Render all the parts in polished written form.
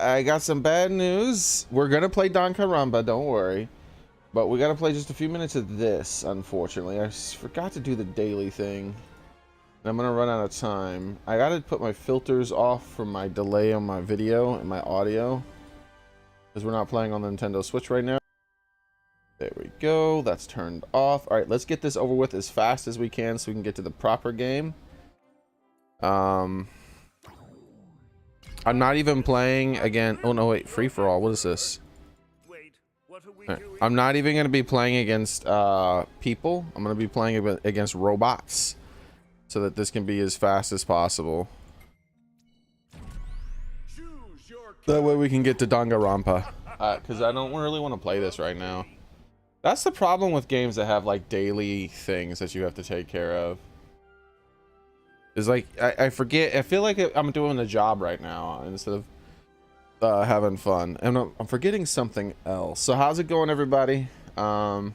I got some bad news. We're gonna play Danganronpa, don't worry. But we gotta play just a few minutes of this, unfortunately. I forgot to do the daily thing. And I'm gonna run out of time. I gotta put my filters off from my delay on my video and my audio. Because we're not playing on the Nintendo Switch right now. There we go. That's turned off. Alright, let's get this over with as fast as we can so we can get to the proper game. I'm not even playing again. Oh no, wait, free for all. What is this? Right. I'm not even going to be playing against people. I'm going to be playing against robots so that this can be as fast as possible. That way we can get to Danganronpa. Because I don't really want to play this right now. That's the problem with games that have like daily things that you have to take care of. Is like I forget. I feel like I'm doing a job right now instead of having fun. And I'm forgetting something else. So how's it going, everybody? You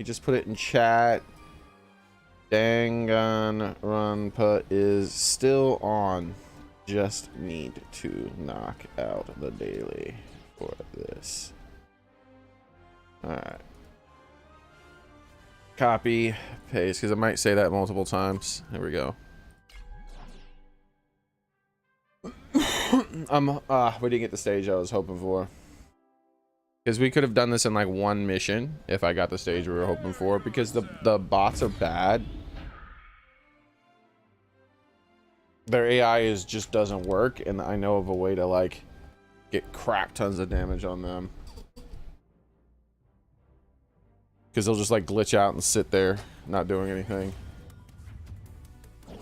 just put it in chat. Danganronpa is still on. Just need to knock out the daily for this. All right. Copy, paste, because I might say that multiple times. There we go. We didn't get the stage I was hoping for. Because we could have done this in like one mission if I got the stage we were hoping for. Because the bots are bad. Their AI just doesn't work, and I know of a way to like get crap tons of damage on them. Because they'll just like glitch out and sit there, not doing anything. Hey,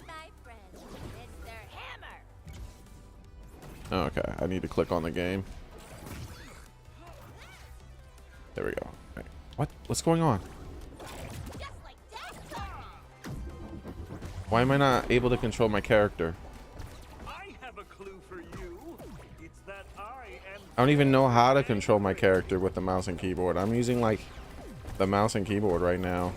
my friend, Mr. Hammer. Okay, I need to click on the game. There we go. Right. What's going on? Just like that. Why am I not able to control my character? I have a clue for you. It's that I don't even know how to control my character with the mouse and keyboard. I'm using like the mouse and keyboard right now.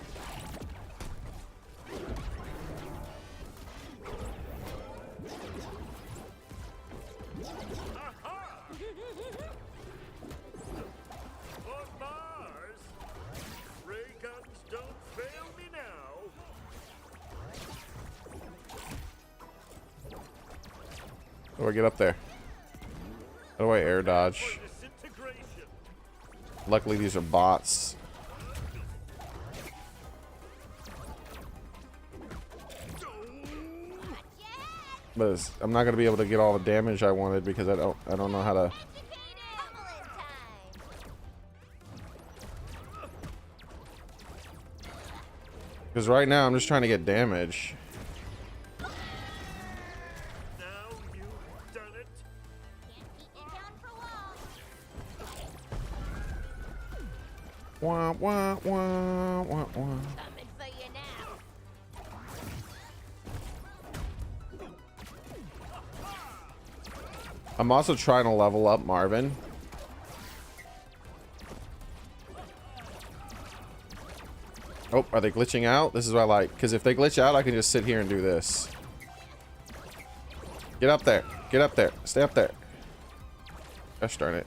Ray guns don't fail me now. How do I get up there? How do I air dodge? Luckily these are bots. But I'm not gonna be able to get all the damage I wanted because I don't know how to. Because right now I'm just trying to get damage. Now you've done it. Wah wah wah wah wah. Coming for you now. I'm also trying to level up Marvin. Oh, are they glitching out? This is what I like. Because if they glitch out, I can just sit here and do this. Get up there. Get up there. Stay up there. Gosh darn it.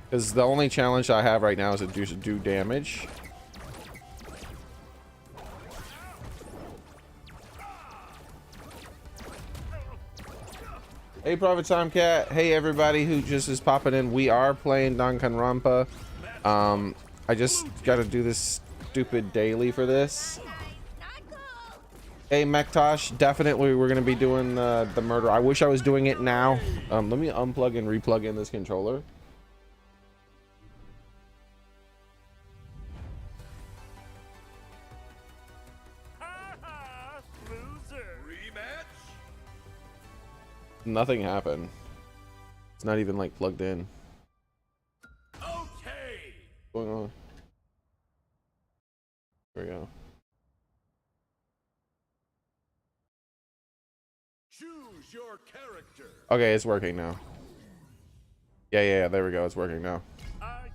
Because the only challenge I have right now is to do damage. Hey, Private Time Cat. Hey, everybody who just is popping in. We are playing Danganronpa. I just got to do this stupid daily for this. Hey, Mektosh. Definitely, we're going to be doing the murder. I wish I was doing it now. Let me unplug and replug in this controller. Nothing happened. It's not even like plugged in. Okay. What's going on? There we go. Choose your character. Okay, it's working now. Yeah, there we go. It's working now.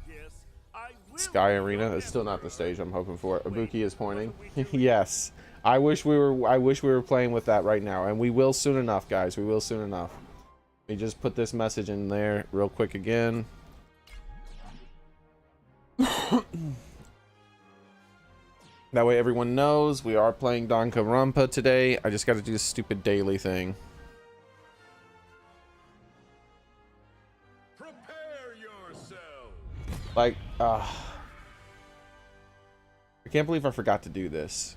Yes, I will. Sky Arena is still not the stage I'm hoping for. Ibuki is pointing. Yes, I wish we were playing with that right now, and we will soon enough, guys. We will soon enough. Let me just put this message in there real quick again. That way everyone knows we are playing Danganronpa today. I just got to do this stupid daily thing. Prepare yourself. Like, I can't believe I forgot to do this.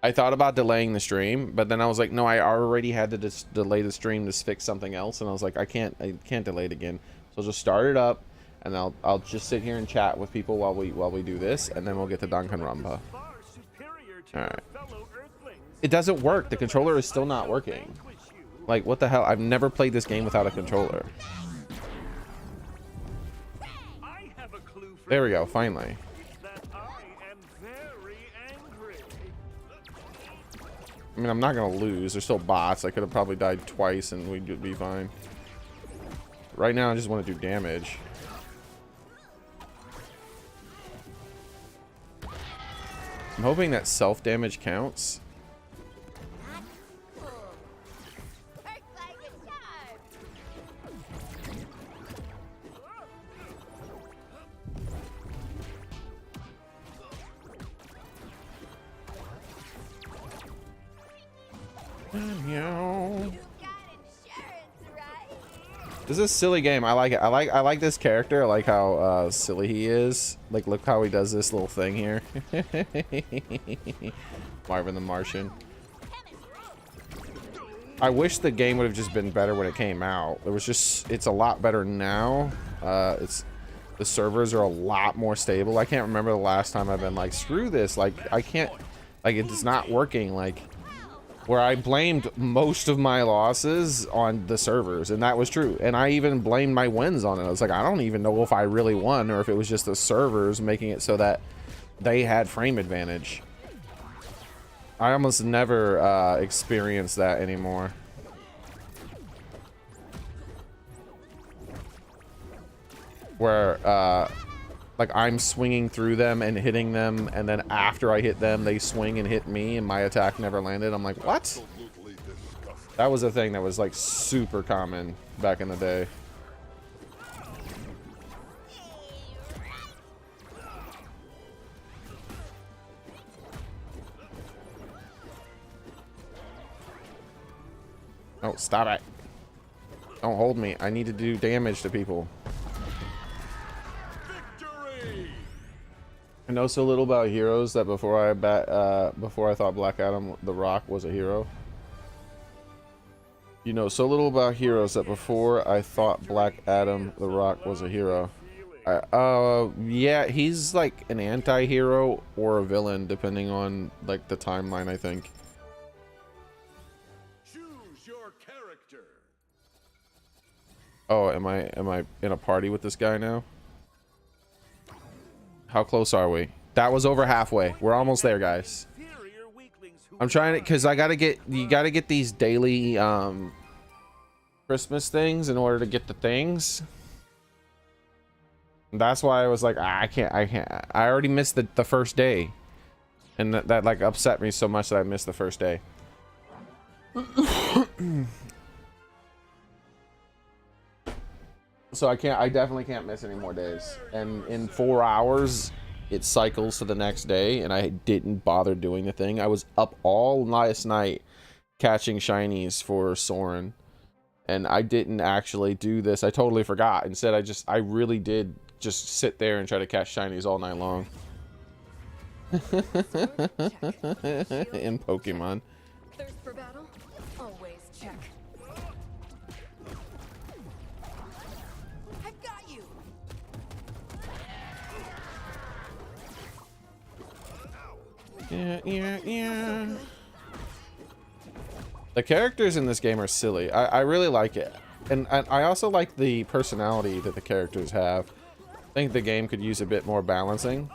I thought about delaying the stream, but then I was like, no, I already had to just delay the stream to fix something else, and I was like, I can't delay it again. So I'll just start it up, and I'll just sit here and chat with people while we do this, and then we'll get to Danganronpa. All right. It doesn't work. The controller is still not working. Like, what the hell? I've never played this game without a controller. There we go. Finally. I mean, I'm not gonna lose. They're still bots. I could have probably died twice and we'd be fine. Right now, I just want to do damage. I'm hoping that self-damage counts. Works like a charm. Meow. You got insurance, right? This is a silly game. I like it. I like this character. I like how silly he is. Like, look how he does this little thing here. Marvin the Martian. I wish the game would have just been better when it came out. It's a lot better now. The servers are a lot more stable. I can't remember the last time I've been like, screw this. Like, I can't, like, it's not working. Like, where I blamed most of my losses on the servers, and that was true. And I even blamed my wins on it. I was like, I don't even know if I really won or if it was just the servers making it so that they had frame advantage. I almost never experience that anymore. Where like I'm swinging through them and hitting them, and then after I hit them they swing and hit me and my attack never landed. I'm like, what? That was a thing that was like super common back in the day. Oh, stop it. Don't hold me. I need to do damage to people. I know so little about heroes that before I thought Black Adam the Rock was a hero. You know so little about heroes that before I thought Black Adam the Rock was a hero. Yeah, he's like an anti-hero or a villain depending on like the timeline, I think. Choose your character. Oh, am I in a party with this guy now? How close are we? That was over halfway. We're almost there, guys. I'm trying to, because you gotta get these daily Christmas things in order to get the things. That's why I was like, I can't. I already missed the first day, and that like upset me so much that I missed the first day. So I definitely can't miss any more days. And in 4 hours, it cycles to the next day, and I didn't bother doing the thing. I was up all last night catching shinies for Soren, and I didn't actually do this. I totally forgot. Instead, I really did just sit there and try to catch shinies all night long. In Pokemon. Thirst for battle? Always check. I've got you. Yeah. The characters in this game are silly. I really like it. And I also like the personality that the characters have. I think the game could use a bit more balancing.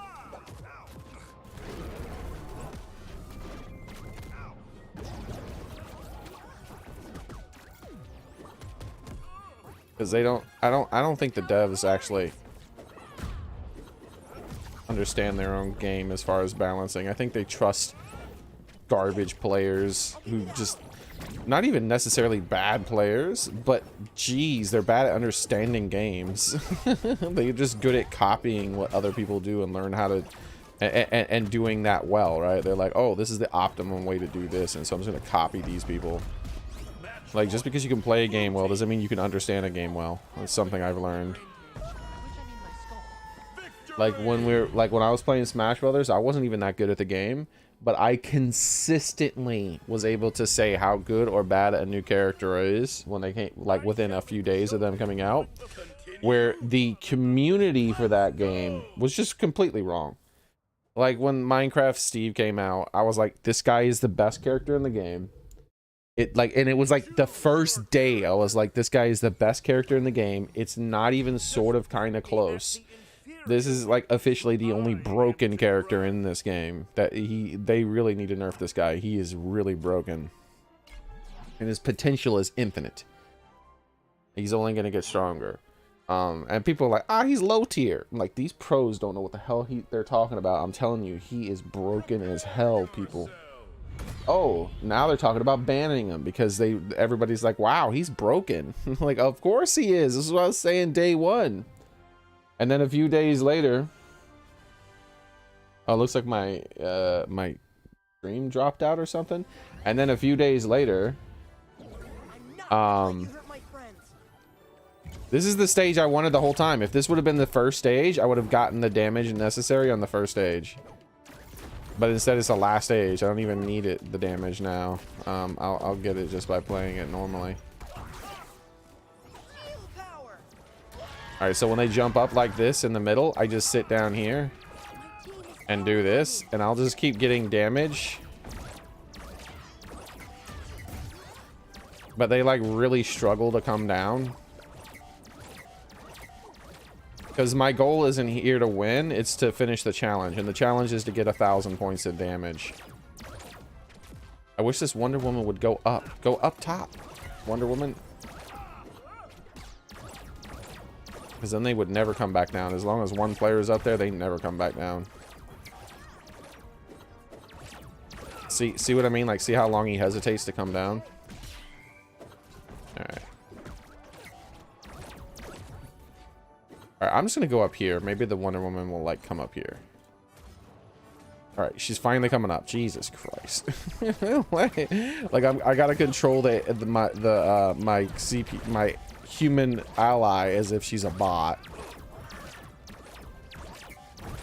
Because I don't think the devs actually understand their own game as far as balancing. I think they trust garbage players who just, not even necessarily bad players, but geez, they're bad at understanding games. They're just good at copying what other people do and learn how to, and doing that well, right? They're like, oh, this is the optimum way to do this, and so I'm just gonna copy these people. Like, just because you can play a game well doesn't mean you can understand a game well. That's something I've learned. Like when I was playing Smash Brothers, I wasn't even that good at the game, but I consistently was able to say how good or bad a new character is when they came, like within a few days of them coming out, where the community for that game was just completely wrong. Like when Minecraft Steve came out, I was like, this guy is the best character in the game. And it was like the first day I was like, this guy is the best character in the game. It's not even sort of kind of close. This is like officially the only broken character in this game. They really need to nerf this guy. He is really broken. And his potential is infinite. He's only going to get stronger. And people are like, he's low tier. I'm like, these pros don't know what the hell they're talking about. I'm telling you, he is broken as hell, people. Oh, now they're talking about banning him because everybody's like, wow, he's broken. Like, of course he is. This is what I was saying day one. And then a few days later, oh, it looks like my my stream dropped out or something. And then a few days later, this is the stage I wanted the whole time. If this would have been the first stage, I would have gotten the damage necessary on the first stage. But instead, it's the last stage. I don't even need the damage now. I'll get it just by playing it normally. All right, so when they jump up like this in the middle, I just sit down here and do this, and I'll just keep getting damage. But they like really struggle to come down. Because my goal isn't here to win, it's to finish the challenge. And the challenge is to get 1,000 points of damage. I wish this Wonder Woman would go up. Go up top. Wonder Woman. Because then they would never come back down. As long as one player is up there, they never come back down. See what I mean? Like, see how long he hesitates to come down? Alright. Alright, I'm just gonna go up here. Maybe the Wonder Woman will, like, come up here. Alright, she's finally coming up. Jesus Christ. Like, I gotta control my human ally as if she's a bot.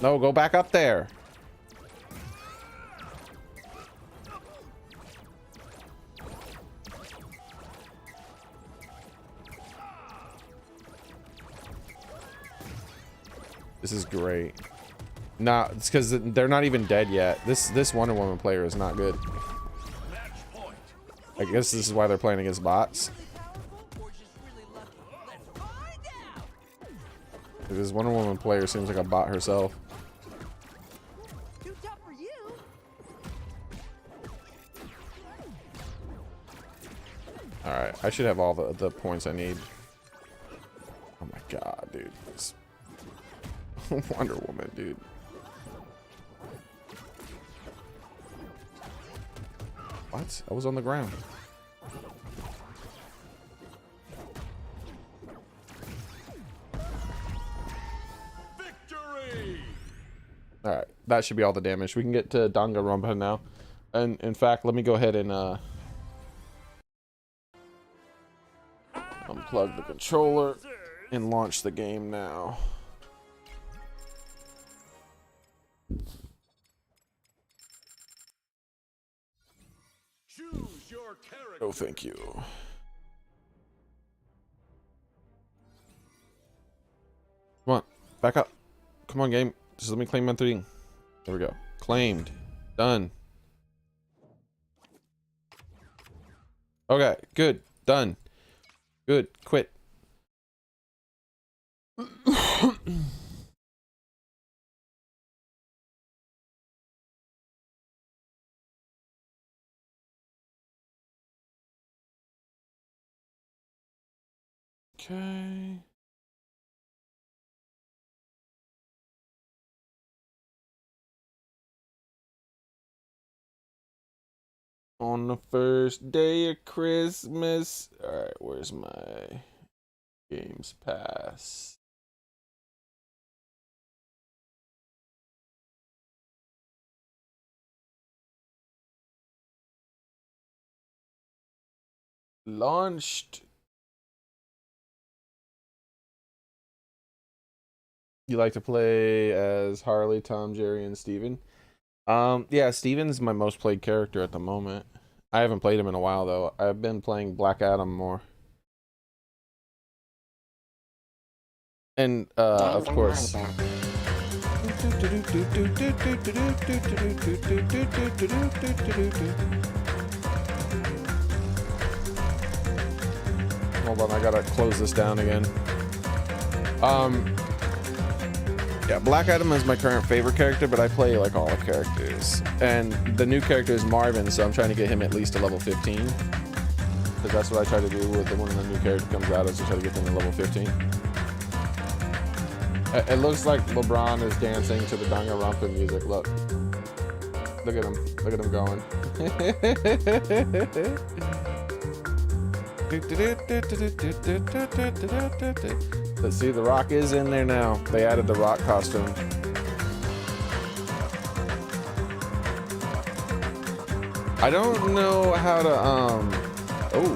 No, go back up there. This is great. Nah, it's because they're not even dead yet. This Wonder Woman player is not good. I guess this is why they're playing against bots. This Wonder Woman player seems like a bot herself. Alright, I should have all the points I need. Oh my god, dude. This Wonder Woman, dude. What? I was on the ground. Victory! Alright, that should be all the damage. We can get to Danganronpa now. And in fact, let me go ahead and unplug the controller and launch the game now. Choose your character. Oh, thank you. Come on, back up. Come on, game. Just let me claim my 3. There we go. Claimed. Done. Okay, good. Done. Good. Quit. Okay. On the first day of Christmas. Alright, where's my Games Pass? Launched. You like to play as Harley, Tom, Jerry, and Steven? Yeah, Steven's my most played character at the moment. I haven't played him in a while though. I've been playing Black Adam more. And of course. Hold on, I gotta close this down again. Yeah, Black Adam is my current favorite character, but I play like all the characters. And the new character is Marvin, so I'm trying to get him at least to level 15. Because that's what I try to do with when the new character comes out, is to try to get them to level 15. It looks like LeBron is dancing to the Danganronpa music. Look. Look at him. Look at him going. Let's see, The Rock is in there now. They added the Rock costume. I don't know how to, oh.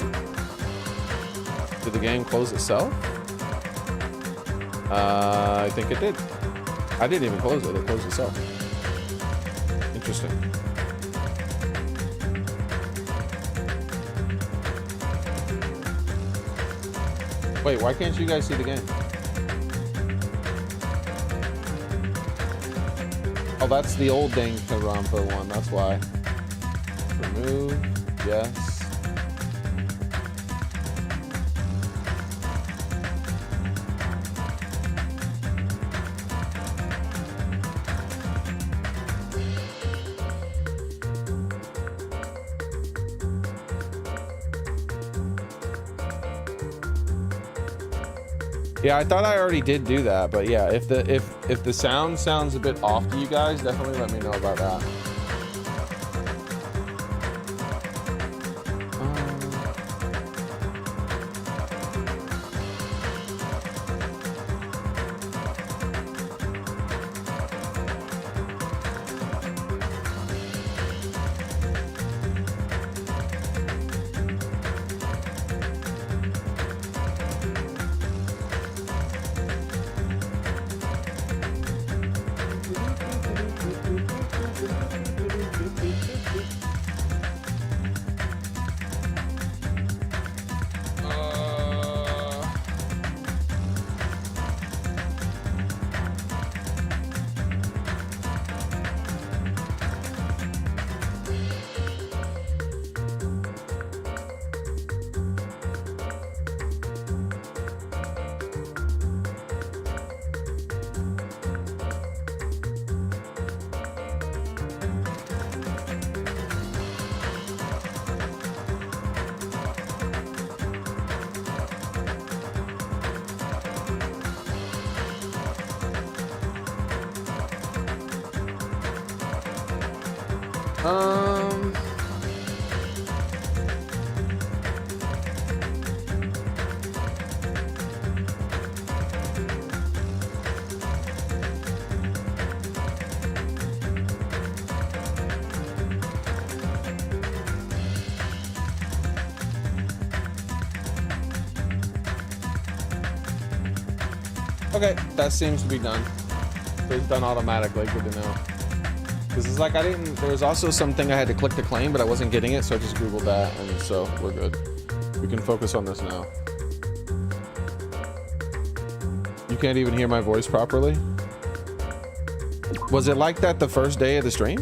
Did the game close itself? I think it did. I didn't even close it. It closed itself. Interesting. Wait, why can't you guys see the game? Oh, that's the old Danganronpa one. That's why. Remove. Yes. Yeah, I thought I already did do that, but yeah, if the sound sounds a bit off to you guys, definitely let me know about that. Okay, that seems to be done. It's done automatically. Good to know. Because it's like there was also something I had to click to claim, but I wasn't getting it, so I just Googled that, and so we're good. We can focus on this now. You can't even hear my voice properly? Was it like that the first day of the stream?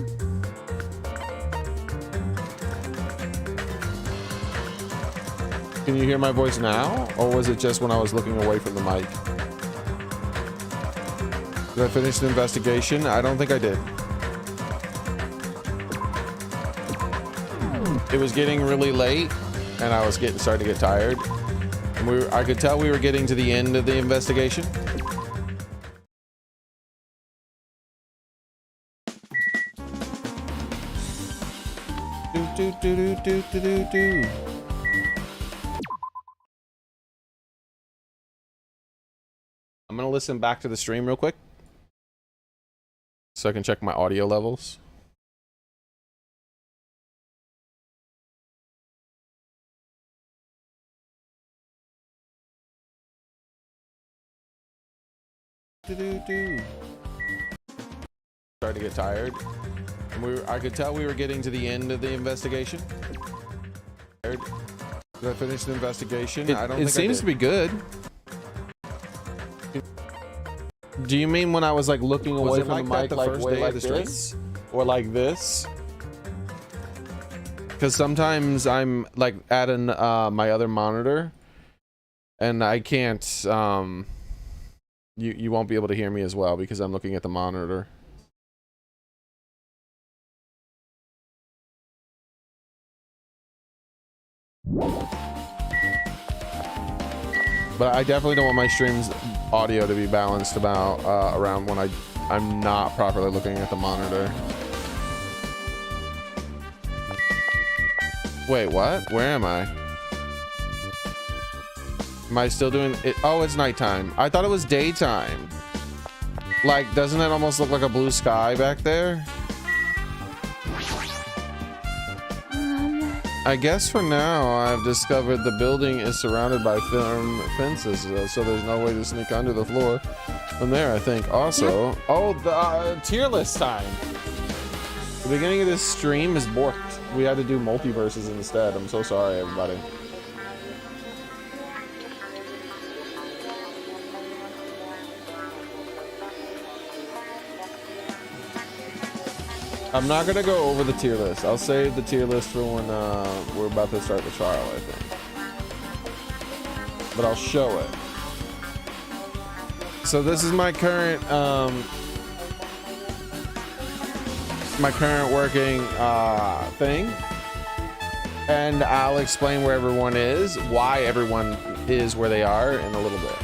Can you hear my voice now? Or was it just when I was looking away from the mic? Did I finish the investigation? I don't think I did. It was getting really late, and I was starting to get tired. And I could tell we were getting to the end of the investigation. I'm gonna listen back to the stream real quick so I can check my audio levels. Started to get tired. And I could tell we were getting to the end of the investigation. Did I finish the investigation? I don't think it seems to be good. Do you mean when I was like looking away from the mic the first day of the stream? Or like this? Because sometimes I'm like at my other monitor and I can't you won't be able to hear me as well because I'm looking at the monitor. But I definitely don't want my stream's audio to be balanced about around when I'm not properly looking at the monitor. Wait, what? Where am I? Am I still doing it? Oh, it's nighttime. I thought it was daytime. Like, doesn't it almost look like a blue sky back there? I guess for now, I've discovered the building is surrounded by firm fences, so there's no way to sneak under the floor from there, I think. Also, oh, the tier list time. The beginning of this stream is borked. We had to do multiverses instead. I'm so sorry, everybody. I'm not gonna go over the tier list. I'll save the tier list for when we're about to start the trial, I think. But I'll show it. So this is my current working thing, and I'll explain where everyone is, why everyone is where they are in a little bit.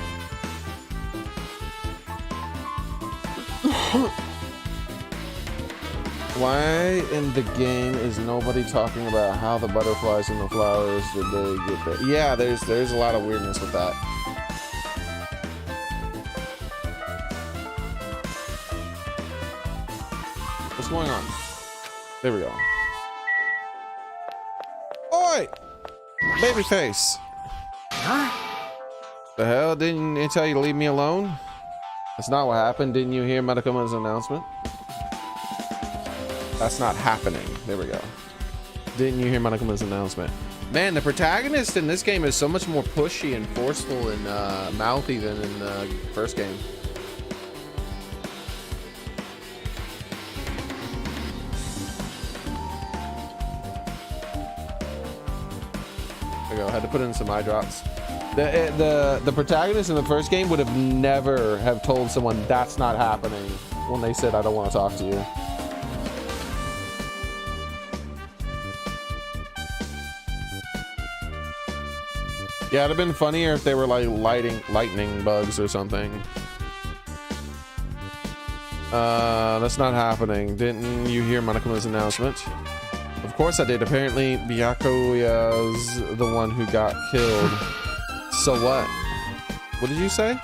Why in the game is nobody talking about how the butterflies and the flowers did they get there? Yeah, there's a lot of weirdness with that. What's going on? There we go. Oi! Babyface! Huh? The hell? Didn't it tell you to leave me alone? That's not what happened. Didn't you hear Metakuma's announcement? That's not happening. There we go. Didn't you hear Manakuma's announcement? Man, the protagonist in this game is so much more pushy and forceful and mouthy than in the first game. There we go. Had to put in some eye drops. The protagonist in the first game would have never have told someone that's not happening when they said, I don't want to talk to you. Yeah, it'd have been funnier if they were like lightning bugs or something. That's not happening. Didn't you hear Manakuma's announcement? Of course I did. Apparently Byakuya's the one who got killed. So what? What did you say?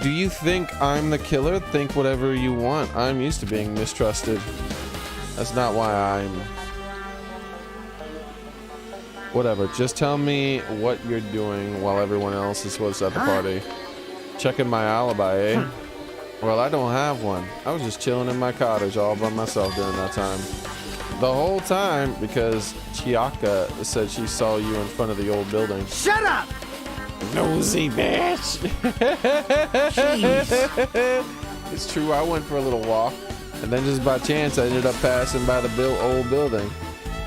Do you think I'm the killer? Think whatever you want. I'm used to being mistrusted. That's not why I'm... Whatever, just tell me what you're doing while everyone else is supposed to at the party. Checking my alibi, eh? Well, I don't have one. I was just chilling in my cottage all by myself during that time. The whole time, because Chiaka said she saw you in front of the old building. Shut up! Nosy bitch! It's true, I went for a little walk, and then just by chance I ended up passing by the old building.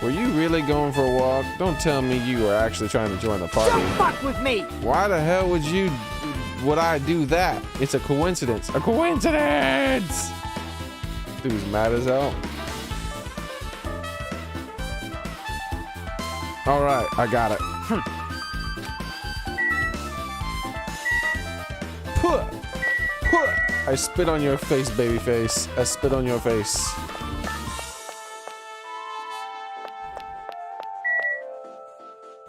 Were you really going for a walk? Don't tell me you were actually trying to join the party. Don't fuck with me! Why the hell would I do that? It's a coincidence. A coincidence! Dude's mad as hell. Alright, I got it. I spit on your face, baby face. I spit on your face.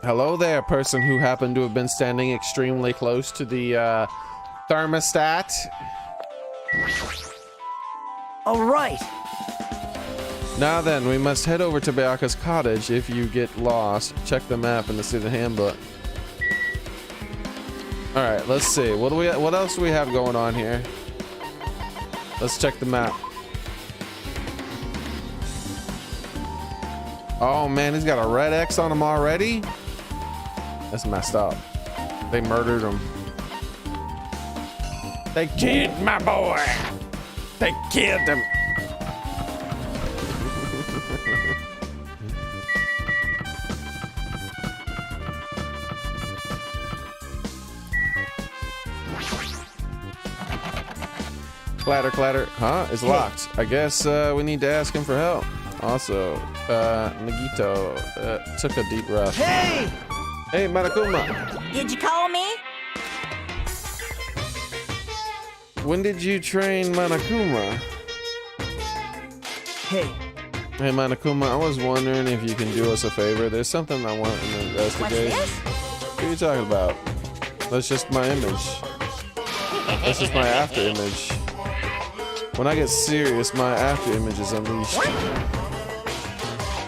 Hello there, person who happened to have been standing extremely close to the thermostat. All right. Now then, we must head over to Bayaka's cottage. If you get lost, check the map in the student handbook. All right, let's see. What else do we have going on here? Let's check the map. Oh man, he's got a red X on him already? That's messed up. They murdered him. They killed my boy. They killed him. Clatter, clatter. Huh? It's locked. I guess we need to ask him for help. Also, Nagito took a deep breath. Hey! Hey, Monokuma. Did you call me? When did you train Monokuma? Hey. Hey, Monokuma, I was wondering if you can do us a favor. There's something I want to investigate. What's this? What are you talking about? That's just my image. That's just my after image. When I get serious, my after image is unleashed.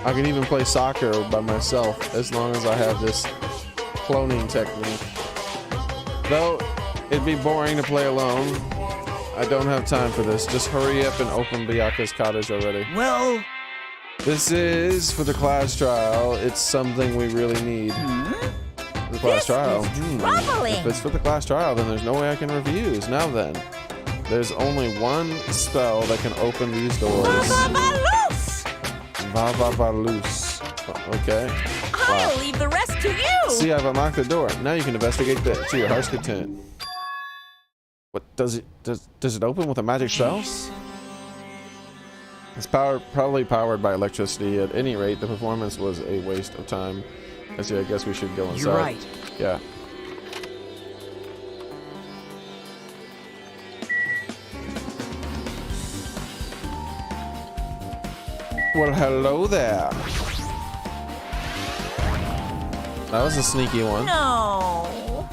I can even play soccer by myself as long as I have this cloning technique. Though it'd be boring to play alone. I don't have time for this. Just hurry up and open Bayaka's cottage already. Well, This is for the class trial. It's something we really need. The class trial. troubling. If it's for the class trial, then there's no way I can refuse. Now then, there's only one spell that can open these doors. Loose. Va loose. Okay. I'll leave the rest to you. See, I've unlocked the door. Now you can investigate to your heart's content. What does it open with a magic spell? It's probably powered by electricity. At any rate, the performance was a waste of time. I guess we should go inside. you're right. Yeah. Well, hello there. That was a sneaky one. No.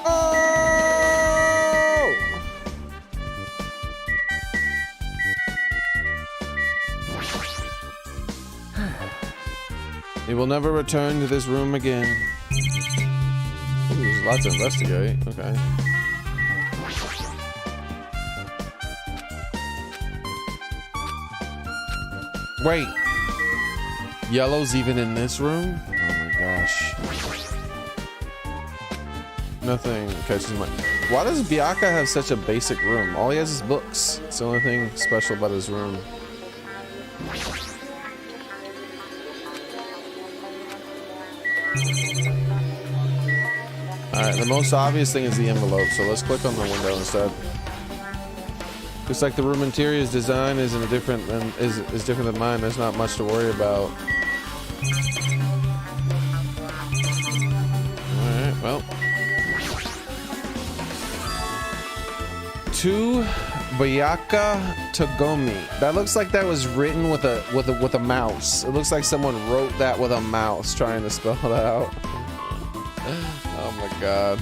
Oh! He will never return to this room again. Ooh, there's lots to investigate. Okay. Wait. Yellow's even in this room? Oh my gosh. Nothing catches my... Why does Bayaka have such a basic room? All he has is books. It's the only thing special about his room. Alright, the most obvious thing is the envelope, so let's click on the window instead. Looks like the room interior's design is different than mine. There's not much to worry about. Alright, well. To Bayaka Togomi. That looks like that was written with a mouse. It looks like someone wrote that with a mouse trying to spell that out. Oh my god.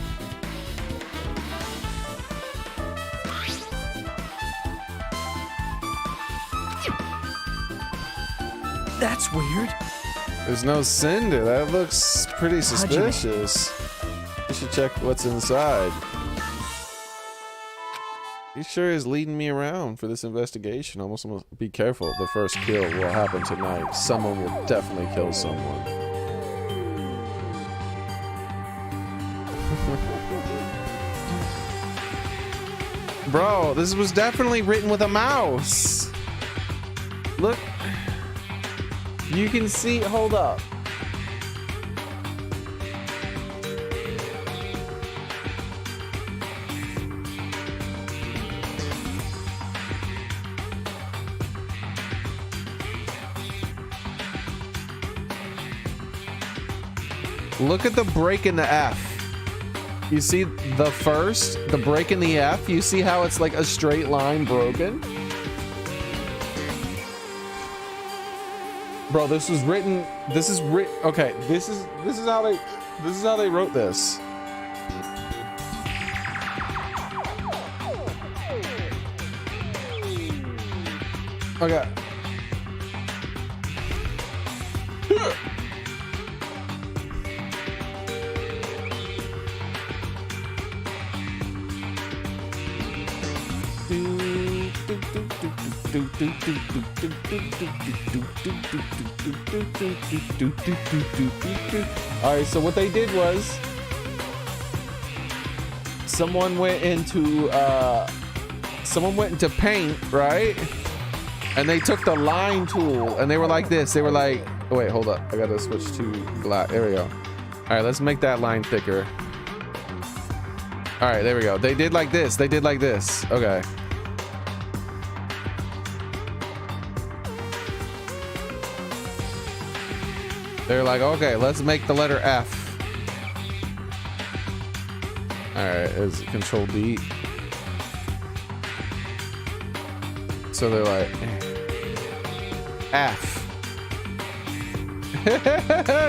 That's weird. There's no cinder. That looks pretty suspicious. You should check what's inside. He sure is leading me around for this investigation. Almost be careful. The first kill will happen tonight. Someone will definitely kill someone. Bro, this was definitely written with a mouse. Look. You can see, hold up. Look at the break in the F. You see the break in the F? You see how it's like a straight line broken? Bro, this was written. This is written. Okay, this is how they wrote this. Okay. All right, so what they did was someone went into paint, right? And they took the line tool and they were like this. They were like, oh, wait, hold up. I gotta switch to black. There we go. All right, let's make that line thicker. All right, there we go. They did like this. They did like this. Okay. They're like, okay, let's make the letter F. All right, is Control D. So they're like, F.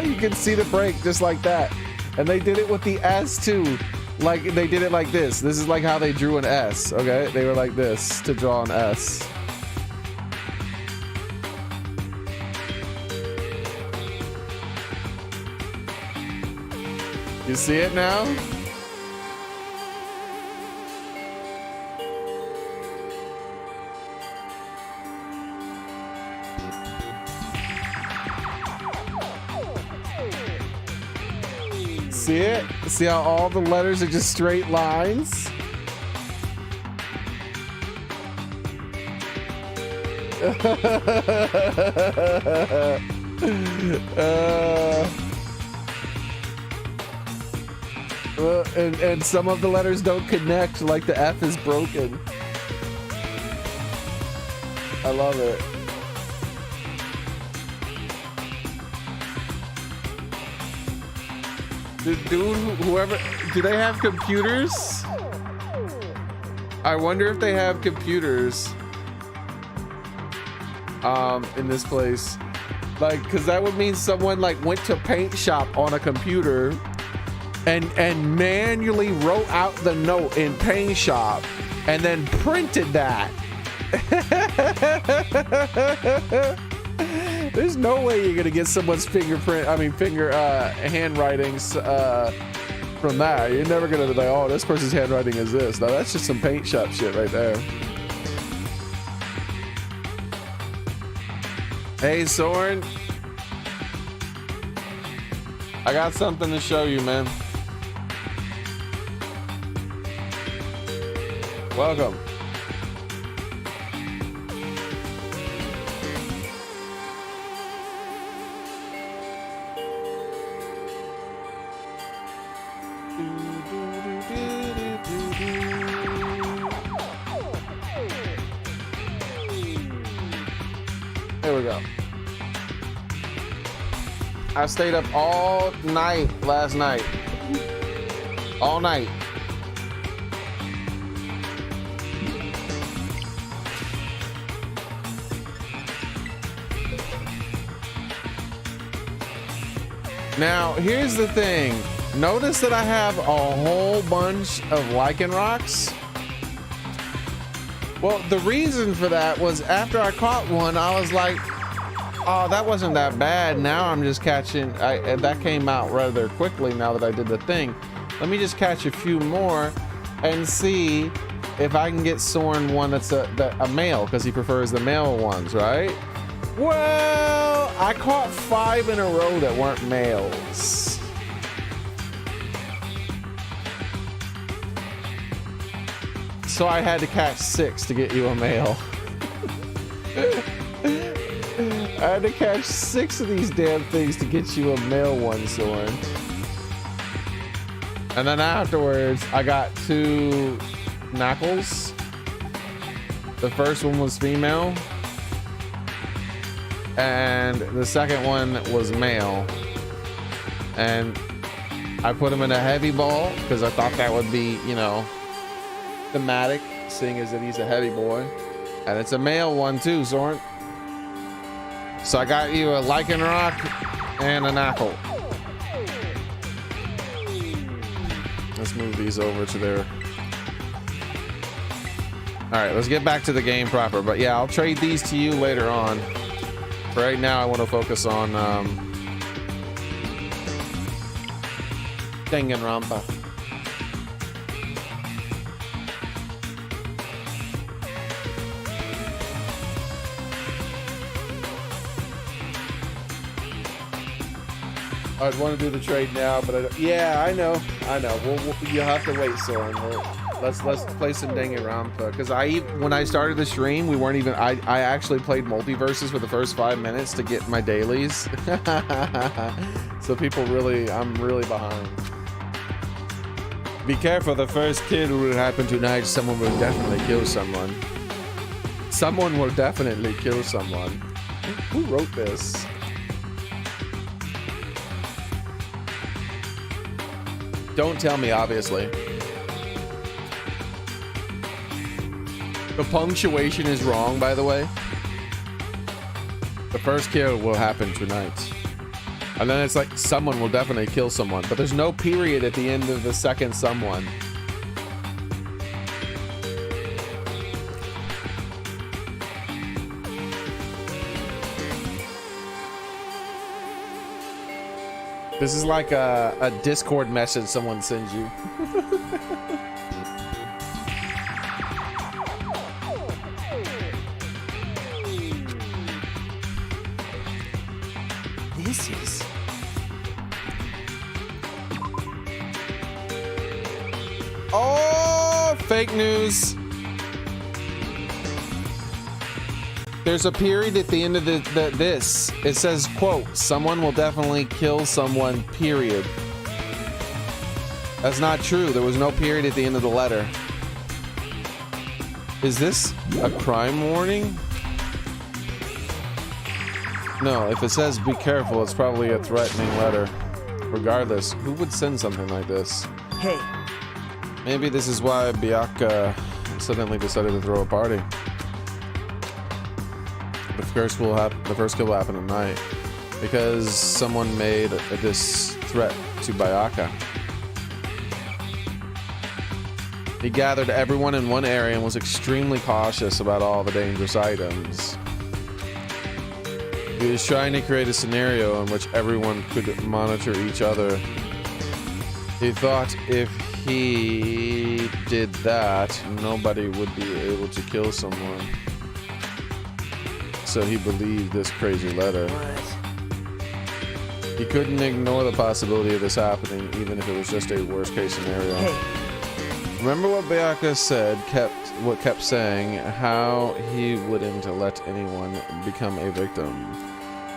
You can see the break just like that. And they did it with the S too. Like they did it like this. This is like how they drew an S, okay? They were like this to draw an S. You see it now? See it? See how all the letters are just straight lines? And some of the letters don't connect, like the F is broken. I love it. Dude, whoever, do they have computers? I wonder if they have computers in this place. Like, cause that would mean someone like went to paint shop on a computer and manually wrote out the note in paint shop and then printed that. There's no way you're gonna get someone's handwritings from that. You're never gonna be like, oh, this person's handwriting is this. No, that's just some paint shop shit right there. Hey, Soren. I got something to show you, man. Welcome. Here we go. I stayed up all night last night. All night. Now, here's the thing. Notice that I have a whole bunch of lichen rocks. Well, the reason for that was after I caught one, I was like, oh, that wasn't that bad. Now I'm just catching, that came out rather quickly now that I did the thing. Let me just catch a few more and see if I can get Soren one that's a male, because he prefers the male ones, right? Well, I caught 5 in a row that weren't males. So I had to catch 6 to get you a male. I had to catch 6 of these damn things to get you a male one, Soren. And then afterwards, I got 2 knuckles. The first one was female. And the second one was male. And I put him in a heavy ball because I thought that would be, you know, thematic, seeing as that he's a heavy boy. And it's a male one too, Soren. So I got you a lichen rock and a knuckle. Let's move these over to there. All right, let's get back to the game proper. But yeah, I'll trade these to you later on. For right now, I want to focus on Danganronpa. I'd want to do the trade now, but I don't, yeah, I know. You'll have to wait, Soren. Let's play some Danganronpa, because when I started the stream, we weren't even. I actually played multiverses for the first 5 minutes to get my dailies. So I'm really behind. Be careful, the first kill will happen tonight. Someone will definitely kill someone. Someone will definitely kill someone. Who wrote this? Don't tell me, obviously. The punctuation is wrong, by the way. The first kill will happen tonight. And then it's like, someone will definitely kill someone. But there's no period at the end of the second someone. This is like a Discord message someone sends you. This is... Oh, fake news. There's a period at the end of this. It says, quote, someone will definitely kill someone, period. That's not true. There was no period at the end of the letter. Is this a crime warning? No, if it says be careful, it's probably a threatening letter. Regardless, who would send something like this? Hey. Maybe this is why Byakuya suddenly decided to throw a party. The first kill will happen tonight because someone made this threat to Byakuya. He gathered everyone in one area and was extremely cautious about all the dangerous items. He was trying to create a scenario in which everyone could monitor each other. He thought if he did that, nobody would be able to kill someone. So he believed this crazy letter. What? He couldn't ignore the possibility of this happening, even if it was just a worst case scenario. Hey. Remember what Byakuya said, kept saying, how he wouldn't let anyone become a victim.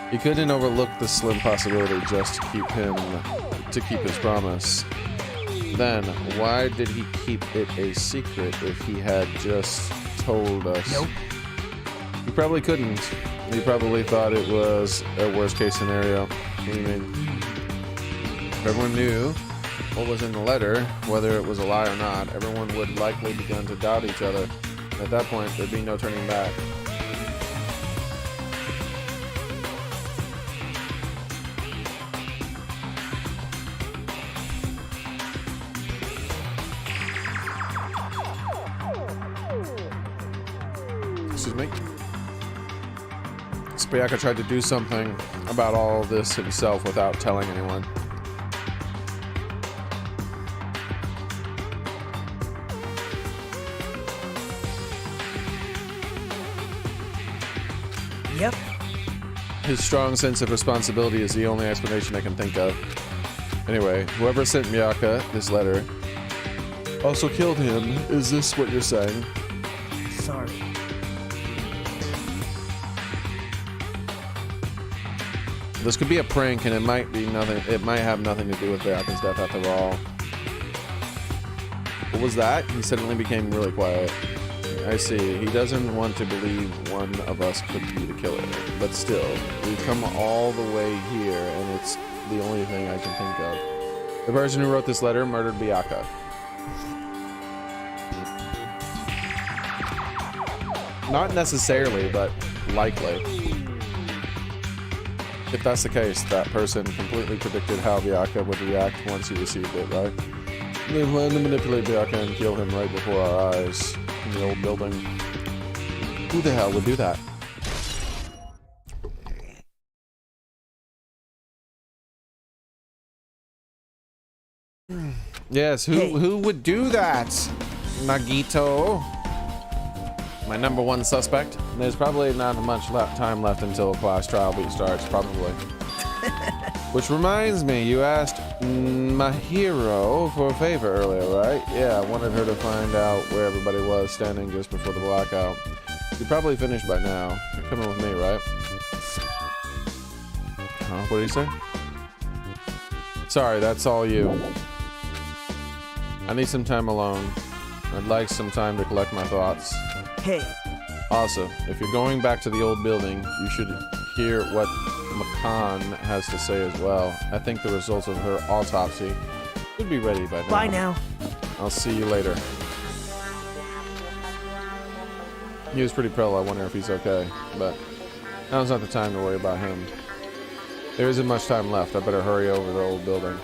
He couldn't overlook the slim possibility just to keep his promise. Then, why did he keep it a secret if he had just told us? Nope. He probably couldn't. He probably thought it was a worst case scenario. What do you mean? If everyone knew what was in the letter, whether it was a lie or not, everyone would likely begin to doubt each other. At that point, there'd be no turning back. Excuse me. Byakuya tried to do something about all this himself without telling anyone. Yep. His strong sense of responsibility is the only explanation I can think of. Anyway, whoever sent Byakuya this letter also killed him. Is this what you're saying? Sorry. This could be a prank, and it might be nothing. It might have nothing to do with Byakuya's death after all. What was that? He suddenly became really quiet. I see. He doesn't want to believe one of us could be the killer. But still, we've come all the way here, and it's the only thing I can think of. The person who wrote this letter murdered Byakuya. Not necessarily, but likely. If that's the case, that person completely predicted how Vyaka would react once he received it, right? They planned to manipulate Vyaka and kill him right before our eyes in the old building. Who the hell would do that? Yes, who would do that? Nagito. My number one suspect. There's probably not much time left until class trial beat starts, probably. Which reminds me, you asked my hero for a favor earlier, right? Yeah, I wanted her to find out where everybody was standing just before the blackout. You're probably finished by now. You're coming with me, right? Huh? What did he say? Sorry, that's all you. I need some time alone. I'd like some time to collect my thoughts. Hey. Also, if you're going back to the old building, you should hear what McCann has to say as well. I think the results of her autopsy should be ready by now. Bye now. I'll see you later. He was pretty pro. I wonder if he's okay, but now's not the time to worry about him. There isn't much time left. I better hurry over to the old building.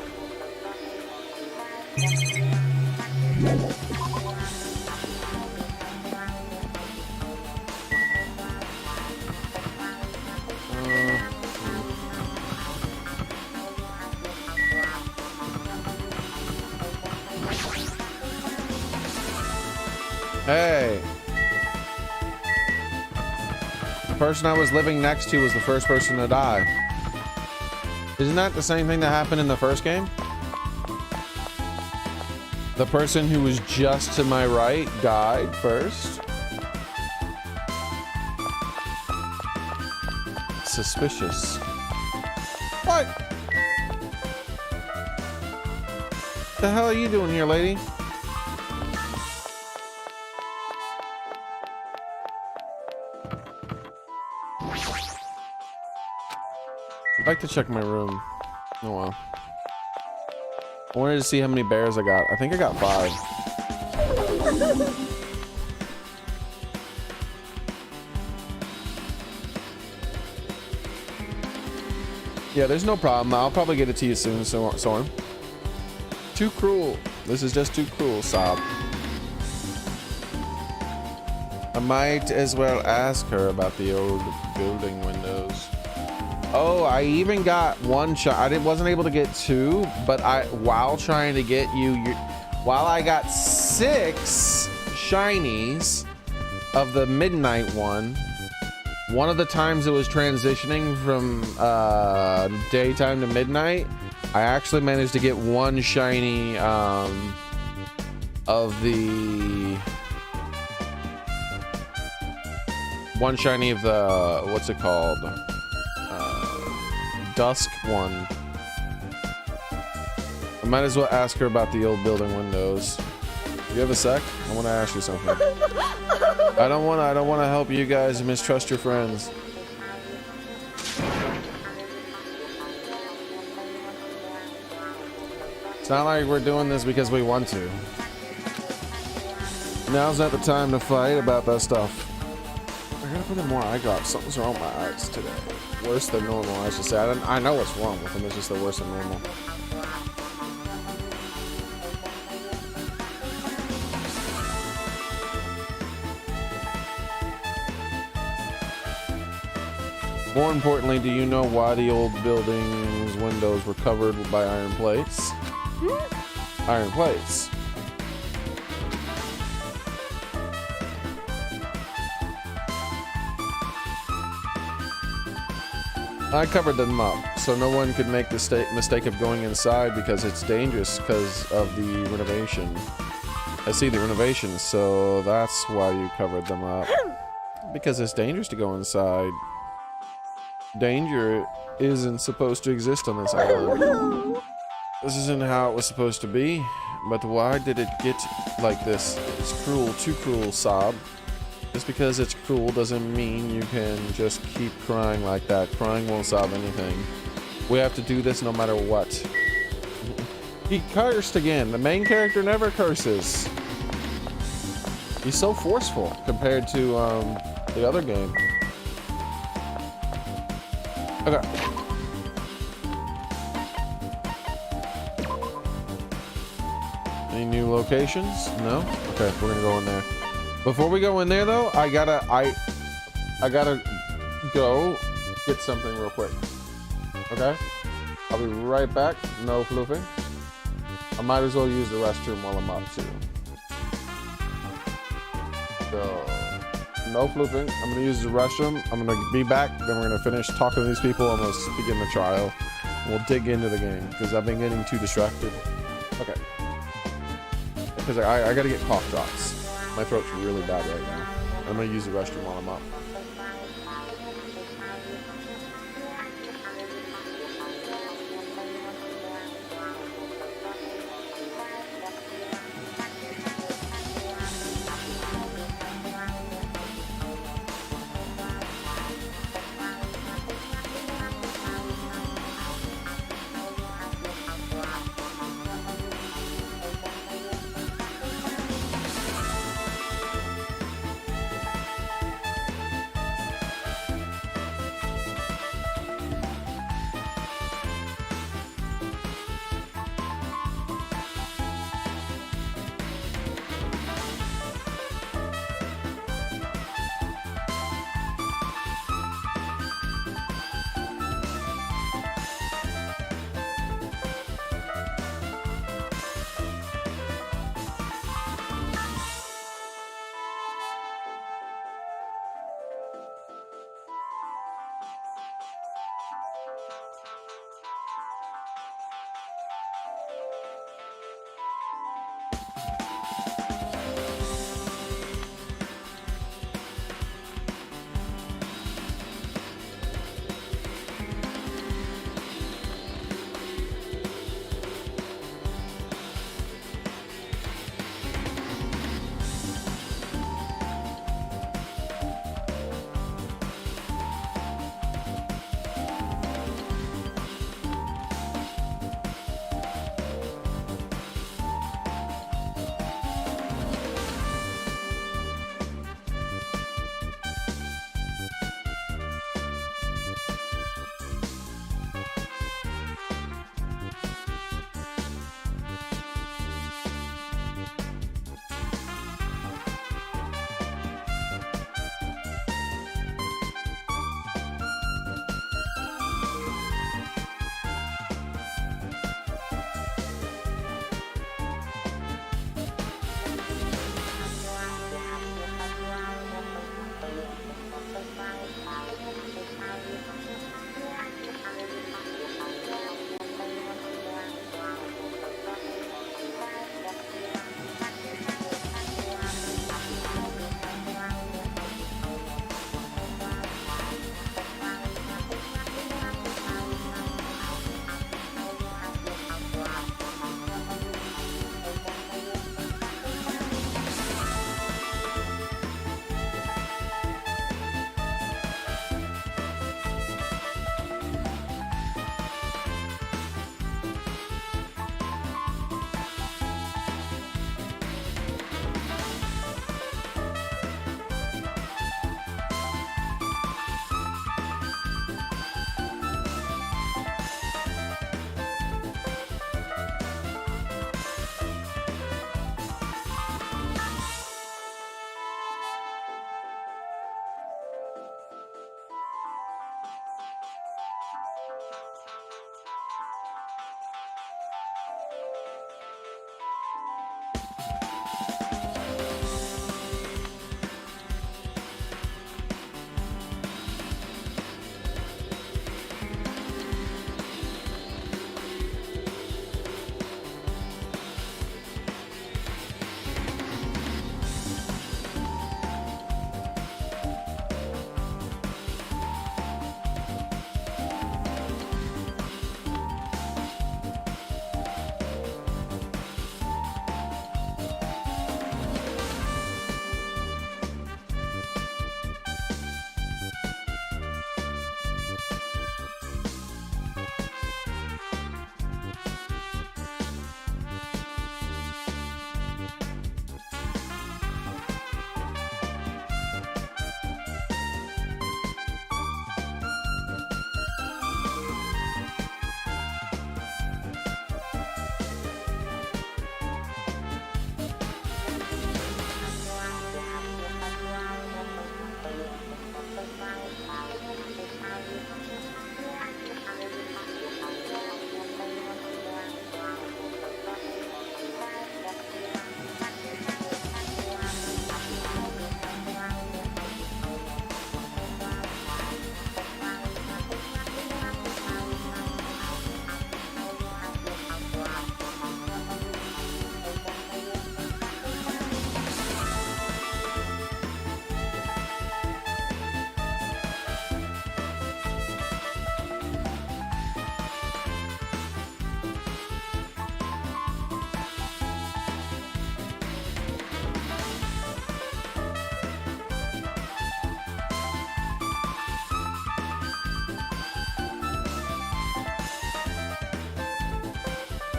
Hey! The person I was living next to was the first person to die. Isn't that the same thing that happened in the first game? The person who was just to my right died first? Suspicious. What? The hell are you doing here, lady? I'd like to check my room. Oh well. I wanted to see how many bears I got. I think I got 5. Yeah, there's no problem. I'll probably get it to you soon, Soren. Too cruel. This is just too cruel, Sob. I might as well ask her about the old building windows. Oh, I even got 1 shot. I wasn't able to get 2, but while trying to get while I got 6 shinies of the midnight one of the times it was transitioning from daytime to midnight, I actually managed to get 1 shiny of the what's it called? Dusk one. I might as well ask her about the old building windows. Do you have a sec? I want to ask you something. I don't want to help you guys mistrust your friends. It's not like we're doing this because we want to. Now's not the time to fight about that stuff. I gotta put in more eye drops. Something's wrong with my eyes today. Worse than normal, I should say. I know what's wrong with them. It's just they're worse than normal. More importantly, do you know why the old building's windows were covered by iron plates? Iron plates. I covered them up so no one could make the mistake of going inside because it's dangerous because of the renovation. I see the renovation, so that's why you covered them up. Because it's dangerous to go inside. Danger isn't supposed to exist on this island. This isn't how it was supposed to be, but why did it get like this? It's cruel, too cruel, Sob. Just because it's cruel doesn't mean you can just keep crying like that. Crying won't solve anything. We have to do this no matter what. He cursed again. The main character never curses. He's so forceful compared to the other game. Okay. Any new locations? No? Okay, we're gonna go in there. Before we go in there though, I gotta go get something real quick. Okay? I'll be right back. No floofing. I might as well use the restroom while I'm up too. So, no floofing. I'm gonna use the restroom. I'm gonna be back. Then we're gonna finish talking to these people. I'm gonna begin the trial. We'll dig into the game because I've been getting too distracted. Okay. Because I gotta get cough drops. My throat's really bad right now. I'm gonna use the restroom while I'm up.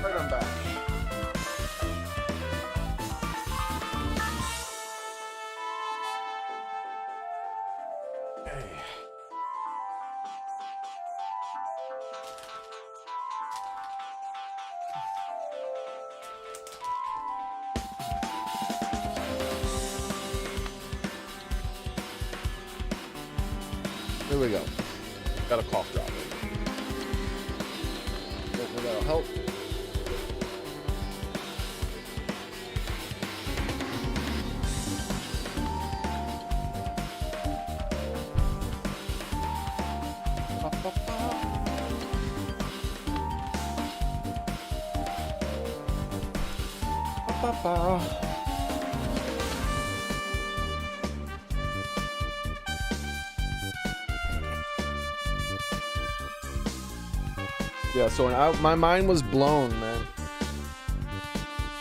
Alright, I'm back. Okay. Here we go. Got a cough drop. Hopefully that'll help. Yeah, so my mind was blown, man.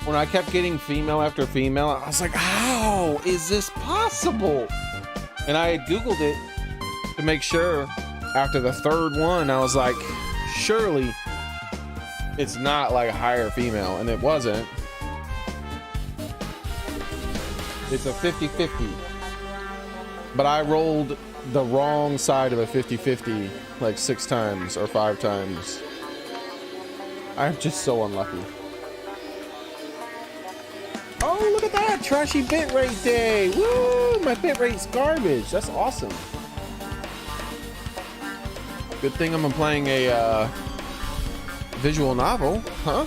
When I kept getting female after female, I was like, how is this possible? And I had Googled it to make sure. After the third one, I was like, surely it's not like a higher female, and it wasn't. It's a 50-50. But I rolled the wrong side of a 50-50 like 6 times or 5 times. I'm just so unlucky. Oh, look at that! Trashy bitrate day! Woo! My bitrate's garbage. That's awesome. Good thing I'm playing a visual novel, huh?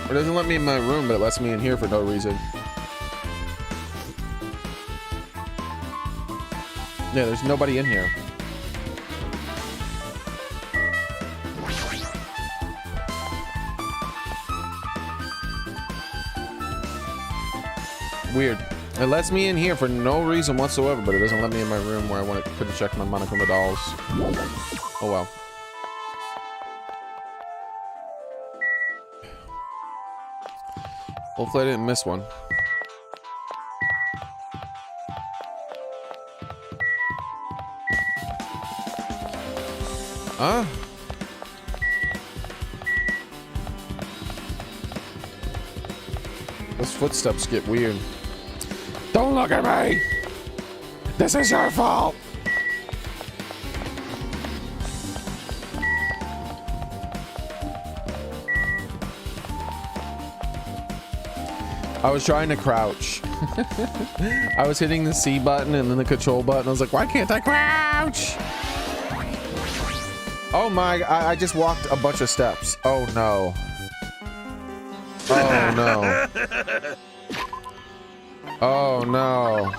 It doesn't let me in my room, but it lets me in here for no reason. Yeah, there's nobody in here. Weird. It lets me in here for no reason whatsoever, but it doesn't let me in my room where I couldn't check my Monokuma dolls. Oh well. Hopefully I didn't miss one. Huh? Those footsteps get weird. Don't look at me! This is your fault! I was trying to crouch. I was hitting the C button and then the control button. I was like, why can't I crouch? Oh my, I just walked a bunch of steps. Oh no. Oh no. Oh no.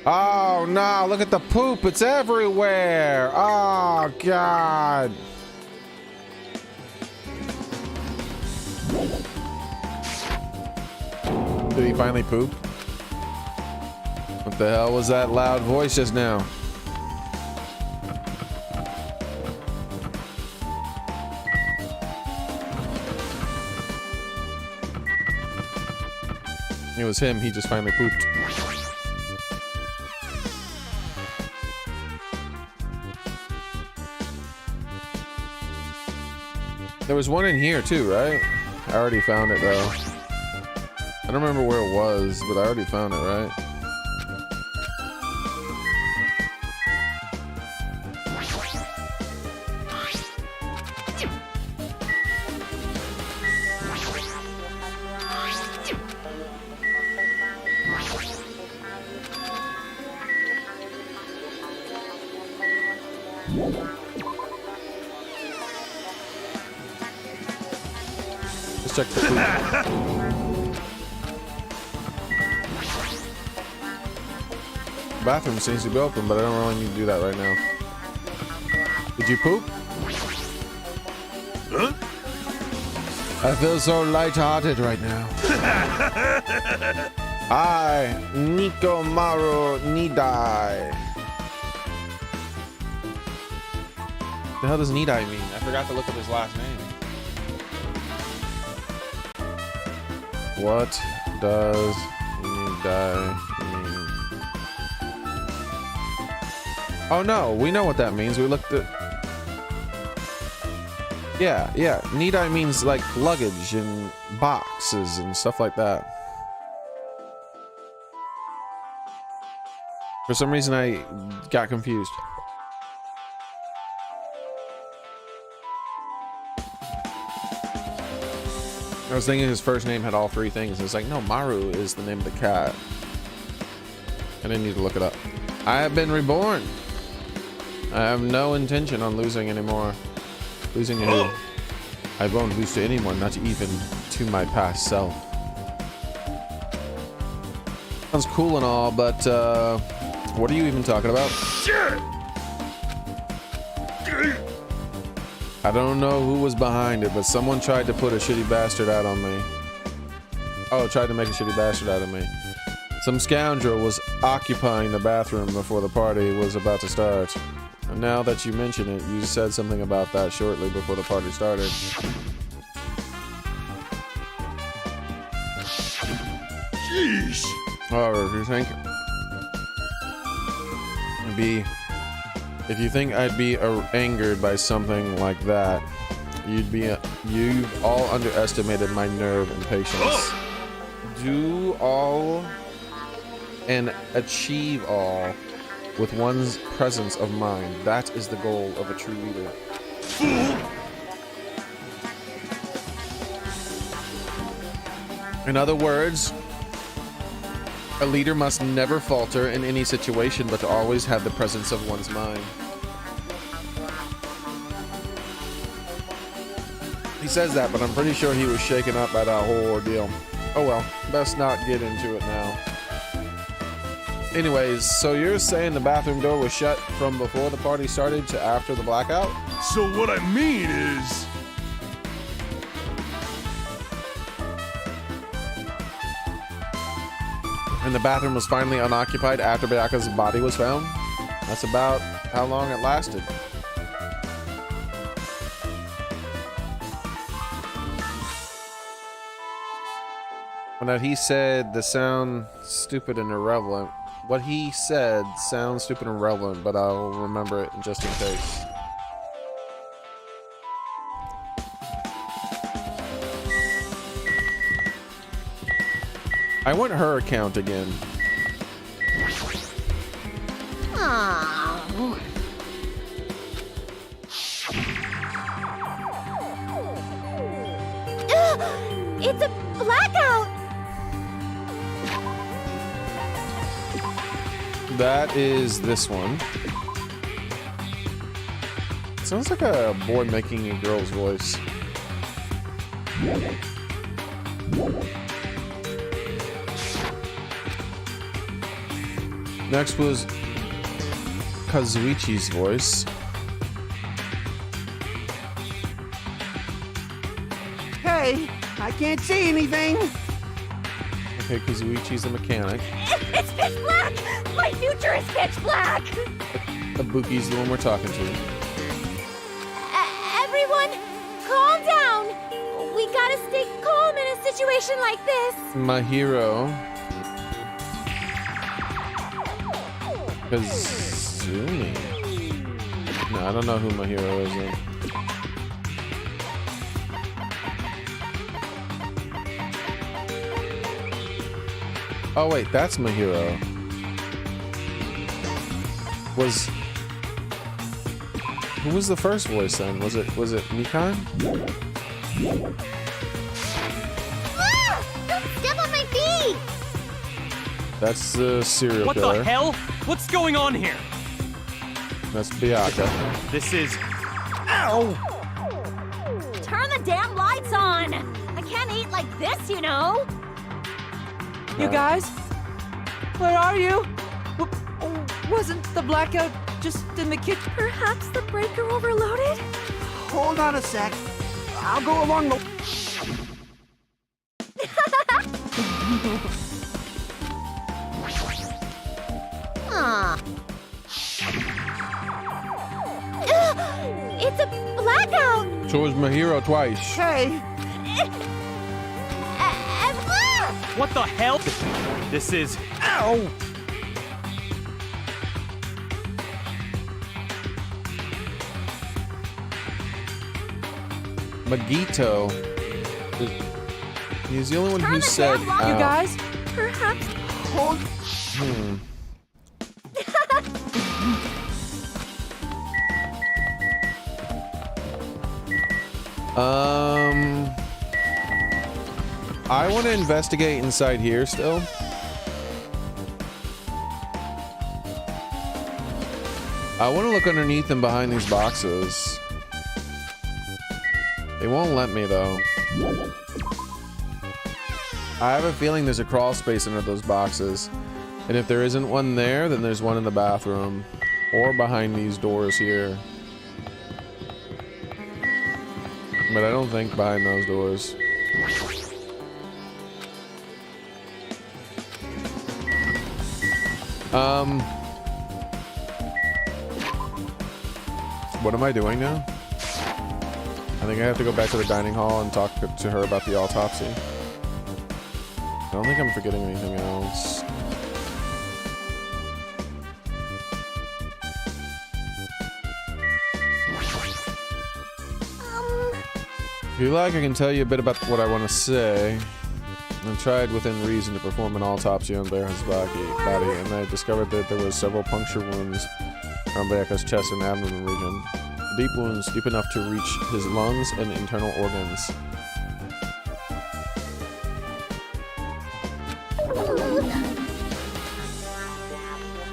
Oh no, look at the poop. It's everywhere. Oh God. Did he finally poop? What the hell was that loud voice just now? It was him, he just finally pooped. There was one in here too, right? I already found it though. I don't remember where it was, but I already found it, right? Let's check the food. Bathroom seems to be open, but I don't really need to do that right now. Did you poop? Huh? I feel so lighthearted right now. I, Nikomaru Nidai. The hell does Nidai mean? I forgot to look up his last name. What does Nidai mean? Oh no, we know what that means. We looked at. Yeah. Need-I means like luggage and boxes and stuff like that. For some reason, I got confused. I was thinking his first name had all three things. It's like, no, Maru is the name of the cat. I didn't need to look it up. I have been reborn. I have no intention on losing anymore. Losing to who? I won't lose to anyone, not even to my past self. Sounds cool and all, but what are you even talking about? I don't know who was behind it, but someone tried to put a shitty bastard out on me. Oh, tried to make a shitty bastard out of me. Some scoundrel was occupying the bathroom before the party was about to start. And now that you mention it, you said something about that shortly before the party started. Jeez. However, if you think I'd be angered by something like that, you've all underestimated my nerve and patience. Do all and achieve all with one's presence of mind. That is the goal of a true leader. In other words, a leader must never falter in any situation, but to always have the presence of one's mind. He says that, but I'm pretty sure he was shaken up by that whole ordeal. Oh well, best not get into it now. Anyways, so you're saying the bathroom door was shut from before the party started to after the blackout? So what I mean is... And the bathroom was finally unoccupied after Bayaka's body was found? That's about how long it lasted. And that he said the sound stupid and irrelevant. What he said sounds stupid and irrelevant, but I'll remember it just in case. I want her account again. Oh. It's a blackout. That is this one. Sounds like a boy making a girl's voice. Next was Kazuichi's voice. Hey, I can't see anything. Okay, Kazuichi's a mechanic. It's pitch black. My future is pitch black. Ibuki's the one we're talking to. Everyone, calm down. We gotta stay calm in a situation like this. My hero. Kazumi. No, I don't know who my hero is then. Oh wait, that's my hero. Who was the first voice then? Was it Mikan? Ah! Don't step on my feet! That's the serial killer. What the hell? What's going on here? That's Byakuya. This is... Ow! Turn the damn lights on! I can't eat like this, you know! You guys? Where are you? Wasn't the blackout just in the kitchen? Perhaps the breaker overloaded? Hold on a sec. I'll go along the... Aw. It's a blackout! So was my hero twice. Hey, What the hell? This is... ow! Magito. He's the only one who said You out. guys? Perhaps. I want to investigate inside here still. I want to look underneath and behind these boxes. They won't let me though. I have a feeling there's a crawl space under those boxes. And if there isn't one there, then there's one in the bathroom. Or behind these doors here. But I don't think behind those doors. What am I doing now? I think I have to go back to the dining hall and talk to her about the autopsy. I don't think I'm forgetting anything else. If you like, I can tell you a bit about what I want to say. I tried within reason to perform an autopsy on Bear's body, and I discovered that there were several puncture wounds around Bear's chest and abdomen region. Deep wounds, deep enough to reach his lungs and internal organs.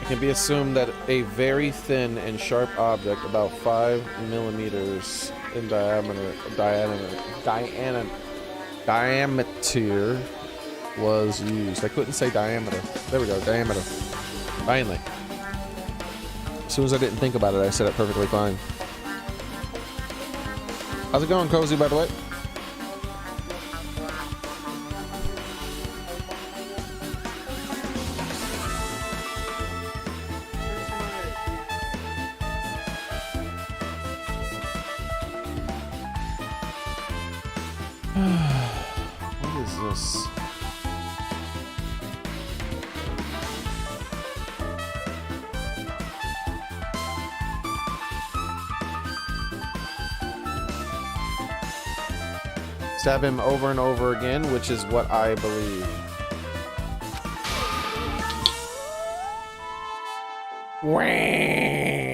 It can be assumed that a very thin and sharp object, about 5 millimeters in diameter, was used. I couldn't say diameter. There we go, diameter. Finally. As soon as I didn't think about it, I said it perfectly fine. How's it going, Cozy, by the way? What is this? Stab him over and over again, which is what I believe. Wham!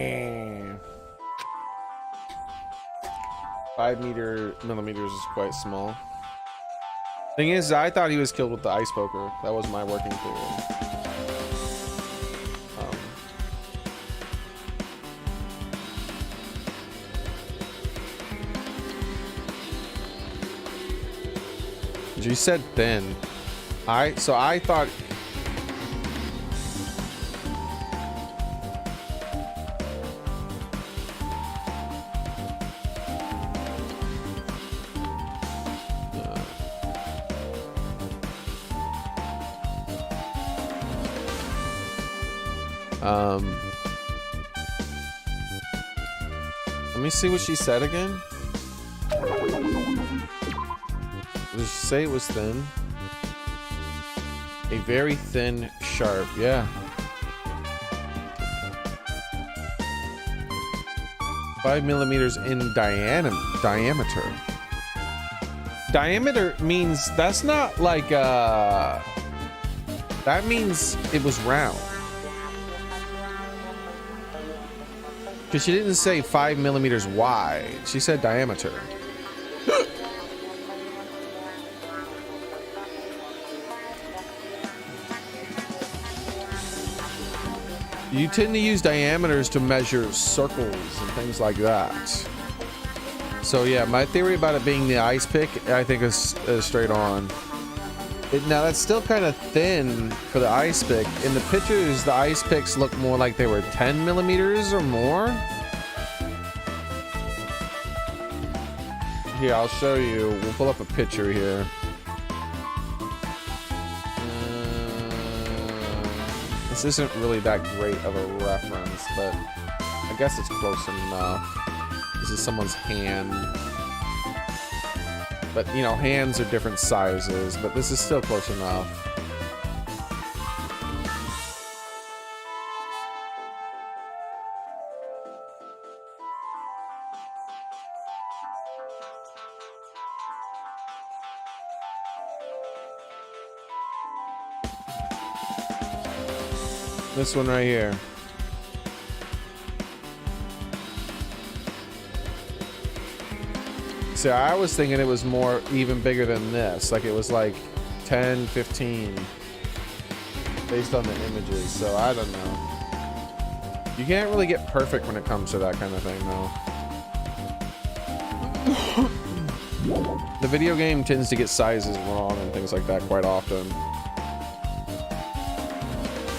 5 millimeters is quite small. Thing is, I thought he was killed with the ice poker. That was my working theory. You said thin. So I thought. Let me see what she said again. Did she say it was thin? A very thin, sharp, yeah. 5 millimeters in diameter. Diameter means that's not like that means it was round. Because she didn't say 5 millimeters wide. She said diameter. You tend to use diameters to measure circles and things like that. So yeah, my theory about it being the ice pick, I think is straight on. Now that's still kind of thin for the ice pick. In the pictures, the ice picks look more like they were 10 millimeters or more. Here, I'll show you. We'll pull up a picture here. This isn't really that great of a reference, but I guess it's close enough. This is someone's hand. But, you know, hands are different sizes, but this is still close enough. This one right here. See, I was thinking it was more, even bigger than this. Like it was like 10, 15. Based on the images, so I don't know. You can't really get perfect when it comes to that kind of thing, though. The video game tends to get sizes wrong and things like that quite often.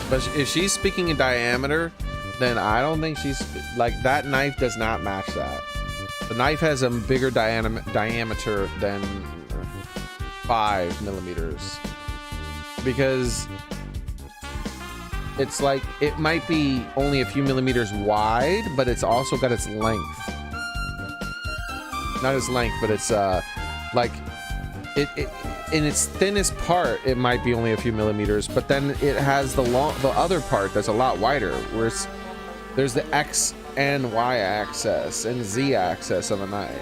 But if she's speaking in diameter, then I don't think she's like that. Knife does not match that. The knife has a bigger diameter than 5 millimeters because it's like it might be only a few millimeters wide, but it's also got its length. Not its length, but it's like it in its thinnest part, it might be only a few millimeters, but then it has the other part that's a lot wider, where there's the X and Y axis and Z axis of a knife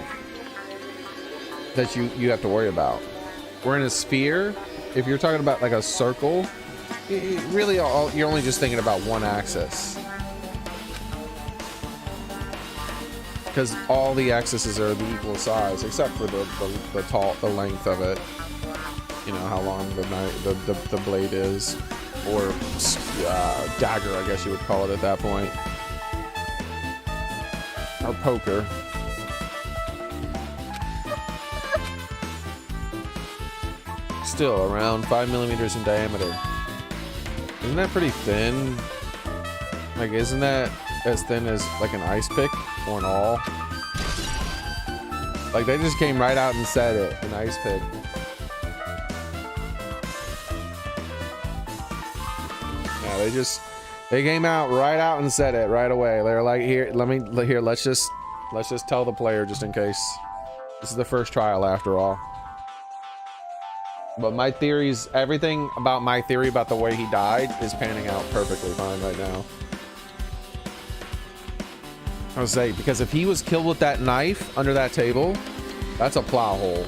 that you have to worry about. We're in a sphere. If you're talking about like a circle, really you're only just thinking about one axis, because all the axes are the equal size except for the length of it. You know how long the blade is, or dagger, I guess you would call it at that point, or poker. Still around 5 millimeters in diameter. Isn't that pretty thin? Like, isn't that as thin as like an ice pick or an awl? Like, they just came right out and said it, an ice pick. Yeah, they came out right out and said it right away. They're like, let's just tell the player just in case. This is the first trial after all. But my theories, everything about my theory about the way he died is panning out perfectly fine right now. I would say, because if he was killed with that knife under that table, that's a plot hole.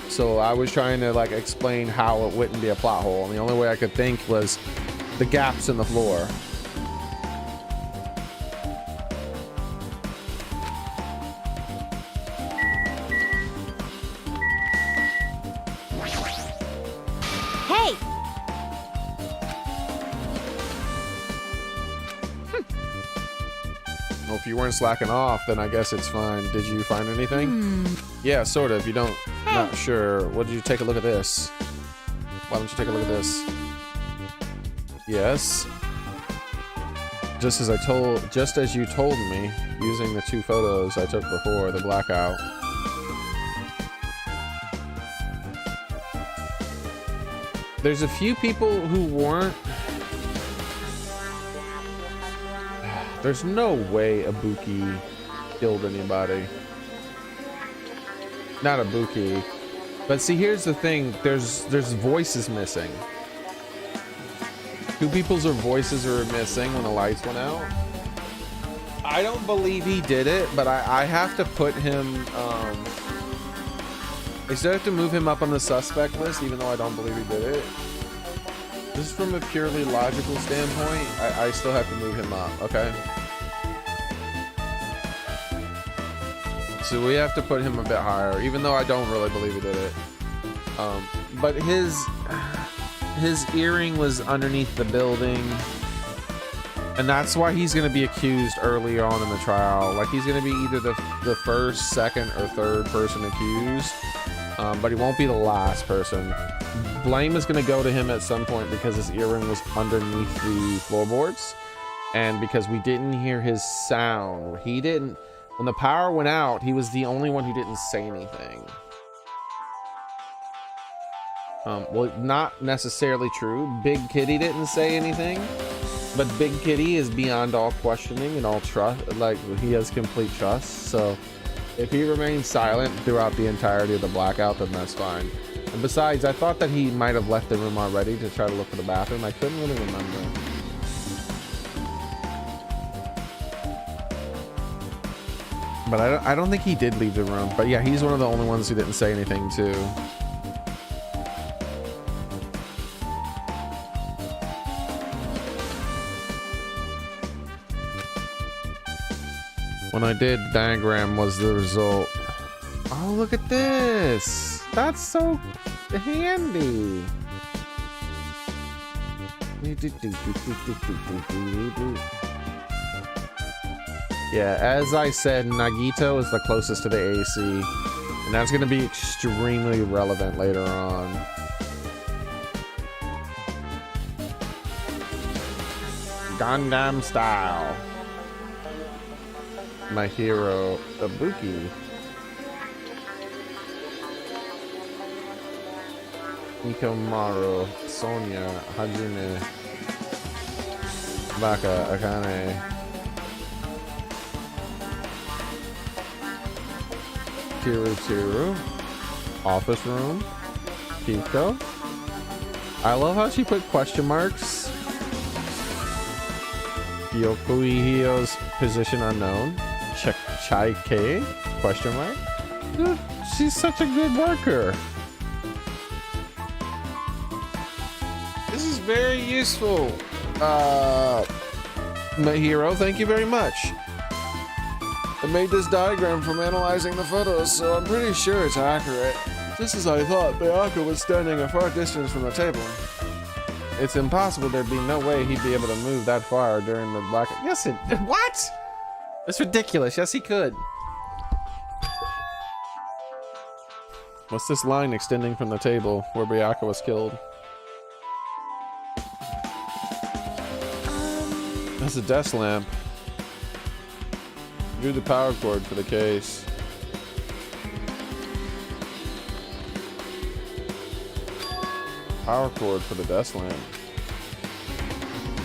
So I was trying to like explain how it wouldn't be a plot hole, and the only way I could think was the gaps in the floor. Hey! Well, if you weren't slacking off, then I guess it's fine. Did you find anything? Yeah, sort of. You don't. Hey. Not sure. What did you take a look at this? Why don't you take a look at this? Yes. Just as you told me, using the 2 photos I took before the blackout. There's a few people who weren't. There's no way Ibuki killed anybody. Not Ibuki. But see, here's the thing. There's voices missing. 2 people's voices are missing when the lights went out. I don't believe he did it, but I have to put him. I still have to move him up on the suspect list, even though I don't believe he did it. Just from a purely logical standpoint, I still have to move him up, okay? So we have to put him a bit higher, even though I don't really believe he did it. But his earring was underneath the building, and that's why he's going to be accused earlier on in the trial. Like, he's going to be either the first, second, or third person accused, but he won't be the last person. Blame is going to go to him at some point because his earring was underneath the floorboards, and because we didn't hear his sound. When the power went out, he was the only one who didn't say anything. Well, not necessarily true. Big Kitty didn't say anything, but Big Kitty is beyond all questioning and all trust. Like, he has complete trust. So if he remains silent throughout the entirety of the blackout, then that's fine. And besides, I thought that he might have left the room already to try to look for the bathroom. I couldn't really remember. But I don't think he did leave the room. But yeah, he's one of the only ones who didn't say anything too. When I did, diagram was the result. Oh, look at this. That's so handy. Yeah, as I said, Nagito is the closest to the AC, and that's going to be extremely relevant later on. Gundam style. My hero, Ibuki. Ikomaru, Sonya, Hajime, Baka, Akane. Tiru, office room, Kiko. I love how she put question marks. Yokuhio's position unknown. Chai K? Question mark. Dude, she's such a good worker. This is very useful. My hero, thank you very much. I made this diagram from analyzing the photos, so I'm pretty sure it's accurate. Just as I thought, Bayaka was standing a far distance from the table. It's impossible. There'd be no way he'd be able to move that far during the blackout. Yes, it. What? That's ridiculous. Yes, he could. What's this line extending from the table where Bayaka was killed? That's a desk lamp. Drew the power cord for the case. Power cord for the desk lamp.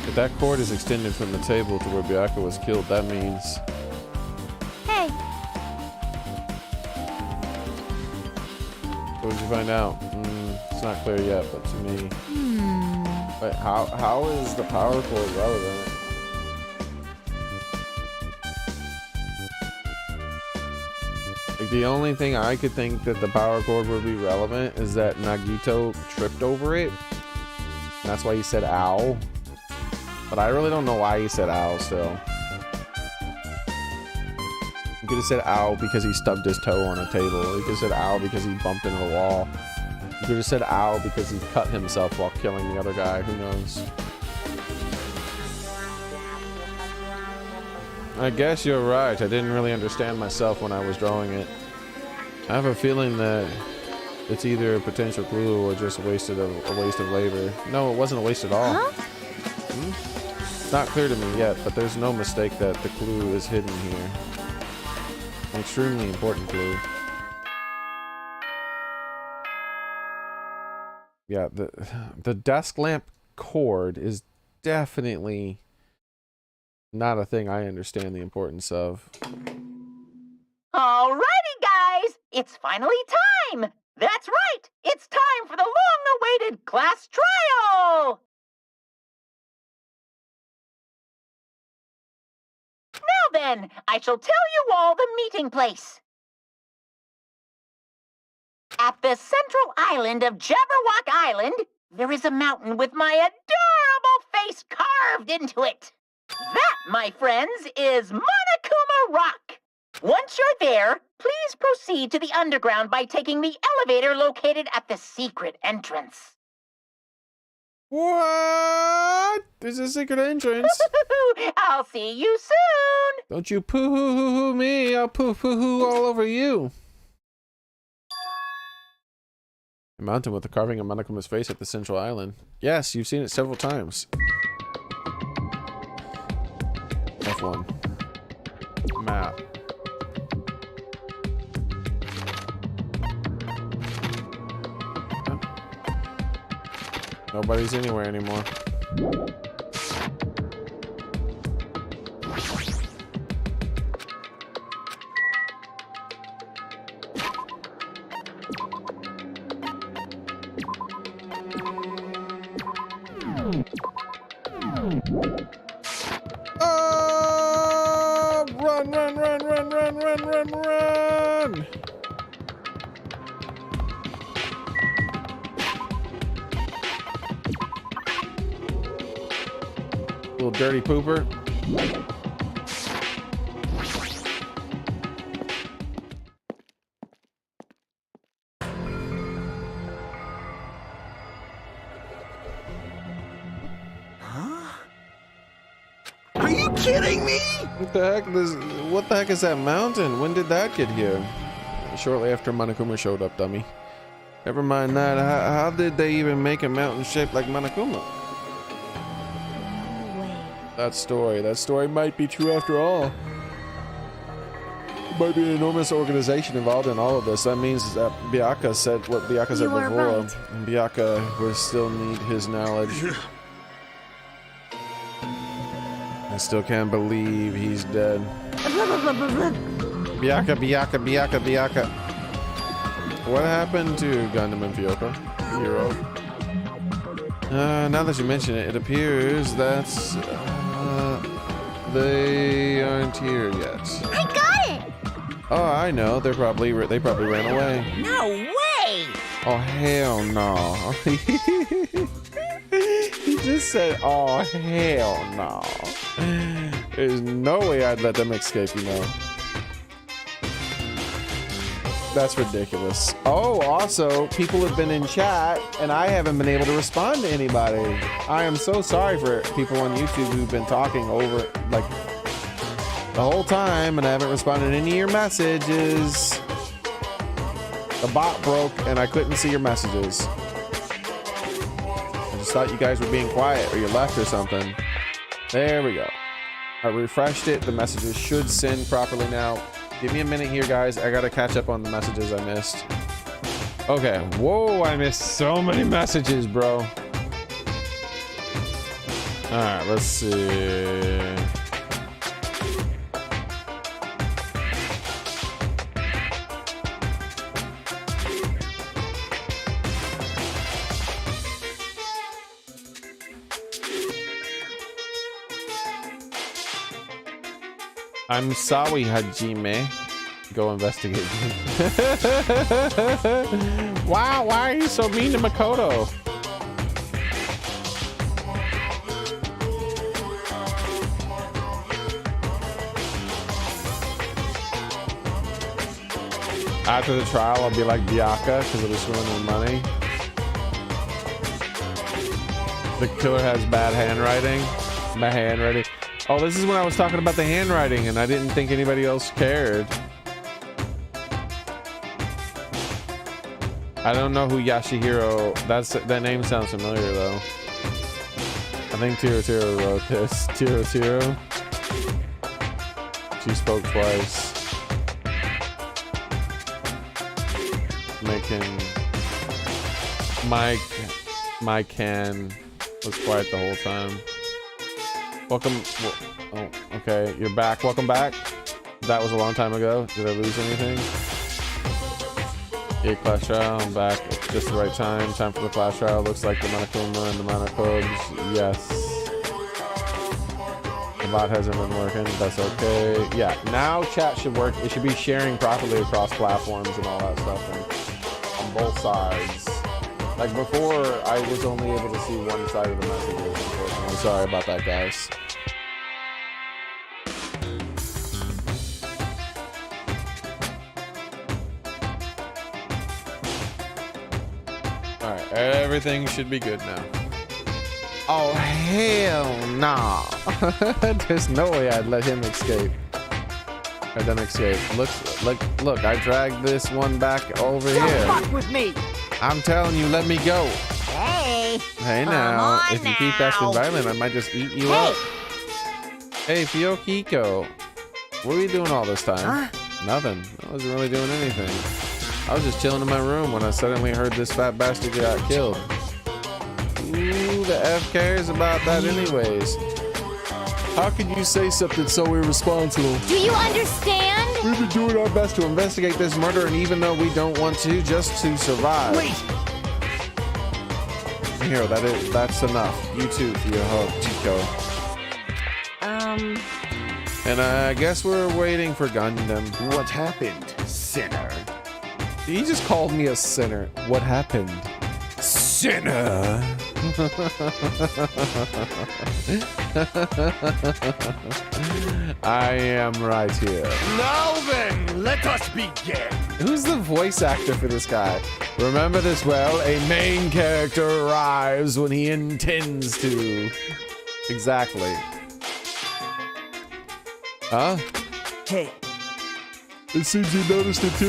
If that cord is extended from the table to where Bayaka was killed, that means... Hey, What did you find out? It's not clear yet, but to me... But how is the power cord relevant? Like, the only thing I could think that the power cord would be relevant is that Nagito tripped over it. And that's why he said ow. But I really don't know why he said ow still. He could have said ow because he stubbed his toe on a table. He could have said ow because he bumped into the wall. He could have said ow because he cut himself while killing the other guy. Who knows? I guess you're right. I didn't really understand myself when I was drawing it. I have a feeling that it's either a potential clue or just a waste of labor. No, it wasn't a waste at all. huh? It's not clear to me yet, but there's no mistake that the clue is hidden here. An extremely important clue. Yeah, the desk lamp cord is definitely not a thing I understand the importance of. Alrighty, guys! It's finally time! That's right! It's time for the long-awaited class trial! Now then, I shall tell you all the meeting place. At the central island of Jabberwock Island, there is a mountain with my adorable face carved into it. That, my friends, is Monokuma Rock. Once you're there, please proceed to the underground by taking the elevator located at the secret entrance. What? There's a secret entrance. I'll see you soon. Don't you poo-hoo-hoo-hoo me. I'll poo-hoo-hoo all over you. A mountain with the carving of Monokuma's face at the central island. Yes, you've seen it several times. F1. Map. Nobody's anywhere anymore. Oh! Run, run, run, run, run, run, run, run! Little dirty pooper. kidding me? What the heck is that mountain? When did that get here? Shortly after Monokuma showed up, dummy. Never mind that. How did they even make a mountain shaped like Monokuma? No way. That story might be true after all. There might be an enormous organization involved in all of this. That means that Byakuya said what Byakuya said You are before. right. And Byakuya will still need his knowledge. I still can't believe he's dead. Byakuya. What happened to Gundam and Fyoko? Hero. Now that you mention it, it appears that they aren't here yet. I got it! Oh, I know. They probably ran away. No way! Oh hell no! He just said, "Oh hell no!" There's no way I'd let them escape, you know. That's ridiculous. Oh, also, people have been in chat, and I haven't been able to respond to anybody. I am so sorry for people on YouTube who've been talking over, like, the whole time, and I haven't responded to any of your messages. The bot broke, and I couldn't see your messages. I just thought you guys were being quiet, or you left or something. There we go. I refreshed it. The messages should send properly now. Give me a minute here, guys. I gotta catch up on the messages I missed. Okay. Whoa, I missed so many messages, bro. All right, let's see. I'm sorry, Hajime. Go investigate. Wow, why are you so mean to Makoto? After the trial, I'll be like Byakuya because it'll just ruin their money. The killer has bad handwriting. Bad handwriting. Oh, this is when I was talking about the handwriting and I didn't think anybody else cared. I don't know who Yashihiro, that name sounds familiar though. I think Tiro wrote this. Tiro. She spoke twice. Making Mike Can was quiet the whole time. Welcome. Oh, okay. You're back. Welcome back. That was a long time ago. Did I lose anything? Yeah, Clash Trial. I'm back at just the right time. Time for the Clash Trial. Looks like the Monokuma and the Monokobes. Yes. The bot hasn't been working. That's okay. Yeah. Now chat should work. It should be sharing properly across platforms and all that stuff and on both sides. Like before, I was only able to see one side of the messages, unfortunately. Sorry about that, guys. Alright, everything should be good now. Oh, hell no. There's no way I'd let him escape. Let them escape. Look, I dragged this one back over here. Don't fuck with me! I'm telling you, let me go. Hey! Hey now, if you keep acting violent, I might just eat you up. Hey, Fyokiko, what were you doing all this time? Nothing. I wasn't really doing anything. I was just chilling in my room when I suddenly heard this fat bastard got killed. Ooh, the F cares about that anyways. How can you say something so irresponsible? Do you understand? We've been doing our best to investigate this murder, and even though we don't want to, just to survive. Wait! Here, that's enough. You too, for your help, Chico. And I guess we're waiting for Gundam. What happened, sinner? He just called me a sinner. What happened? Sinner! I am right here. Now then, let us begin. Who's the voice actor for this guy? Remember this well, a main character arrives when he intends to. Exactly. Huh? Hey, It seems you noticed it too.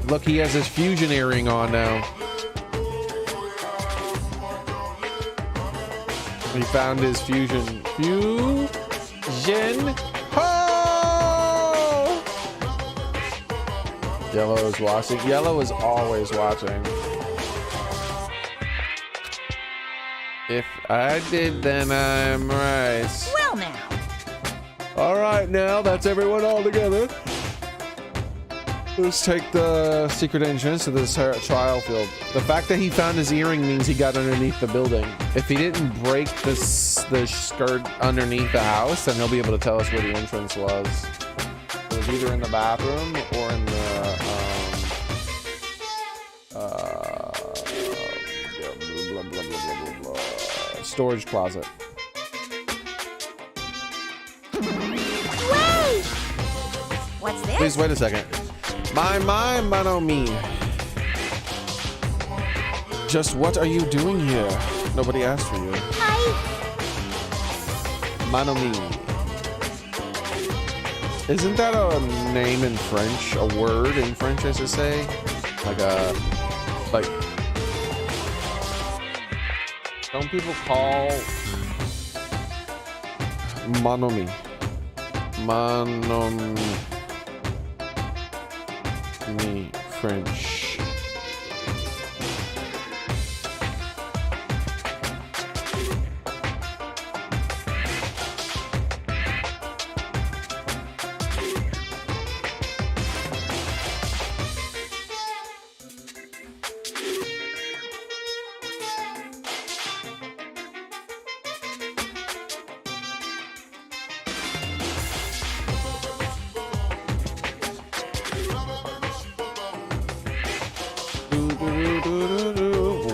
Look, he has his fusion earring on now. He found his fusion. Fusion. Oh! Yellow is watching. Yellow is always watching. If I did, then I'm right. Well now. All right, now that's everyone all together. Let's take the secret entrance to this trial field. The fact that he found his earring means he got underneath the building. If he didn't break the skirt underneath the house, then he'll be able to tell us where the entrance was. It was either in the bathroom or in the storage closet. Wait! What's this? Please wait a second. My, mano me. Just what are you doing here? Nobody asked for you. Mano me. Isn't that a name in French? A word in French, I should say? Like, don't people call mano me? Mano me French.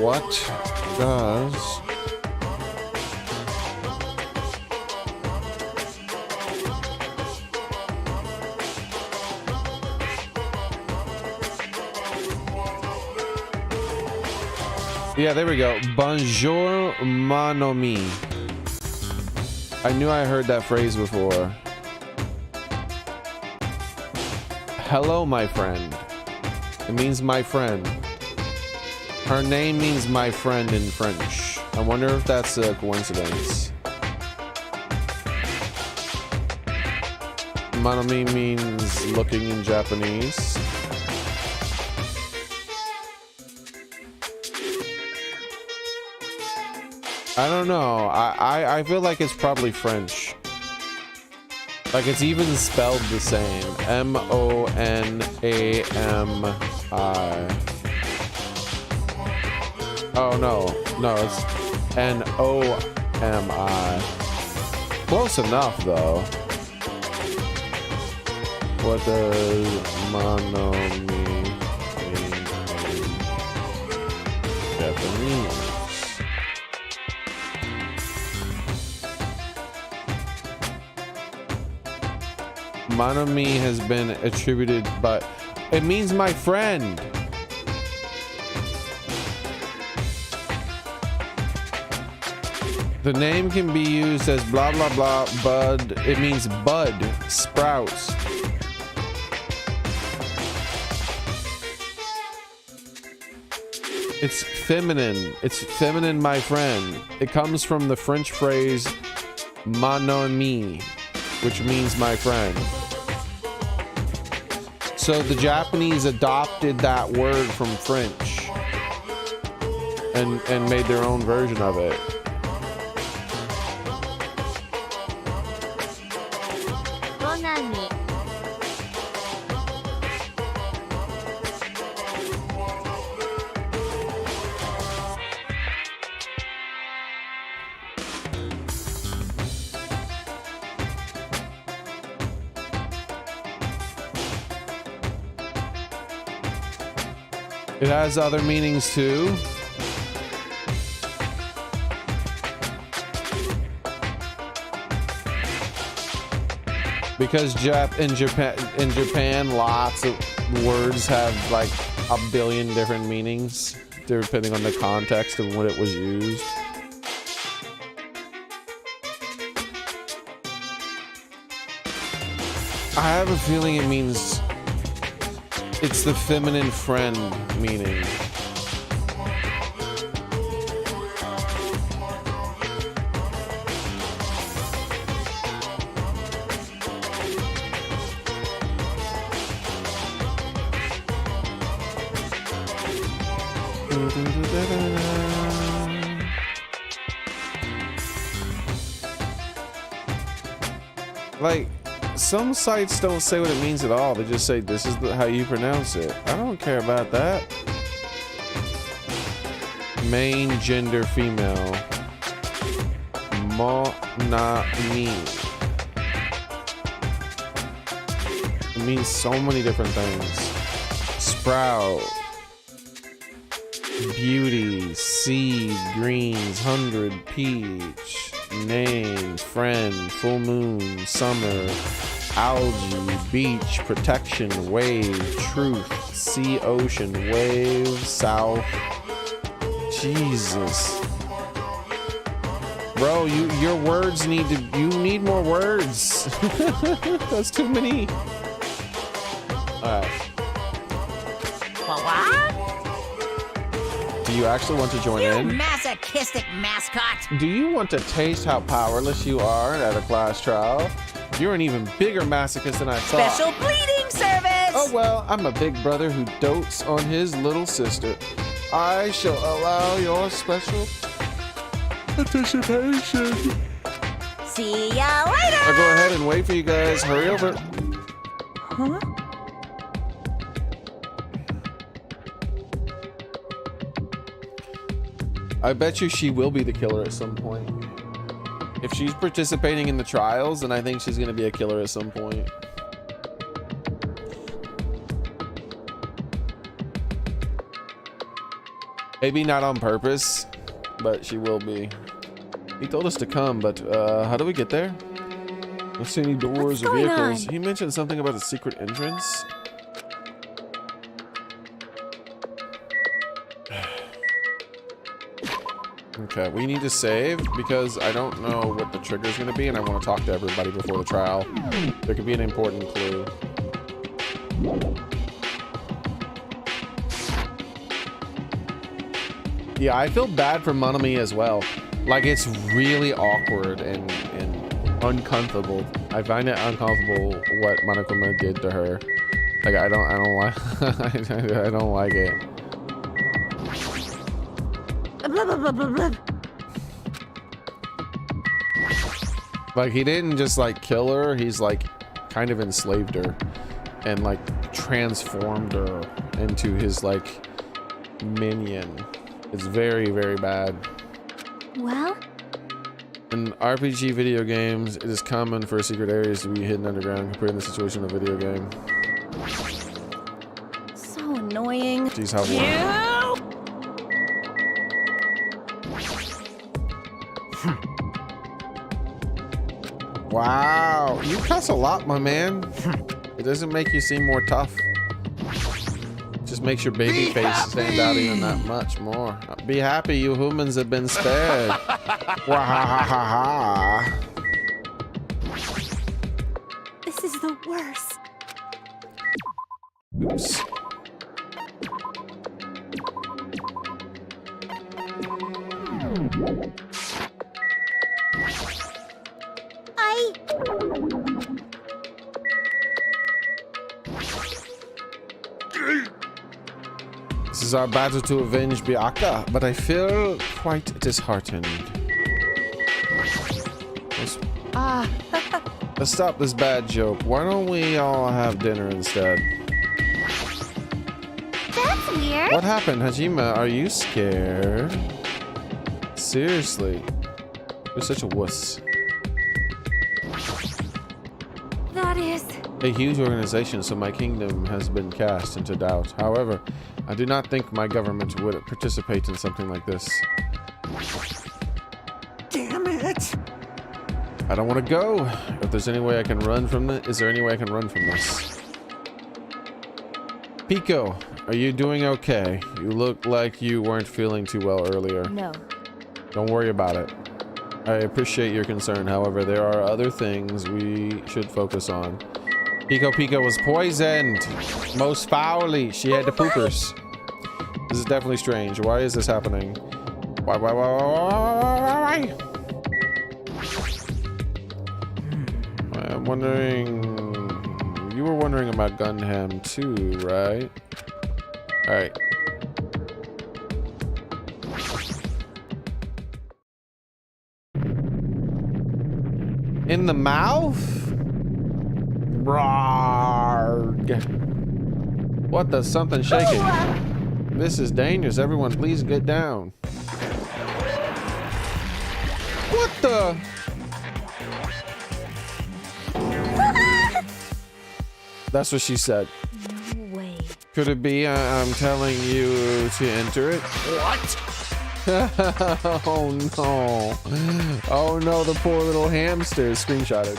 What does yeah, there we go. Bonjour, mon ami. I knew I heard that phrase before. Hello, my friend. It means my friend. Her name means my friend in French. I wonder if that's a coincidence. Mon ami means looking in Japanese. I don't know. I feel like it's probably French. Like it's even spelled the same. M-O-N-A-M-I. Oh no, it's N-O-M-I. Close enough though. What does mono mean in Japanese? Monomi has been attributed, but it means my friend. The name can be used as blah blah blah bud. It means bud, sprouts. It's feminine. It's feminine, my friend. It comes from the French phrase mon ami, which means my friend. So the Japanese adopted that word from French and made their own version of it. Bonami. It has other meanings too. Because in Japan, lots of words have like a billion different meanings depending on the context of when it was used. I have a feeling it means it's the feminine friend meaning. Like, some sites don't say what it means at all. They just say this is how you pronounce it. I don't care about that. Main gender female. Na me. It means so many different things. Sprout. Beauty, seed, greens, 100, peach, name, friend, full moon, summer, algae, beach, protection, wave, truth, sea, ocean, wave, south. Jesus. Bro, your words you need more words. That's too many. Alright. Do you actually want to join in? Masochistic mascot. Do you want to taste how powerless you are at a class trial? You're an even bigger masochist than I thought. Special bleeding service. Oh well, I'm a big brother who dotes on his little sister. I shall allow your special participation. See ya later. I'll go ahead and wait for you guys. Hurry over. Huh? I bet you she will be the killer at some point. If she's participating in the trials, then I think she's gonna be a killer at some point. Maybe not on purpose, but she will be. He told us to come, but how do we get there? Don't see any doors or vehicles. He mentioned something about a secret entrance. Okay, we need to save because I don't know what the trigger is going to be, and I want to talk to everybody before the trial. There could be an important clue. Yeah, I feel bad for Monomi as well. Like, it's really awkward and uncomfortable. I find it uncomfortable what Monokuma did to her. Like, I don't like I don't like it. Like, he didn't just like kill her, he's like kind of enslaved her and like transformed her into his like minion. It's very, very bad. Well? In RPG video games, it is common for secret areas to be hidden underground compared to the situation of a video game. So annoying. Jeez, how Wow, you cuss a lot, my man. It doesn't make you seem more tough. It just makes your baby face stand out even that much more. Be happy, you humans have been spared. Wahahaha. This is the worst. Oops. This is our battle to avenge Biaka, but I feel quite disheartened. Let's stop this bad joke. Why don't we all have dinner instead? That's weird. What happened, Hajime? Are you scared? Seriously. You're such a wuss. That is... A huge organization, so my kingdom has been cast into doubt. However, I do not think my government would participate in something like this. Damn it! I don't want to go. If there's any way I can run from this, is there any way I can run from this? Pico, are you doing okay? You look like you weren't feeling too well earlier. No. Don't worry about it. I appreciate your concern. However, there are other things we should focus on. Pico Pico was poisoned. Most foully. She had the poopers. This is definitely strange. Why is this happening? Why? I'm wondering... You were wondering about Gunham too, right? Alright. In the mouth? Rarg. What the something shaking? This is dangerous. Everyone, please get down. What the? That's what she said. No way. Could it be I'm telling you to enter it? What? Oh no. Oh no, the poor little hamster is screenshotted.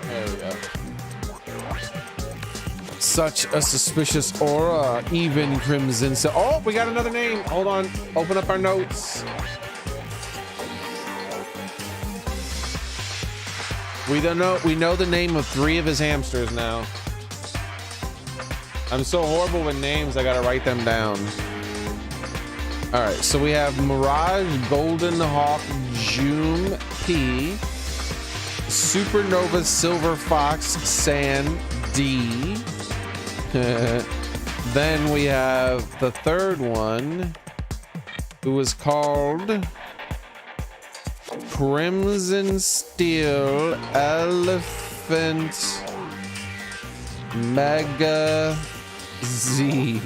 There we go. Such a suspicious aura, even Crimson. So, oh, we got another name. Hold on. Open up our notes. We know the name of 3 of his hamsters now. I'm so horrible with names, I gotta write them down. All right, so we have Mirage, Golden Hawk, Joom, P, Supernova, Silver Fox, San, D. Then we have the 3rd one, who is called Crimson Steel Elephant Mega Z.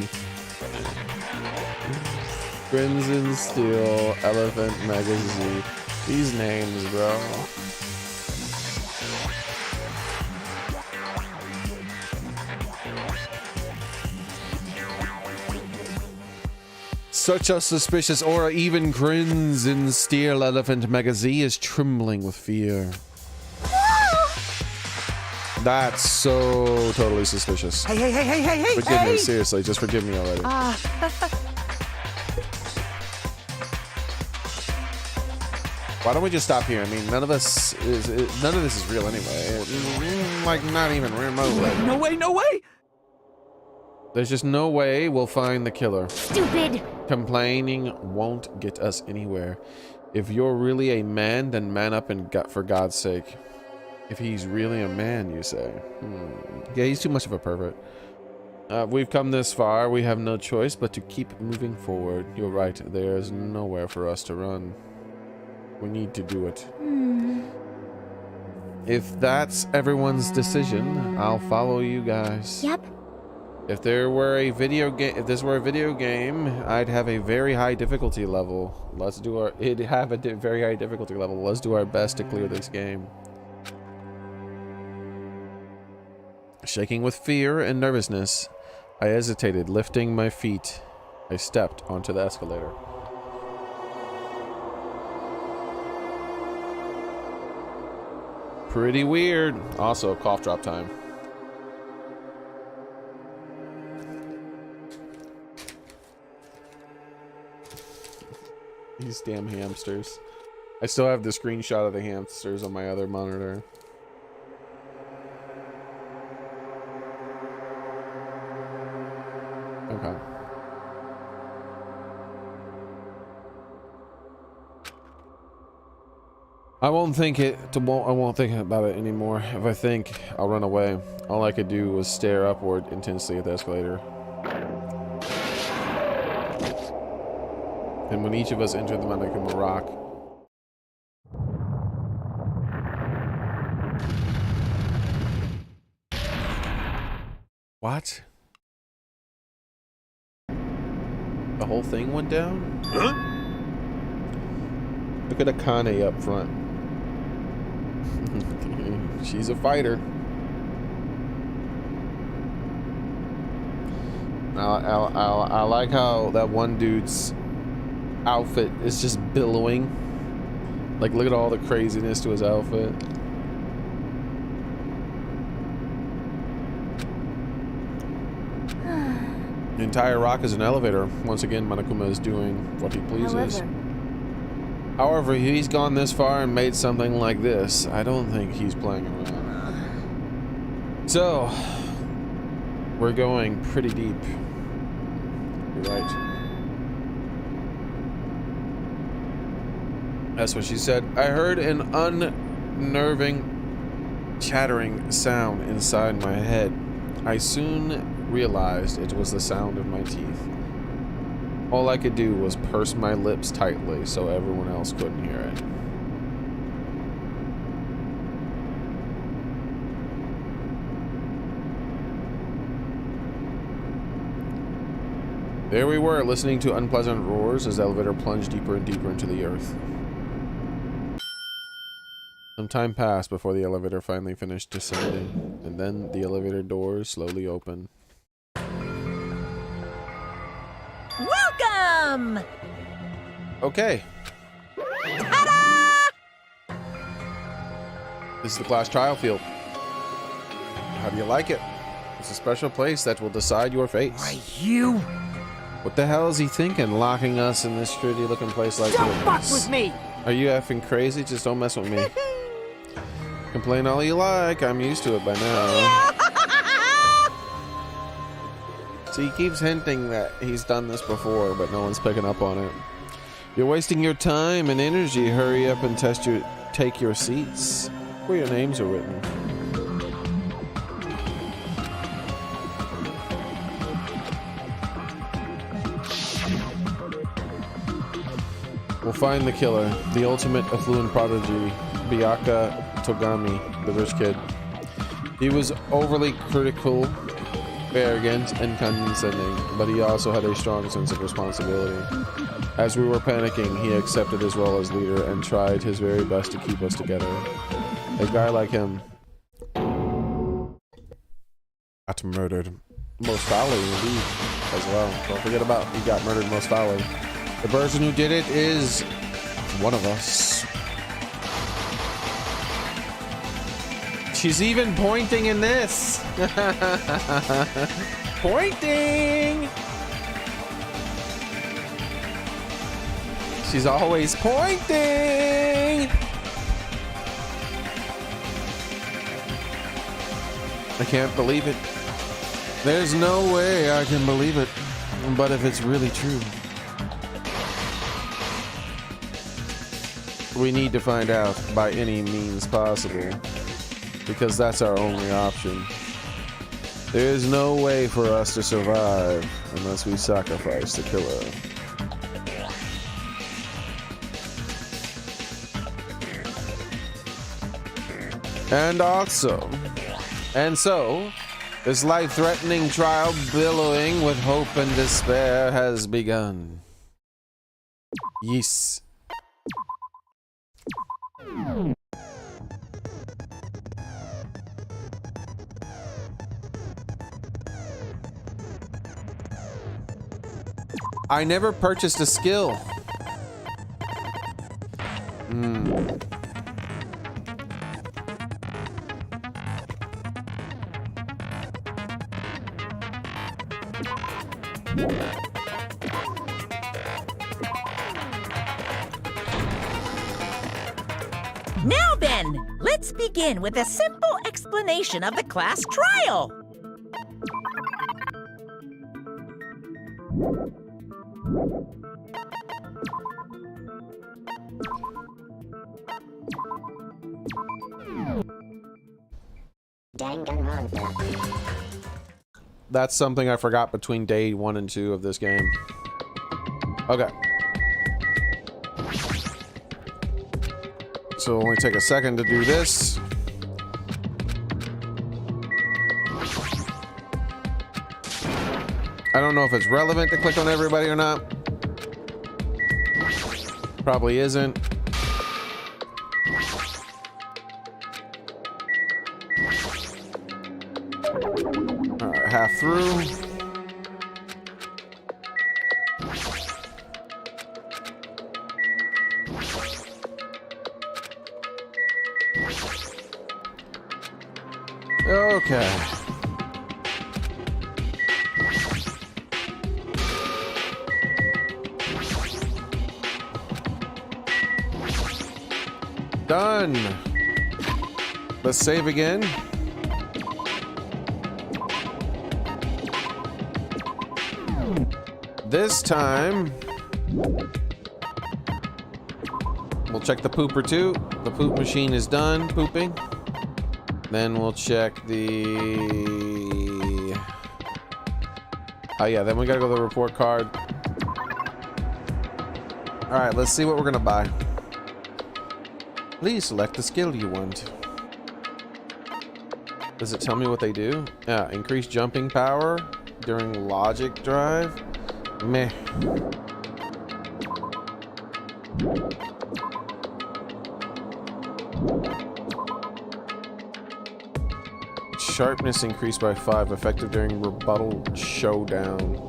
Crimson Steel Elephant Mega Z. These names, bro. Such a suspicious aura, even Crimson Steel Elephant Mega Z is trembling with fear. That's so totally suspicious. Hey! Forgive me, seriously, just forgive me already. Why don't we just stop here? I mean, none of this is real anyway. Like, not even remotely. No way! There's just no way we'll find the killer. Stupid. Complaining won't get us anywhere. If you're really a man, then man up and for God's sake. If he's really a man, you say. Yeah, he's too much of a pervert. We've come this far. We have no choice but to keep moving forward. You're right. There's nowhere for us to run. We need to do it. If that's everyone's decision, I'll follow you guys. Yep. If there were a video game, if this were a video game, I'd have a very high difficulty level. It'd have a very high difficulty level. Let's do our best to clear this game. Shaking with fear and nervousness, I hesitated, lifting my feet. I stepped onto the escalator. Pretty weird. Also, cough drop time. These damn hamsters. I still have the screenshot of the hamsters on my other monitor. Okay. I won't think about it anymore. If I think, I'll run away. All I could do was stare upward intensely at the escalator. And when each of us entered the Monokuma Rock, what? The whole thing went down? Huh? Look at Akane up front. She's a fighter. I like how that one dude's outfit is just billowing. Like, look at all the craziness to his outfit. The entire rock is an elevator. Once again, Monokuma is doing what he pleases. However, he's gone this far and made something like this. I don't think he's playing around. So, we're going pretty deep. You're right. That's what she said. I heard an unnerving, chattering sound inside my head. I soon realized it was the sound of my teeth. All I could do was purse my lips tightly so everyone else couldn't hear it. There we were, listening to unpleasant roars as the elevator plunged deeper and deeper into the earth. Some time passed before the elevator finally finished descending, and then the elevator doors slowly opened. Welcome! Okay. Ta-da! This is the class trial field. How do you like it? It's a special place that will decide your fate. Why, you What the hell is he thinking, locking us in this shitty looking place like don't this? fuck with me! Are you effing crazy? Just don't mess with me. Complain all you like. I'm used to it by now. So he keeps hinting that he's done this before, but no one's picking up on it. You're wasting your time and energy. Hurry up and take your seats where your names are written. We'll find the killer, the ultimate affluent prodigy, Byaka Togami, the rich kid. He was overly critical, arrogant, and condescending, but he also had a strong sense of responsibility. As we were panicking, he accepted his role as leader and tried his very best to keep us together. A guy like him got murdered most foully, indeed, as well. Don't forget about he got murdered most foully. The person who did it is one of us. She's even pointing in this. Pointing. She's always pointing. I can't believe it. There's no way I can believe it. But if it's really true, we need to find out by any means possible, because that's our only option. There is no way for us to survive unless we sacrifice the killer. And so, this life-threatening trial billowing with hope and despair has begun. Yes. I never purchased a skill. Now then, let's begin with a simple explanation of the class trial. Danganronpa. That's something I forgot between day 1 and 2 of this game. Okay. So it'll only take a second to do this. I don't know if it's relevant to click on everybody or not. Probably isn't. Alright, half through. Okay. Done. Let's save again. This time, we'll check the pooper too. The poop machine is done pooping. Then we'll check the... Oh yeah, then we gotta go to the report card. Alright, let's see what we're gonna buy. Please select the skill you want. Does it tell me what they do? Yeah, increase jumping power during logic drive. Meh. Sharpness increased by 5, effective during rebuttal showdown.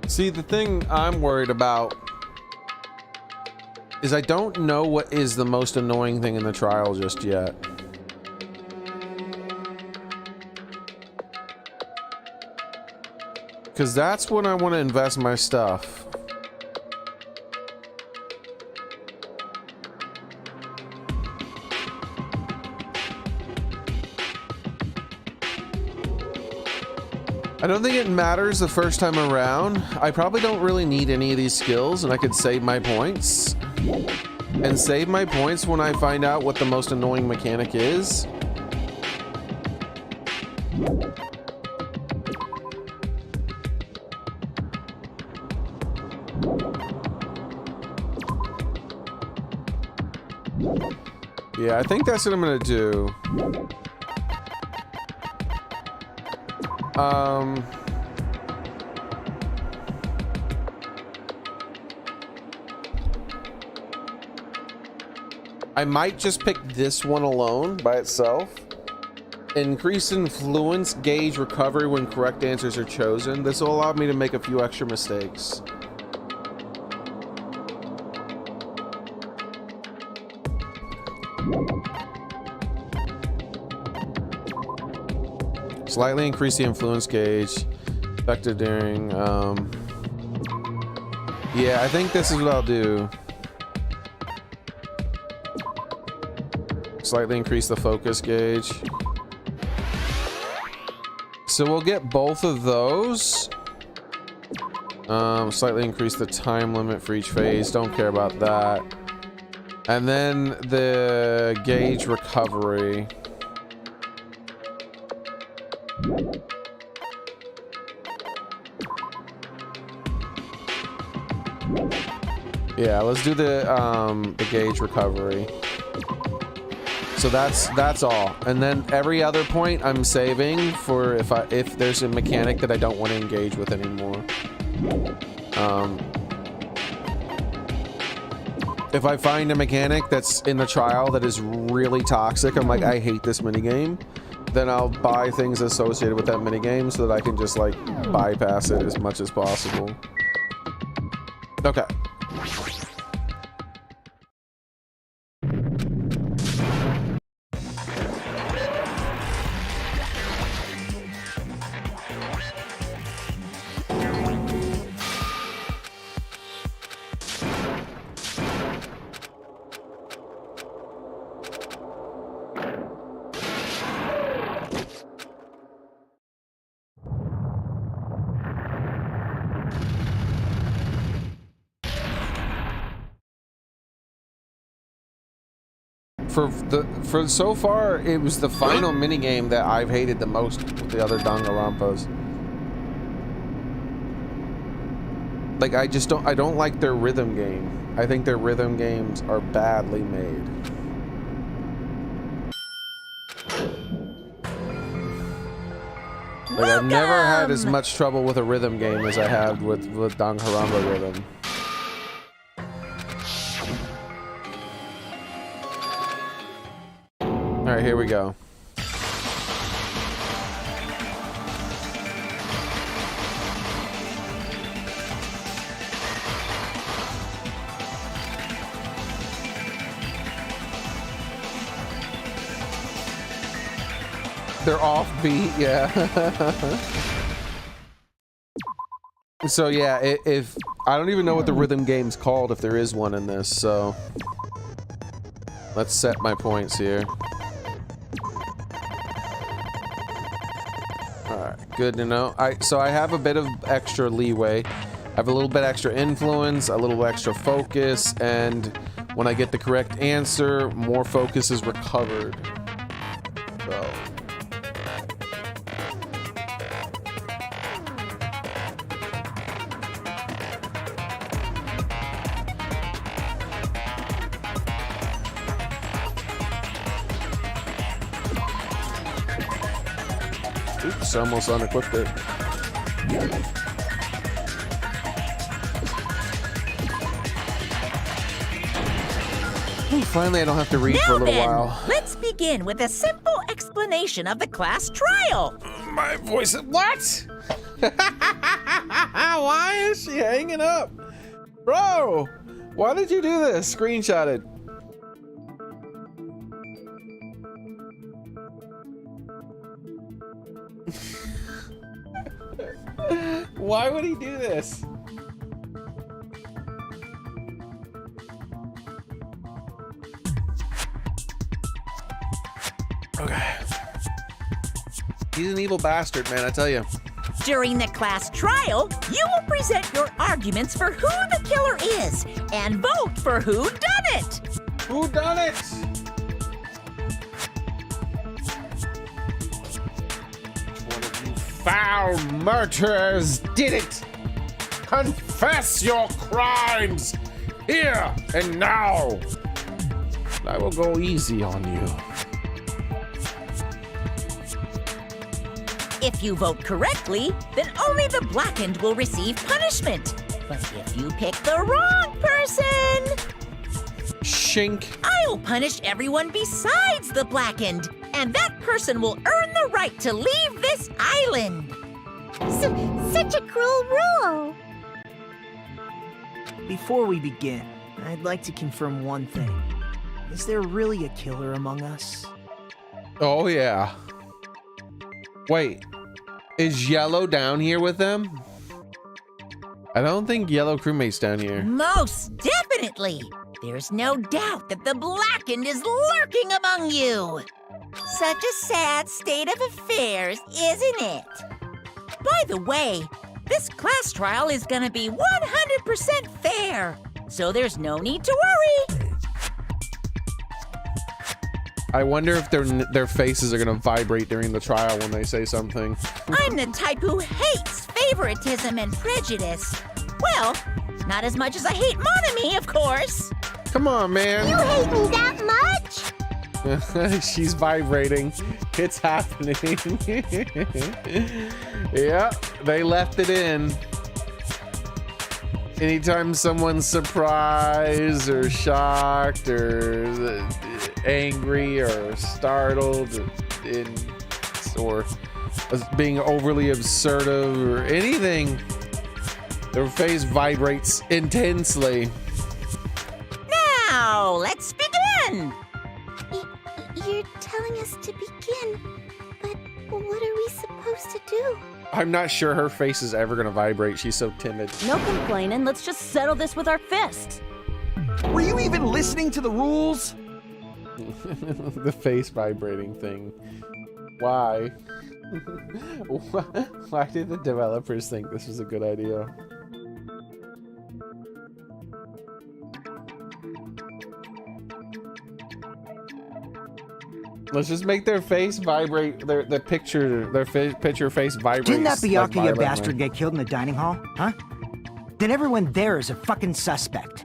See, the thing I'm worried about is I don't know what is the most annoying thing in the trial just yet. Because that's when I want to invest my stuff. I don't think it matters the first time around. I probably don't really need any of these skills, and I could save my points. And save my points when I find out what the most annoying mechanic is. Yeah, I think that's what I'm gonna do. I might just pick this one alone by itself. Increase influence gauge recovery when correct answers are chosen. This will allow me to make a few extra mistakes. Slightly increase the influence gauge. Effective during, yeah, I think this is what I'll do. Slightly increase the focus gauge. So we'll get both of those. Slightly increase the time limit for each phase. Don't care about that. And then the gauge recovery. Yeah, let's do the gauge recovery. So that's all. And then every other point I'm saving for if there's a mechanic that I don't want to engage with anymore. If I find a mechanic that's in the trial that is really toxic, I'm like, I hate this minigame, then I'll buy things associated with that minigame so that I can just like bypass it as much as possible. Okay. For so far, it was the final minigame that I've hated the most with the other Danganronpas. Like, I don't like their rhythm game. I think their rhythm games are badly made. Like, I've never had as much trouble with a rhythm game as I have with Danganronpa rhythm. All right, here we go. they're offbeat, yeah. So yeah, if I don't even know what the rhythm game's called, if there is one in this, so let's set my points here. Alright, good to know. So I have a bit of extra leeway. I have a little bit extra influence, a little extra focus, and when I get the correct answer, more focus is recovered. So. Oops, almost unequipped it. Ooh, finally, I don't have to read for a little while. Let's begin with a simple explanation of the class trial. My voice is what? Why is she hanging up? Bro, why did you do this? Screenshotted. Why would he do this? Okay. He's an evil bastard, man, I tell you. During the class trial, you will present your arguments for who the killer is and vote for who done it. Who done it? One of you foul murderers did it. Confess your crimes here and now. I will go easy on you. If you vote correctly, then only the blackened will receive punishment. But if you pick the wrong person, Shink. I'll punish everyone besides the blackened, and that person will earn the right to leave this island. Such a cruel rule. Before we begin, I'd like to confirm one thing. Is there really a killer among us? Oh, yeah. Wait, is Yellow down here with them? I don't think Yellow crewmate's down here. Most definitely. There's no doubt that the blackened is lurking among you. Such a sad state of affairs, isn't it? By the way, this class trial is gonna be 100% fair, so there's no need to worry. I wonder if their faces are gonna vibrate during the trial when they say something. I'm the type who hates favoritism and prejudice. Well, not as much as I hate Monami, of course. Come on, man. You hate me that much? She's vibrating. It's happening. Yeah, they left it in. Anytime someone's surprised or shocked or angry or startled or being overly assertive or anything, their face vibrates intensely. Now, let's begin. You're telling us to begin, but what are we supposed to do? I'm not sure her face is ever gonna vibrate. She's so timid. No complaining. Let's just settle this with our fists. Were you even listening to the rules? The face vibrating thing. Why? Why did the developers think this was a good idea? Let's just make their face vibrate. Their picture face vibrate. Didn't that Byakuya bastard get killed in the dining hall? Huh? Then everyone there is a fucking suspect.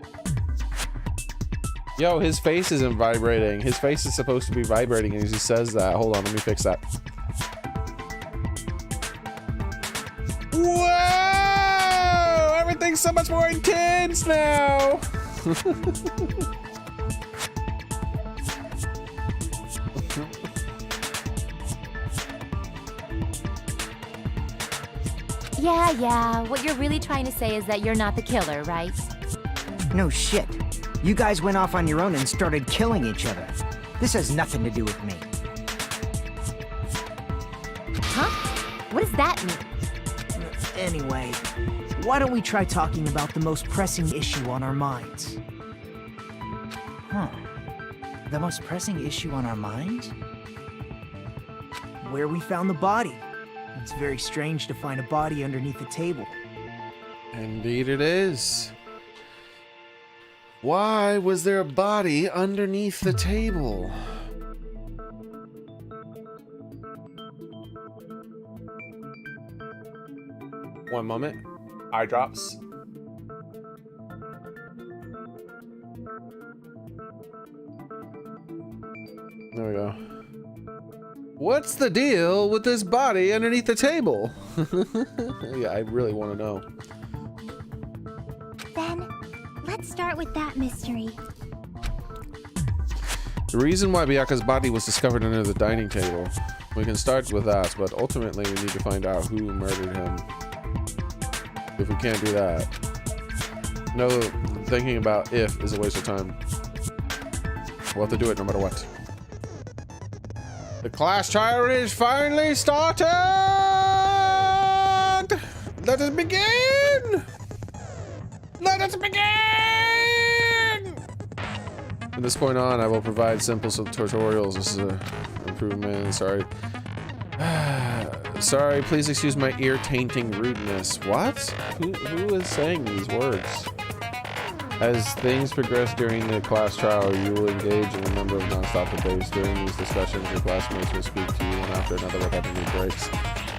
Yo, his face isn't vibrating. His face is supposed to be vibrating, and he just says that. Hold on, let me fix that. Whoa! Everything's so much more intense now. Yeah. What you're really trying to say is that you're not the killer, right? No shit. You guys went off on your own and started killing each other. This has nothing to do with me. What does that mean? Anyway, why don't we try talking about the most pressing issue on our minds? Huh. The most pressing issue on our minds? Where we found the body. It's very strange to find a body underneath the table. Indeed it is. Why was there a body underneath the table? One moment. Eye drops. There we go. What's the deal with this body underneath the table? Yeah, I really want to know. Then, let's start with that mystery. The reason why Byakuya's body was discovered under the dining table. We can start with that, but ultimately we need to find out who murdered him. If we can't do that, no, thinking about if is a waste of time. We'll have to do it no matter what. The class trial is finally started! Let us begin! Let us begin! From this point on, I will provide simple tutorials. This is an improvement. Sorry. Sorry, please excuse my ear-tainting rudeness. What? Who is saying these words? As things progress during the class trial, you will engage in a number of non-stop debates. During these discussions, your classmates will speak to you one after another without any breaks.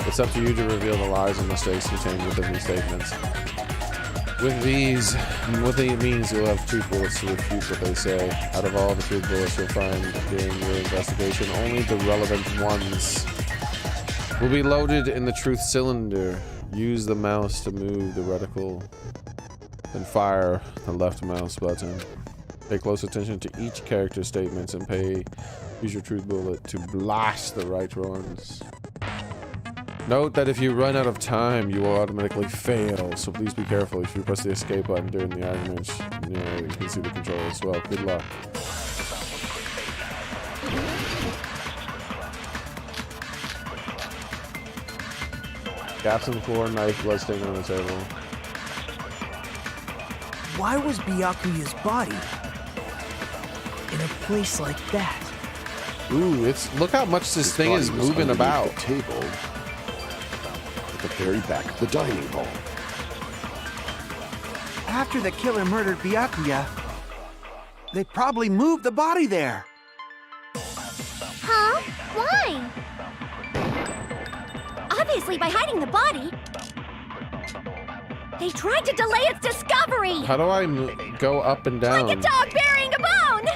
It's up to you to reveal the lies and mistakes contained within these statements. With these, what it means, you'll have truth bullets to refute what they say. Out of all the truth bullets you'll find during your investigation, only the relevant ones will be loaded in the truth cylinder. Use the mouse to move the reticle, then fire the left mouse button. Pay close attention to each character's statements and use your truth bullet to blast the right ones. Note that if you run out of time, you will automatically fail, so please be careful. If you press the escape button during the argument, you can see the control as well. Good luck. Gaps in the floor, knife, bloodstain on the table. Why was Byakuya's body in a place like that? Ooh, look how much this thing is moving about. The table at the very back of the dining hall. After the killer murdered Byakuya, they probably moved the body there. Huh? Why? Obviously by hiding the body. They tried to delay its discovery! How do I go up and down? Like a dog burying a bone!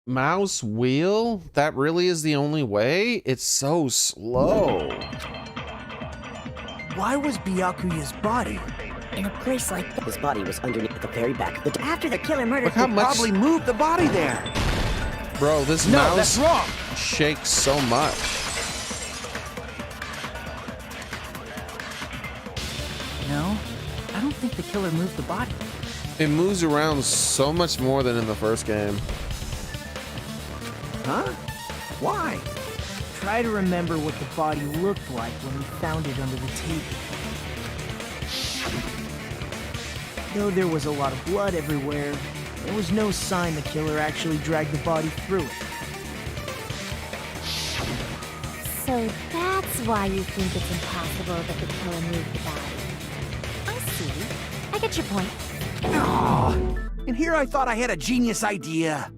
Mouse wheel? That really is the only way? It's so slow. Why was Byakuya's body In a place like that? His body was underneath at the very back of the... After the killer murdered... Look how much... Probably moved the body there. Bro, this No, mouse that's wrong. shakes so much. No, I don't think the killer moved the body. It moves around so much more than in the first game. Huh? Why? Try to remember what the body looked like when we found it under the table. Though there was a lot of blood everywhere, there was no sign the killer actually dragged the body through it. So that's why you think it's impossible that the killer moved the body. I see. I get your point. Oh, and here I thought I had a genius idea.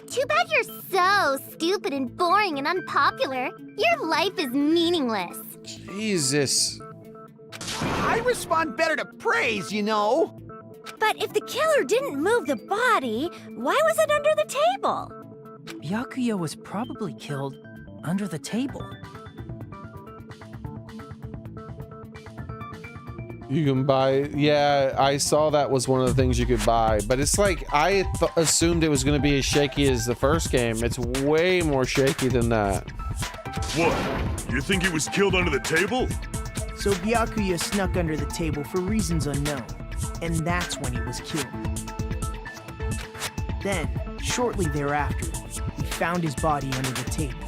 Too bad you're so stupid and boring and unpopular. Your life is meaningless. Jesus. I respond better to praise, you know. But if the killer didn't move the body, why was it under the table? Byakuya was probably killed under the table. You can buy... Yeah, I saw that was one of the things you could buy. But it's like, I assumed it was going to be as shaky as the first game. It's way more shaky than that. What? You think he was killed under the table? So Byakuya snuck under the table for reasons unknown, and that's when he was killed. Then, shortly thereafter, he found his body under the table.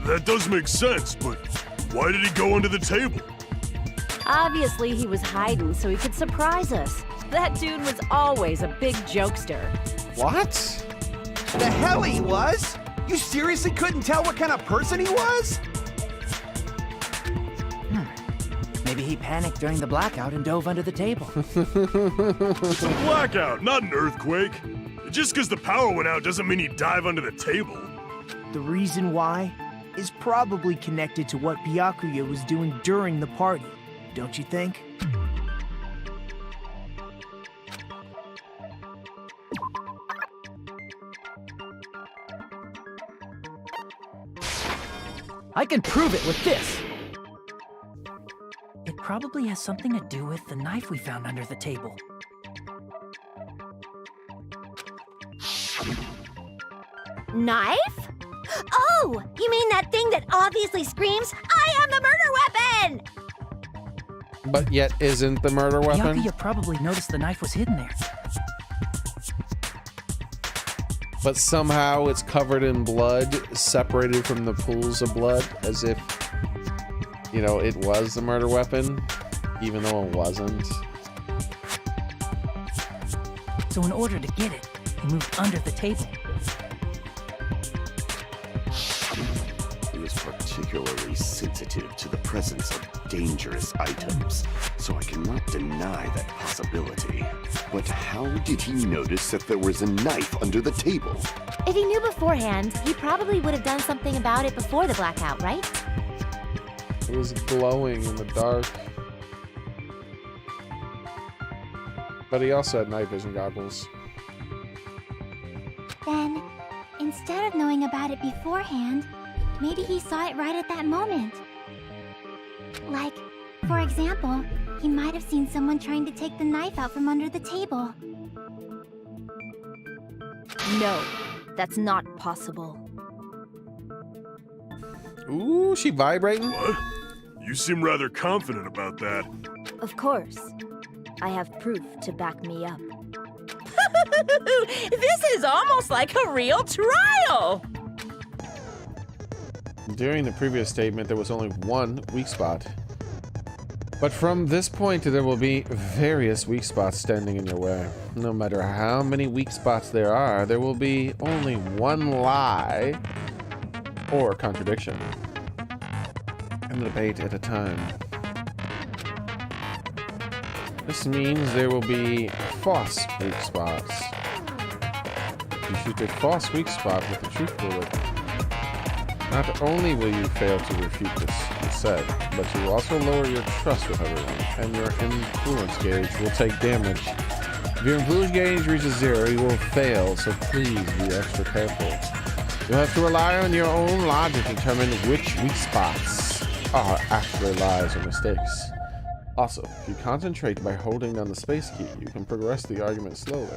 That does make sense, but why did he go under the table? Obviously, he was hiding so he could surprise us. That dude was always a big jokester. What? The hell he was? You seriously couldn't tell what kind of person he was? Maybe he panicked during the blackout and dove under the table. It's a blackout, not an earthquake. Just because the power went out doesn't mean he'd dive under the table. The reason why is probably connected to what Byakuya was doing during the party, don't you think? I can prove it with this. It probably has something to do with the knife we found under the table. Knife? Oh, you mean that thing that obviously screams, "I am the murder weapon!" But yet isn't the murder weapon? Byakuya probably noticed the knife was hidden there. But somehow it's covered in blood, separated from the pools of blood, as if, you know, it was the murder weapon, even though it wasn't. So in order to get it, he moved under the table. He was particularly sensitive to the presence of dangerous items, so I cannot deny that possibility. But how did he notice that there was a knife under the table? If he knew beforehand, he probably would have done something about it before the blackout, right? It was glowing in the dark. But he also had night vision goggles. Then, instead of knowing about it beforehand, maybe he saw it right at that moment. Like, for example, he might have seen someone trying to take the knife out from under the table. No, that's not possible. Ooh, she vibrating? What? You seem rather confident about that. Of course. I have proof to back me up. This is almost like a real trial! During the previous statement, there was only one weak spot. But from this point, there will be various weak spots standing in your way. No matter how many weak spots there will be only one lie or contradiction. And a debate at a time. This means there will be false weak spots. If you shoot a false weak spot with a truth bullet, not only will you fail to refute this said, but you will also lower your trust with everyone, and your influence gauge will take damage. If your influence gauge reaches 0, you will fail, so please be extra careful. You'll have to rely on your own logic to determine which weak spots are actually lies or mistakes. Also, if you concentrate by holding down the space key, you can progress the argument slowly.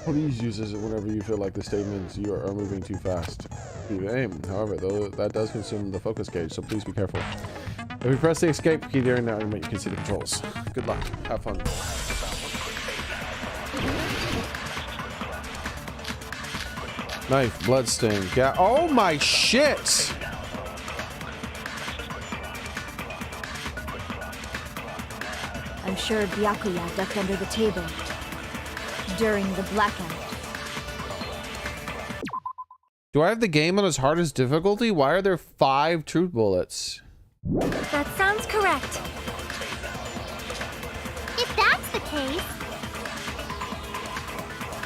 Please use this whenever you feel like the statements you are moving too fast. You aim, however, though that does consume the focus gauge, so please be careful. If you press the escape key during the argument, you can see the controls. Good luck. Have fun. Knife, bloodstain, oh my shit! I'm sure Byakuya ducked under the table during the blackout. Do I have the game on its hardest difficulty? Why are there 5 truth bullets? That sounds correct. If that's the case,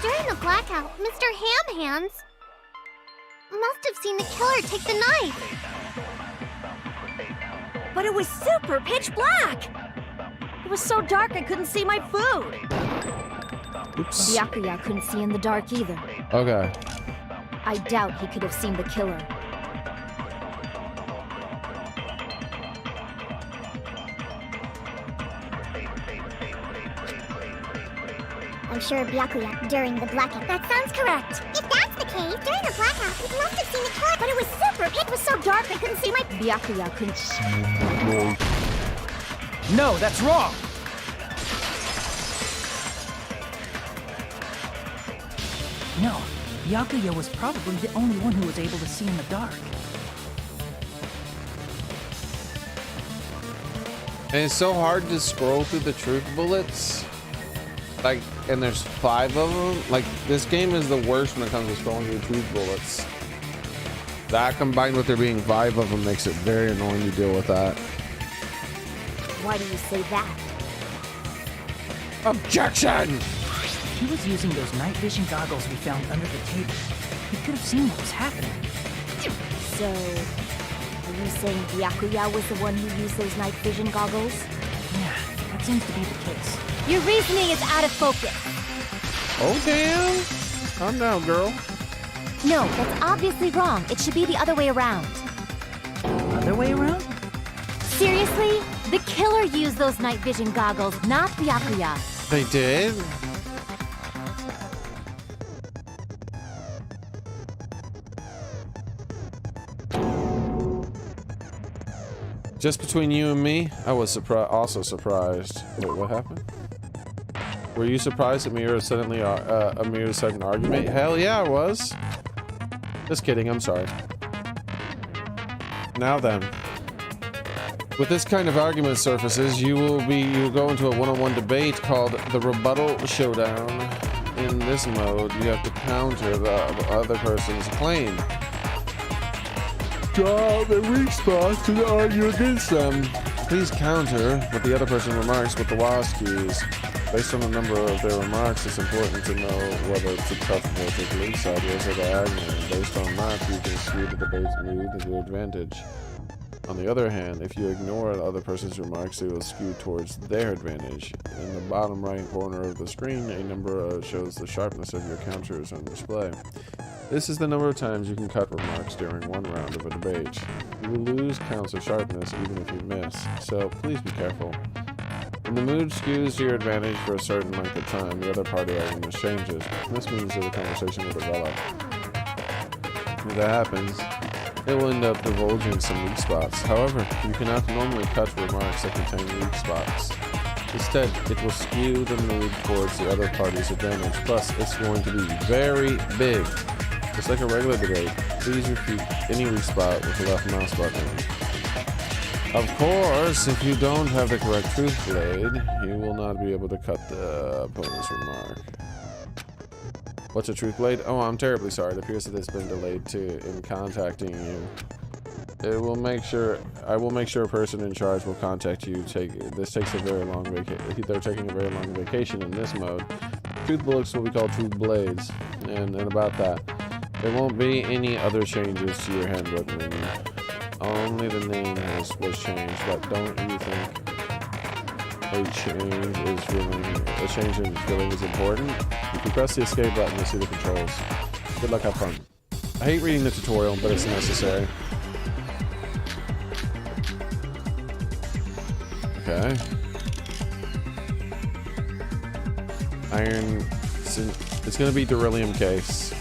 during the blackout, Mr. Ham Hands must have seen the killer take the knife. But it was super pitch black! It was so dark I couldn't see my food. Oops. Byakuya couldn't see in the dark either. Okay. I doubt he could have seen the killer. I'm sure Byakuya during the blackout. That sounds correct. If that's the cave during the blackout. He must have seen the killer, but it was it was so dark I couldn't see my... Byakuya couldn't see. No, that's wrong! No, Byakuya was probably the only one who was able to see in the dark. And it's so hard to scroll through the truth bullets. Like, and there's 5 of them. Like, this game is the worst when it comes to scrolling through truth bullets. That combined with there being 5 of them makes it very annoying to deal with that. Why do you say that? Objection! He was using those night vision goggles we found under the table. He could have seen what was happening. So, are you saying Byakuya was the one who used those night vision goggles? Yeah, that seems to be the case. Your reasoning is out of focus. Oh, damn. Calm down, girl. No, that's obviously wrong. It should be the other way around. Other way around? Seriously? The killer used those night vision goggles, not Byakuya. They did? Just between you and me, I was also surprised. Wait, what happened? Were you surprised that Mira suddenly Amira started an argument? Hell yeah, I was. Just kidding, I'm sorry. Now then, with this kind of argument surfaces, you will go into a one-on-one debate called the rebuttal showdown. In this mode, you have to counter the other person's claim. Draw the weak spots and argue against them. Please counter what the other person remarks with the WASD keys. Based on the number of their remarks, it's important to know whether to cut the voltage lead sideways or diagonally. Based on that, you can skew the debate's mood to your advantage. On the other hand, if you ignore the other person's remarks, it will skew towards their advantage. In the bottom right corner of the screen, a number shows the sharpness of your counters on display. This is the number of times you can cut remarks during one round of a debate. You will lose counts of sharpness even if you miss, so please be careful. When the mood skews to your advantage for a certain length of time, the other party argument changes. This means that the conversation will develop. If that happens, it will end up divulging some weak spots. However, you cannot normally cut remarks that contain weak spots. Instead, it will skew the mood towards the other party's advantage. Plus, it's going to be very big. Just like a regular debate, please repeat any weak spot with the left mouse button. Of course, if you don't have the correct truth blade, you will not be able to cut the opponent's remark. What's a truth blade? Oh, I'm terribly sorry. It appears that it's been delayed in contacting you. I will make sure a person in charge will contact you. This takes a very long vacation. They're taking a very long vacation in this mode. Truth bullets will be called truth blades, and about that, there won't be any other changes to your handbook menu. Only the name was changed, but don't you think a change in feeling is important? If you press the escape button, you'll see the controls. Good luck, have fun. I hate reading the tutorial, but it's necessary. Okay. Iron. It's gonna be beryllium case.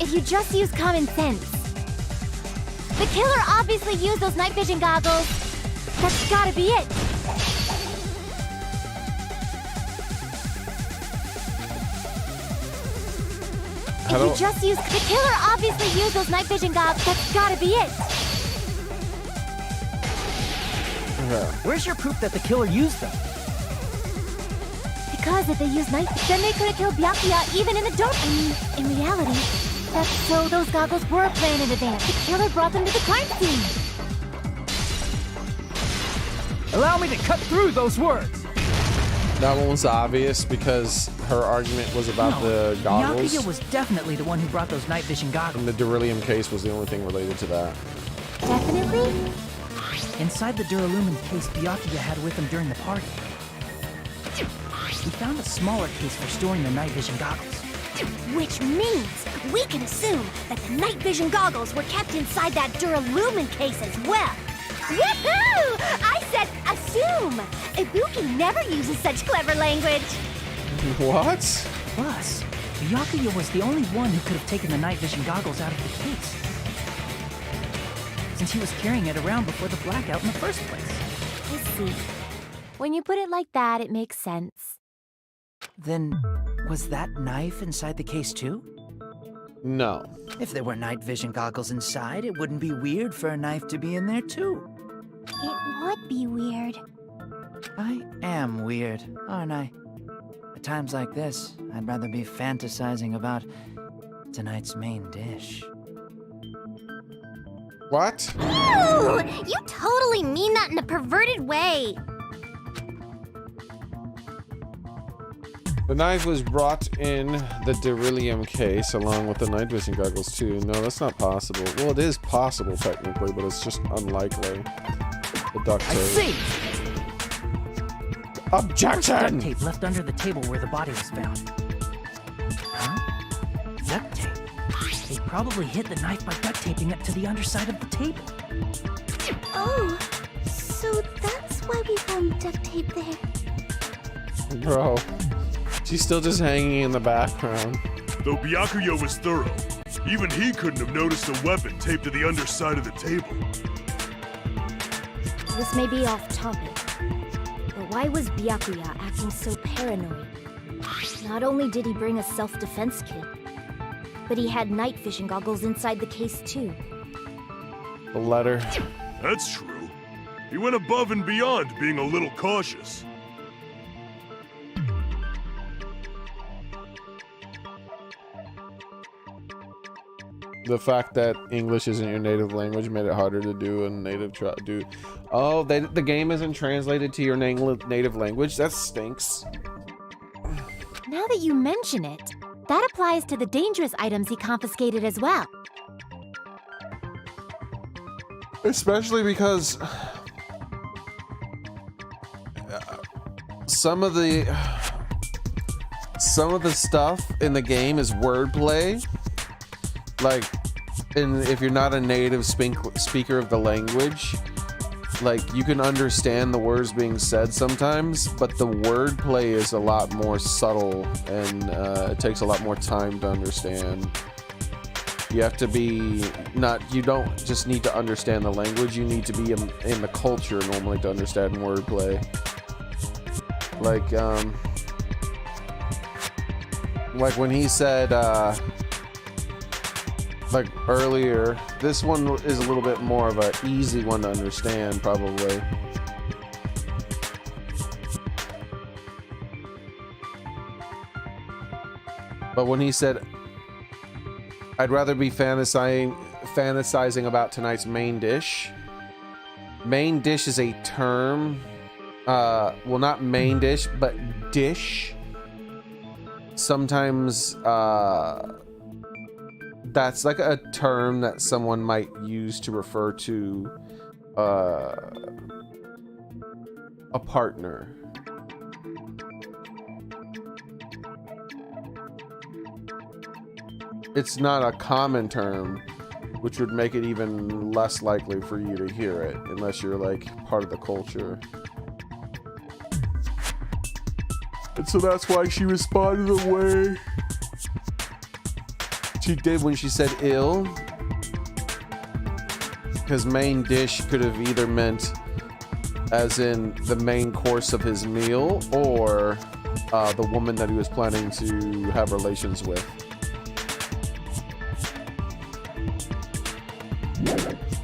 If you just use common sense. The killer obviously used those night vision goggles. That's gotta be it. The killer obviously used those night vision goggles. That's gotta be it. Where's your proof that the killer used them? Because if they used night, then they could have killed Byakuya even in the dark. I mean, in reality, so those goggles were planned in advance. The killer brought them to the crime scene. Allow me to cut through those words. That one was obvious because her argument was about the goggles. Byakuya was definitely the one who brought those night vision goggles. And the beryllium case was the only thing related to that. Definitely? Inside the duralumin case Byakuya had with him during the party, we found a smaller case for storing the night vision goggles. Which means we can assume that the night vision goggles were kept inside that duralumin case as well. Woohoo! I said assume! Ibuki never uses such clever language. What? Plus, Byakuya was the only one who could have taken the night vision goggles out of the case, since he was carrying it around before the blackout in the first place. I see. When you put it like that, it makes sense. Then, was that knife inside the case too? No. If there were night vision goggles inside, it wouldn't be weird for a knife to be in there too. It would be weird. I am weird, aren't I? At times like this, I'd rather be fantasizing about tonight's main dish. What? Ooh, you totally mean that in a perverted way. The knife was brought in the beryllium case along with the night vision goggles too. No, that's not possible. Well, it is possible technically, but it's just unlikely. The duct tape. I see! Objection! Duct tape left under the table where the body was found. Huh? Duct tape? They probably hid the knife by duct taping it to the underside of the table. Oh, so that's why we found duct tape there. Bro. She's still just hanging in the background. Though Byakuya was thorough, even he couldn't have noticed a weapon taped to the underside of the table. This may be off topic, but why was Byakuya acting so paranoid? Not only did he bring a self-defense kit, but he had night vision goggles inside the case too. The letter. That's true. He went above and beyond being a little cautious. The fact that English isn't your native language made it harder to do a native do. Oh, the game isn't translated to your native language? That stinks. Now that you mention it, that applies to the dangerous items he confiscated as well. Especially because some of the stuff in the game is wordplay. Like, if you're not a native speaker of the language, like, you can understand the words being said sometimes, but the wordplay is a lot more subtle, and it takes a lot more time to understand. You have to be you don't just need to understand the language, you need to be in the culture normally to understand wordplay. Like when he said, like earlier, this one is a little bit more of an easy one to understand, probably. But when he said, I'd rather be fantasizing about tonight's main dish. Main dish is a term, well, not main dish, but dish. Sometimes, that's like a term that someone might use to refer to a partner. It's not a common term, which would make it even less likely for you to hear it, unless you're like part of the culture. And so that's why she responded the way she did when she said ill, because main dish could have either meant as in the main course of his meal, or the woman that he was planning to have relations with.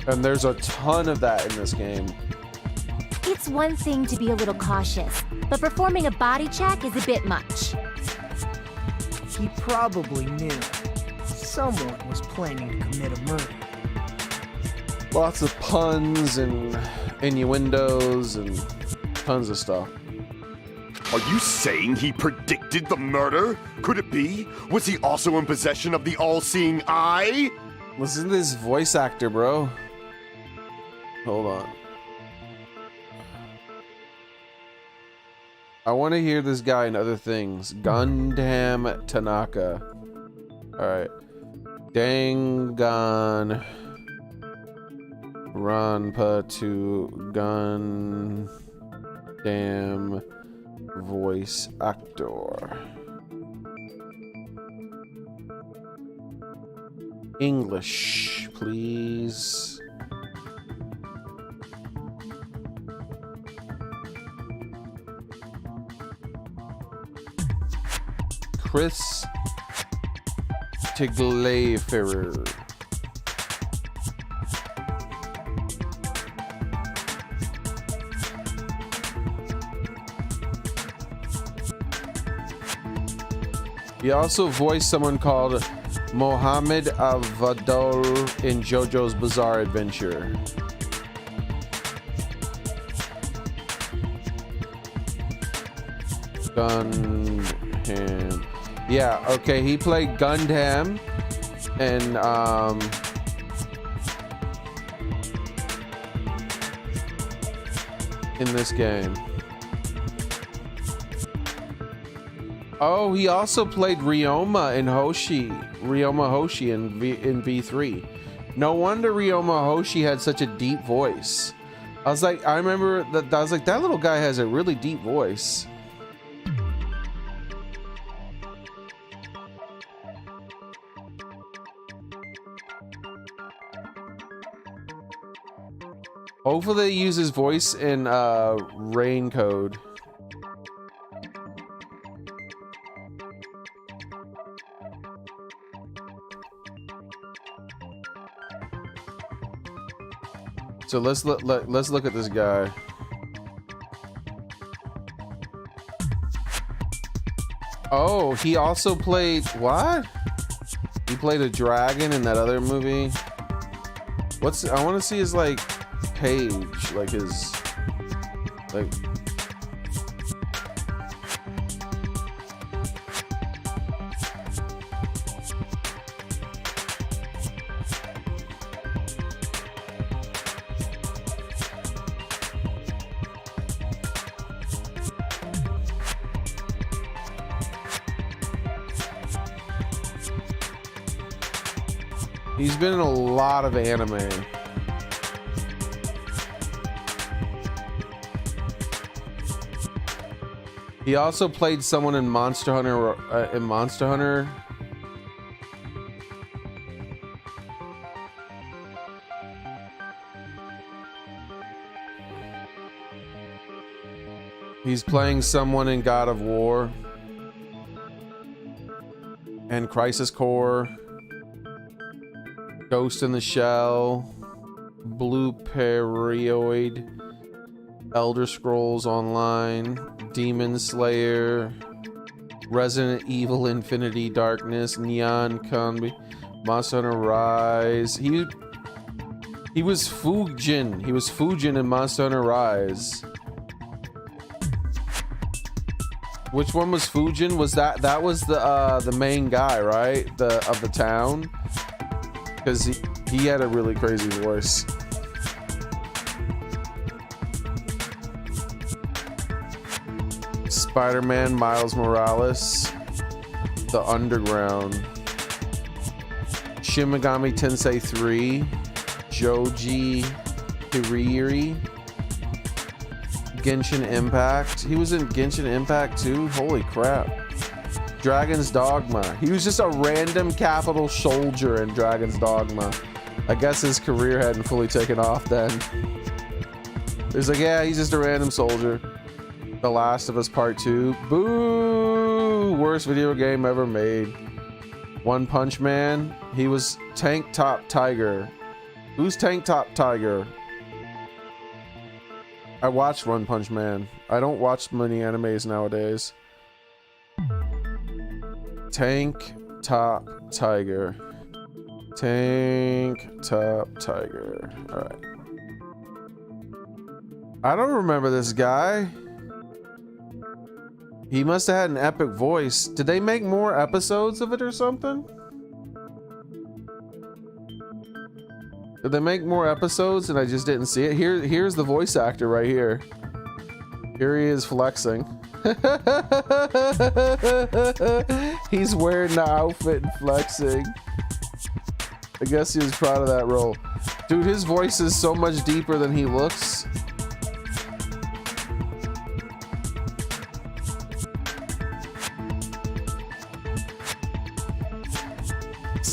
And there's a ton of that in this game. It's one thing to be a little cautious, but performing a body check is a bit much. He probably knew someone was planning to commit a murder. Lots of puns and innuendos and tons of stuff. Are you saying he predicted the murder? Could it be? Was he also in possession of the all-seeing eye? Listen to this voice actor, bro. Hold on. I want to hear this guy and other things. Gundam Tanaka. Alright. Danganronpa to Gundam voice actor. English, please. Chris Tiglaferer. He also voiced someone called Mohammed Avadol in JoJo's Bizarre Adventure. Gundam. Yeah, okay, he played Gundam and in this game. Oh, he also played Ryoma in Hoshi in V3. No wonder Ryoma Hoshi had such a deep voice. I remember that I was like, that little guy has a really deep voice. Hopefully they use his voice in Rain Code. So let's look at this guy. Oh, he also played what? He played a dragon in that other movie. I want to see his like page, like his like. He's been in a lot of anime. He also played someone in Monster Hunter. He's playing someone in God of War and Crisis Core. Ghost in the Shell, Blue Perioid, Elder Scrolls Online, Demon Slayer, Resident Evil Infinity Darkness, Neon Combi, Monster Hunter Rise. He was Fujin. He was Fujin in Monster Hunter Rise. Which one was Fujin? Was that was the main guy, right? Of the town? Because he had a really crazy voice. Spider-Man, Miles Morales, The Underground, Shin Megami Tensei 3, Joji Hiriri, Genshin Impact. He was in Genshin Impact too? Holy crap. Dragon's Dogma. He was just a random capital soldier in Dragon's Dogma. I guess his career hadn't fully taken off then. There's like, yeah, he's just a random soldier. The Last of Us Part 2. Boo! Worst video game ever made. One Punch Man. He was Tank Top Tiger. Who's Tank Top Tiger? I watched One Punch Man. I don't watch many animes nowadays. Tank Top Tiger. Tank Top Tiger. Alright. I don't remember this guy. He must have had an epic voice. Did they make more episodes of it or something? Did they make more episodes and I just didn't see it? Here's the voice actor right here. Here he is flexing. He's wearing the outfit and flexing. I guess he was proud of that role. Dude, his voice is so much deeper than he looks.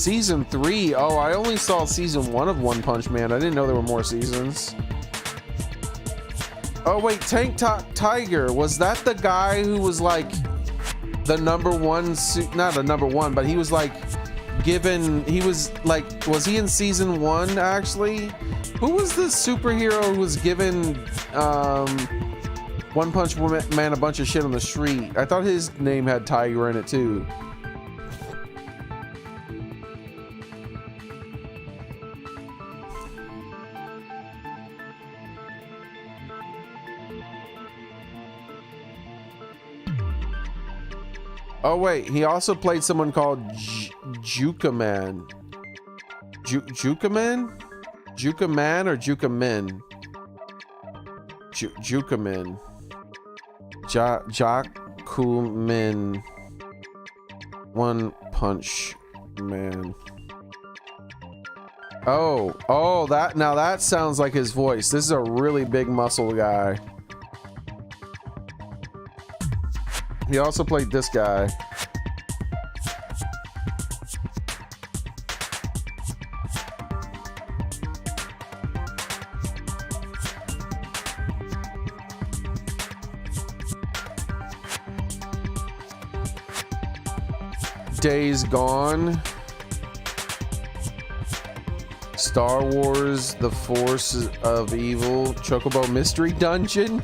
Season 3. Oh, I only saw season 1 of One Punch Man. I didn't know there were more seasons. Oh wait, Tank Tiger, was that the guy who was like the #1 not the #1, but he was like given, he was like, was he in season 1 actually? Who was the superhero who was given One Punch Man a bunch of shit on the street? I thought his name had Tiger in it too. Oh wait, he also played someone called Jukaman. Jukaman? Jukaman or Jukamin? Jukamin. Jakumin. One Punch Man. Oh, that sounds like his voice. This is a really big muscle guy. He also played this guy. Days Gone. Star Wars, The Force of Evil, Chocobo Mystery Dungeon.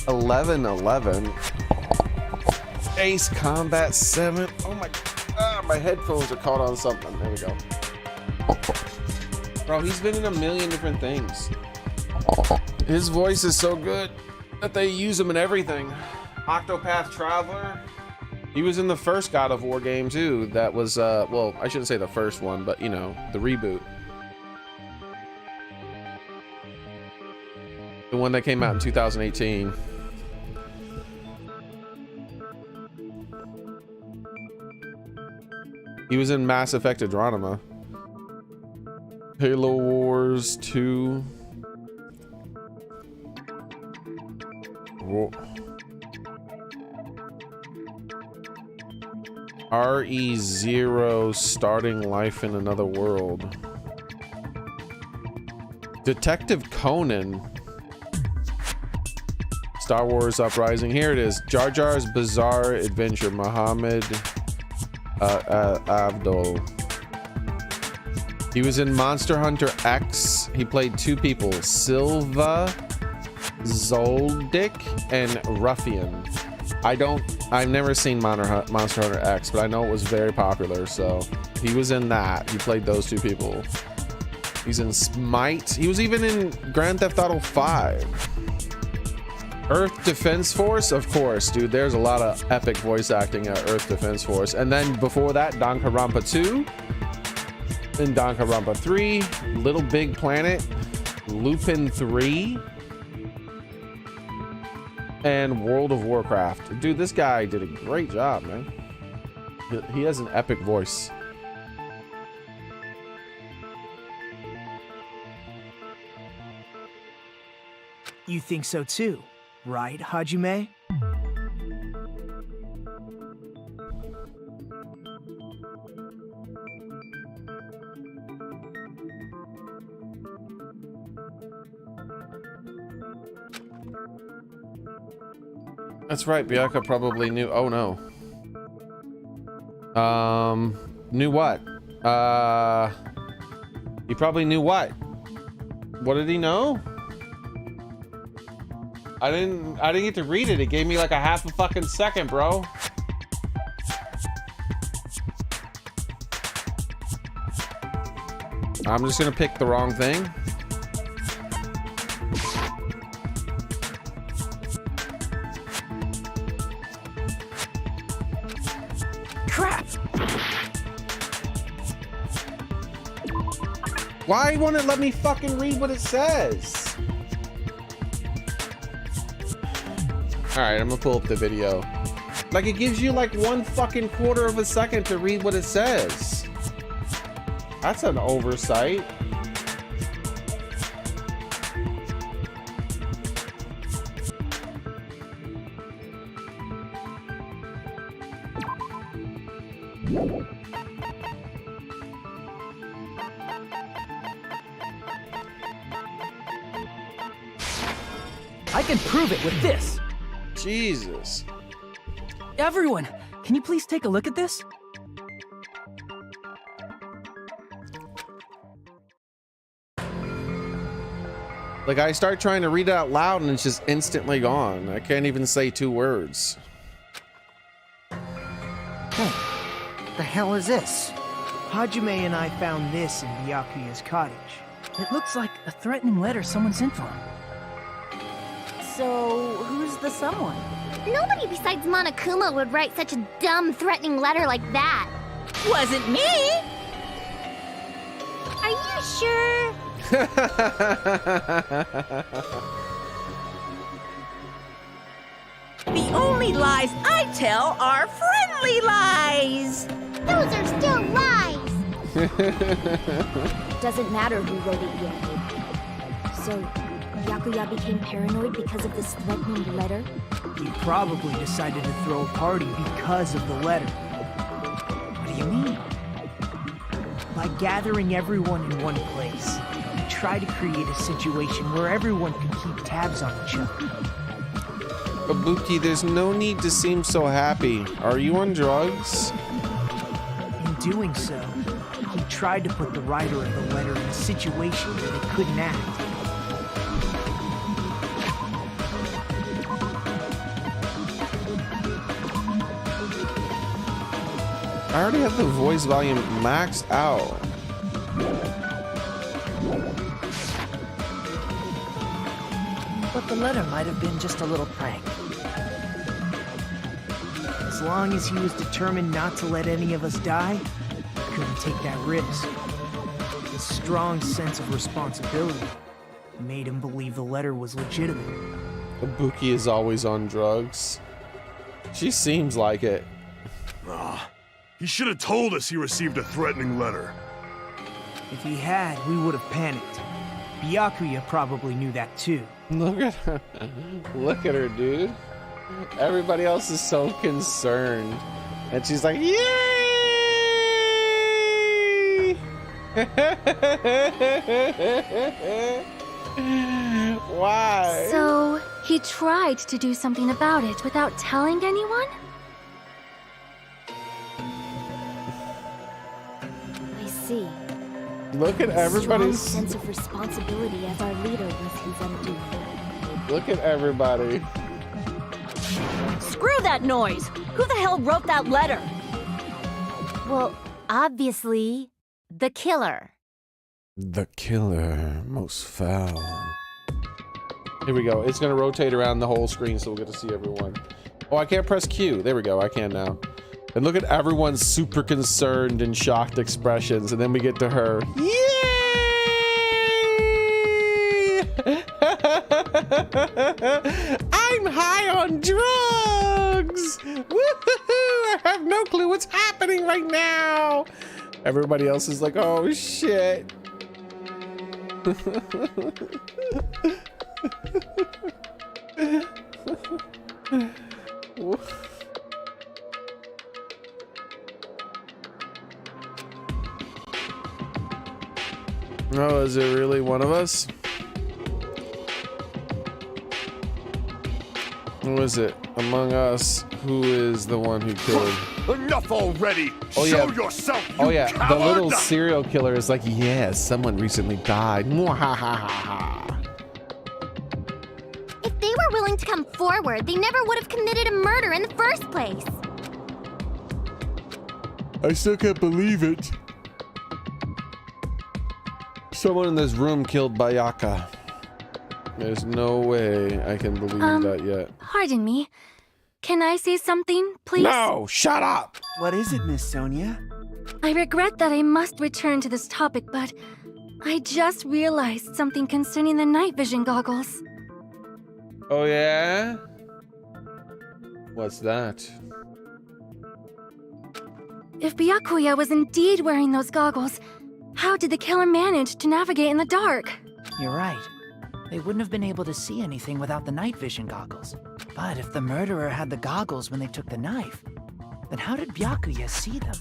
11-11. Ace Combat 7. Oh my headphones are caught on something. There we go. Bro, he's been in a million different things. His voice is so good that they use him in everything. Octopath Traveler. He was in the first God of War game too. That was well, I shouldn't say the first one, but you know, the reboot. The one that came out in 2018. He was in Mass Effect Andromeda. Halo Wars 2. Whoa. RE0 Starting Life in Another World. Detective Conan. Star Wars Uprising. Here it is. Jar Jar's Bizarre Adventure. Muhammad Abdul. He was in Monster Hunter X. He played two people, Silva Zoldyck and Ruffian. I've never seen Monster Hunter X, but I know it was very popular, so he was in that. He played those two people. He's in Smite. He was even in Grand Theft Auto 5. Earth Defense Force, of course, dude. There's a lot of epic voice acting at Earth Defense Force. And then before that, Danganronpa 2. Then Danganronpa 3. Little Big Planet. Lupin 3. And World of Warcraft. Dude, this guy did a great job, man. He has an epic voice. You think so too, right, Hajime? That's right, Byakuya probably knew. Oh no. Knew what? He probably knew what? What did he know? I didn't get to read it. It gave me like a half a fucking second, bro. I'm just gonna pick the wrong thing. Crap! Why won't it let me fucking read what it says? Alright, I'm gonna pull up the video. Like, it gives you like 1/4 of a second to read what it says. That's an oversight. I can prove it with this. Jesus. Everyone, can you please take a look at this? Like, I start trying to read it out loud and it's just instantly gone. I can't even say 2 words. Hey, the hell is this? Hajime and I found this in Byakuya's cottage. It looks like a threatening letter someone sent for him. So, who's the someone? Nobody besides Monokuma would write such a dumb, threatening letter like that. Wasn't me! Are you sure? The only lies I tell are friendly lies! Those are still lies! Doesn't matter who wrote it yet. So, Byakuya became paranoid because of this threatening letter? He probably decided to throw a party because of the letter. What do you mean? By gathering everyone in one place, he tried to create a situation where everyone could keep tabs on each other. Ibuki, there's no need to seem so happy. Are you on drugs? In doing so, he tried to put the writer of the letter in a situation where they couldn't act. I already have the voice volume maxed out. But the letter might have been just a little prank. As long as he was determined not to let any of us die, he couldn't take that risk. His strong sense of responsibility made him believe the letter was legitimate. Ibuki is always on drugs. She seems like it. He should have told us he received a threatening letter. If he had, we would have panicked. Byakuya probably knew that too. Look at her. Look at her, dude. Everybody else is so concerned. And she's like, yay! Why? So, he tried to do something about it without telling anyone? I see. Look at everybody's strong sense of responsibility as our leader was his undoing. Look at everybody. Screw that noise! Who the hell wrote that letter? Well, obviously, the killer. The killer, most foul. Here we go. It's gonna rotate around the whole screen so we'll get to see everyone. Oh, I can't press Q. There we go. I can now. And look at everyone's super concerned and shocked expressions. And then we get to her. Yay! I'm high on drugs! Woohoo! I have no clue what's happening right now. Everybody else is like, oh shit. Oh, is it really one of us? Who is it among us? Who is the one who killed? Enough already! Oh, Show yeah. yourself, you Oh yeah, the little coward! serial killer is like, yeah, someone recently died. Mwahahaha. If they were willing to come forward, they never would have committed a murder in the first place. I still can't believe it. Someone in this room killed Bayaka. There's no way I can believe that yet. Pardon me. Can I say something, please? No, shut up! What is it, Miss Sonia? I regret that I must return to this topic, but I just realized something concerning the night vision goggles. Oh yeah? What's that? If Byakuya was indeed wearing those goggles, how did the killer manage to navigate in the dark? You're right. They wouldn't have been able to see anything without the night vision goggles. But if the murderer had the goggles when they took the knife, then how did Byakuya see them?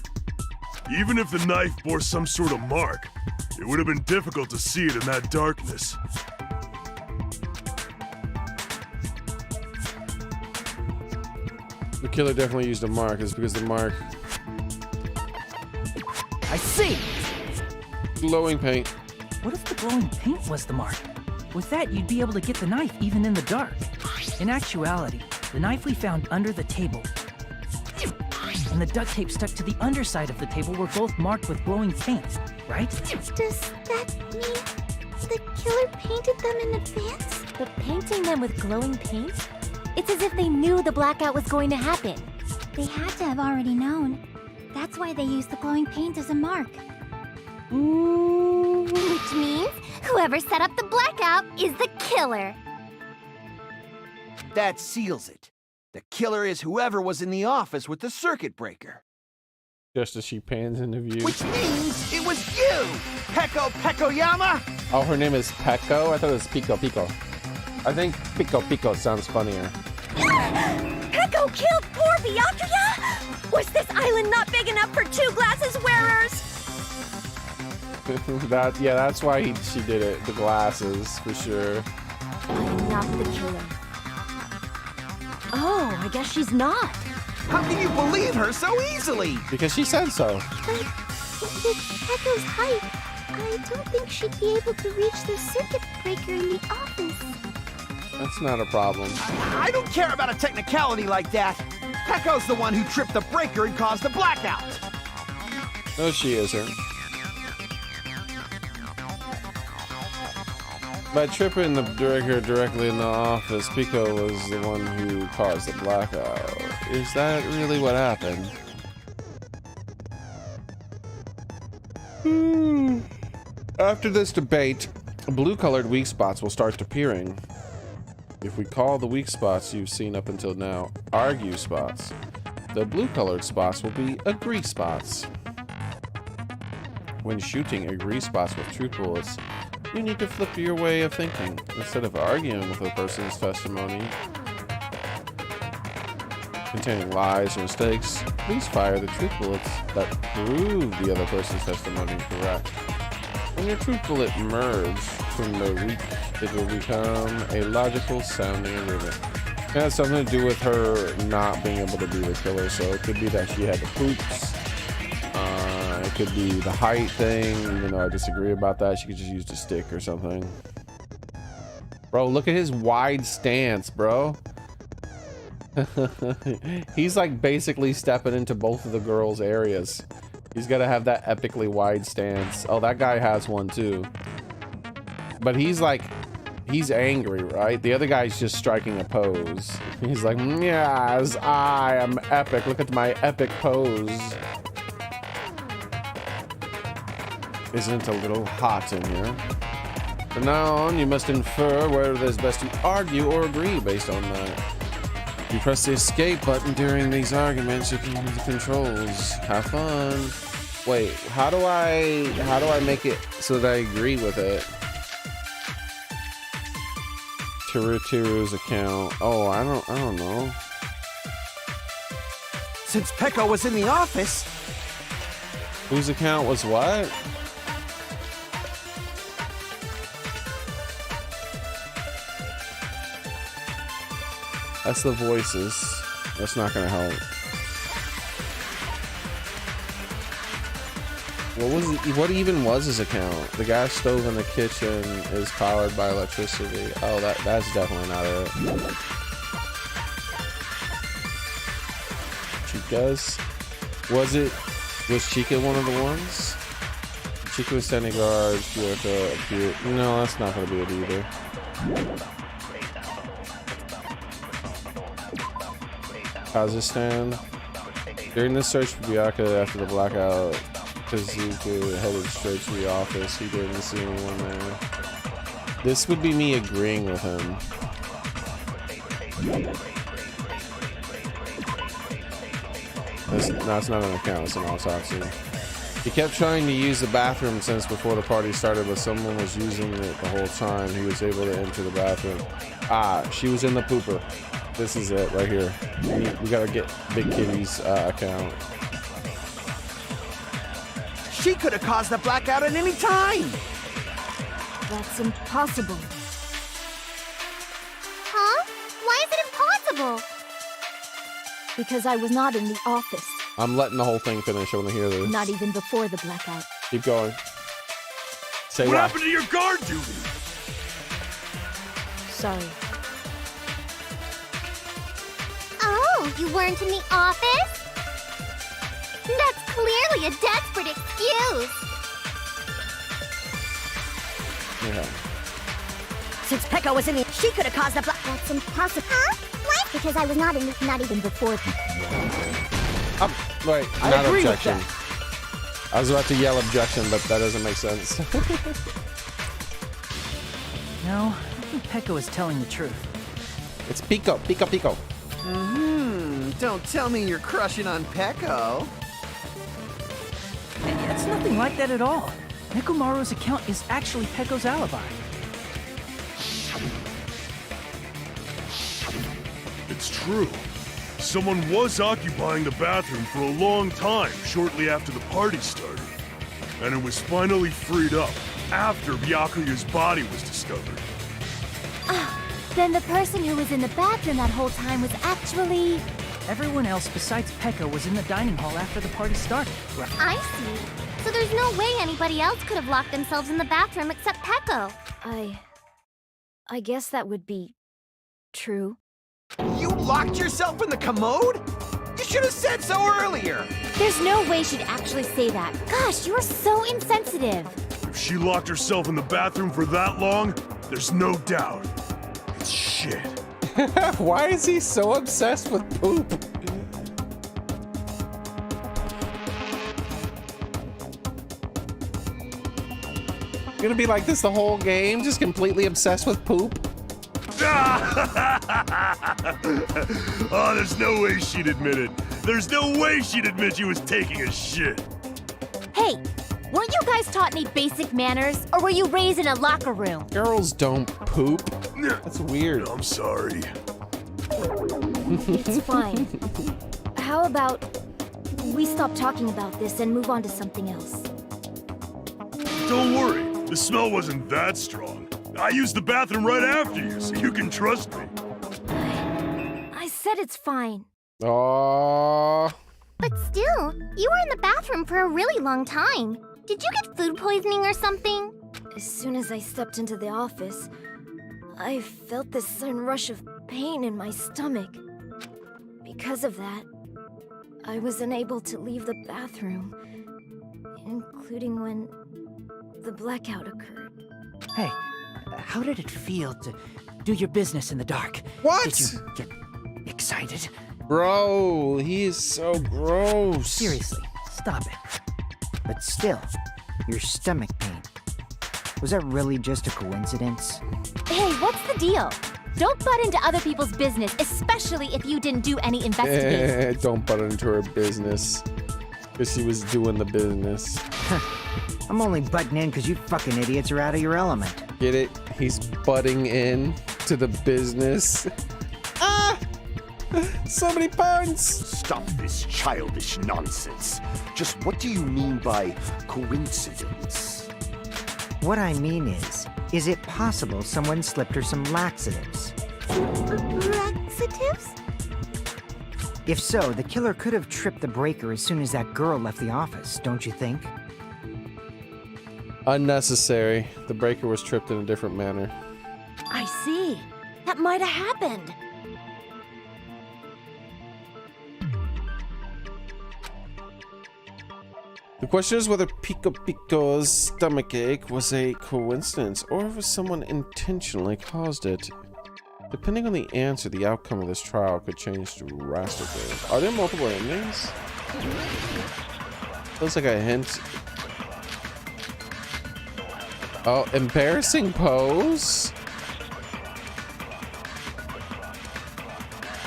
Even if the knife bore some sort of mark, it would have been difficult to see it in that darkness. The killer definitely used a mark. It's because the mark... I see! Glowing paint. What if the glowing paint was the mark? With that, you'd be able to get the knife even in the dark. In actuality, the knife we found under the table and the duct tape stuck to the underside of the table were both marked with glowing paint, right? Does that mean the killer painted them in advance? But painting them with glowing paint? It's as if they knew the blackout was going to happen. They had to have already known. That's why they used the glowing paint as a mark. Which means whoever set up the blackout is the killer. That seals it. The killer is whoever was in the office with the circuit breaker. Just as she pans into view. Which means it was you, Peko Pekoyama! Oh, her name is Peko? I thought it was Pico Pico. I think Pico Pico sounds funnier. Peko killed poor Byakuya? Was this island not big enough for 2 glasses wearers? That's why she did it. The glasses, for sure. I'm not the killer. Oh, I guess she's not. How can you believe her so easily? Because she said so. But with Peko's height, I don't think she'd be able to reach the circuit breaker in the office. That's not a problem. I don't care about a technicality like that. Peko's the one who tripped the breaker and caused the blackout. No, she isn't. By tripping the breaker directly in the office, Pico was the one who caused the blackout. Is that really what happened? After this debate, blue-colored weak spots will start appearing. If we call the weak spots you've seen up until now argue spots, the blue-colored spots will be agree spots. When shooting agree spots with truth bullets, you need to flip your way of thinking. Instead of arguing with a person's testimony containing lies or mistakes, please fire the truth bullets that prove the other person's testimony correct. When your truth bullet emerges from the weak, it will become a logical sounding agreement. It has something to do with her not being able to be the killer, so it could be that she had the poops. It could be the height thing, even though I disagree about that. She could just use the stick or something. Bro, look at his wide stance, bro. He's like basically stepping into both of the girls' areas. He's got to have that epically wide stance. Oh, that guy has one too. But he's like, he's angry, right? The other guy's just striking a pose. He's like, yes, I am epic. Look at my epic pose. Isn't it a little hot in here? From now on, you must infer whether it is best to argue or agree based on that. If you press the escape button during these arguments, you can use the controls. Have fun. Wait, how do I make it so that I agree with it? Tiru's account. Oh, I don't know. Since Peko was in the office. Whose account was what? That's the voices. That's not gonna help. What even was his account? The gas stove in the kitchen is powered by electricity. Oh, that's definitely not it. Chica's? Was Chica one of the ones? Chica was standing guard. No, that's not gonna be it either. Kazakhstan. During the search for Byakuya after the blackout, Kazuka headed straight to the office. He didn't see anyone there. This would be me agreeing with him. No, it's not an account, it's an autopsy. He kept trying to use the bathroom since before the party started, but someone was using it the whole time. He was able to enter the bathroom. Ah, she was in the pooper. This is it right here. We gotta get Big Kitty's account. She could have caused the blackout at any time! That's impossible. Huh? Why is it impossible? Because I was not in the office. I'm letting the whole thing finish. I want to hear this. Not even before the blackout. Keep going. Say what why. happened to your guard duty? Sorry. Oh, you weren't in the office? That's clearly a desperate excuse. Yeah. Since Pekka was in the... She could have caused the That's impossible. Huh? What? Because I was not in the... Not even before... Wait, I not agree with objection. I was about to yell objection, but that doesn't make sense. No, I think Pekka was telling the truth. It's Pico, Pico, Pico. Don't tell me you're crushing on Pecco. It's nothing like that at all. Nekomaru's account is actually Pekko's alibi. It's true. Someone was occupying the bathroom for a long time shortly after the party started. And it was finally freed up after Byakuya's body was discovered. Then the person who was in the bathroom that whole time was actually... Everyone else besides Pekka was in the dining hall after the party started. Right? I see. So there's no way anybody else could have locked themselves in the bathroom except Pekko. I guess that would be... true. You locked yourself in the commode? You should have said so earlier! There's no way she'd actually say that. Gosh, you're so insensitive. If she locked herself in the bathroom for that long, there's no doubt. It's shit. Why is he so obsessed with poop? You're gonna be like this the whole game, just completely obsessed with poop? Oh, there's no way she'd admit it. There's no way she'd admit she was taking a shit. Hey, weren't you guys taught any basic manners? Or were you raised in a locker room? Girls don't poop. That's weird. I'm sorry. It's fine. How about we stop talking about this and move on to something else? Don't worry, the smell wasn't that strong. I used the bathroom right after you, so you can trust me. I said it's fine. Aww. But still, you were in the bathroom for a really long time. Did you get food poisoning or something? As soon as I stepped into the office, I felt this sudden rush of pain in my stomach. Because of that, I was unable to leave the bathroom, including when the blackout occurred. Hey, how did it feel to do your business in the dark? What? Did you get excited? Bro, he is so gross. Seriously, stop it. But still, your stomach pain. Was that really just a coincidence? Hey, what's the deal? Don't butt into other people's business, especially if you didn't do any investigating. Don't butt into her business. Because she was doing the business. I'm only butting in because you fucking idiots are out of your element. Get it? He's butting in to the business. Ah! So many puns! Stop this childish nonsense. Just what do you mean by coincidence? What I mean is it possible someone slipped her some laxatives? Laxatives? If so, the killer could have tripped the breaker as soon as that girl left the office, don't you think? Unnecessary. The breaker was tripped in a different manner. I see. That might have happened. The question is whether Pico Pico's stomachache was a coincidence or if someone intentionally caused it. Depending on the answer, the outcome of this trial could change drastically. Are there multiple endings? Looks like a hint. Oh, embarrassing pose?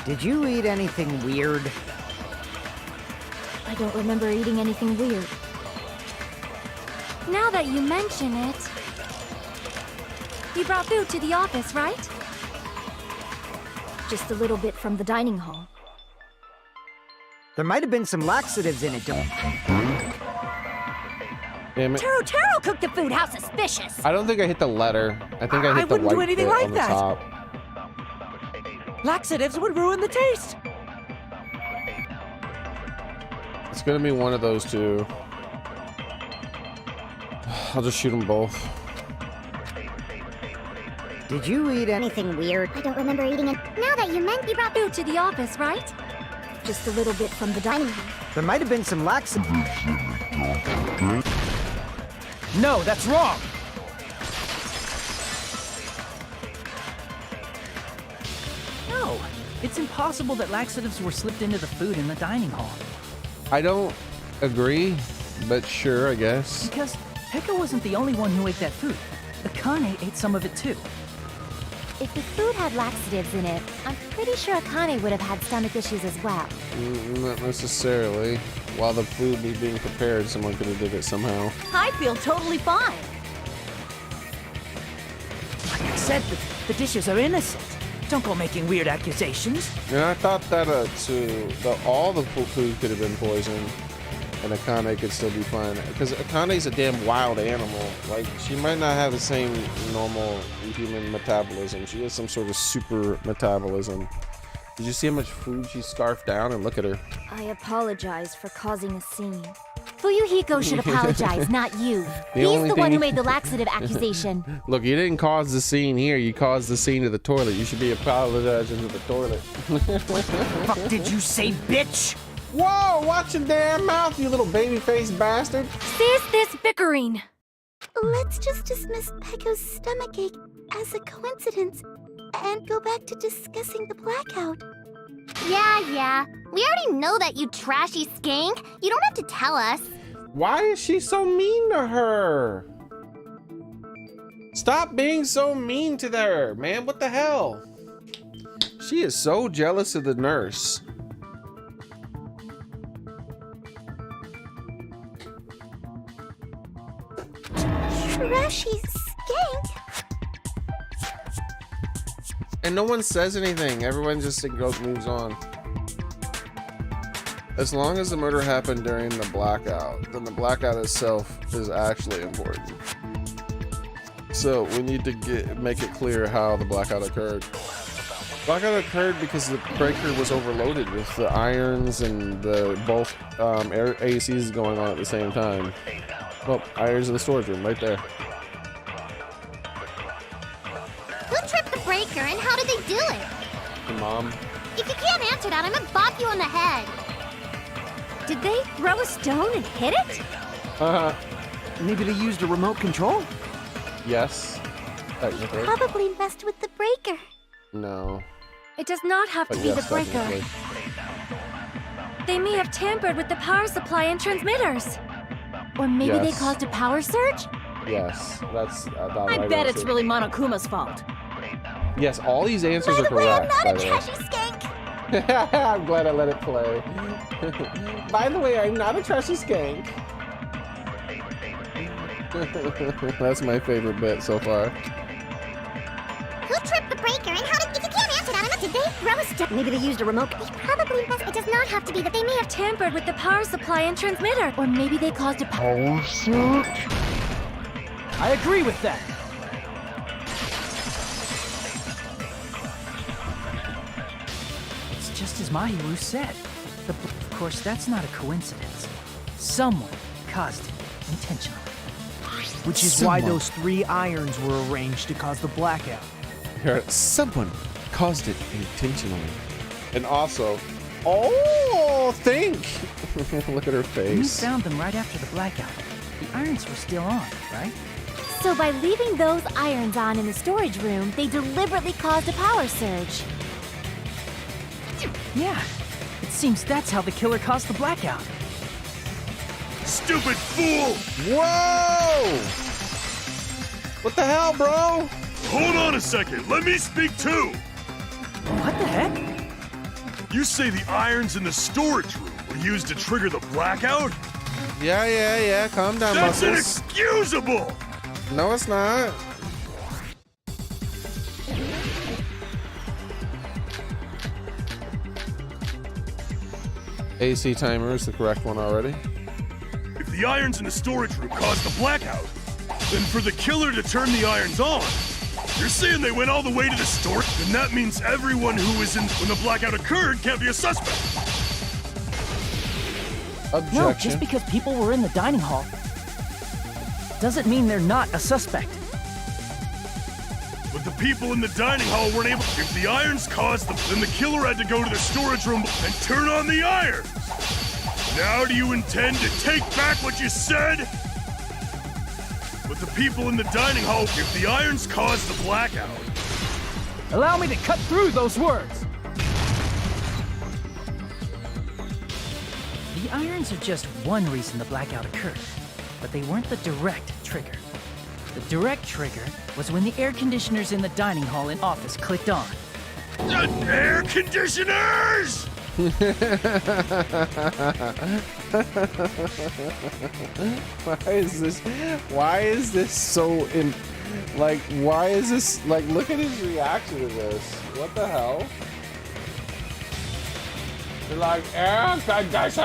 Did you eat anything weird? I don't remember eating anything weird. Now that you mention it... You brought food to the office, right? Just a little bit from the dining hall. There might have been some laxatives in it, don't Damn it. Taro cooked the food. How suspicious! I don't think I hit the letter. I think I hit the wouldn't do white anything bit like on the that. top. Laxatives would ruin the taste. It's gonna be one of those two. I'll just shoot them both. Did you eat anything weird? I don't remember eating it. Now that you meant, you brought food to the office, right? Just a little bit from the dining hall. There might have been some laxatives. No, that's wrong! No, it's impossible that laxatives were slipped into the food in the dining hall. I don't agree, but sure, I guess. Because Pekka wasn't the only one who ate that food. Akane ate some of it too. If the food had laxatives in it, I'm pretty sure Akane would have had stomach issues as well. Not necessarily. While the food was being prepared, someone could have did it somehow. I feel totally fine. Like I said, the dishes are innocent. Don't go making weird accusations. And I thought that all the food could have been poisoned, and Akane could still be fine. Because Akane's a damn wild animal. Like, she might not have the same normal human metabolism. She has some sort of super metabolism. Did you see how much food she scarfed down? And look at her. I apologize for causing a scene. Fuyuhiko should apologize, not you. He's the one who made the laxative accusation. Look, you didn't cause the scene here. You caused the scene to the toilet. You should be apologizing to the toilet. Fuck did you say, bitch? Whoa, watch your damn mouth, you little baby-faced bastard. Cease this bickering. Let's just dismiss Pekko's stomachache as a coincidence and go back to discussing the blackout. Yeah. We already know that, you trashy skank. You don't have to tell us. Why is she so mean to her? Stop being so mean to her, man. What the hell? She is so jealous of the nurse. Trashy skank? And no one says anything. Everyone just moves on. As long as the murder happened during the blackout, then the blackout itself is actually important. So we need to make it clear how the blackout occurred. Blackout occurred because the breaker was overloaded with the irons and the both air ACs going on at the same time. Well, irons in the storage room right there. Who tripped the breaker and how did they do it? Your mom. If you can't answer that, I'm gonna bop you on the head. Did they throw a stone and hit it? Maybe they used a remote control? Yes. Technically. Probably messed with the breaker. No. It does not have to But be yes, the breaker. technically. They may have tampered with the power supply and transmitters. Or maybe they Yes. caused a power surge? Yes, that's about I right bet it's answer. really Monokuma's fault. Yes, all these answers By are the way, I'm correct. not a by the way. trashy skank. I'm glad I let it play. By the way, I'm not a trashy skank. That's my favorite bit so far. Who tripped the breaker and how did... If you can't answer that, I'm not... Did they throw a stone? Maybe they used a remote. They probably messed... It does not have to be that they may have tampered with the power supply and transmitter. Or maybe they caused a power surge. I agree with that. It's just as Mahiru said. Of course, that's not a coincidence. Someone caused it intentionally. Which is why those 3 irons were arranged to cause the blackout. Someone caused it intentionally. And also, oh, think! Look at her You face. found them right after the blackout. The irons were still on, right? So by leaving those irons on in the storage room, they deliberately caused a power surge. Yeah. It seems that's how the killer caused the blackout. Stupid fool! Whoa! What the hell, bro? Hold on a second, let me speak too! What the heck? You say the irons in the storage room were used to trigger the blackout? Yeah, calm down, That's Muscles. inexcusable! No, it's not. AC timer is the correct one already. If the irons in the storage room caused the blackout, then for the killer to turn the irons on, you're saying they went all the way to the storage? Then that means everyone who was in when the blackout occurred can't be a suspect. Objection. No, just because people were in the dining hall doesn't mean they're not a suspect. But the people in the dining hall weren't able. If the irons caused them, then the killer had to go to the storage room and turn on the irons. Now do you intend to take back what you said? But the people in the dining hall, if the irons caused the blackout. Allow me to cut through those words. The irons are just one reason the blackout occurred, but they weren't the direct trigger. The direct trigger was when the air conditioners in the dining hall and office clicked on. The air conditioners! Why is this so why is this look at his reaction to this. What the hell? They're like air conditioners.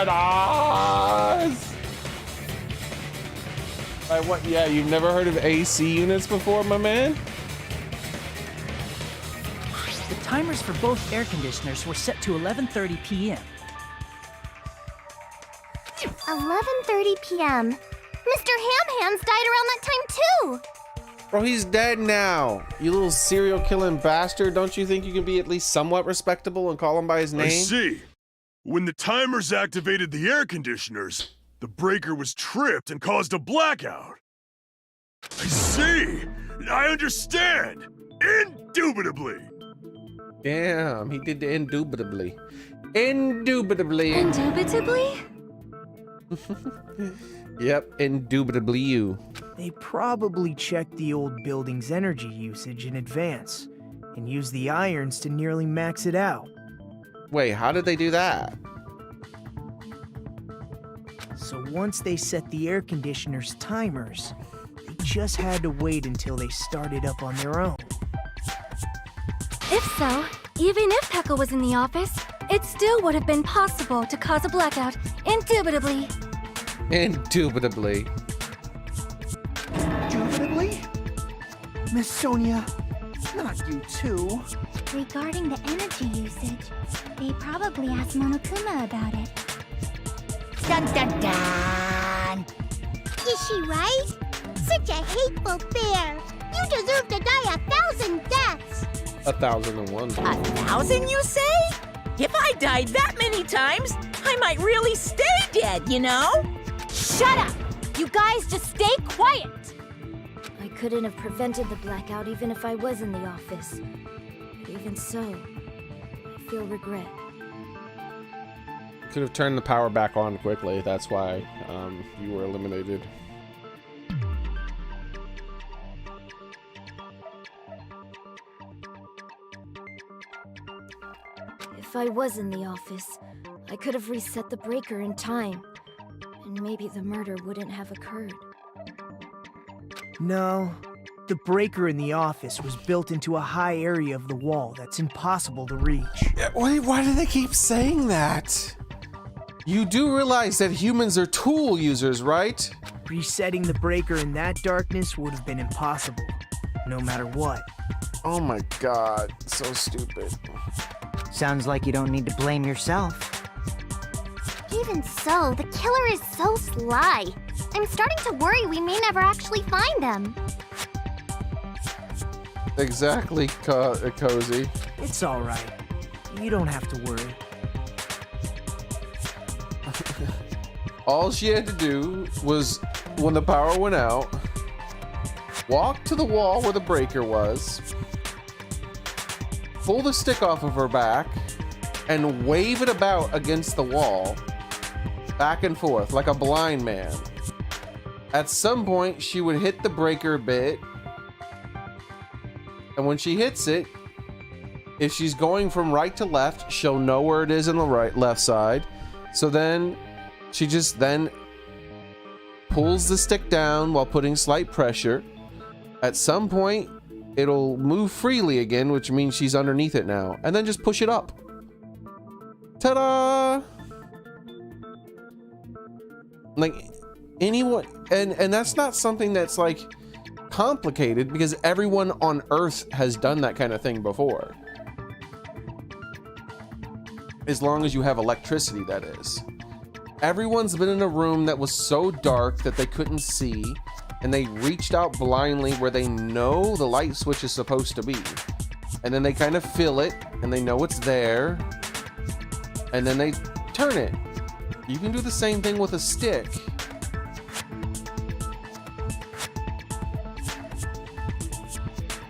Like what? Yeah, you've never heard of AC units before, my man? The timers for both air conditioners were set to 11:30 p.m. 11:30 p.m. Mr. Ham Hands died around that time too. Bro, he's dead now. You little serial killing bastard. Don't you think you can be at least somewhat respectable and call him by his name? I see. When the timers activated the air conditioners, the breaker was tripped and caused a blackout. I see. I understand. Indubitably. Damn, he did the indubitably. Indubitably. Indubitably? Yep, indubitably you. They probably checked the old building's energy usage in advance and used the irons to nearly max it out. Wait, how did they do that? So once they set the air conditioner's timers, they just had to wait until they started up on their own. If so, even if Pekka was in the office, it still would have been possible to cause a blackout, indubitably. Indubitably. Indubitably? Miss Sonia, not you too. Regarding the energy usage, they probably asked Monokuma about it. Dun dun dun! Is she right? Such a hateful bear! You deserve to die 1,000 deaths! 1,001. 1,000, you say? If I died that many times, I might really stay dead, you know? Shut up! You guys just stay quiet! I couldn't have prevented the blackout even if I was in the office. But even so, I feel regret. Could have turned the power back on quickly. That's why you were eliminated. If I was in the office, I could have reset the breaker in time. And maybe the murder wouldn't have occurred. No, the breaker in the office was built into a high area of the wall that's impossible to reach. Why do they keep saying that? You do realize that humans are tool users, right? Resetting the breaker in that darkness would have been impossible, no matter what. Oh my god, so stupid. Sounds like you don't need to blame yourself. Even so, the killer is so sly. I'm starting to worry we may never actually find them. Exactly, Cozy. It's alright. You don't have to worry. All she had to do was, when the power went out, walk to the wall where the breaker was, pull the stick off of her back, and wave it about against the wall, back and forth, like a blind man. At some point, she would hit the breaker bit, and when she hits it, if she's going from right to left, she'll know where it is on the left side. So then she just then pulls the stick down while putting slight pressure. At some point, it'll move freely again, which means she's underneath it now, and then just push it up. Ta-da! Like, anyone, and that's not something that's like complicated, because everyone on Earth has done that kind of thing before. As long as you have electricity, that is. Everyone's been in a room that was so dark that they couldn't see, and they reached out blindly where they know the light switch is supposed to be. And then they kind of feel it, and they know it's there, and then they turn it. You can do the same thing with a stick.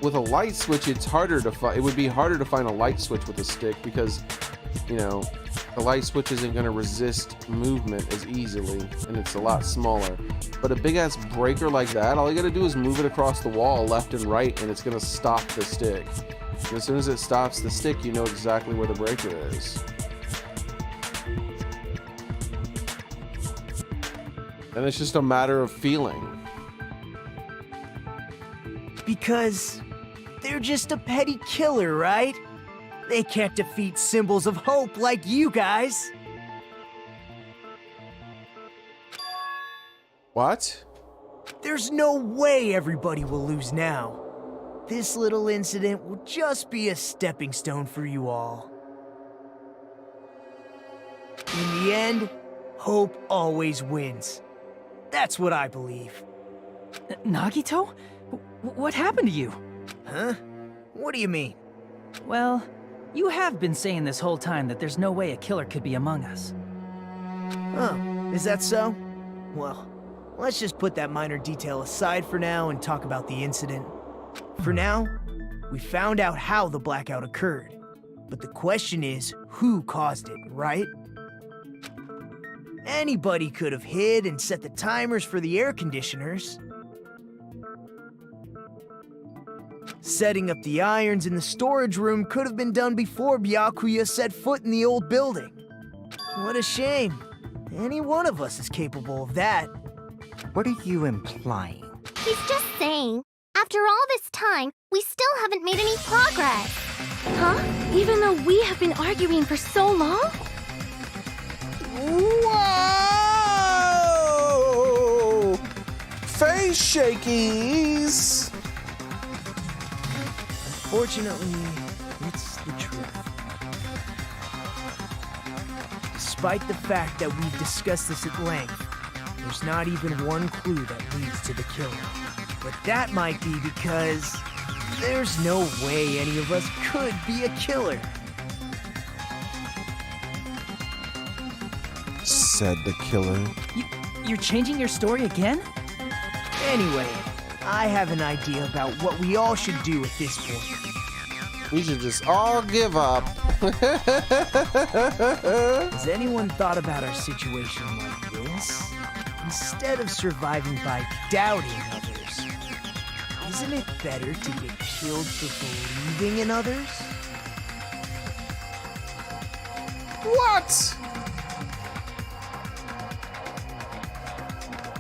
With a light switch, it's harder to find. It would be harder to find a light switch with a stick because, you know, the light switch isn't going to resist movement as easily, and it's a lot smaller. But a big ass breaker like that, all you got to do is move it across the wall left and right, and it's going to stop the stick. And as soon as it stops the stick, you know exactly where the breaker is. And it's just a matter of feeling. Because they're just a petty killer, right? They can't defeat symbols of hope like you guys. What? There's no way everybody will lose now. This little incident will just be a stepping stone for you all. In the end, hope always wins. That's what I believe. Nagito? What happened to you? Huh? What do you mean? Well, you have been saying this whole time that there's no way a killer could be among us. Oh, is that so? Well, let's just put that minor detail aside for now and talk about the incident. For now, we found out how the blackout occurred. But the question is, who caused it, right? Anybody could have hid and set the timers for the air conditioners. Setting up the irons in the storage room could have been done before Byakuya set foot in the old building. What a shame. Any one of us is capable of that. What are you implying? He's just saying, after all this time, we still haven't made any progress. Huh? Even though we have been arguing for so long? Whoa! Face shakies! Unfortunately, it's the truth. Despite the fact that we've discussed this at length, there's not even one clue that leads to the killer. But that might be because there's no way any of us could be a killer. Said the killer. You're changing your story again? Anyway, I have an idea about what we all should do at this point. We should just all give up. Has anyone thought about our situation like this? Instead of surviving by doubting others, isn't it better to get killed for believing in others? What?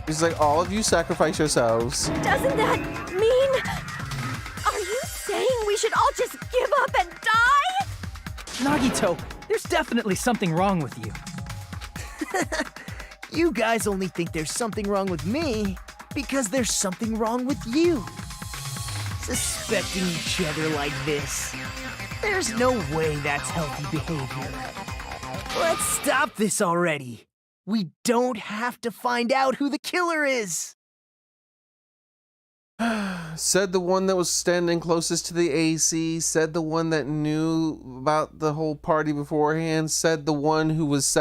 It's like, all of you sacrifice yourselves. Doesn't that mean... Are you saying we should all just give up and die? Nagito, there's definitely something wrong with you. You guys only think there's something wrong with me because there's something wrong with you. Suspecting each other like this. There's no way that's healthy behavior. Let's stop this already. We don't have to find out who the killer is. Said the one that was standing closest to the AC. Said the one that knew about the whole party beforehand. Said the one who was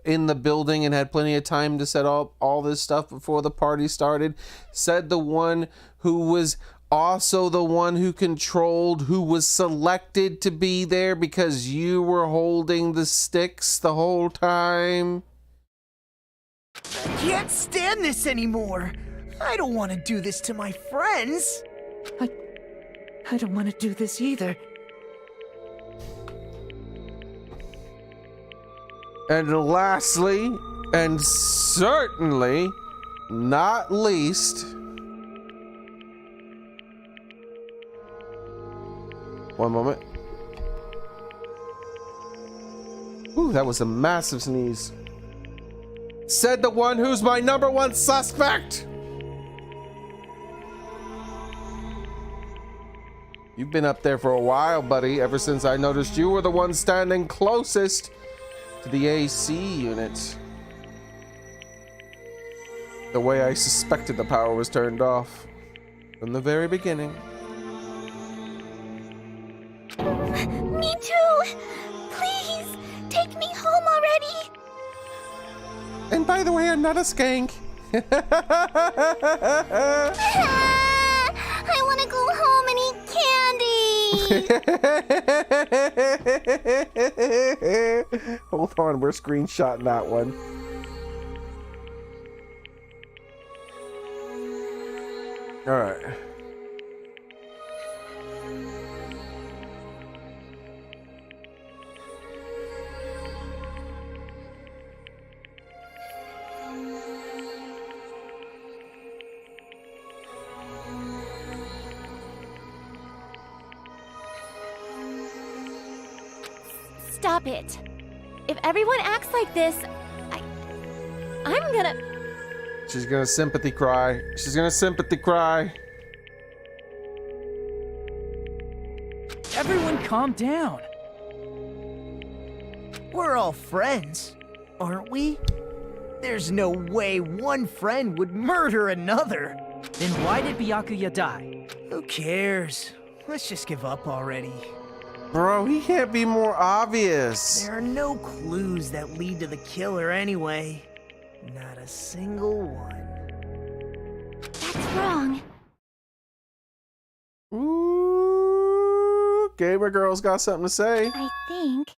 in the building and had plenty of time to set up all this stuff before the party started. Said the one who was also the one who controlled who was selected to be there because you were holding the sticks the whole time. I can't stand this anymore. I don't want to do this to my friends. I don't want to do this either. And lastly, and certainly not least, one moment. Ooh, that was a massive sneeze. Said the one who's my #1 suspect. You've been up there for a while, buddy, ever since I noticed you were the one standing closest to the AC unit. The way I suspected the power was turned off from the very beginning. Me too! Please, take me home already! And by the way, I'm not a skank. I want to go home and eat candy! Hold on, we're screenshotting that one. All right. Stop it. If everyone acts like this, I'm gonna... She's gonna sympathy cry. She's gonna sympathy cry. Everyone calm down. We're all friends, aren't we? There's no way one friend would murder another. Then why did Byakuya die? Who cares? Let's just give up already. Bro, he can't be more obvious. There are no clues that lead to the killer anyway. Not a single one. That's wrong. Ooh, gamer girl's got something to say. I think.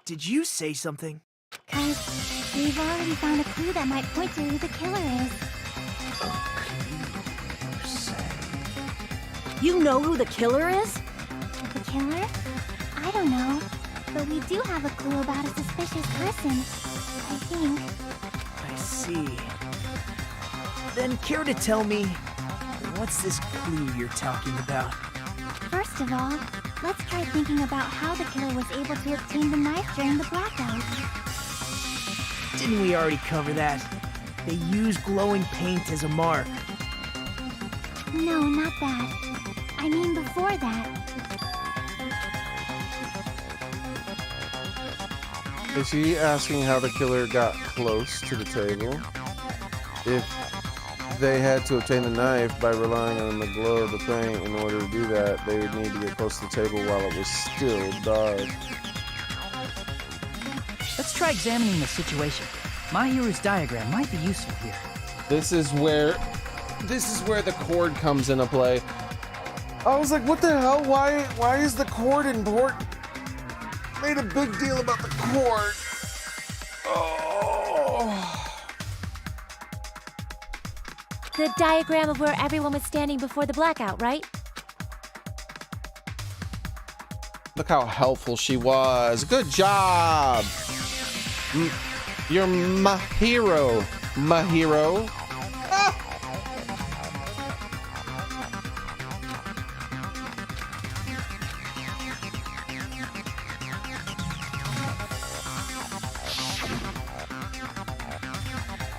Did you say something? 'Cause we've already found a clue that might point to who the killer is. You know who the killer is? The killer? I don't know. But we do have a clue about a suspicious person. I think. I see. Then care to tell me, what's this clue you're talking about? First of all, let's try thinking about how the killer was able to obtain the knife during the blackout. Didn't we already cover that? They use glowing paint as a mark. No, not that. I mean before that. Is she asking how the killer got close to the table? If they had to obtain the knife by relying on the glow of the paint in order to do that, they would need to get close to the table while it was still dark. Let's try examining the situation. My hero's diagram might be useful here. This is where the cord comes into play. I was like, what the hell? Why is the cord important? Made a big deal about the cord. Oh. The diagram of where everyone was standing before the blackout, right? Look how helpful she was. Good job. You're my hero, my hero. Ah.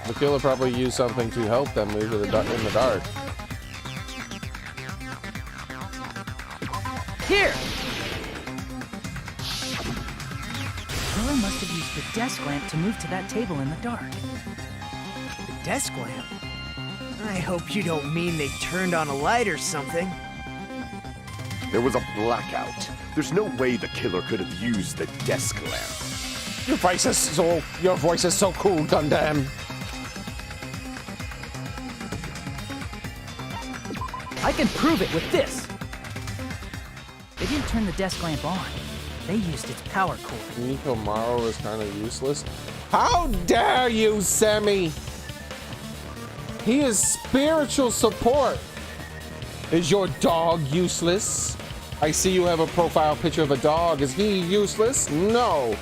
The killer probably used something to help them move in the dark. Here! The killer must have used the desk lamp to move to that table in the dark. The desk lamp? I hope you don't mean they turned on a light or something. There was a blackout. There's no way the killer could have used the desk lamp. Your voice is so cool, Gundam. I can prove it with this! They didn't turn the desk lamp on. They used its power cord. Nico Maro is kind of useless. How dare you, Sammy? He is spiritual support. Is your dog useless? I see you have a profile picture of a dog. Is he useless? No.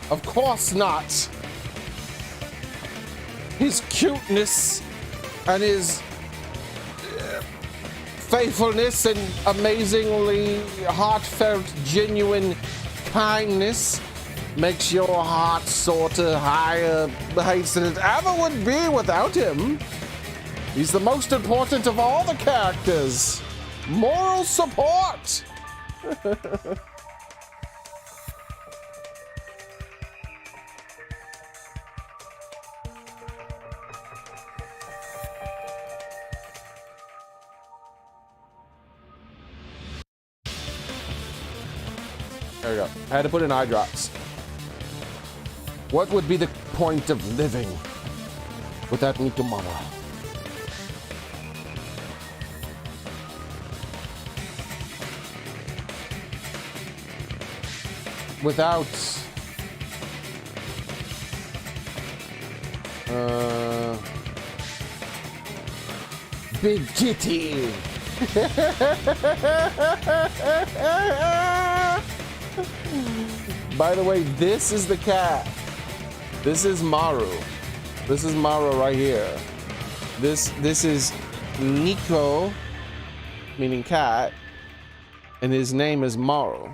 Of course not. His cuteness and his faithfulness and amazingly heartfelt, genuine kindness. makes your heart soar to higher heights than it ever would be without him. He's the most important of all the characters. Moral support. There we go. I had to put in eye drops. What would be the point of living without Nikomara? Without Big Kitty. By the way, this is the cat. This is Maru. This is Maru right here. This is Nico, meaning cat, and his name is Maru.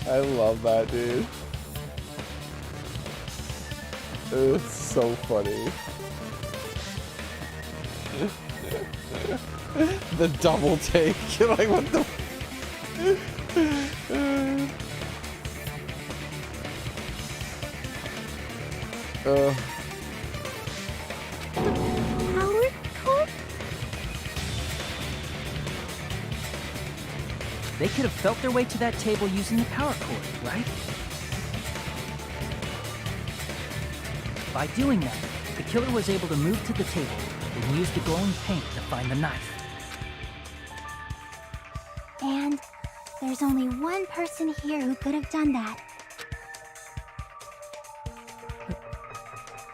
I love that, dude. It's so funny. The double take. Like, what the? Power cord? They could have felt their way to that table using the power cord, right? By doing that, the killer was able to move to the table and use the glowing paint to find the knife. And there's only one person here who could have done that.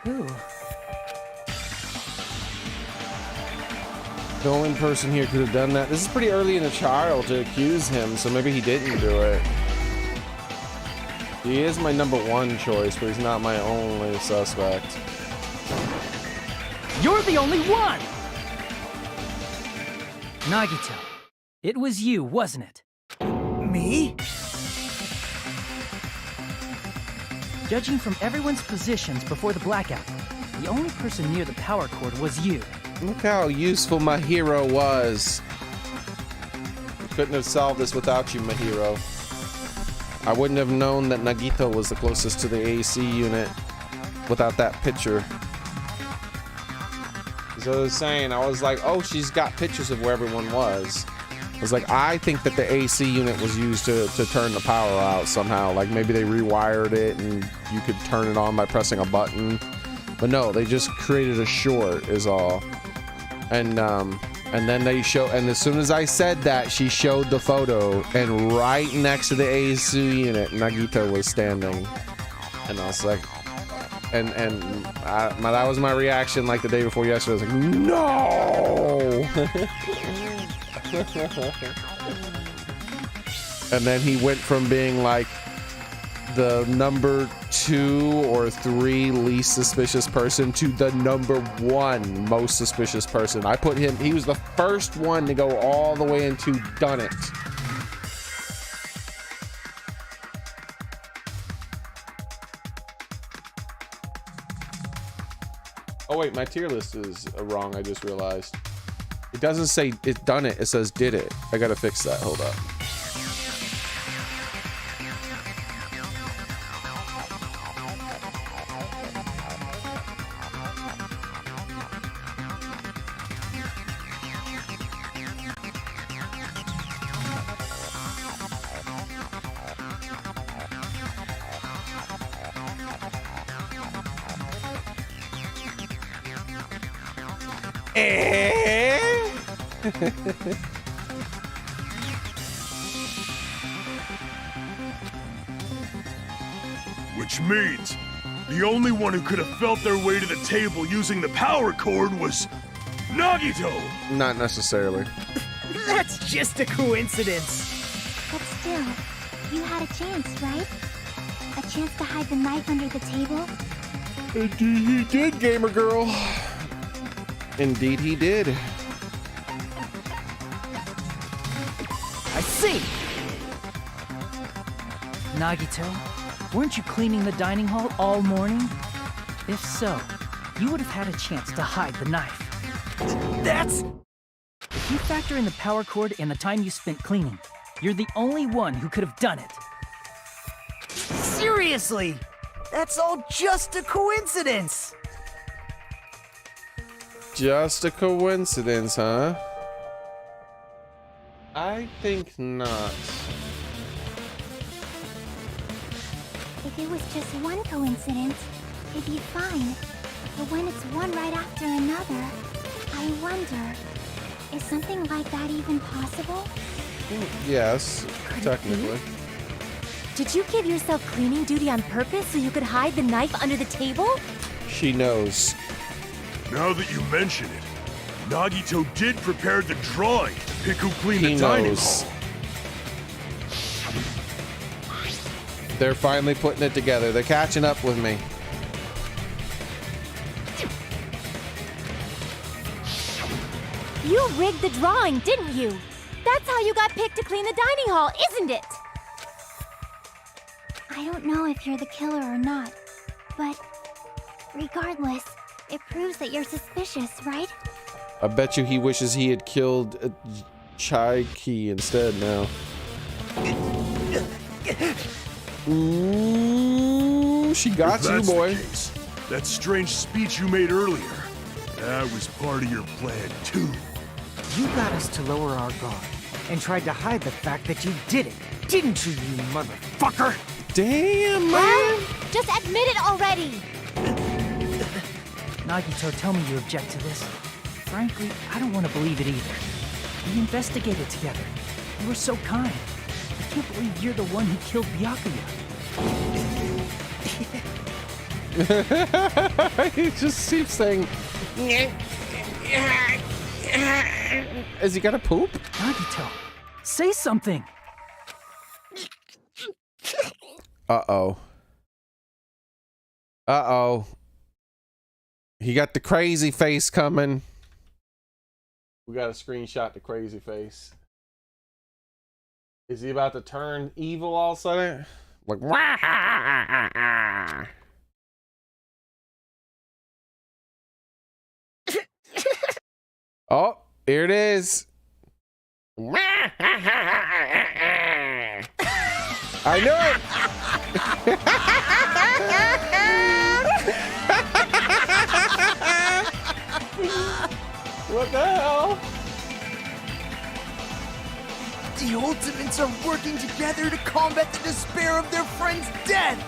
Who? The only person here could have done that. This is pretty early in the trial to accuse him, so maybe he didn't do it. He is my #1 choice, but he's not my only suspect. You're the only one! Nagito, it was you, wasn't it? Me? Judging from everyone's positions before the blackout, the only person near the power cord was you. Look how useful my hero was. Couldn't have solved this without you, my hero. I wouldn't have known that Nagito was the closest to the AC unit without that picture. So I was saying, I was like, oh, she's got pictures of where everyone was. I was like, I think that the AC unit was used to turn the power out somehow. Like maybe they rewired it and you could turn it on by pressing a button. But no, they just created a short is all. And then they show, and as soon as I said that, she showed the photo, and right next to the AC unit, Nagito was standing. And I was like, that was my reaction like the day before yesterday. I was like, no! And then he went from being like the #2 or 3 least suspicious person to the #1 most suspicious person. I put him, he was the first one to go all the way into done it. Oh wait, my tier list is wrong, I just realized. It doesn't say it done it, it says did it. I gotta fix that, hold up. Which means the only one who could have felt their way to the table using the power cord was Nagito! Not necessarily. That's just a coincidence. But still, you had a chance, right? A chance to hide the knife under the table? Indeed he did, gamer girl. Indeed he did. I see! Nagito, weren't you cleaning the dining hall all morning? If so, you would have had a chance to hide the knife. That's... If you factor in the power cord and the time you spent cleaning, you're the only one who could have done it. Seriously! That's all just a coincidence! Just a coincidence, huh? I think not. If it was just one coincidence, it'd be fine. But when it's one right after another, I wonder, is something like that even possible? Yes, technically. Did you give yourself cleaning duty on purpose so you could hide the knife under the table? She knows. Now that you mention it, Nagito did prepare the drawing to pick who cleaned He the dining knows. hall. They're finally putting it together. They're catching up with me. You rigged the drawing, didn't you? That's how you got picked to clean the dining hall, isn't it? I don't know if you're the killer or not, but regardless, it proves that you're suspicious, right? I bet you he wishes he had killed Xearrik instead now. Ooh, she got If you, that's the boy. case, that strange speech you made earlier, that was part of your plan too. You got us to lower our guard and tried to hide the fact that you did it, didn't you, you motherfucker? Damn, man! Just admit it already! Nagito, tell me you object to this. Frankly, I don't want to believe it either. We investigated together. You were so kind. I can't believe you're the one who killed Byakuya. He just keeps saying... Has he got a poop? Nagito, say something! Uh-oh. Uh-oh. He got the crazy face coming. We got to screenshot the crazy face. Is he about to turn evil all of a sudden? Like, wah! Oh, here it is. I knew it. What the hell? The Ultimates are working together to combat the despair of their friend's death!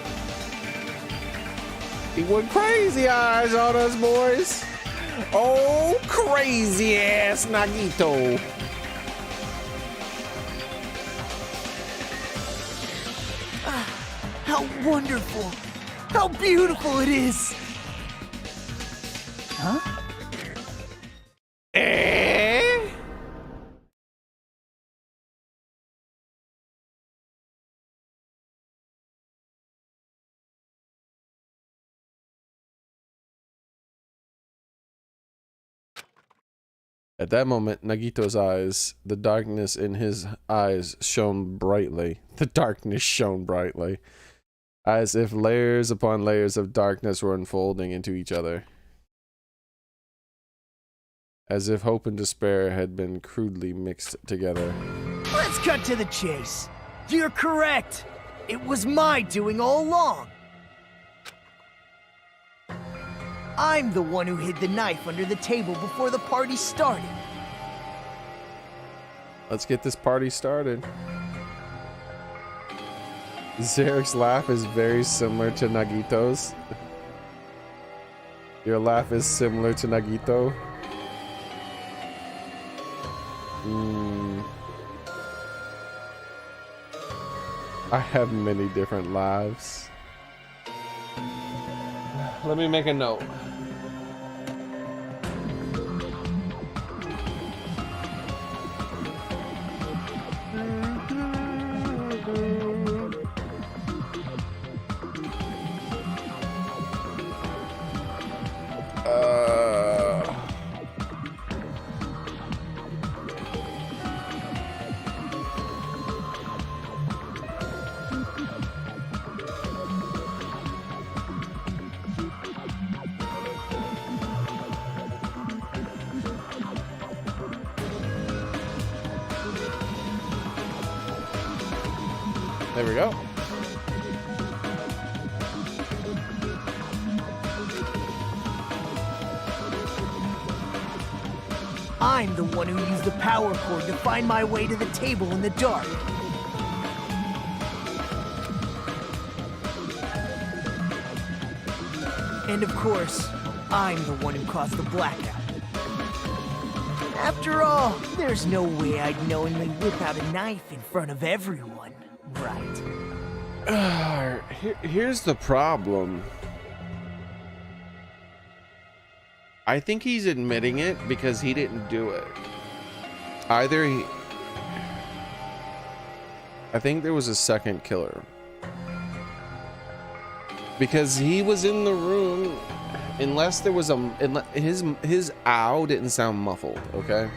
He went crazy eyes on us, boys. Oh, crazy ass Nagito. How wonderful! How beautiful it is! Huh? At that moment, Nagito's eyes, the darkness in his eyes shone brightly. The darkness shone brightly, as if layers upon layers of darkness were unfolding into each other. As if hope and despair had been crudely mixed together. Let's cut to the chase. You're correct. It was my doing all along. I'm the one who hid the knife under the table before the party started. Let's get this party started. Xearrik's laugh is very similar to Nagito's. Your laugh is similar to Nagito. I have many different lives. Let me make a note. There we go. I'm the one who used the power cord to find my way to the table in the dark. And of course, I'm the one who caused the blackout. After all, there's no way I'd knowingly whip out a knife in front of everyone, right? Here's the problem. I think he's admitting it because he didn't do it. Either he... I think there was a second killer. Because he was in the room... Unless there was a... His ow didn't sound muffled, okay?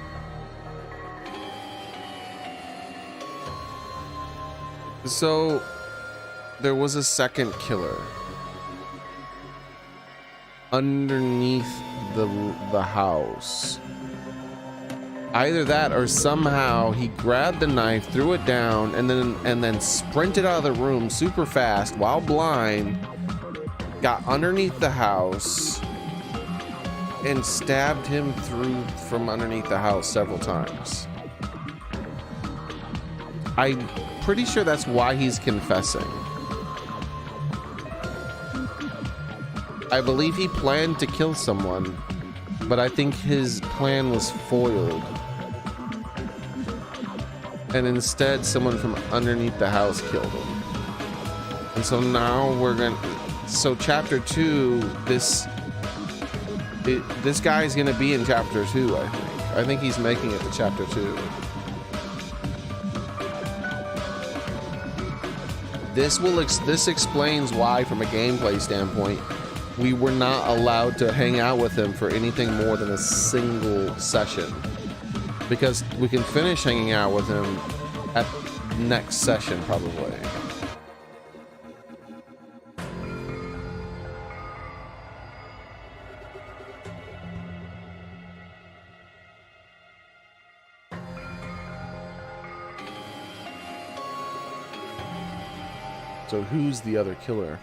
So... There was a second killer. Underneath the house. Either that or somehow he grabbed the knife, threw it down, and then sprinted out of the room super fast while blind, got underneath the house, and stabbed him through from underneath the house several times. I'm pretty sure that's why he's confessing. I believe he planned to kill someone, but I think his plan was foiled. And instead, someone from underneath the house killed him. And so now we're gonna... So chapter 2, this guy's gonna be in chapter 2, I think. I think he's making it to chapter 2. This explains why, from a gameplay standpoint, we were not allowed to hang out with him for anything more than a single session. Because we can finish hanging out with him at next session, probably. So who's the other killer?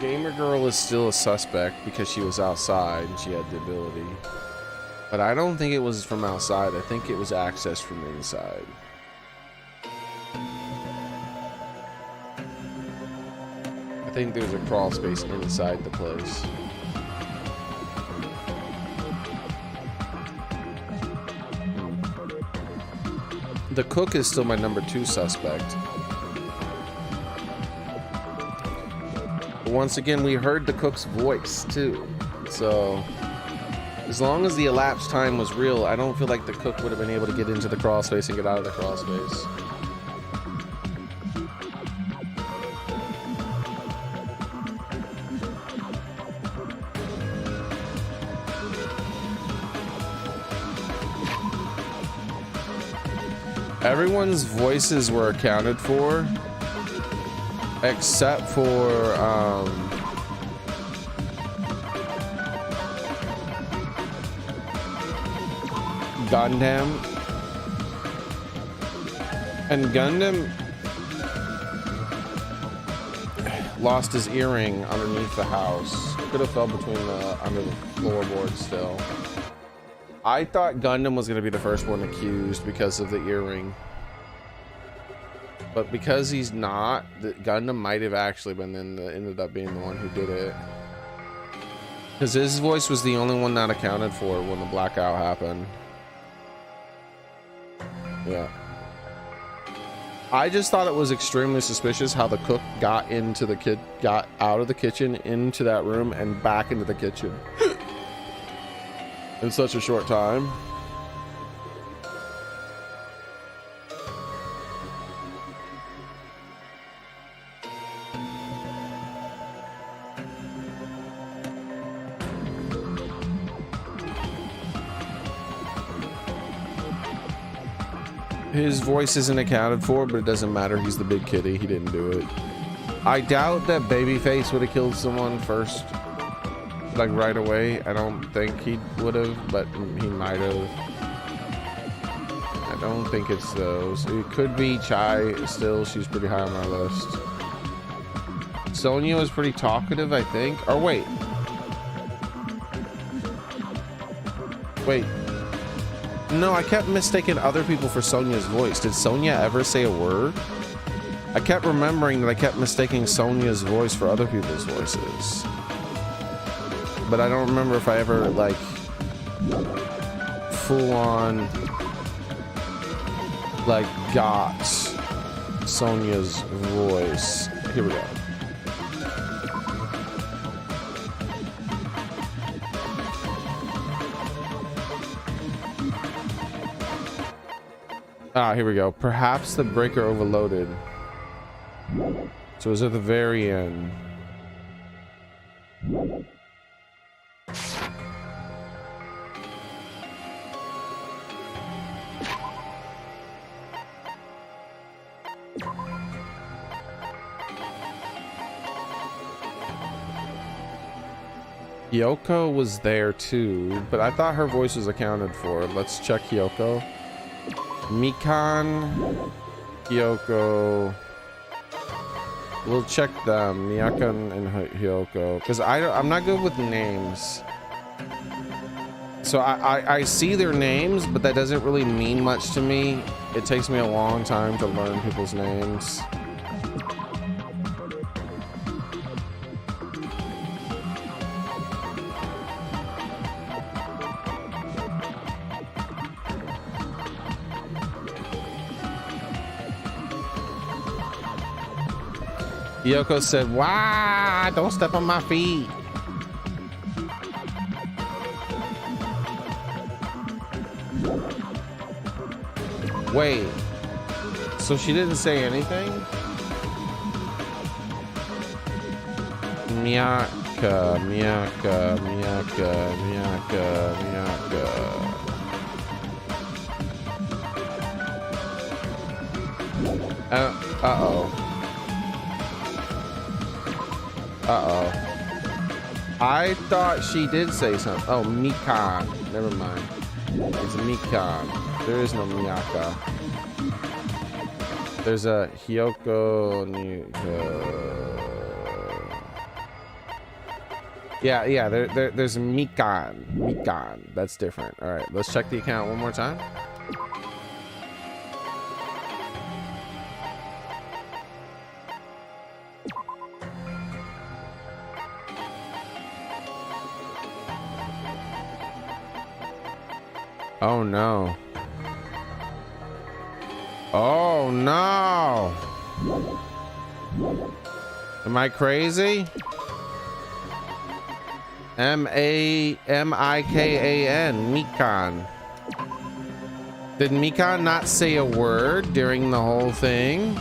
Gamer Girl is still a suspect because she was outside and she had the ability. But I don't think it was from outside. I think it was accessed from inside. I think there's a crawl space inside the place. The cook is still my number 2 suspect. Once again, we heard the cook's voice too, so as long as the elapsed time was real, I don't feel like the cook would have been able to get into the crawl space and get out of the crawl space. Everyone's voices were accounted for, except for Gundam. And Gundam lost his earring underneath the house. Could have fell between under the floorboard still. I thought Gundam was going to be the first one accused because of the earring. But because he's not, Gundam might have actually been ended up being the one who did it. Because his voice was the only one not accounted for when the blackout happened. Yeah. I just thought it was extremely suspicious how the cook got out of the kitchen into that room and back into the kitchen in such a short time. His voice isn't accounted for, but it doesn't matter. He's the big kitty. He didn't do it. I doubt that Babyface would have killed someone first like right away. I don't think he would have, but he might have. I don't think it's those. It could be Chai still. She's pretty high on my list. Sonia was pretty talkative, I think. Or wait. Wait. No, I kept mistaking other people for Sonia's voice. Did Sonia ever say a word? I kept remembering that I kept mistaking Sonia's voice for other people's voices. But I don't remember if I ever, like, full on, like, got Sonia's voice. Here we go. Ah, here we go. Perhaps the breaker overloaded. So it was at the very end. Hyoko was there too, but I thought her voice was accounted for. Let's check Hyoko. Mikan, Hyoko. We'll check them, Mikan and Hyoko, because I'm not good with names. So I see their names, but that doesn't really mean much to me. It takes me a long time to learn people's names. Yoko said, "Why? Don't step on my feet." Wait. So she didn't say anything? Miyaka, Miyaka, Miyaka, Miyaka, Miyaka. Uh-oh. Uh-oh. I thought she did say something. Oh, Mikan. Never mind. It's Mikan. There is no Miyaka. There's a Hyoko. Yeah. There's Mikan. Mikan. That's different. All right. Let's check the account one more time. Oh no. Oh no. Am I crazy? M-A-M-I-K-A-N. Mikan. Did Mikan not say a word during the whole thing?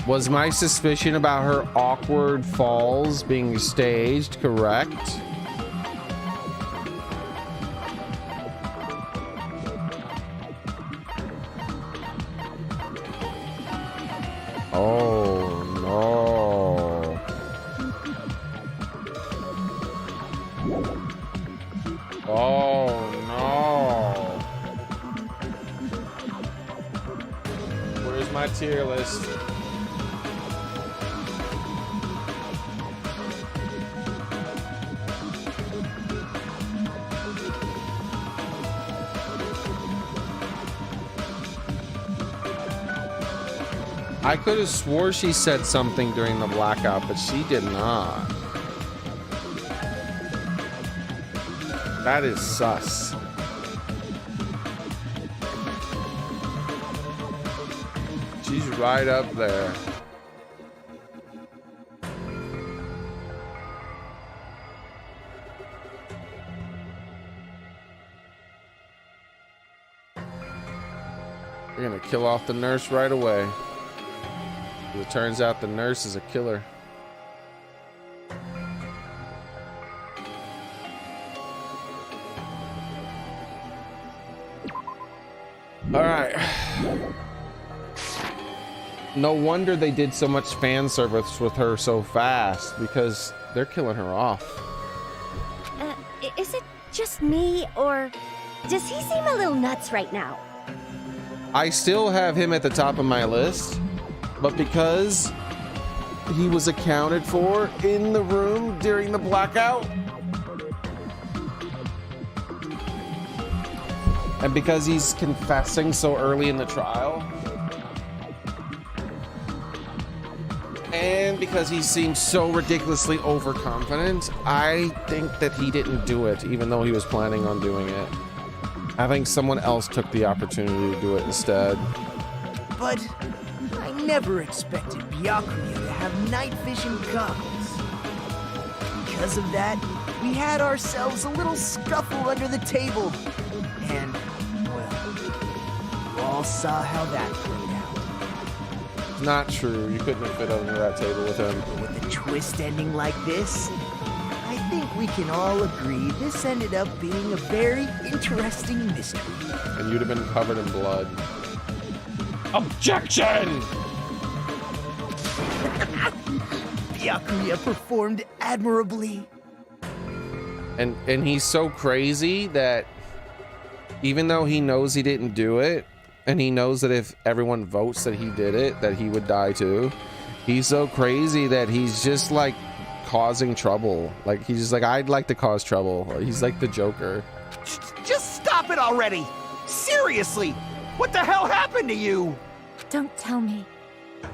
Was my suspicion about her awkward falls being staged correct? Oh no. Oh no. Where's my tier list? I could have swore she said something during the blackout, but she did not. That is sus. She's right up there. We're gonna kill off the nurse right away. It turns out the nurse is a killer. All right. no wonder they did so much fan service with her so fast, because they're killing her off. Is it just me, or does he seem a little nuts right now? I still have him at the top of my list, but because he was accounted for in the room during the blackout, and because he's confessing so early in the trial, and because he seems so ridiculously overconfident, I think that he didn't do it, even though he was planning on doing it. I think someone else took the opportunity to do it instead. But I never expected Byakuya to have night vision goggles. Because of that, we had ourselves a little scuffle under the table. And, well, you all saw how that played out. It's not true. You couldn't have fit under that table with him. With a twist ending like this, I think we can all agree this ended up being a very interesting mystery. And you'd have been covered in blood. Objection! Byakuya performed admirably. And he's so crazy that even though he knows he didn't do it, and he knows that if everyone votes that he did it, that he would die too, he's so crazy that he's just like causing trouble. Like, he's just like, I'd like to cause trouble. He's like the Joker. Just stop it already! Seriously! What the hell happened to you? Don't tell me.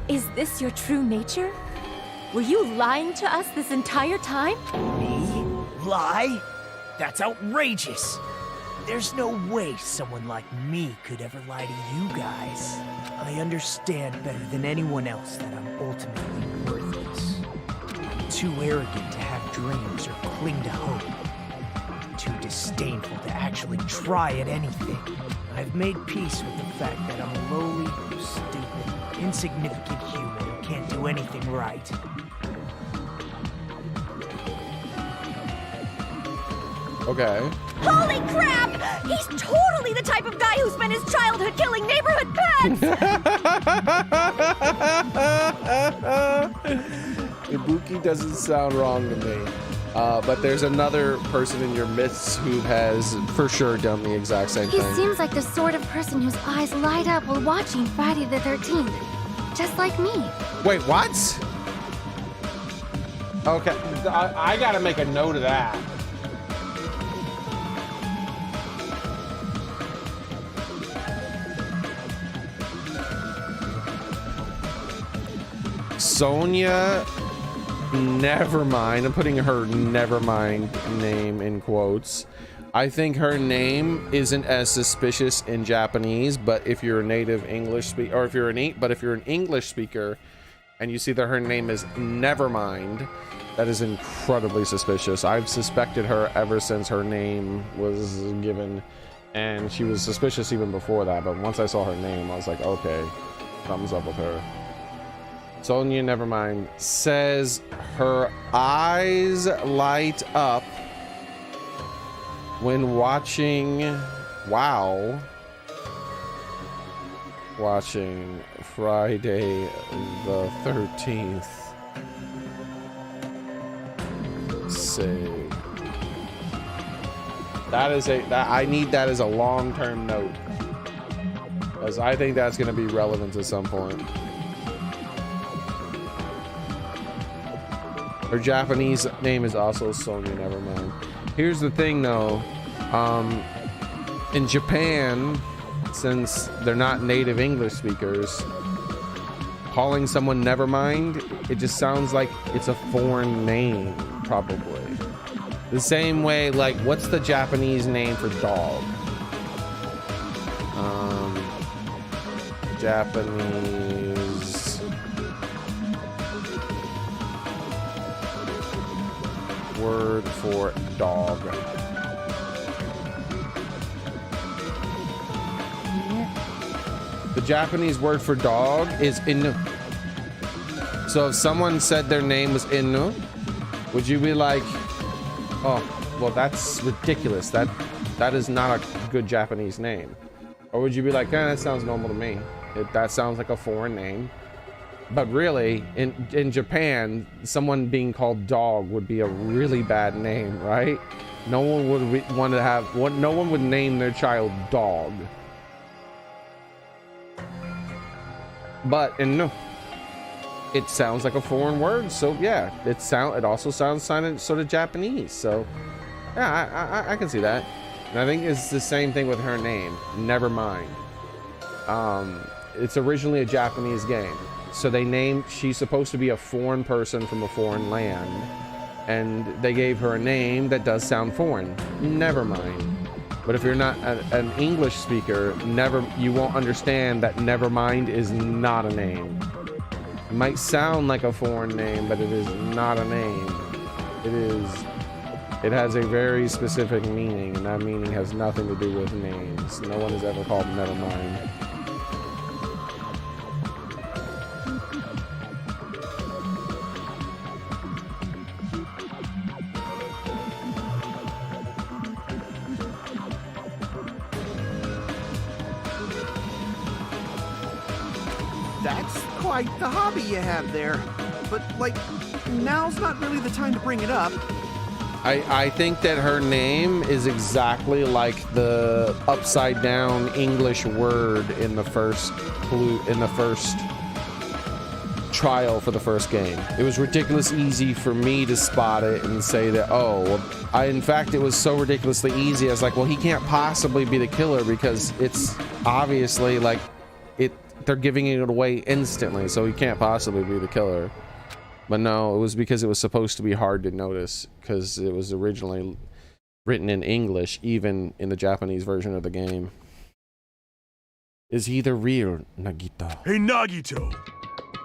Is this your true nature? Were you lying to us this entire time? Me? Lie? That's outrageous. There's no way someone like me could ever lie to you guys. I understand better than anyone else that I'm ultimately worthless. I'm too arrogant to have dreams or cling to hope. Too disdainful to actually try at anything. I've made peace with the fact that I'm a lowly, stupid, insignificant human who can't do anything right. Okay. Holy crap! He's totally the type of guy who spent his childhood killing neighborhood pets! Ibuki doesn't sound wrong to me. But there's another person in your midst who has for sure done the exact same He thing. seems like the sort of person whose eyes light up while watching Friday the 13th. Just like me. Wait, what? Okay, I gotta make a note of that. Sonia Nevermind. I'm putting her Nevermind name in quotes. I think her name isn't as suspicious in Japanese, but if you're a native English speaker, or if you're an English speaker and you see that her name is Nevermind, that is incredibly suspicious. I've suspected her ever since her name was given, and she was suspicious even before that, but once I saw her name, I was like, okay, something's up with her. Sonia Nevermind says her eyes light up when watching Friday the 13th. Say I need that as a long-term note, because I think that's going to be relevant at some point. Her Japanese name is also Sonia Nevermind. Here's the thing though, in Japan, since they're not native English speakers, calling someone Nevermind, it just sounds like it's a foreign name, probably. The same way, like, what's the Japanese name for dog? Japanese word for dog. The Japanese word for dog is Inu. So if someone said their name was Inu, would you be like, oh, well, that's ridiculous. That is not a good Japanese name. Or would you be like, that sounds normal to me. That sounds like a foreign name. But really, in Japan, someone being called dog would be a really bad name, right? No one would want to have no one would name their child dog. But no, it sounds like a foreign word, so yeah, it also sounds sort of Japanese. So yeah, I can see that. And I think it's the same thing with her name, Nevermind. It's originally a Japanese game. So she's supposed to be a foreign person from a foreign land, and they gave her a name that does sound foreign, Nevermind. But if you're not an English speaker, you won't understand that Nevermind is not a name. It might sound like a foreign name, but it is not a name. It has a very specific meaning, and that meaning has nothing to do with names. No one has ever called Nevermind. That's quite the hobby you have there. But, like, now's not really the time to bring it up. I think that her name is exactly like the upside down English word in the first trial for the first game. It was ridiculously easy for me to spot it and say that, in fact, it was so ridiculously easy. I was like, well, he can't possibly be the killer because it's obviously like they're giving it away instantly, so he can't possibly be the killer. But no, it was because it was supposed to be hard to notice because it was originally written in English, even in the Japanese version of the game. Is he the real Nagito? Hey, Nagito!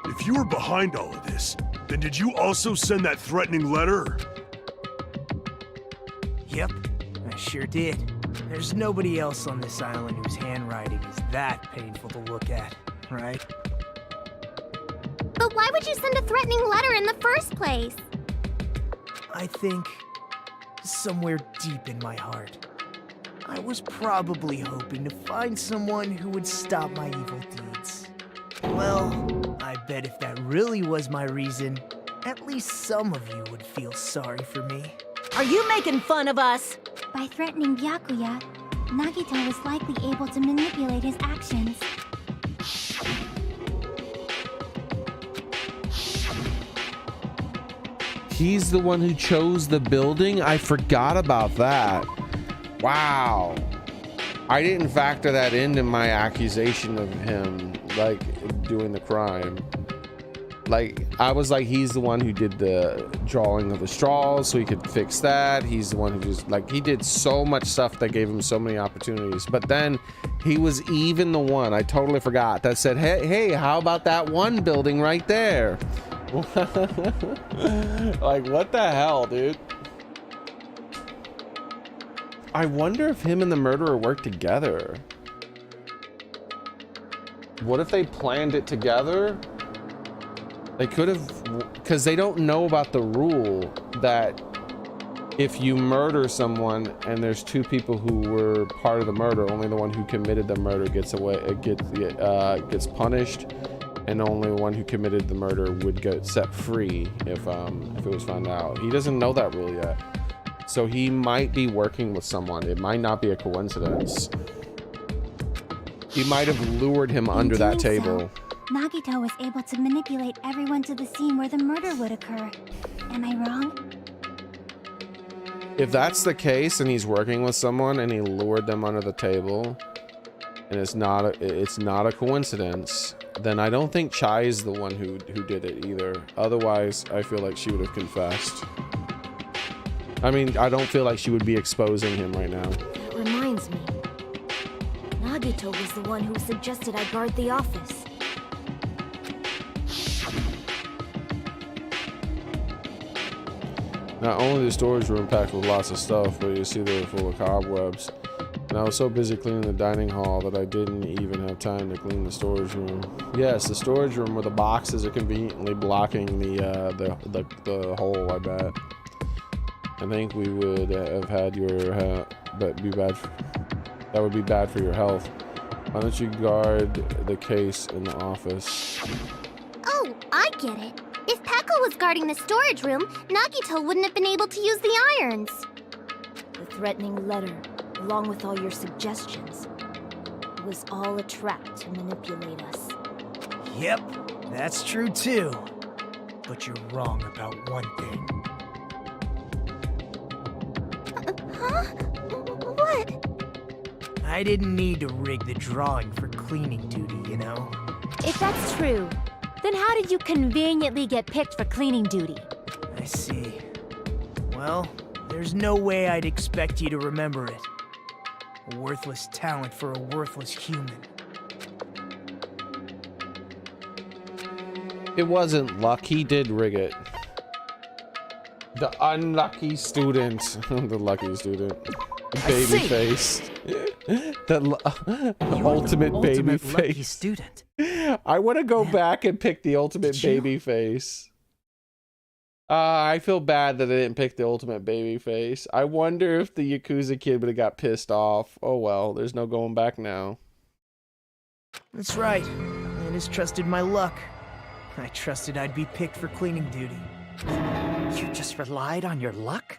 If you were behind all of this, then did you also send that threatening letter? Yep, I sure did. There's nobody else on this island whose handwriting is that painful to look at, right? But why would you send a threatening letter in the first place? I think somewhere deep in my heart, I was probably hoping to find someone who would stop my evil deeds. Well, I bet if that really was my reason, at least some of you would feel sorry for me. Are you making fun of us? By threatening Byakuya, Nagito was likely able to manipulate his actions. He's the one who chose the building? I forgot about that. Wow. I didn't factor that into my accusation of him, like, doing the crime. Like, I was like, he's the one who did the drawing of the straws, so he could fix that. He's the one who just, like, he did so much stuff that gave him so many opportunities. But then he was even the one, I totally forgot, that said, hey, how about that one building right there? Like, what the hell, dude? I wonder if him and the murderer worked together. What if they planned it together? They could have, because they don't know about the rule that if you murder someone and there's two people who were part of the murder, only the one who committed the murder gets punished, and only one who committed the murder would get set free if it was found out. He doesn't know that rule yet, so he might be working with someone. It might not be a coincidence. He might have lured him under that table. So, Nagito was able to manipulate everyone to the scene where the murder would occur. Am I wrong? If that's the case and he's working with someone and he lured them under the table, and it's not a coincidence, then I don't think Chai is the one who did it either. Otherwise, I feel like she would have confessed. I mean, I don't feel like she would be exposing him right now. That reminds me. Nagito was the one who suggested I guard the office. Not only the storage room packed with lots of stuff, but you see they were full of cobwebs. And I was so busy cleaning the dining hall that I didn't even have time to clean the storage room. Yes, the storage room where the boxes are conveniently blocking the hole, I bet. I think we would have had that would be bad for your health. Why don't you guard the case in the office? Oh, I get it. If Pekka was guarding the storage room, Nagito wouldn't have been able to use the irons. The threatening letter, along with all your suggestions, was all a trap to manipulate us. Yep, that's true too. But you're wrong about one thing. Huh? What? I didn't need to rig the drawing for cleaning duty, you know? If that's true, then how did you conveniently get picked for cleaning duty? I see. Well, there's no way I'd expect you to remember it. A worthless talent for a worthless human. It wasn't luck. He did rig it. The unlucky student. The lucky student. Baby face. The ultimate baby face. Student. I want to go back and pick the ultimate baby face. I feel bad that I didn't pick the ultimate baby face. I wonder if the Yakuza kid would have got pissed off. Oh well, there's no going back now. That's right. I just trusted my luck. I trusted I'd be picked for cleaning duty. You just relied on your luck?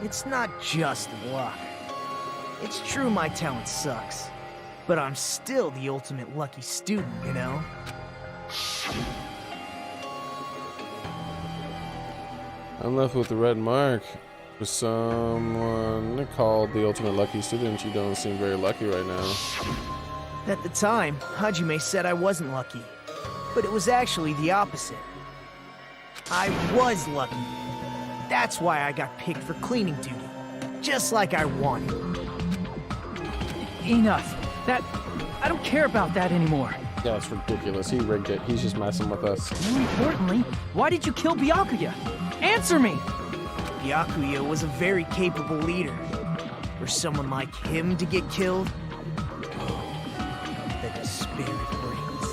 It's not just luck. It's true my talent sucks. But I'm still the ultimate lucky student, you know? I'm left with the red mark. For someone called the ultimate lucky student, you don't seem very lucky right now. At the time, Hajime said I wasn't lucky. But it was actually the opposite. I was lucky. That's why I got picked for cleaning duty. Just like I wanted. Enough. I don't care about that anymore. Yeah, it's ridiculous. He rigged it. He's just messing with us. More importantly, why did you kill Byakuya? Answer me! Byakuya was a very capable leader. For someone like him to get killed, the despair it brings.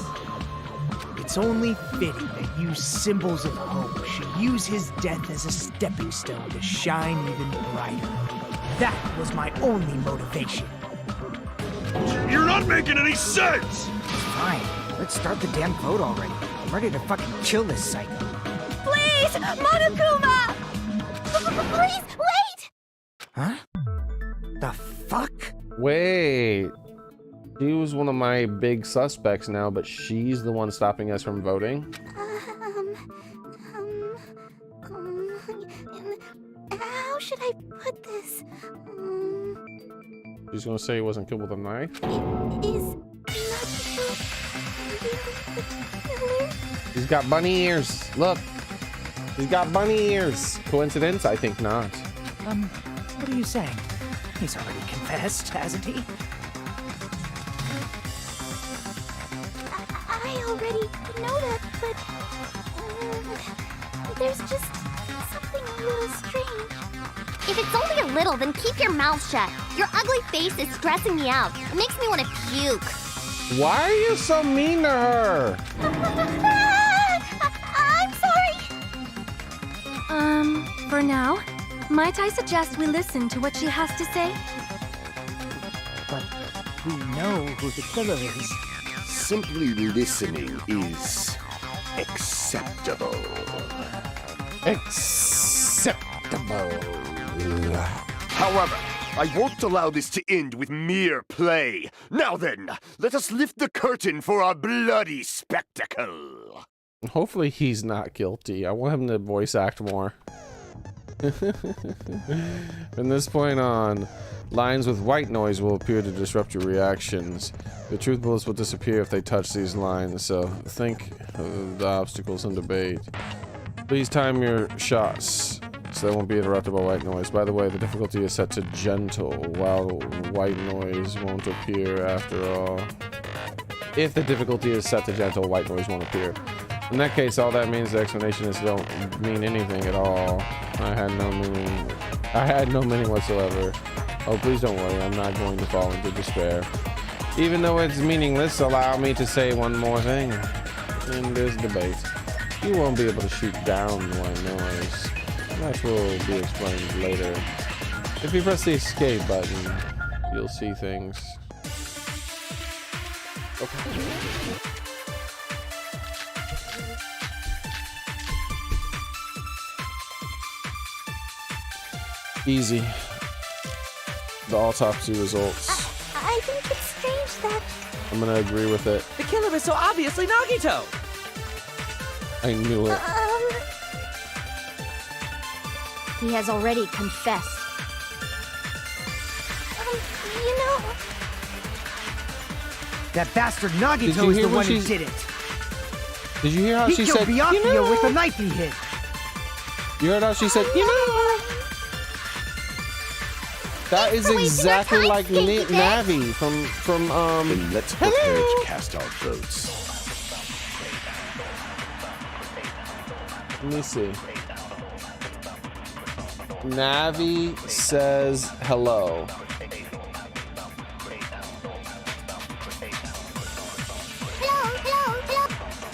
It's only fitting that you symbols of hope should use his death as a stepping stone to shine even brighter. That was my only motivation. You're not making any sense! Fine, let's start the damn vote already. I'm ready to fucking kill this psycho. Please, Monokuma! Please, wait! Huh? The fuck? Wait. She was one of my big suspects now, but she's the one stopping us from voting? How should I put this? She's gonna say he wasn't killed with a knife? Is He's got bunny ears. Look. He's got bunny ears. Coincidence? I think not. What are you saying? He's already confessed, hasn't he? I already know that, but there's just something a little strange. If it's only a little, then keep your mouth shut. Your ugly face is stressing me out. It makes me want to puke. Why are you so mean to her? I'm sorry. For now, might I suggest we listen to what she has to say? But we know who the killer is. Simply listening is acceptable. Acceptable. However, I won't allow this to end with mere play. Now then, let us lift the curtain for our bloody spectacle. Hopefully he's not guilty. I want him to voice act more. From this point on, lines with white noise will appear to disrupt your reactions. The truth bullets will disappear if they touch these lines, so think of the obstacles in debate. Please time your shots so they won't be interrupted by white noise. By the way, the difficulty is set to gentle, while white noise won't appear after all. If the difficulty is set to gentle, white noise won't appear. In that case, all that means the explanation is don't mean anything at all. I had no meaning whatsoever. Oh, please don't worry, I'm not going to fall into despair. Even though it's meaningless, allow me to say one more thing. In this debate, you won't be able to shoot down white noise. That will be explained later. If you press the escape button, you'll see things. Okay. Easy. The autopsy results. I think it's strange that... I'm gonna agree with it. The killer is so obviously Nagito! I knew it. He has already confessed. You know... That bastard Did Nagito you is hear the what one who she- did it. Did you hear how He she killed said, Byakuya you know? with the knife he hid. You heard how she said, you know? That is exactly like Navi from Then let's prepare to cast our votes. Let me see. Navi says hello.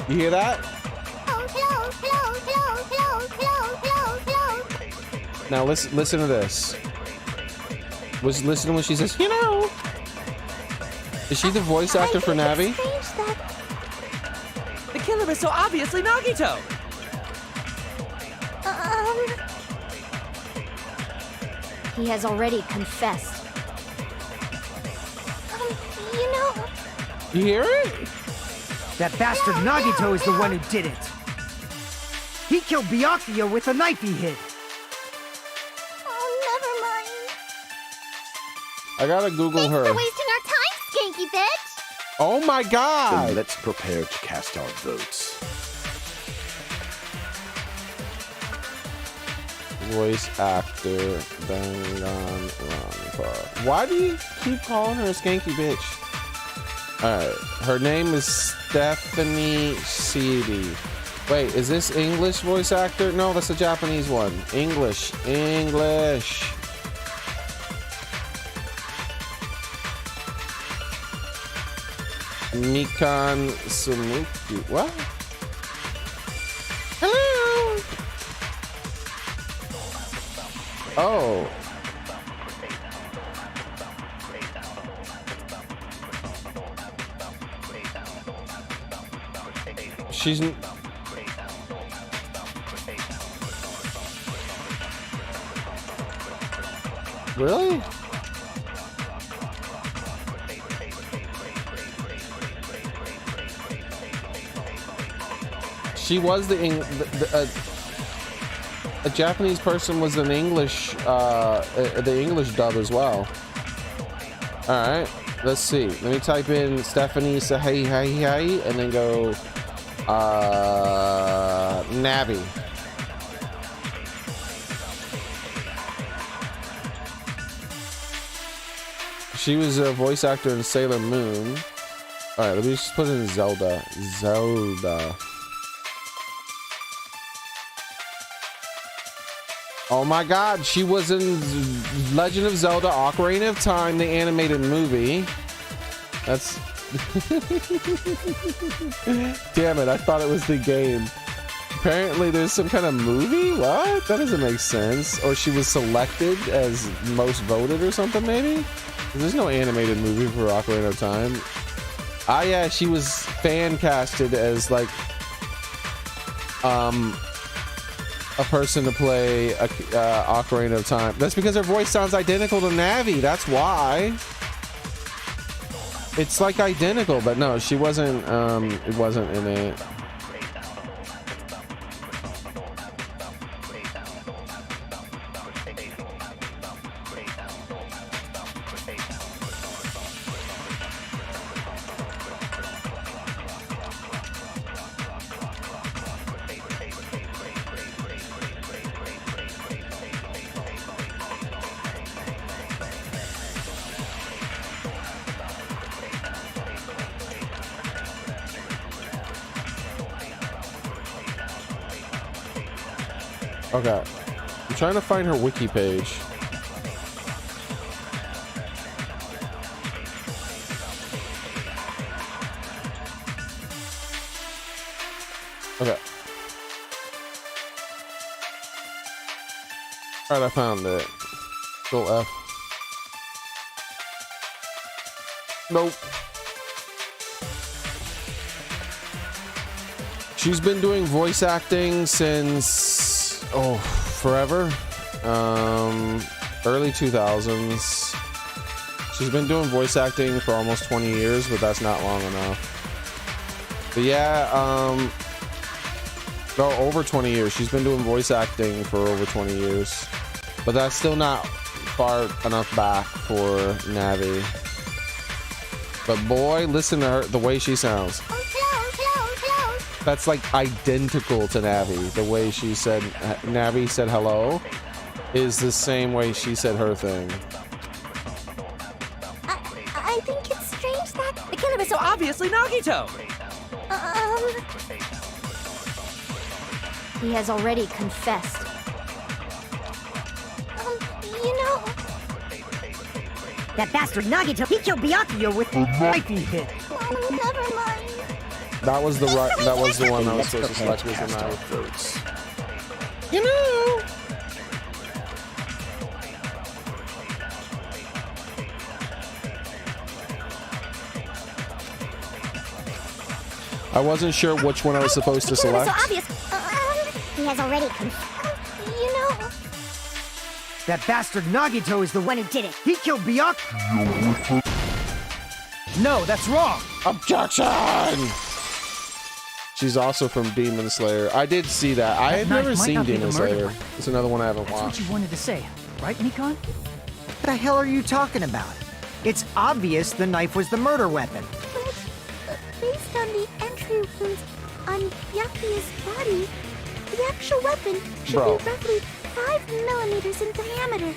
You hear that? Now listen to this. Listen to when she says, you know. Is she the voice actor for Navi? The killer is so obviously Nagito! He has already confessed. You know... You hear it? That bastard Nagito is the one who did it. He killed Byakuya with the knife he hid. Oh, never mind. I gotta Google her. We're wasting our time, skanky bitch. Oh my god! Then let's prepare to cast our votes. Voice actor Danganronpa. Why do you keep calling her a skanky bitch? Alright, her name is Stephanie Seedy. Wait, is this English voice actor? No, that's a Japanese one. English. Mikan Sumuki. What? Hello! Oh. She's... Really? She was a Japanese person was an English, the English dub as well. All right, let's see. Let me type in Stephanie Sahai and then go Navi. She was a voice actor in Sailor Moon. All right, let me just put in Zelda. Oh my god, she was in Legend of Zelda Ocarina of Time, the animated movie. That's... Damn it, I thought it was the game. Apparently there's some kind of movie? What? That doesn't make sense. Or she was selected as most voted or something, maybe? There's no animated movie for Ocarina of Time. Ah, yeah, she was fan casted as, like, a person to play Ocarina of Time. That's because her voice sounds identical to Navi. That's why. It's like identical, but no, she wasn't. It wasn't in it. Okay, I'm trying to find her wiki page. Okay. All right, I found it. Still F. Nope. She's been doing voice acting since forever. Early 2000s. She's been doing voice acting for almost 20 years, but that's not long enough. But yeah, no, over 20 years. She's been doing voice acting for over 20 years. But that's still not far enough back for Navi. But boy, listen to her, the way she sounds. That's like identical to Navi. The way she said, Navi said hello is the same way she said her thing. I think it's strange that The killer is so obviously Nagito. he has already confessed. You know, That bastard Nagito, he killed Byakuya with a knife he hit. Never mind. That was the right. That was the one I was supposed to select with the knife. You know. I wasn't sure which one I was supposed to select. He has already confessed. You know. That bastard Nagito is the one who did it. He killed Byakuya. No, that's wrong. Objection! She's also from Demon Slayer. I did see that. I had never seen Demon Slayer. It's another one I haven't That's watched. what you wanted to say, right, Nikon? What the hell are you talking about? It's obvious the knife was the murder weapon. Based on the entry wounds on Byakuya's body, the actual weapon should Bro. be roughly 5 millimeters in diameter.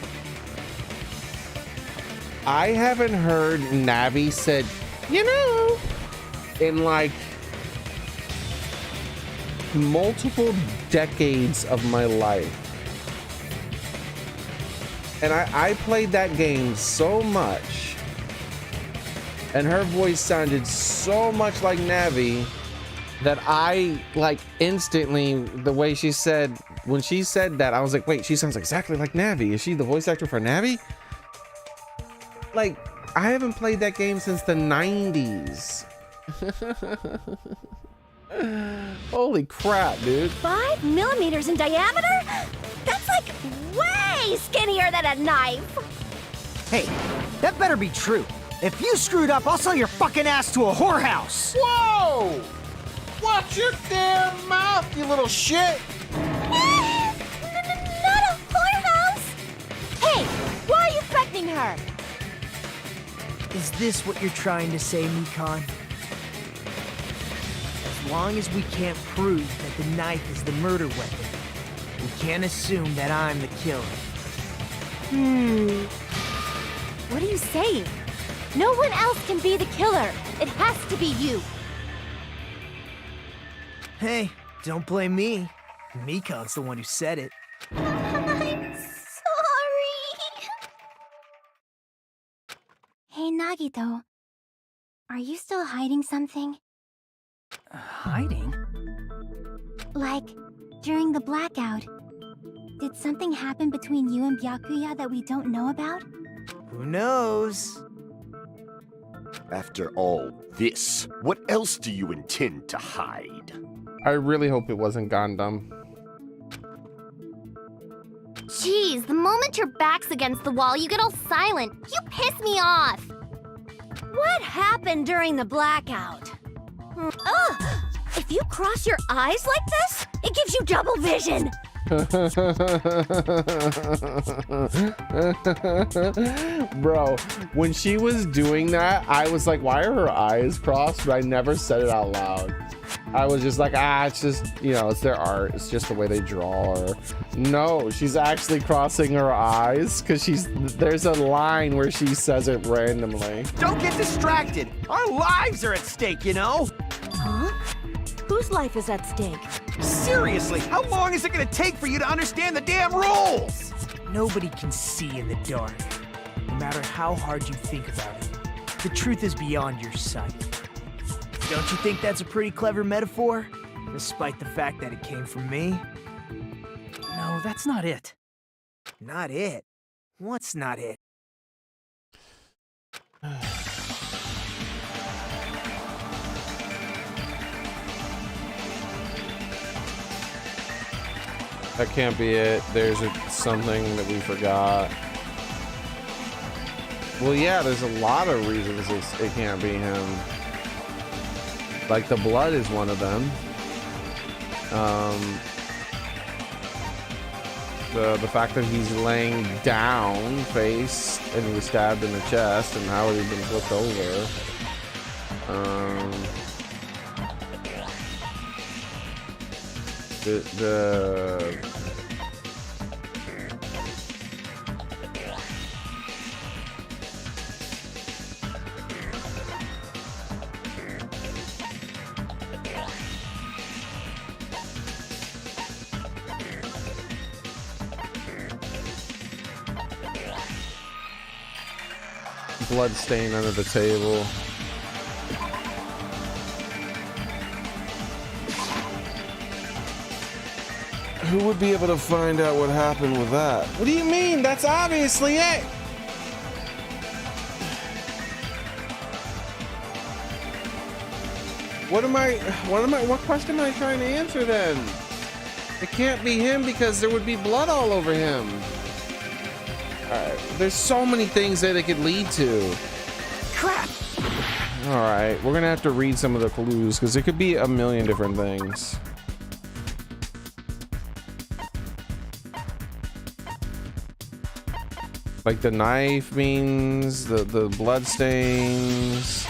I haven't heard Navi said, you know, in like multiple decades of my life. And I played that game so much, and her voice sounded so much like Navi that I like instantly, the way she said, when she said that, I was like, wait, she sounds exactly like Navi. Is she the voice actor for Navi? Like, I haven't played that game since the 90s. Holy crap, dude. 5 millimeters in diameter? That's like way skinnier than a knife. Hey, that better be true. If you screwed up, I'll sell your fucking ass to a whorehouse. Whoa! Watch your damn mouth, you little shit! Not a whorehouse! Hey, why are you threatening her? Is this what you're trying to say, Nikon? As long as we can't prove that the knife is the murder weapon, we can't assume that I'm the killer. What are you saying? No one else can be the killer. It has to be you. Hey, don't blame me. Nikon's the one who said it. I'm sorry. Hey, Nagito. Are you still hiding something? Hiding? Like, during the blackout, did something happen between you and Byakuya that we don't know about? Who knows? After all this, what else do you intend to hide? I really hope it wasn't Gundam. Jeez, the moment your back's against the wall, you get all silent. You piss me off. What happened during the blackout? Ugh! If you cross your eyes like this, it gives you double vision. Bro, when she was doing that, I was like, why are her eyes crossed? But I never said it out loud. I was just like, it's just, you know, it's their art. It's just the way they draw her. No, she's actually crossing her eyes because there's a line where she says it randomly. Don't get distracted. Our lives are at stake, you know? Huh? Whose life is at stake? Seriously, how long is it gonna take for you to understand the damn rules? Nobody can see in the dark, no matter how hard you think about it. The truth is beyond your sight. Don't you think that's a pretty clever metaphor? Despite the fact that it came from me? No, that's not it. Not it? What's not it? That can't be it. There's something that we forgot. Well, yeah, there's a lot of reasons it can't be him. Like, the blood is one of them. The fact that he's laying down face and he was stabbed in the chest, and how had he been flipped over? Blood stain under the table. Who would be able to find out what happened with that? What do you mean? That's obviously it. What question am I trying to answer then? It can't be him because there would be blood all over him. There's so many things that it could lead to. Crap! Alright, we're gonna have to read some of the clues because it could be a million different things. Like the knife means, the blood stains,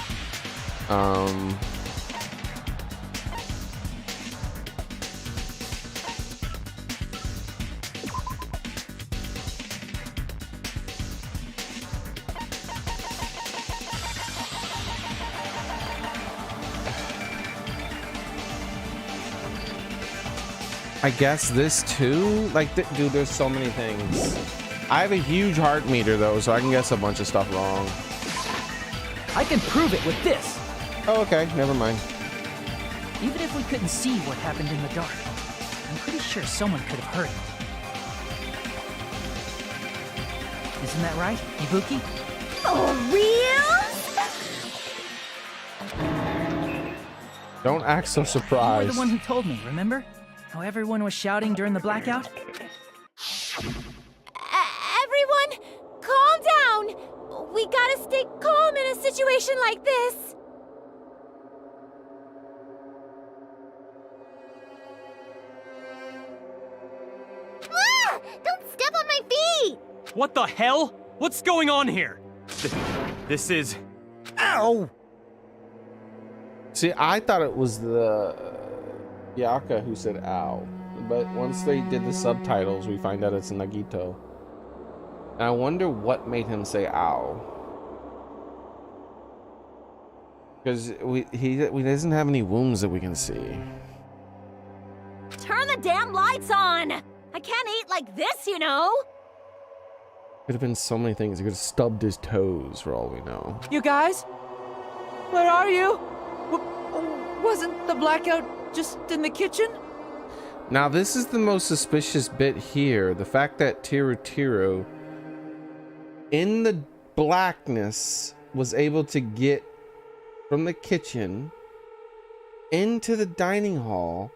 I guess this too? Like, dude, there's so many things. I have a huge heart meter though, so I can guess a bunch of stuff wrong. I can prove it with this. Oh, okay, never mind. Even if we couldn't see what happened in the dark, I'm pretty sure someone could have heard it. Isn't that right, Ibuki? For real? Don't act so You were surprised. the one who told me, remember? How everyone was shouting during the blackout? Everyone, calm down. We gotta stay calm in a situation like this. Ah! Don't step on my feet! What the hell? What's going on here? This is... Ow! See, I thought it was the Yaka who said ow. But once they did the subtitles, we find out it's Nagito. And I wonder what made him say ow. Because he doesn't have any wounds that we can see. Turn the damn lights on. I can't eat like this, you know. Could have been so many things. He could have stubbed his toes for all we know. You guys? Where are you? Wasn't the blackout just in the kitchen? Now this is the most suspicious bit here. The fact that Tiru in the blackness was able to get from the kitchen into the dining hall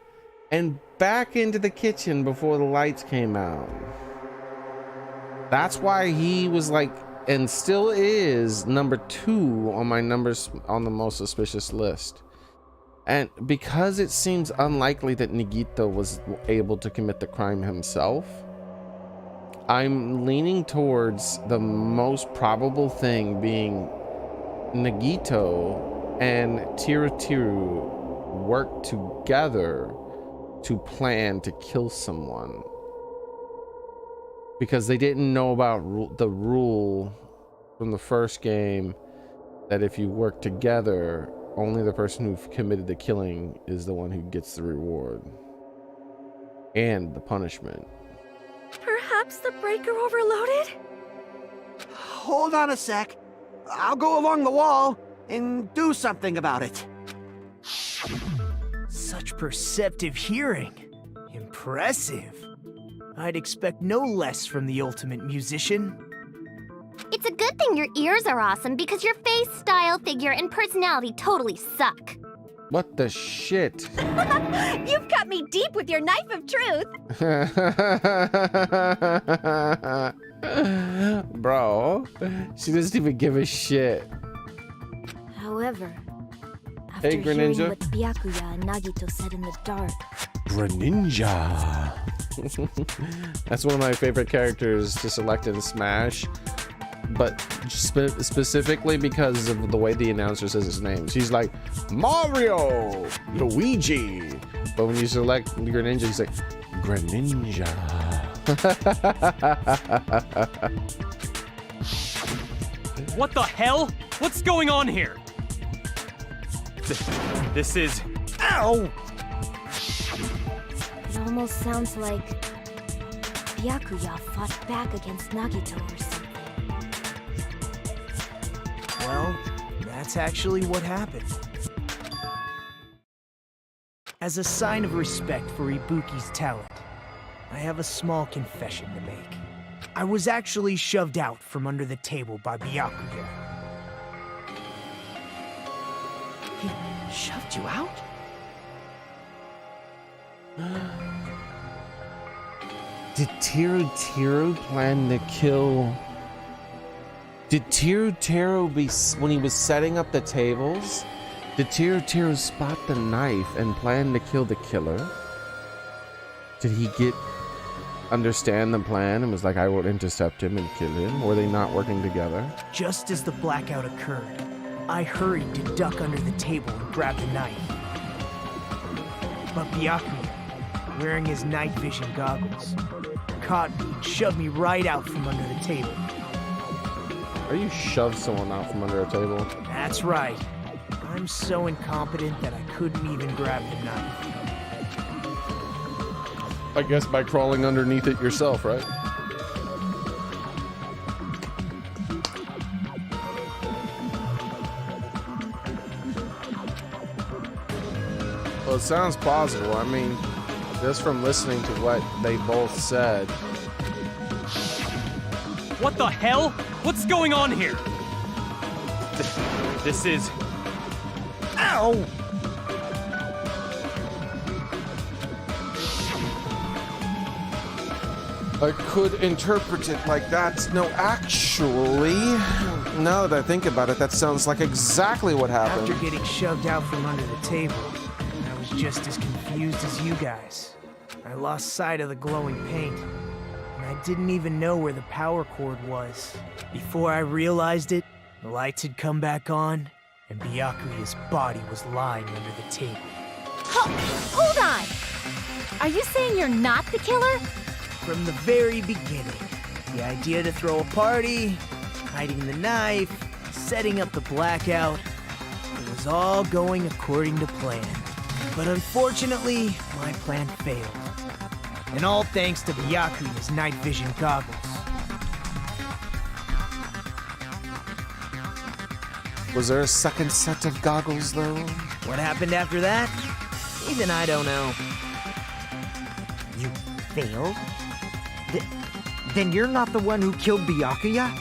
and back into the kitchen before the lights came out. That's why he was like, and still is, number 2 on my numbers on the most suspicious list. And because it seems unlikely that Nagito was able to commit the crime himself, I'm leaning towards the most probable thing being Nagito and Tiru worked together to plan to kill someone. Because they didn't know about the rule from the first game that if you work together, only the person who committed the killing is the one who gets the reward and the punishment. Perhaps the breaker overloaded? Hold on a sec. I'll go along the wall and do something about it. Such perceptive hearing. Impressive. I'd expect no less from the ultimate musician. It's a good thing your ears are awesome because your face, style, figure, and personality totally suck. What the shit? You've cut me deep with your knife of truth. Bro, she doesn't even give a shit. However, after Hey, hearing Greninja. what Byakuya and Nagito said in the dark, Greninja. That's one of my favorite characters to select in Smash, but specifically because of the way the announcer says his name. She's like, Mario, Luigi. But when you select Greninja, he's like, Greninja. What the hell? What's going on here? This is... Ow! it almost sounds like Byakuya fought back against Nagito or something. Well, that's actually what happened. As a sign of respect for Ibuki's talent, I have a small confession to make. I was actually shoved out from under the table by Byakuya. He shoved you out? Did Tiru plan to kill... Did Tiru be... When he was setting up the tables, did Tiru spot the knife and plan to kill the killer? Did he understand the plan and was like, I will intercept him and kill him? Or were they not working together? Just as the blackout occurred, I hurried to duck under the table and grab the knife. But Byakuya, wearing his night vision goggles, caught me and shoved me right out from under the table. Are you shoved someone out from under a table? That's right. I'm so incompetent that I couldn't even grab the knife. I guess by crawling underneath it yourself, right? Well, it sounds plausible. I mean, just from listening to what they both said. What the hell? What's going on here? This is... Ow! I could interpret it like that. No, actually, now that I think about it, that sounds like exactly what happened. After getting shoved out from under the table, I was just as confused as you guys. I lost sight of the glowing paint, and I didn't even know where the power cord was. Before I realized it, the lights had come back on, and Byakuya's body was lying under the table. Hold on! Are you saying you're not the killer? From the very beginning, the idea to throw a party, hiding the knife, setting up the blackout, it was all going according to plan. But unfortunately, my plan failed. And all thanks to Byakuya's night vision goggles. Was there a second set of goggles, though? What happened after that? Even I don't know. You failed? Then you're not the one who killed Byakuya?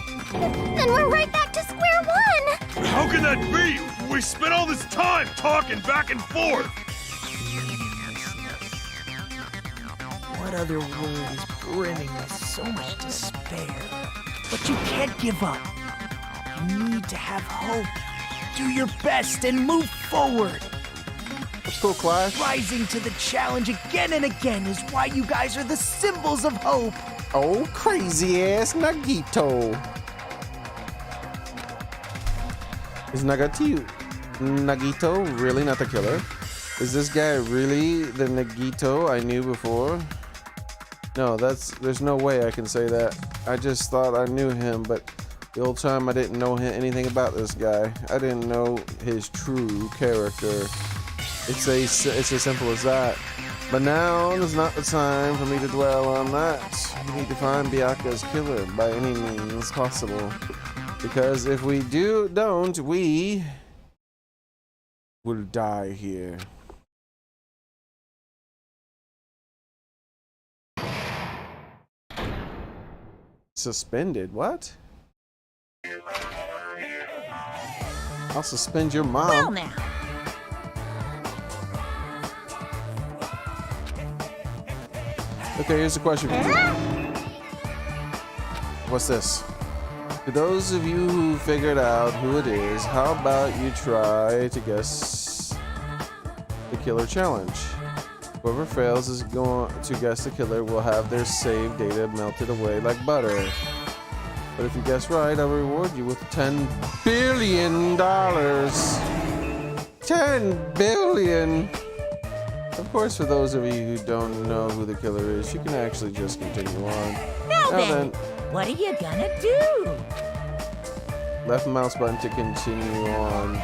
Then we're right back to square one! How can that be? We spent all this time talking back and forth! What other word is brimming with so much despair? But you can't give up. You need to have hope. Do your best and move forward. Still Clash? Rising to the challenge again and again is why you guys are the symbols of hope. Oh, crazy ass Nagito. Is Nagito really not the killer? Is this guy really the Nagito I knew before? No, there's no way I can say that. I just thought I knew him, but the whole time I didn't know anything about this guy. I didn't know his true character. It's as simple as that. But now is not the time for me to dwell on that. We need to find Byakuya's killer by any means possible. Because if we don't, we will die here. Suspended? What? I'll suspend your mom. Well now, Okay, here's the question for you. What's this? To those of you who figured out who it is, how about you try to guess the killer challenge? Whoever fails is going to guess the killer will have their save data melted away like butter. But if you guess right, I'll reward you with $10 billion. 10 billion! Of course, for those of you who don't know who the killer is, you can actually just continue on. Now then, what are you gonna do? Left mouse button to continue on.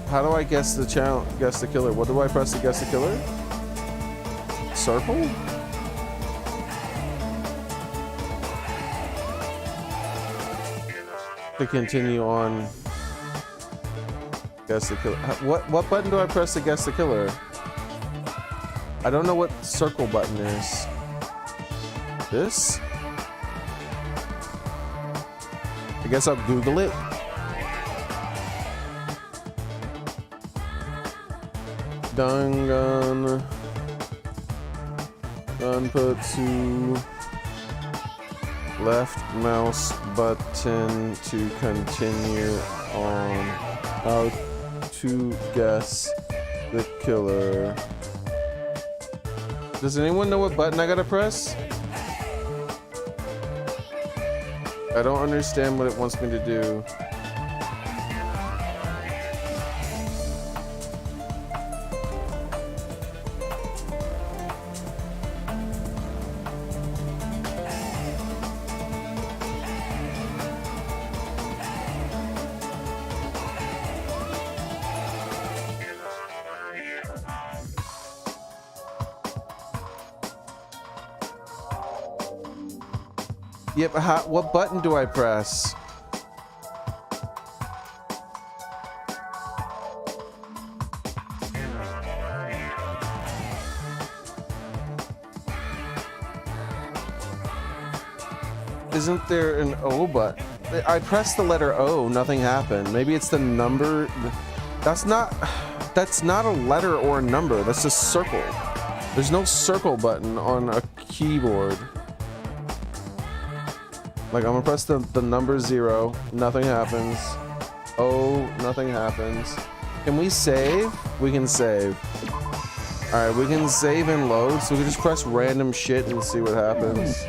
How do I guess the challenge? Guess the killer. What do I press to guess the killer? Circle? To continue on. Guess the killer. What button do I press to guess the killer? I don't know what circle button is. This? I guess I'll Google it. Danganronpa 2. Left mouse button to continue on. How to guess the killer. Does anyone know what button I gotta press? I don't understand what it wants me to do. Yeah, but what button do I press? Isn't there an O button? I pressed the letter O, nothing happened. Maybe it's the number. That's not a letter or a number. That's a circle. There's no circle button on a keyboard. Like, I'm gonna press the number 0, nothing happens. Oh, nothing happens. Can we save? We can save. Alright, we can save and load, so we can just press random shit and see what happens.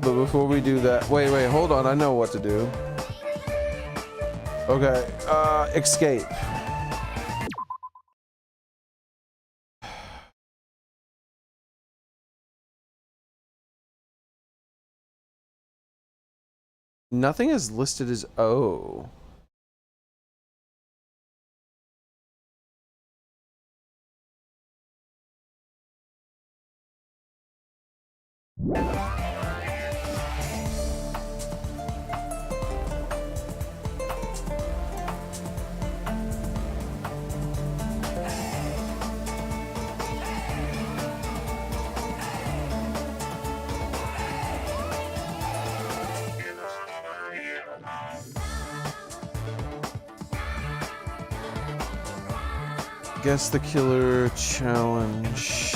But before we do that, wait, hold on, I know what to do. Okay, escape. Nothing is listed as O. Guess the killer challenge.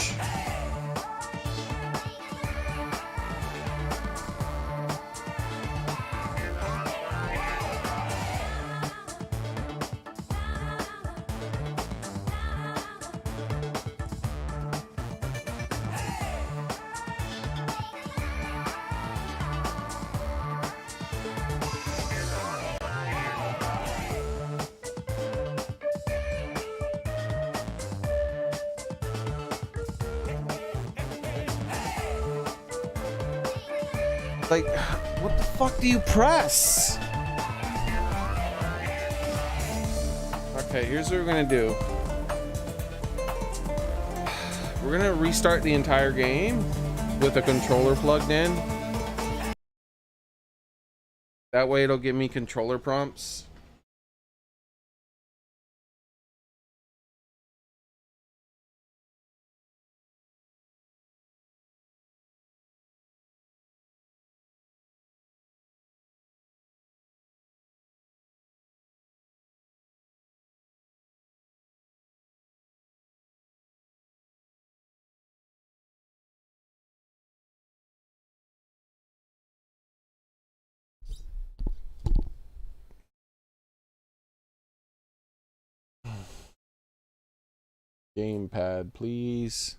Like, what the fuck do you press? Okay, here's what we're gonna do. We're gonna restart the entire game with a controller plugged in. That way it'll give me controller prompts. Gamepad, please.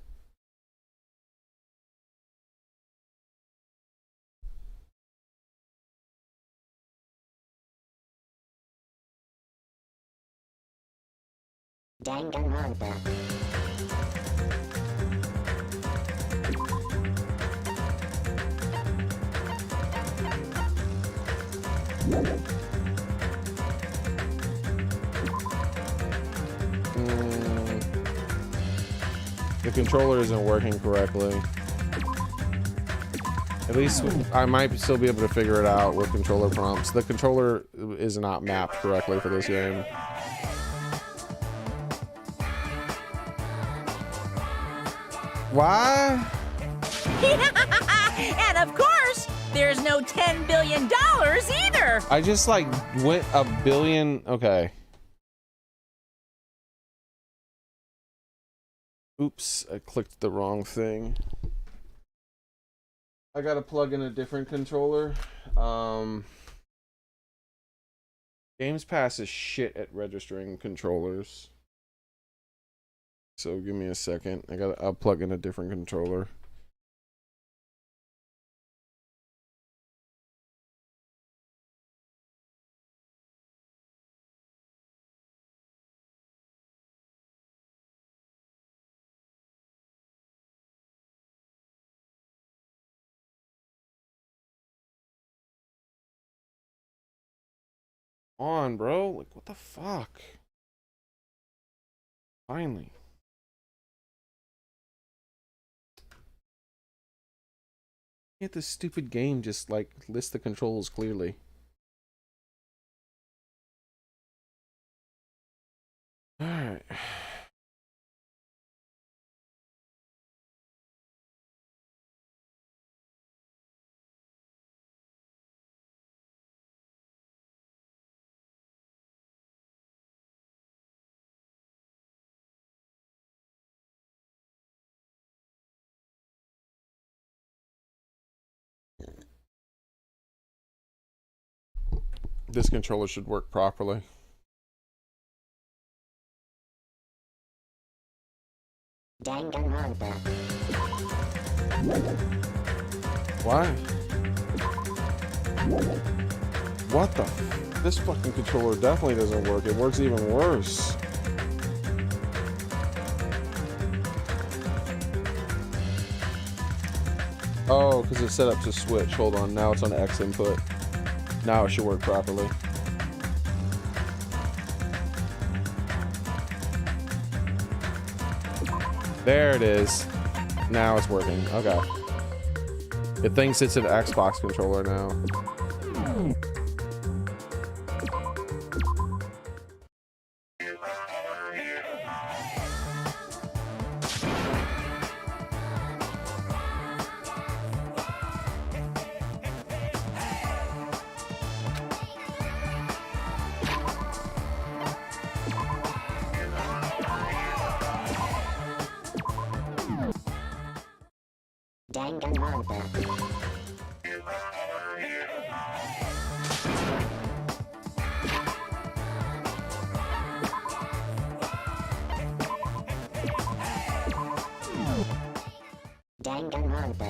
Danganronpa. The controller isn't working correctly. At least I might still be able to figure it out with controller prompts. The controller is not mapped correctly for this game. Why? And of course, there's no $10 billion either. I just like went a billion. Okay. Oops, I clicked the wrong thing. I gotta plug in a different controller. Games Pass is shit at registering controllers. So give me a second. I'll plug in a different controller. On, bro. Like, what the fuck? Finally. Can't this stupid game just like list the controls clearly? Alright. This controller should work properly. Danganronpa. Why? What the? This fucking controller definitely doesn't work. It works even worse. Oh, because it's set up to switch. Hold on. Now it's on X input. Now it should work properly. There it is. Now it's working. Okay. It thinks it's an Xbox controller now. Danganronpa. Danganronpa.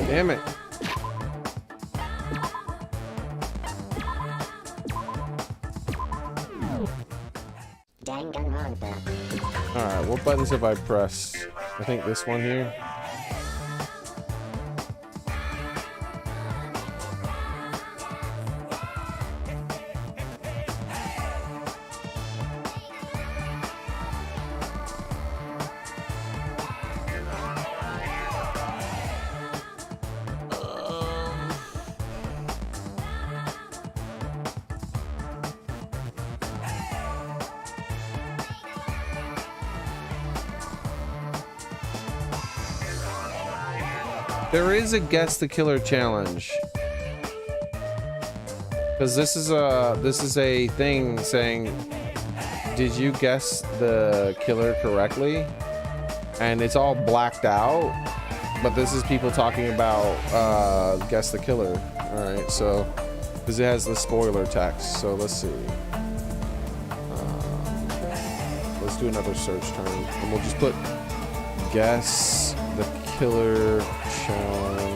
Damn it. Danganronpa. Alright, what buttons have I pressed? I think this one here. There is a guess the killer challenge. Because this is a thing saying, did you guess the killer correctly? And it's all blacked out, but this is people talking about guess the killer. All right, so because it has the spoiler text. So let's see. Let's do another search term, and we'll just put guess the killer challenge.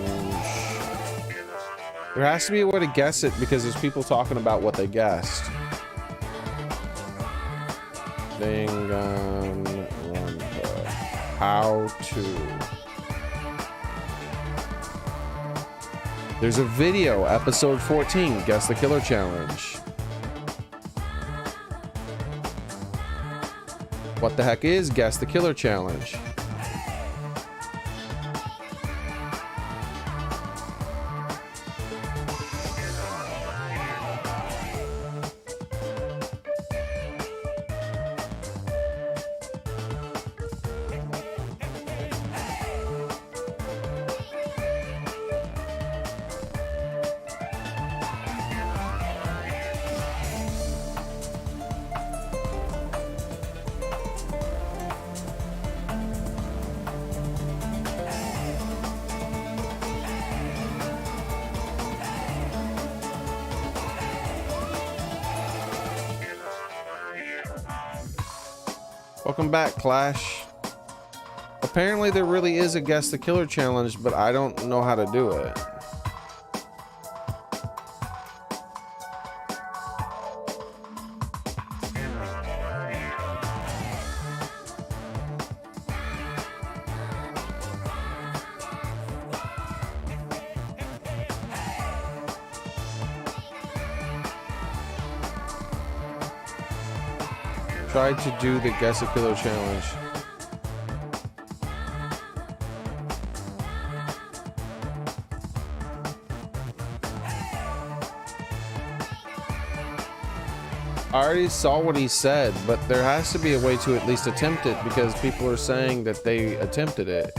There has to be a way to guess it because there's people talking about what they guessed. Danganronpa. How to. There's a video, episode 14, Guess the Killer Challenge. What the heck is Guess the Killer Challenge? Welcome back, Clash. Apparently there really is a Guess the Killer challenge, but I don't know how to do it. Tried to do the Guess a Killer challenge. I already saw what he said, but there has to be a way to at least attempt it because people are saying that they attempted it.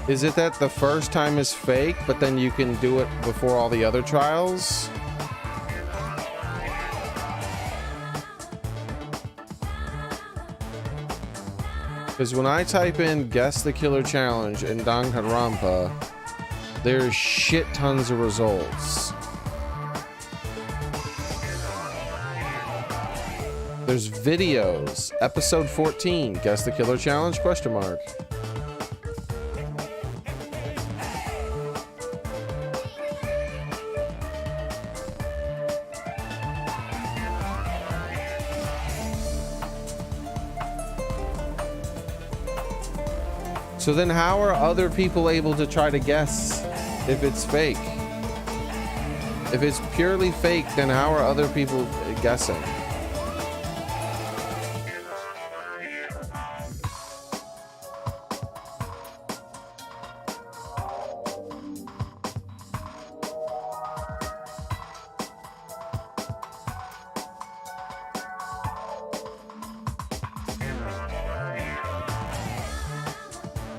Is it that the first time is fake, but then you can do it before all the other trials? Because when I type in Guess the Killer Challenge in Danganronpa, there's shit tons of results. There's videos. Episode 14, Guess the Killer Challenge, question mark. So then how are other people able to try to guess if it's fake? If it's purely fake, then how are other people guessing?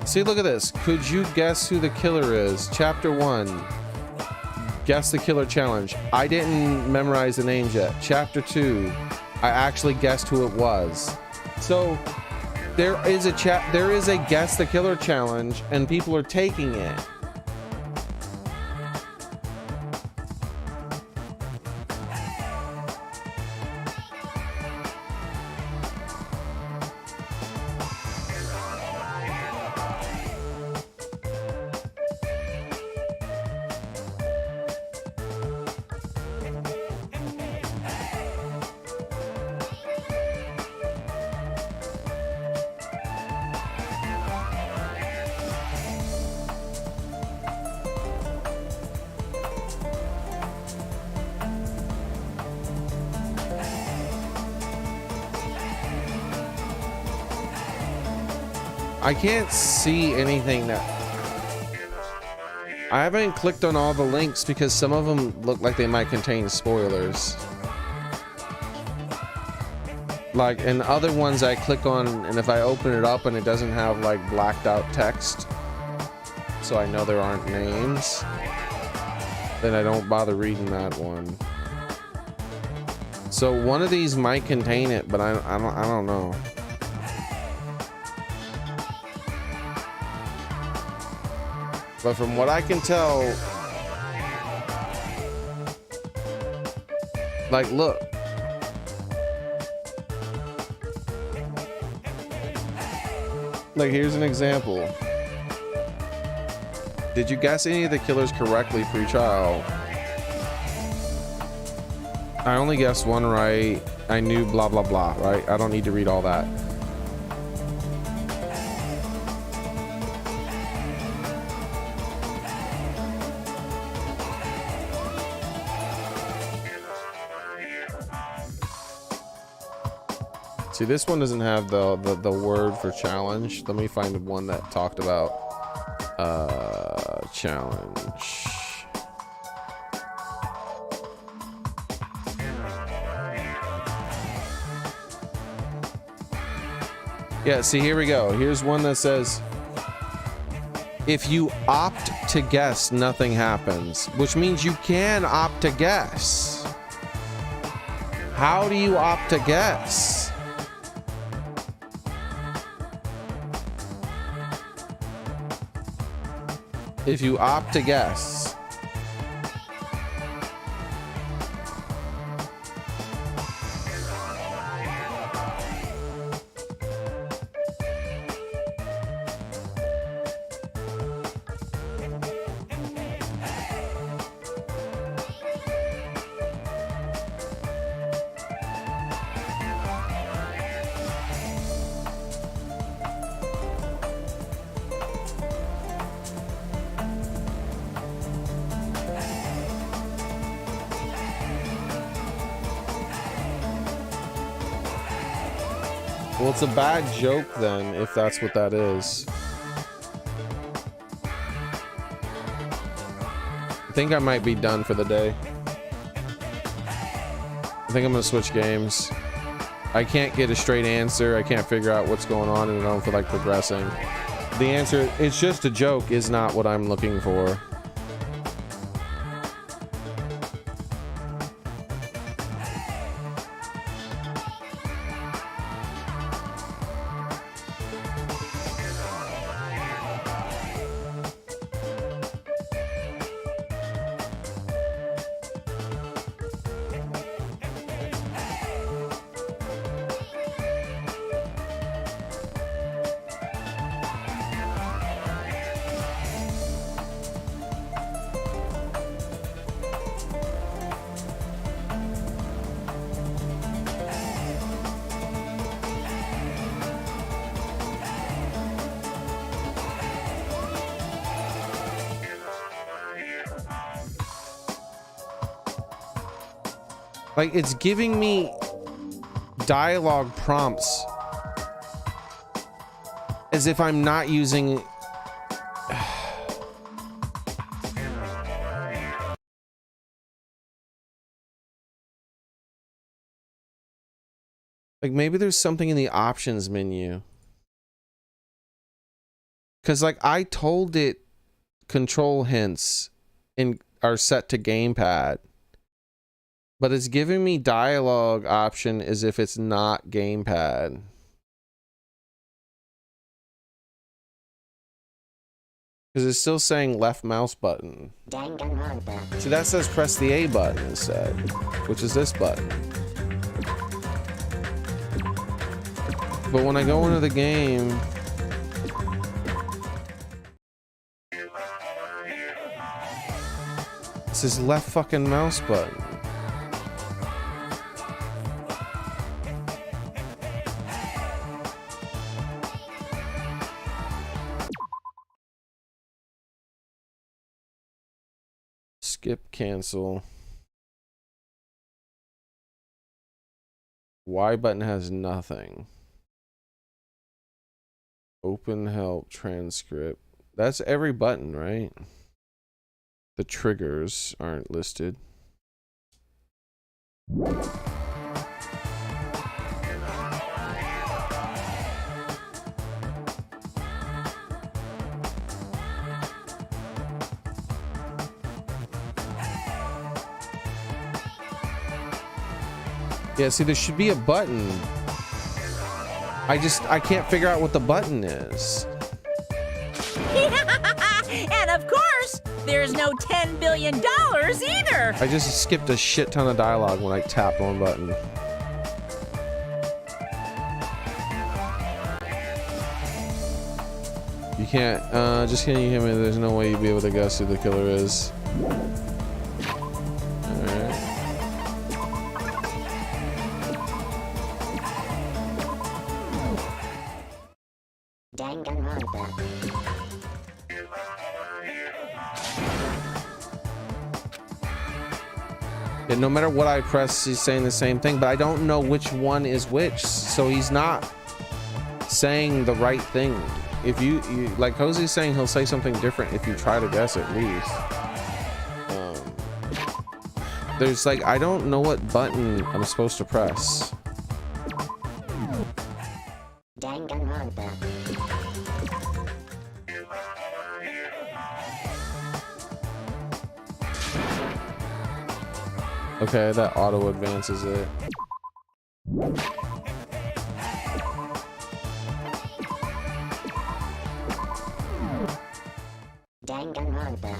See, look at this. Could you guess who the killer is? Chapter 1. Guess the Killer Challenge. I didn't memorize the names yet. Chapter 2. I actually guessed who it was. So there is a Guess the Killer Challenge and people are taking it. I can't see anything that... I haven't clicked on all the links because some of them look like they might contain spoilers. Like, and other ones I click on, and if I open it up and it doesn't have like blacked out text, so I know there aren't names, then I don't bother reading that one. So one of these might contain it, but I don't know. But from what I can tell, like, look. Like, here's an example. Did you guess any of the killers correctly pre-trial? I only guessed one right. I knew blah, blah, blah, right? I don't need to read all that. See, this one doesn't have the word for challenge. Let me find one that talked about challenge. Yeah, see, here we go. Here's one that says, if you opt to guess, nothing happens, which means you can opt to guess. How do you opt to guess? If you opt to guess. Well, it's a bad joke then, if that's what that is. I think I might be done for the day. I think I'm gonna switch games. I can't get a straight answer. I can't figure out what's going on, and I don't feel like progressing. The answer, it's just a joke, is not what I'm looking for. Like, it's giving me dialogue prompts as if I'm not using... Like, maybe there's something in the options menu. Because, like, I told it control hints are set to gamepad. But it's giving me dialogue option as if it's not gamepad. Because it's still saying left mouse button. Danganronpa. See, that says press the A button instead, which is this button. But when I go into the game... it says left fucking mouse button. Skip, cancel. Y button has nothing. Open help transcript. That's every button, right? The triggers aren't listed. Yeah, see, there should be a button. I can't figure out what the button is. And of course, there's no $10 billion either. I just skipped a shit ton of dialogue when I tapped one button. You can't, just can you hear me? There's no way you'd be able to guess who the killer is. Alright. Danganronpa. And no matter what I press, he's saying the same thing, but I don't know which one is which, so he's not saying the right thing. If you like Josie's saying, he'll say something different if you try to guess at least. There's like, I don't know what button I'm supposed to press. Danganronpa. Okay, that auto advances it. Danganronpa.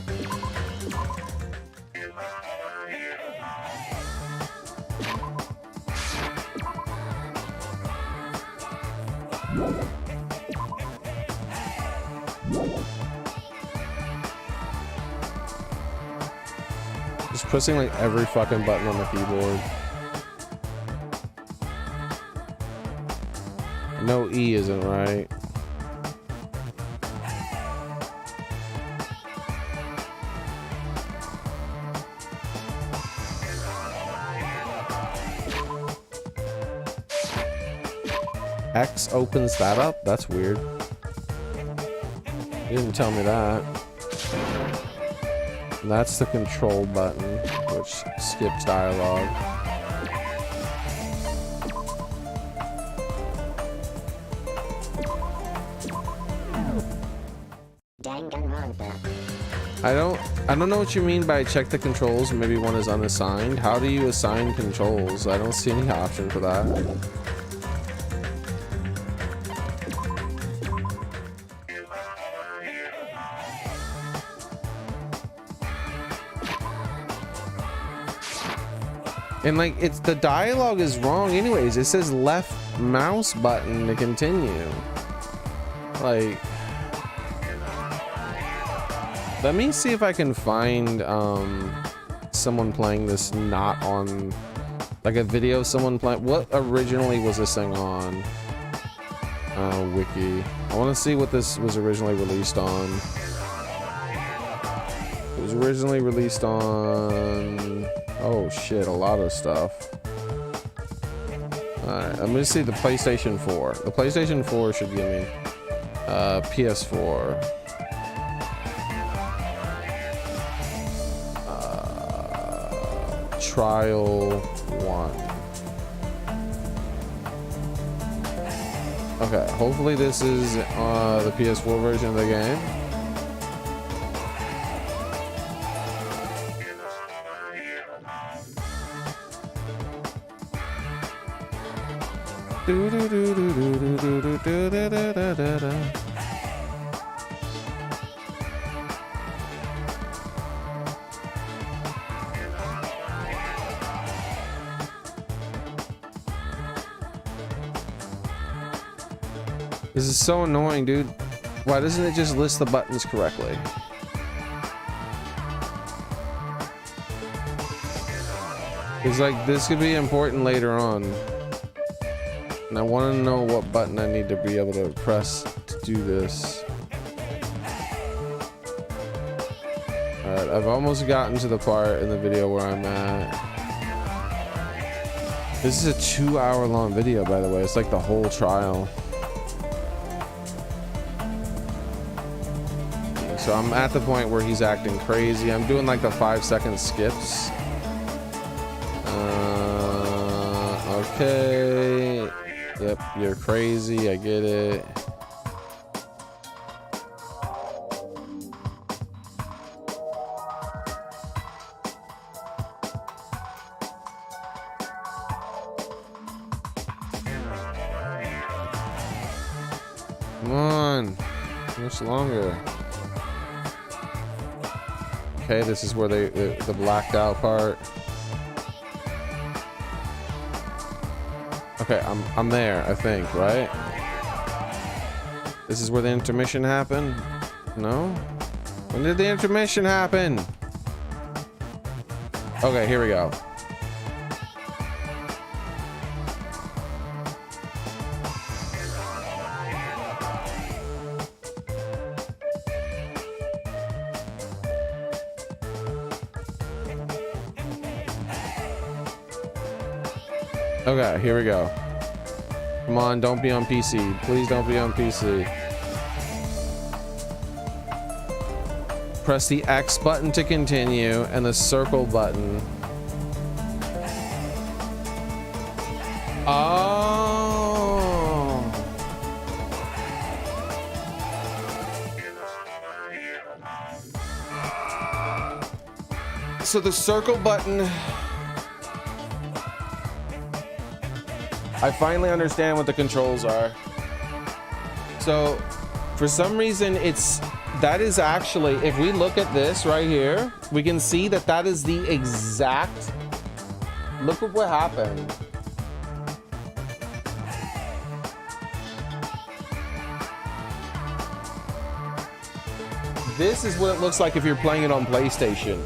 Just pressing like every fucking button on the keyboard. No E isn't right. X opens that up? That's weird. You didn't tell me that. And that's the control button, which skips dialogue. Danganronpa. I don't know what you mean by check the controls. Maybe one is unassigned. How do you assign controls? I don't see any option for that. And like, it's the dialogue is wrong anyways. It says left mouse button to continue. Like, let me see if I can find someone playing this not on, like a video of someone playing. What originally was this thing on? Wiki. I want to see what this was originally released on. It was originally released on, oh shit, a lot of stuff. Alright, I'm gonna see the PlayStation 4. The PlayStation 4 should give me PS4. Trial 1. Okay, hopefully this is the PS4 version of the game. This is so annoying, dude. Why doesn't it just list the buttons correctly? It's like, this could be important later on. And I want to know what button I need to be able to press to do this. Alright, I've almost gotten to the part in the video where I'm at. This is a 2-hour long video, by the way. It's like the whole trial. so I'm at the point where he's acting crazy. I'm doing like the 5-second skips. Okay. Yep, you're crazy. I get it. Come on. How much longer? Okay, this is where the blacked out part. Okay, I'm there, I think, right? This is where the intermission happened? No? When did the intermission happen? Okay, here we go. Okay, here we go. Come on, don't be on PC. Please don't be on PC. Press the X button to continue and the circle button. Oh. So the circle button... I finally understand what the controls are. So, for some reason, that is actually, if we look at this right here, we can see that that is the exact, look at what happened. This is what it looks like if you're playing it on PlayStation.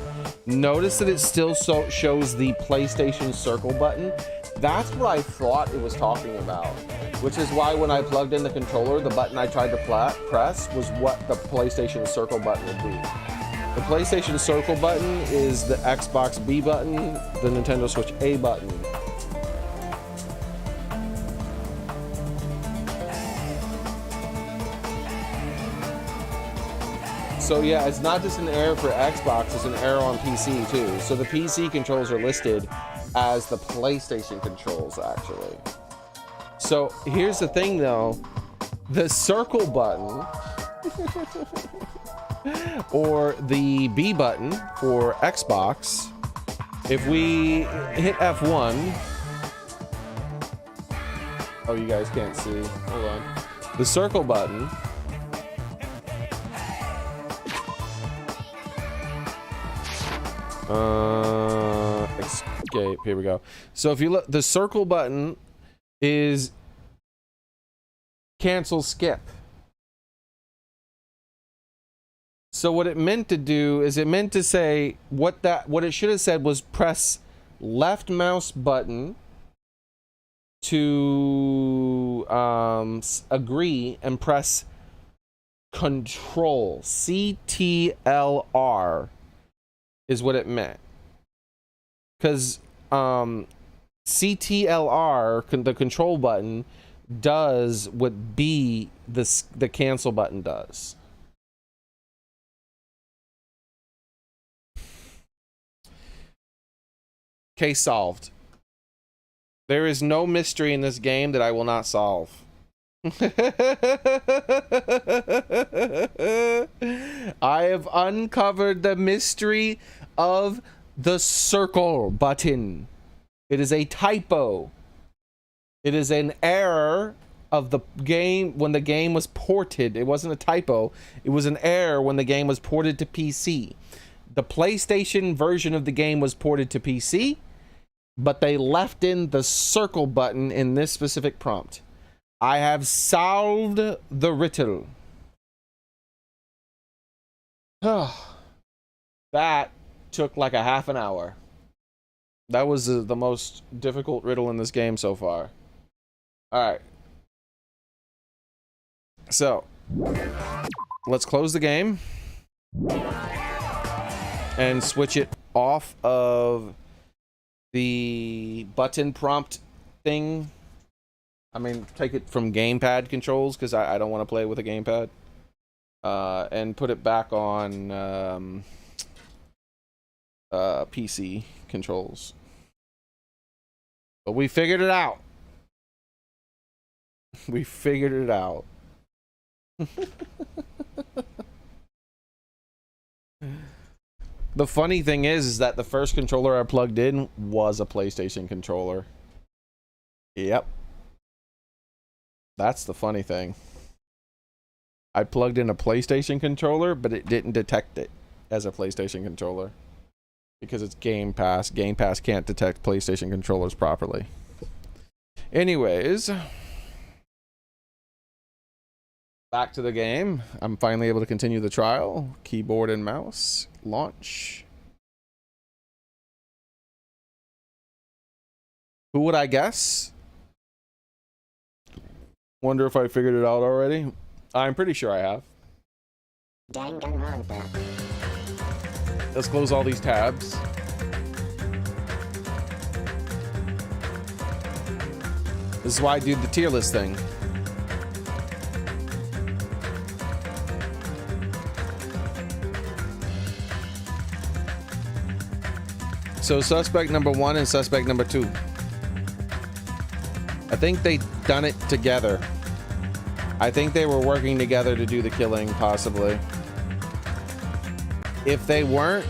Notice that it still shows the PlayStation circle button. That's what I thought it was talking about, which is why when I plugged in the controller, the button I tried to press was what the PlayStation circle button would be. The PlayStation circle button is the Xbox B button, the Nintendo Switch A button. So yeah, it's not just an error for Xbox, it's an error on PC too. So the PC controls are listed as the PlayStation controls, actually. So here's the thing though, the circle button or the B button for Xbox, if we hit F1, oh, you guys can't see, hold on. The circle button escape, here we go. So if you look, the circle button is cancel skip. So what it meant to do is it meant to say what it should have said was press left mouse button to agree and press control, CTLR is what it meant. Because CTLR, the control button, does what B, the cancel button does. Case solved. There is no mystery in this game that I will not solve. I have uncovered the mystery of the circle button. It is a typo. It is an error of the game when the game was ported. It wasn't a typo. It was an error when the game was ported to PC. The PlayStation version of the game was ported to PC, but they left in the circle button in this specific prompt. I have solved the riddle. That took like a half an hour. That was the most difficult riddle in this game so far. Alright. So, let's close the game and switch it off of the button prompt thing. I mean, take it from gamepad controls because I don't want to play with a gamepad. and put it back on PC controls. But we figured it out. We figured it out. The funny thing is that the first controller I plugged in was a PlayStation controller. Yep. That's the funny thing. I plugged in a PlayStation controller, but it didn't detect it as a PlayStation controller. Because it's Game Pass. Game Pass can't detect PlayStation controllers properly. Anyways. Back to the game. I'm finally able to continue the trial. Keyboard and mouse. Launch. Who would I guess? Wonder if I figured it out already. I'm pretty sure I have. Danganronpa. Let's close all these tabs. This is why I do the tier list thing. So suspect number 1 and suspect number 2. I think they done it together. I think they were working together to do the killing, possibly. If they weren't,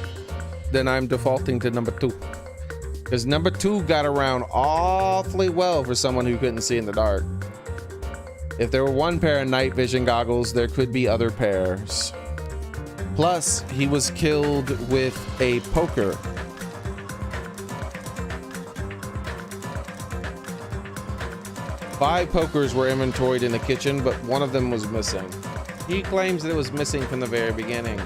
then I'm defaulting to number 2. Because number 2 got around awfully well for someone who couldn't see in the dark. If there were one pair of night vision goggles, there could be other pairs. Plus, he was killed with a poker. Five pokers were inventoried in the kitchen, but one of them was missing. He claims that it was missing from the very beginning.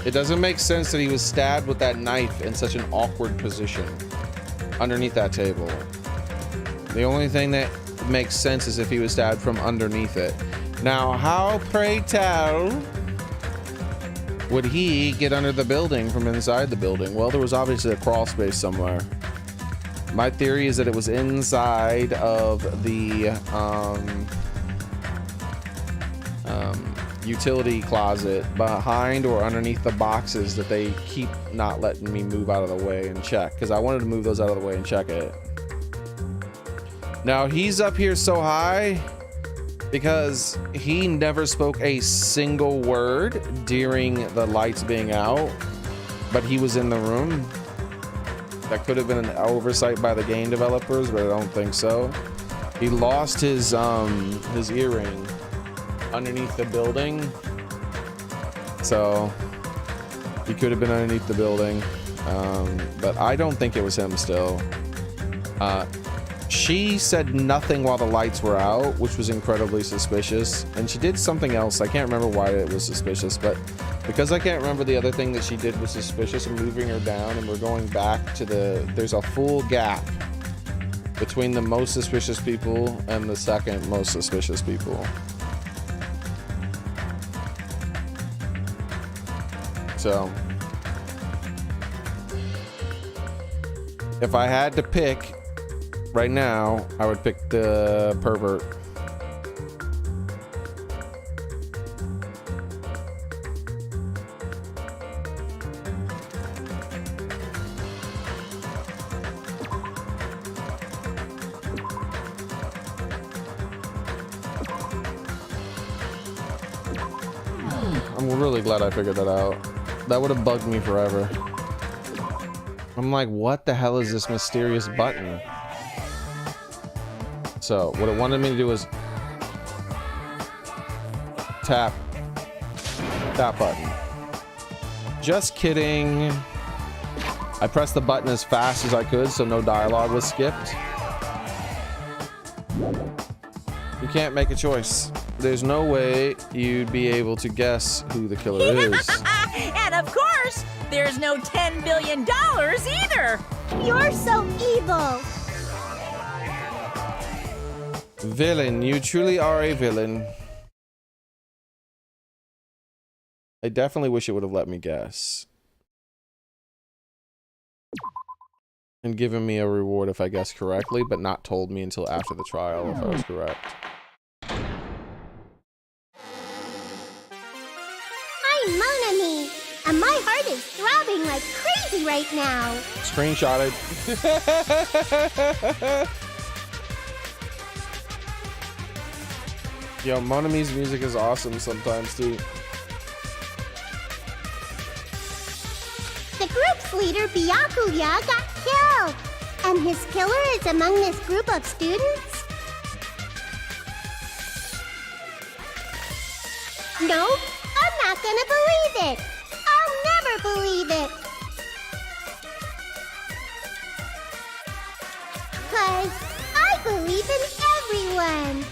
It doesn't make sense that he was stabbed with that knife in such an awkward position underneath that table. The only thing that makes sense is if he was stabbed from underneath it. Now, how, pray tell, would he get under the building from inside the building? Well, there was obviously a crawl space somewhere. My theory is that it was inside of the utility closet, behind or underneath the boxes that they keep not letting me move out of the way and check, because I wanted to move those out of the way and check it. Now he's up here so high because he never spoke a single word during the lights being out, but he was in the room. That could have been an oversight by the game developers, but I don't think so. He lost his earring underneath the building, so he could have been underneath the building, but I don't think it was him still. She said nothing while the lights were out, which was incredibly suspicious, and she did something else. I can't remember why it was suspicious, but because I can't remember the other thing that she did was suspicious, I'm moving her down, and we're going back to there's a full gap between the most suspicious people and the second most suspicious people. So if I had to pick right now, I would pick the pervert. I'm really glad I figured that out. That would have bugged me forever. I'm like, what the hell is this mysterious button? So what it wanted me to do was tap that button. Just kidding. I pressed the button as fast as I could so no dialogue was skipped. You can't make a choice. There's no way you'd be able to guess who the killer is. And of course, there's no $10 billion either. You're so evil. Villain, you truly are a villain. I definitely wish it would have let me guess. And given me a reward if I guessed correctly, but not told me until after the trial if I was correct. crazy right now. Screenshotted. Yo, Monami's music is awesome sometimes too. The group's leader, Byakuya, got killed. And his killer is among this group of students? No, I'm not gonna believe it. I'll never believe it. 'Cause I believe in everyone.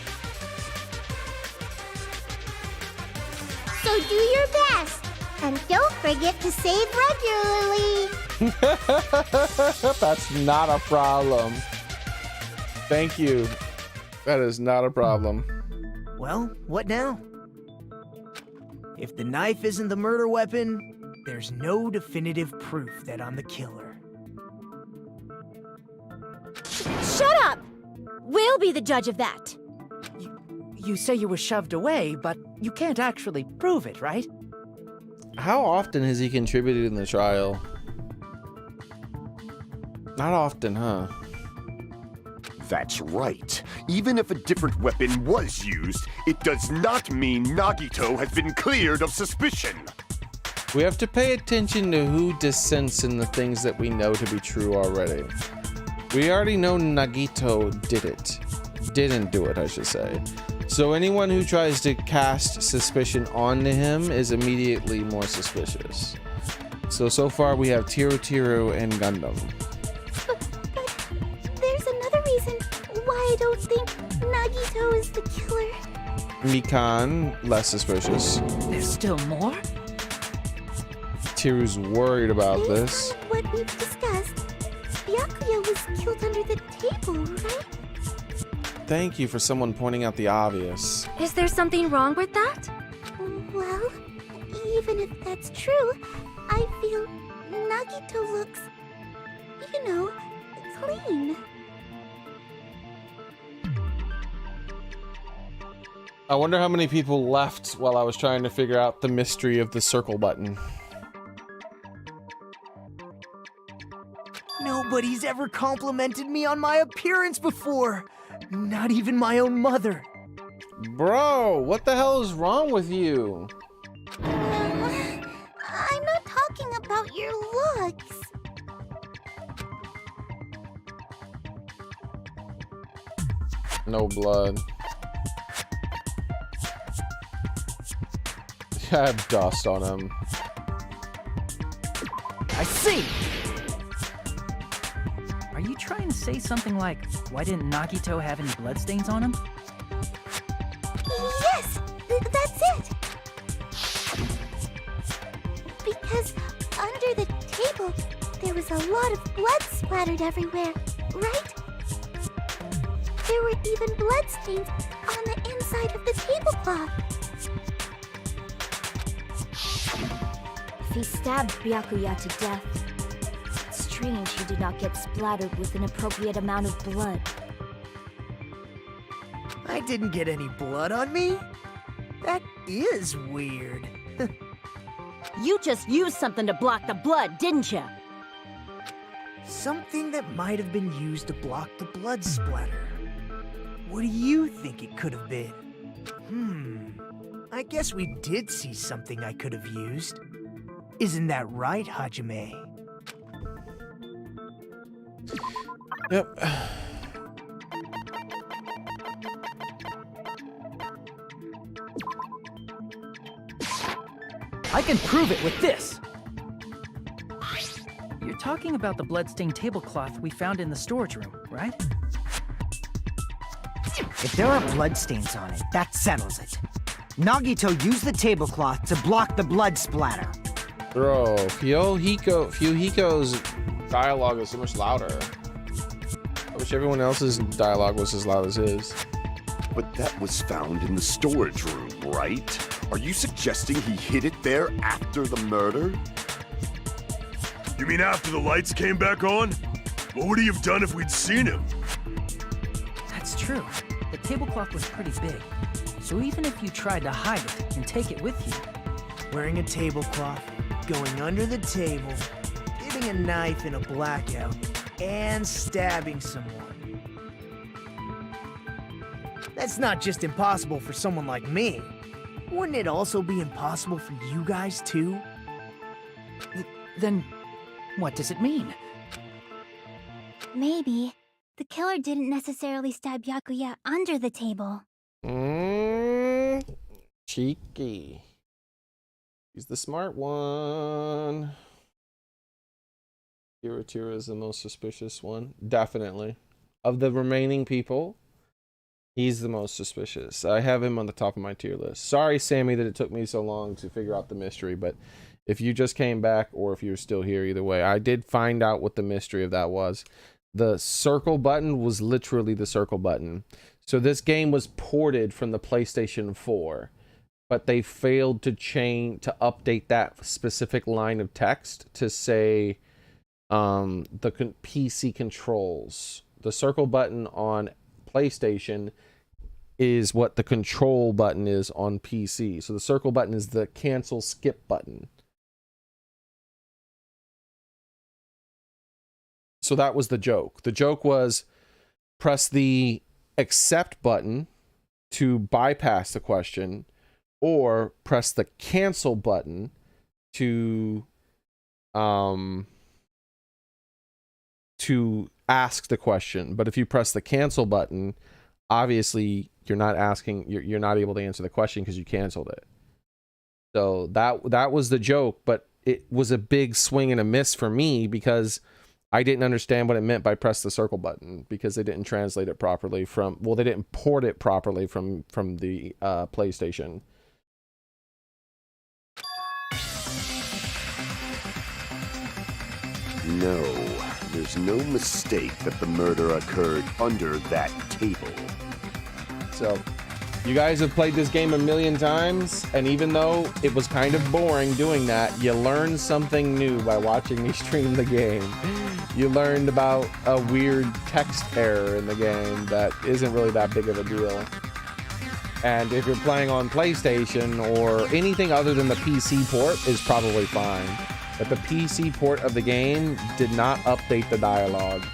So do your best. And don't forget to save regularly. That's not a problem. Thank you. That is not a problem. Well, what now? If the knife isn't the murder weapon, there's no definitive proof that I'm the killer. Shut up! We'll be the judge of that. You say you were shoved away, but you can't actually prove it, right? How often has he contributed in the trial? Not often, huh? That's right. Even if a different weapon was used, it does not mean Nagito has been cleared of suspicion. We have to pay attention to who dissents in the things that we know to be true already. We already know Nagito did it. Didn't do it, I should say. So anyone who tries to cast suspicion onto him is immediately more suspicious. So far we have Tiru and Gundam. But there's another reason why I don't think Nagito is the killer. Mikan, less suspicious. There's still more? Tiru's worried about this. What we've discussed, Byakuya was killed under the table, right? Thank you for someone pointing out the obvious. Is there something wrong with that? Well, even if that's true, I feel Nagito looks, clean. I wonder how many people left while I was trying to figure out the mystery of the circle button. Nobody's ever complimented me on my appearance before. Not even my own mother. Bro, what the hell is wrong with you? I'm not talking about your looks. No blood. I have dust on him. I see! Are you trying to say something like, why didn't Nagito have any bloodstains on him? Yes, that's it. Because under the table, there was a lot of blood splattered everywhere, right? There were even bloodstains on the inside of the tablecloth. If he stabbed Byakuya to death, it's strange he did not get splattered with an appropriate amount of blood. I didn't get any blood on me? That is weird. You just used something to block the blood, didn't you? Something that might have been used to block the blood splatter. What do you think it could have been? I guess we did see something I could have used. Isn't that right, Hajime? Yep. I can prove it with this! You're talking about the bloodstained tablecloth we found in the storage room, right? If there are bloodstains on it, that settles it. Nagito used the tablecloth to block the blood splatter. Bro, Fuyuhiko's dialogue is so much louder. I wish everyone else's dialogue was as loud as his. But that was found in the storage room, right? Are you suggesting he hid it there after the murder? You mean after the lights came back on? What would he have done if we'd seen him? That's true. The tablecloth was pretty big. So even if you tried to hide it and take it with you... Wearing a tablecloth, going under the table, it using a knife in a blackout and stabbing someone. That's not just impossible for someone like me. Wouldn't it also be impossible for you guys too? Then, what does it mean? Maybe the killer didn't necessarily stab Byakuya under the table. Cheeky. He's the smart one. Tira is the most suspicious one. Definitely. Of the remaining people, he's the most suspicious. I have him on the top of my tier list. Sorry, Sammy, that it took me so long to figure out the mystery, but if you just came back or if you're still here, either way, I did find out what the mystery of that was. The circle button was literally the circle button. So this game was ported from the PlayStation 4, but they failed to update that specific line of text to say the PC controls. The circle button on PlayStation is what the control button is on PC. So the circle button is the cancel skip button. So that was the joke. The joke was press the accept button to bypass the question, or press the cancel button to ask the question. But if you press the cancel button, obviously you're not able to answer the question because you canceled it. So that was the joke, but it was a big swing and a miss for me because I didn't understand what it meant by press the circle button, because they didn't translate it properly they didn't port it properly from the PlayStation. No, there's no mistake that the murder occurred under that table. So, you guys have played this game a million times, and even though it was kind of boring doing that, you learned something new by watching me stream the game. You learned about a weird text error in the game that isn't really that big of a deal. And if you're playing on PlayStation or anything other than the PC port is probably fine. But the PC port of the game did not update the dialogue,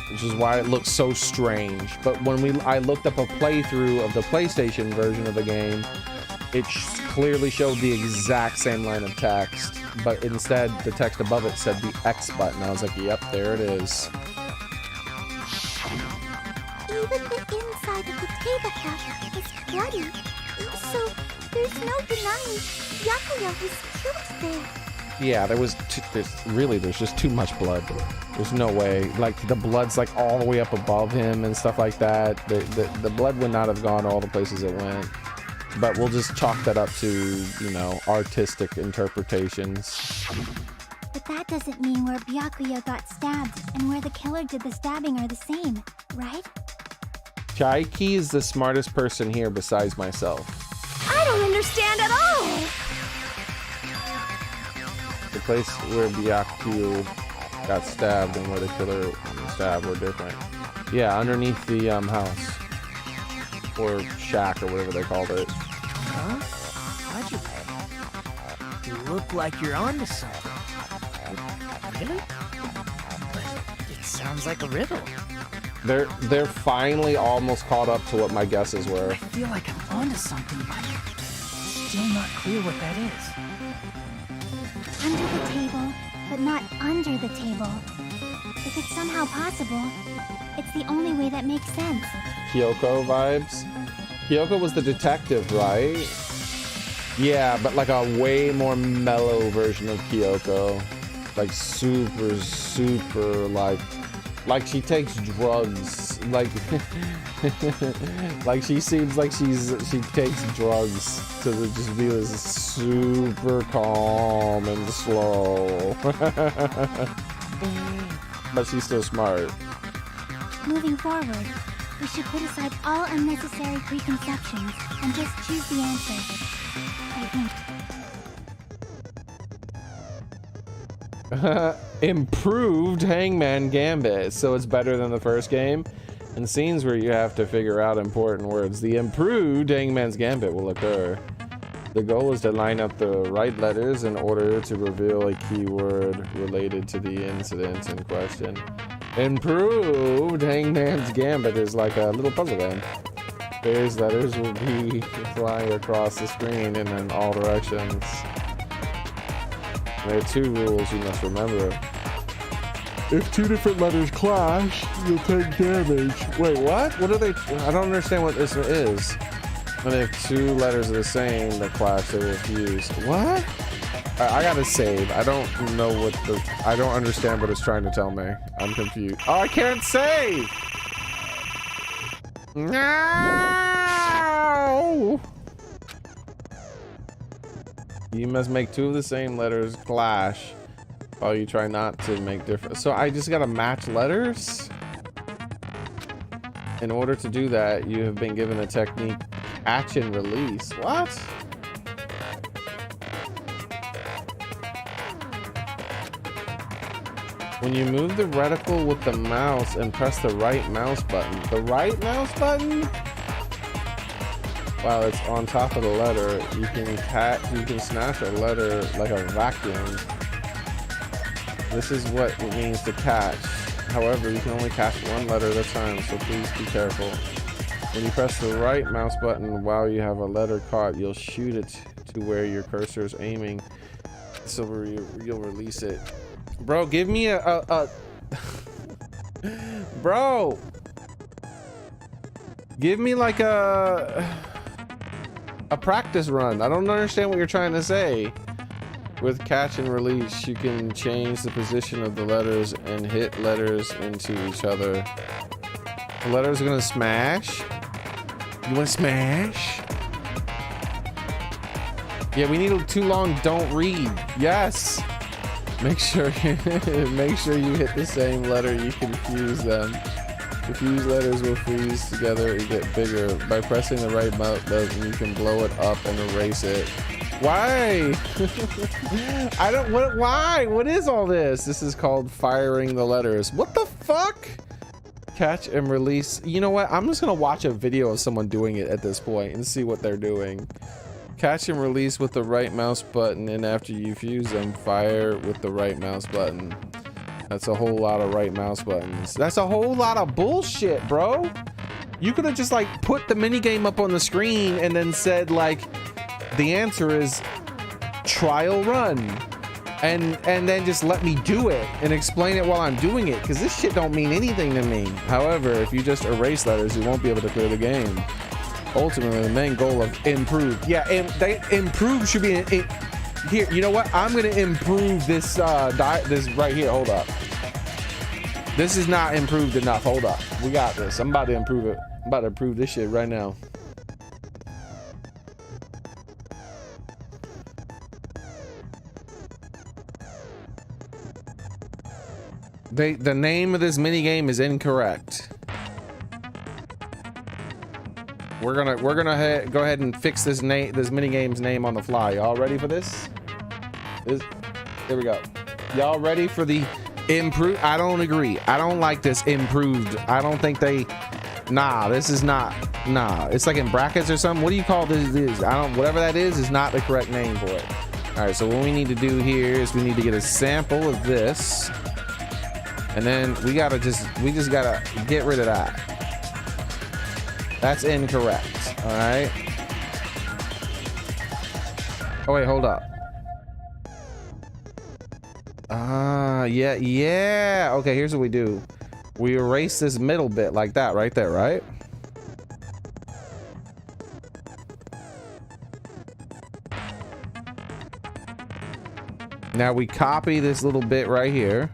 which is why it looks so strange. But when I looked up a playthrough of the PlayStation version of the game, it clearly showed the exact same line of text, but instead the text above it said the X button. I was like, yep, there it is. Even the inside of the tablecloth is bloody, so there's no denying Byakuya was killed there. Yeah, there's just too much blood. There's no way. Like, the blood's like all the way up above him and stuff like that. The blood would not have gone all the places it went. But we'll just chalk that up to, artistic interpretations. But that doesn't mean where Byakuya got stabbed and where the killer did the stabbing are the same, right? Chaiki is the smartest person here besides myself. I don't understand at all! The place where Byakuya got stabbed and where the killer stabbed were different. Yeah, underneath the house. Or shack, or whatever they called it. Huh? You look like you're onto something. Really? But it sounds like a riddle. They're finally almost caught up to what my guesses were. I feel like I'm onto something, but still not clear what that is. Under the table, but not under the table. If it's somehow possible, it's the only way that makes sense. Kyoko vibes. Kyoko was the detective, right? Yeah, but like a way more mellow version of Kyoko. Like super, like she takes drugs. Like, like she seems like she takes drugs to just be this super calm and slow. But she's still smart. Moving forward, we should put aside all unnecessary preconceptions and just choose the answer. I think. Improved Hangman Gambit, so it's better than the first game. In scenes where you have to figure out important words, the improved Hangman's Gambit will occur. The goal is to line up the right letters in order to reveal a keyword related to the incident in question. Improved Hangman's Gambit is like a little puzzle game. Various letters will be flying across the screen and in all directions. There are 2 rules you must remember. If 2 different letters clash, you'll take damage. Wait, what? What are they? I don't understand what this is. When if 2 letters are the same that clash, they will fuse. What? I gotta save. I don't know what the... I don't understand what it's trying to tell me. I'm confused. Oh, I can't save! No! You must make 2 of the same letters clash while you try not to make different. So I just gotta match letters? In order to do that, you have been given a technique, catch and release. What? When you move the reticle with the mouse and press the right mouse button. The right mouse button? While it's on top of the letter, you can snatch a letter like a vacuum. This is what it means to catch. However, you can only catch 1 letter at a time, so please be careful. When you press the right mouse button while you have a letter caught, you'll shoot it to where your cursor is aiming, so you'll release it. Bro, give me a Bro! Give me like a practice run. I don't understand what you're trying to say. With catch and release, you can change the position of the letters and hit letters into each other. The letters are gonna smash. You wanna smash? Yeah, we need too long don't read. Yes. Make sure you hit the same letter, you can fuse them. The fused letters will freeze together and get bigger. By pressing the right mouse button, you can blow it up and erase it. Why? I don't, why? What is all this? This is called firing the letters. What the fuck? Catch and release. You know what? I'm just gonna watch a video of someone doing it at this point and see what they're doing. Catch and release with the right mouse button, and after you fuse them, fire with the right mouse button. That's a whole lot of right mouse buttons. That's a whole lot of bullshit, bro. You could have just like put the minigame up on the screen and then said like, the answer is trial run, and then just let me do it and explain it while I'm doing it, because this shit don't mean anything to me. However, if you just erase letters, you won't be able to clear the game. Ultimately, the main goal of improve. Yeah, improve should be here. You know what? I'm gonna improve this this right here. Hold up. This is not improved enough. Hold up. We got this. I'm about to improve it. I'm about to improve this shit right now. The name of this mini game is incorrect. We're gonna go ahead and fix this mini game's name on the fly. Y'all ready for this? Here we go. Y'all ready for the improve? I don't agree. I don't like this improved. I don't think they. Nah, this is not. Nah, it's like in brackets or something. What do you call this? I don't. Whatever that is not the correct name for it. All right. So what we need to do here is we need to get a sample of this. And then we just gotta get rid of that. That's incorrect. All right. Oh wait, hold up. Yeah. Okay, here's what we do. We erase this middle bit like that right there, right? Now we copy this little bit right here.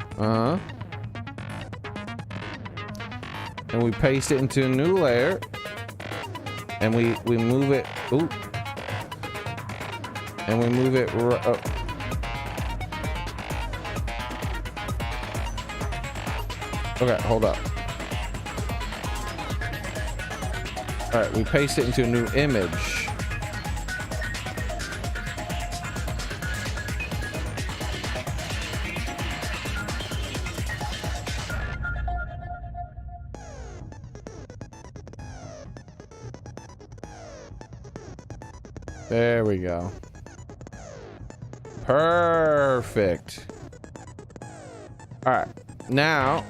And we paste it into a new layer, and we move it. Ooh. And we move it. Okay, hold up. All right, we paste it into a new image. There we go. Perfect. All right, now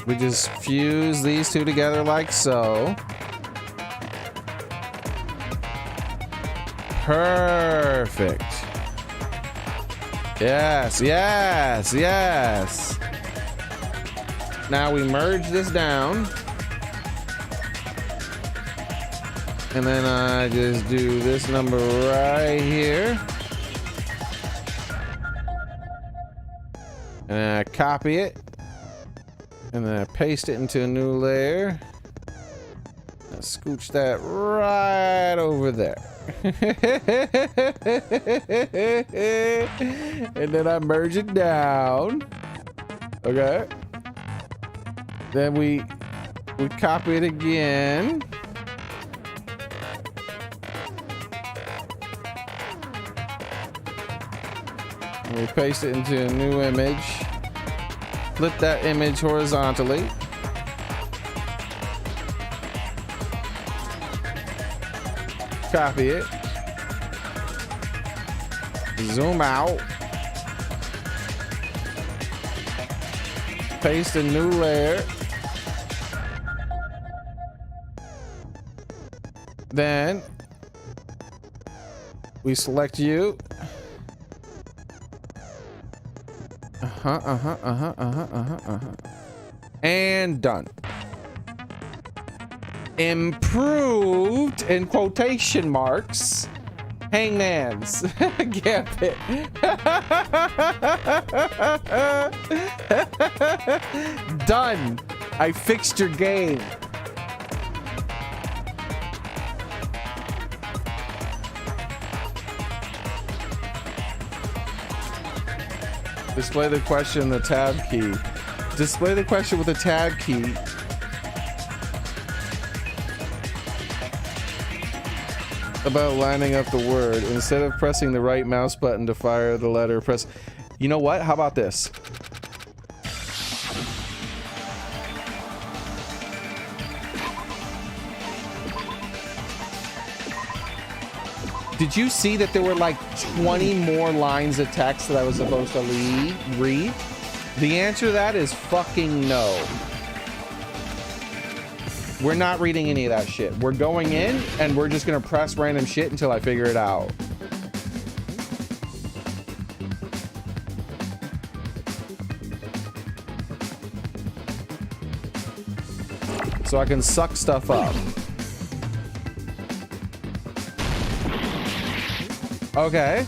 we just fuse these two together like so. Perfect. Yes, yes, yes. Now we merge this down. And then I just do this number right here. And then I copy it. And then I paste it into a new layer. I scooch that right over there. And then I merge it down. Okay. Then we copy it again. And we paste it into a new image. Flip that image horizontally. Copy it. Zoom out. Paste a new layer. Then we select you. And done. Improved in quotation marks. Hangman's Gambit. Done. I fixed your game. Display the question, the tab key. Display the question with the tab key. About lining up the word. Instead of pressing the right mouse button to fire the letter, press... You know what? How about this? Did you see that there were like 20 more lines of text that I was supposed to read? The answer to that is fucking no. We're not reading any of that shit. We're going in and we're just gonna press random shit until I figure it out. So I can suck stuff up. Okay.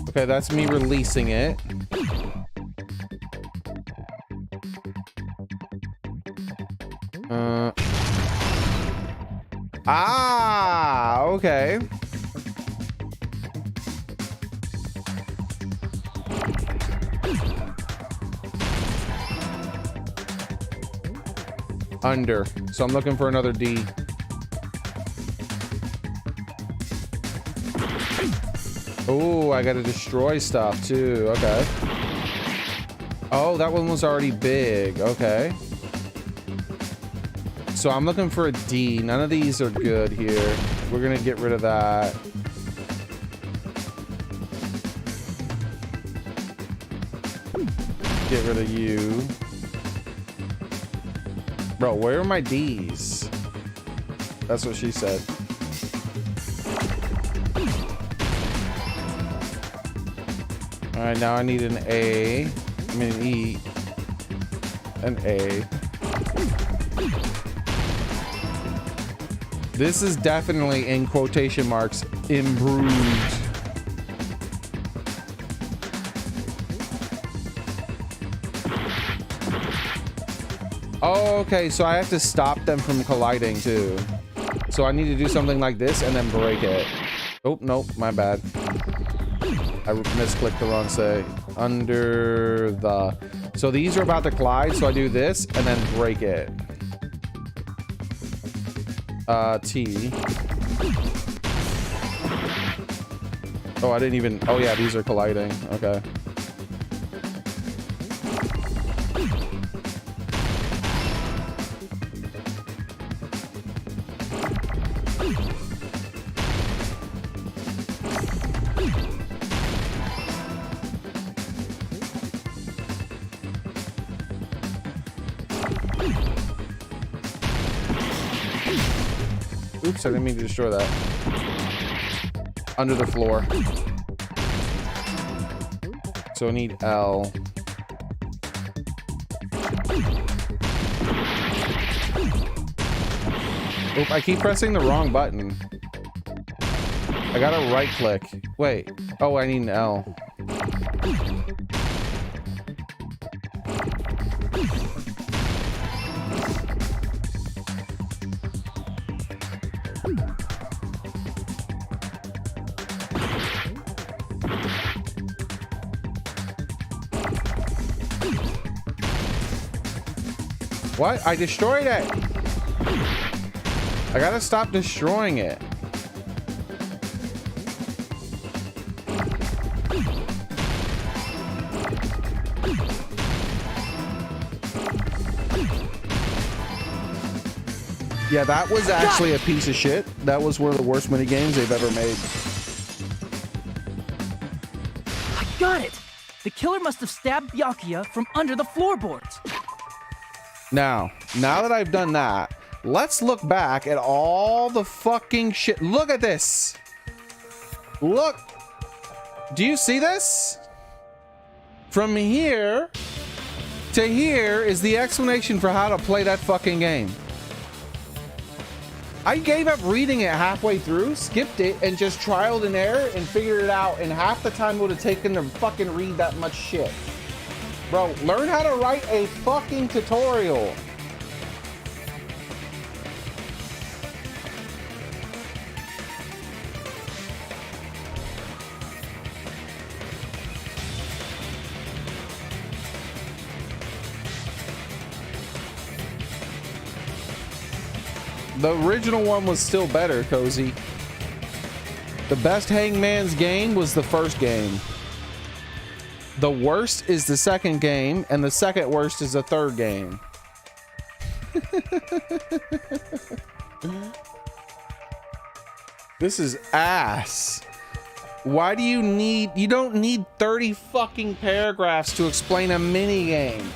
Okay, that's me releasing it. Okay. Under. So I'm looking for another D. Oh, I gotta destroy stuff too. Okay. Oh, that one was already big. Okay. So I'm looking for a D. None of these are good here. We're gonna get rid of that. Get rid of you. Bro, where are my D's? That's what she said. All right, now I need an A. I mean an E. An A. This is definitely, in quotation marks, improved. Oh, okay, so I have to stop them from colliding too. So I need to do something like this and then break it. Oh, nope, my bad. I misclicked the wrong say. Under the... So these are about to collide, so I do this and then break it. T. Oh, I didn't even... Oh, yeah, these are colliding. Okay. Oops, I didn't mean to destroy that. Under the floor. So I need L. Oop, I keep pressing the wrong button. I gotta right click. Wait. Oh, I need an L. What? I destroyed it! I gotta stop destroying it. Yeah, that was actually a piece of shit. That was one of the worst mini games they've ever made. I got it! The killer must have stabbed Byakuya from under the floorboards. Now that I've done that, let's look back at all the fucking shit. Look at this. Look. Do you see this? From here to here is the explanation for how to play that fucking game. I gave up reading it halfway through, skipped it, and just trialed and error and figured it out. And half the time it would have taken to fucking read that much shit. Bro, learn how to write a fucking tutorial. The original one was still better, Cozy. The best Hangman's game was the first game. The worst is the second game, and the second worst is the third game. This is ass. Why do you don't need 30 fucking paragraphs to explain a mini game.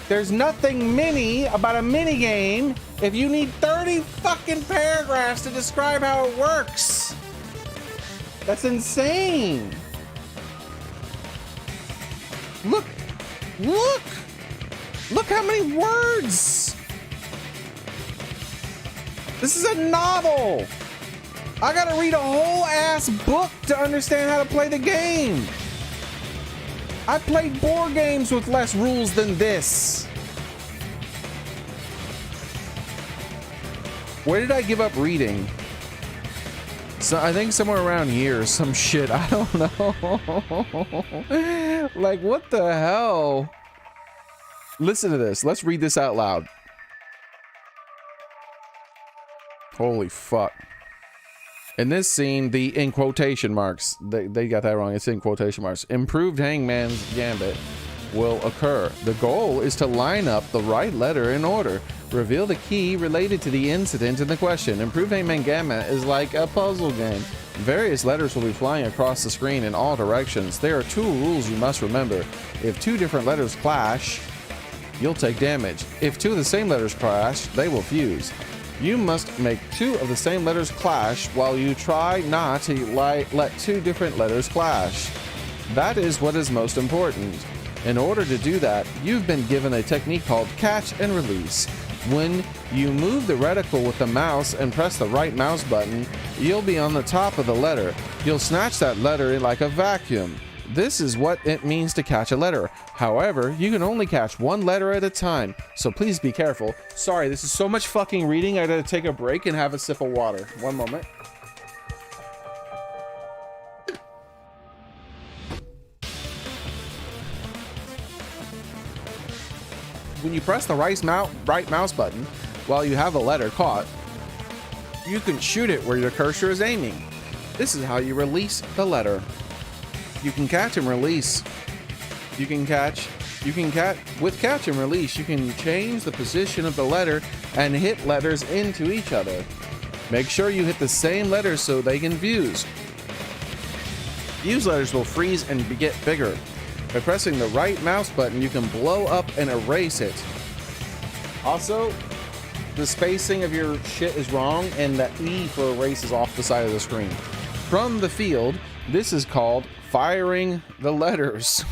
There's nothing mini about a mini game if you need 30 fucking paragraphs to describe how it works. That's insane. Look how many words. This is a novel. I gotta read a whole ass book to understand how to play the game. I played board games with less rules than this. Where did I give up reading? So I think somewhere around here or some shit. I don't know. Like, what the hell? Listen to this. Let's read this out loud. Holy fuck. In this scene, the in quotation marks, they got that wrong. It's in quotation marks. Improved Hangman's Gambit will occur. The goal is to line up the right letter in order. Reveal the key related to the incident in the question. Improved Hangman Gambit is like a puzzle game. Various letters will be flying across the screen in all directions. There are 2 rules you must remember. If 2 different letters clash, you'll take damage. If 2 of the same letters clash, they will fuse. You must make 2 of the same letters clash while you try not to let 2 different letters clash. That is what is most important. In order to do that, you've been given a technique called catch and release. When you move the reticle with the mouse and press the right mouse button, you'll be on the top of the letter. You'll snatch that letter like a vacuum. This is what it means to catch a letter. However, you can only catch 1 letter at a time, so please be careful. Sorry, this is so much fucking reading, I gotta take a break and have a sip of water. One moment. When you press the right mouse button while you have a letter caught, you can shoot it where your cursor is aiming. This is how you release the letter. You can catch and release. With catch and release, you can change the position of the letter and hit letters into each other. Make sure you hit the same letters so they can fuse. Fuse letters will freeze and get bigger. By pressing the right mouse button, you can blow up and erase it. Also, the spacing of your shit is wrong, and the E for erase is off the side of the screen. From the field, this is called firing the letters.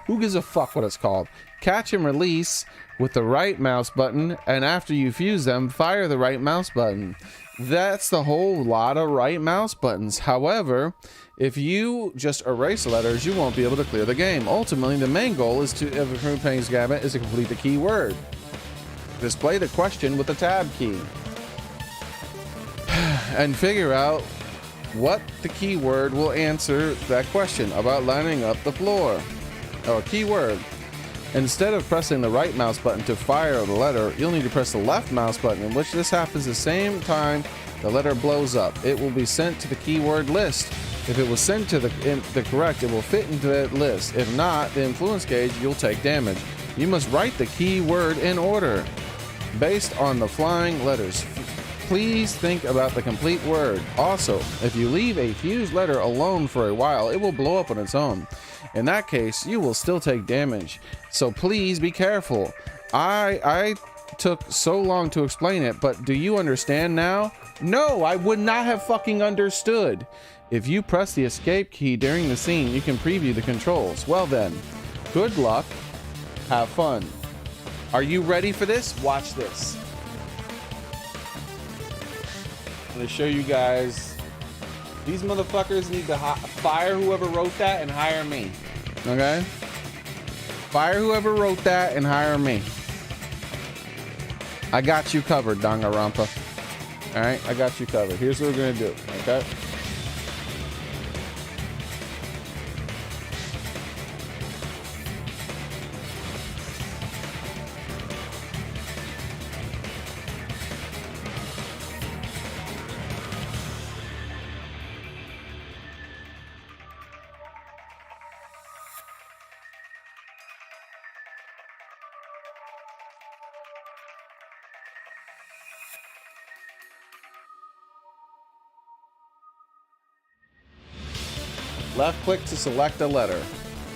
Who gives a fuck what it's called? Catch and release with the right mouse button, and after you fuse them, fire the right mouse button. That's the whole lot of right mouse buttons. However, if you just erase the letters, you won't be able to clear the game. Ultimately, the main goal is of a Playing Gambit is to complete the key word. Display the question with the tab key. And figure out what the keyword will answer that question about lining up the floor. Or keyword. Instead of pressing the right mouse button to fire the letter, you'll need to press the left mouse button, in which this happens the same time the letter blows up. It will be sent to the keyword list. If it was sent to the correct, it will fit into that list. If not, the influence gauge, you'll take damage. You must write the keyword in order, based on the flying letters. Please think about the complete word. Also, if you leave a fused letter alone for a while, it will blow up on its own. In that case, you will still take damage. So please be careful. I took so long to explain it, but do you understand now? No, I would not have fucking understood. If you press the escape key during the scene, you can preview the controls. Well then, good luck. Have fun. Are you ready for this? Watch this. I'm gonna show you guys. These motherfuckers need to fire whoever wrote that and hire me. Okay? Fire whoever wrote that and hire me. I got you covered, Danganronpa. Alright, I got you covered. Here's what we're gonna do, okay? Left click to select a letter.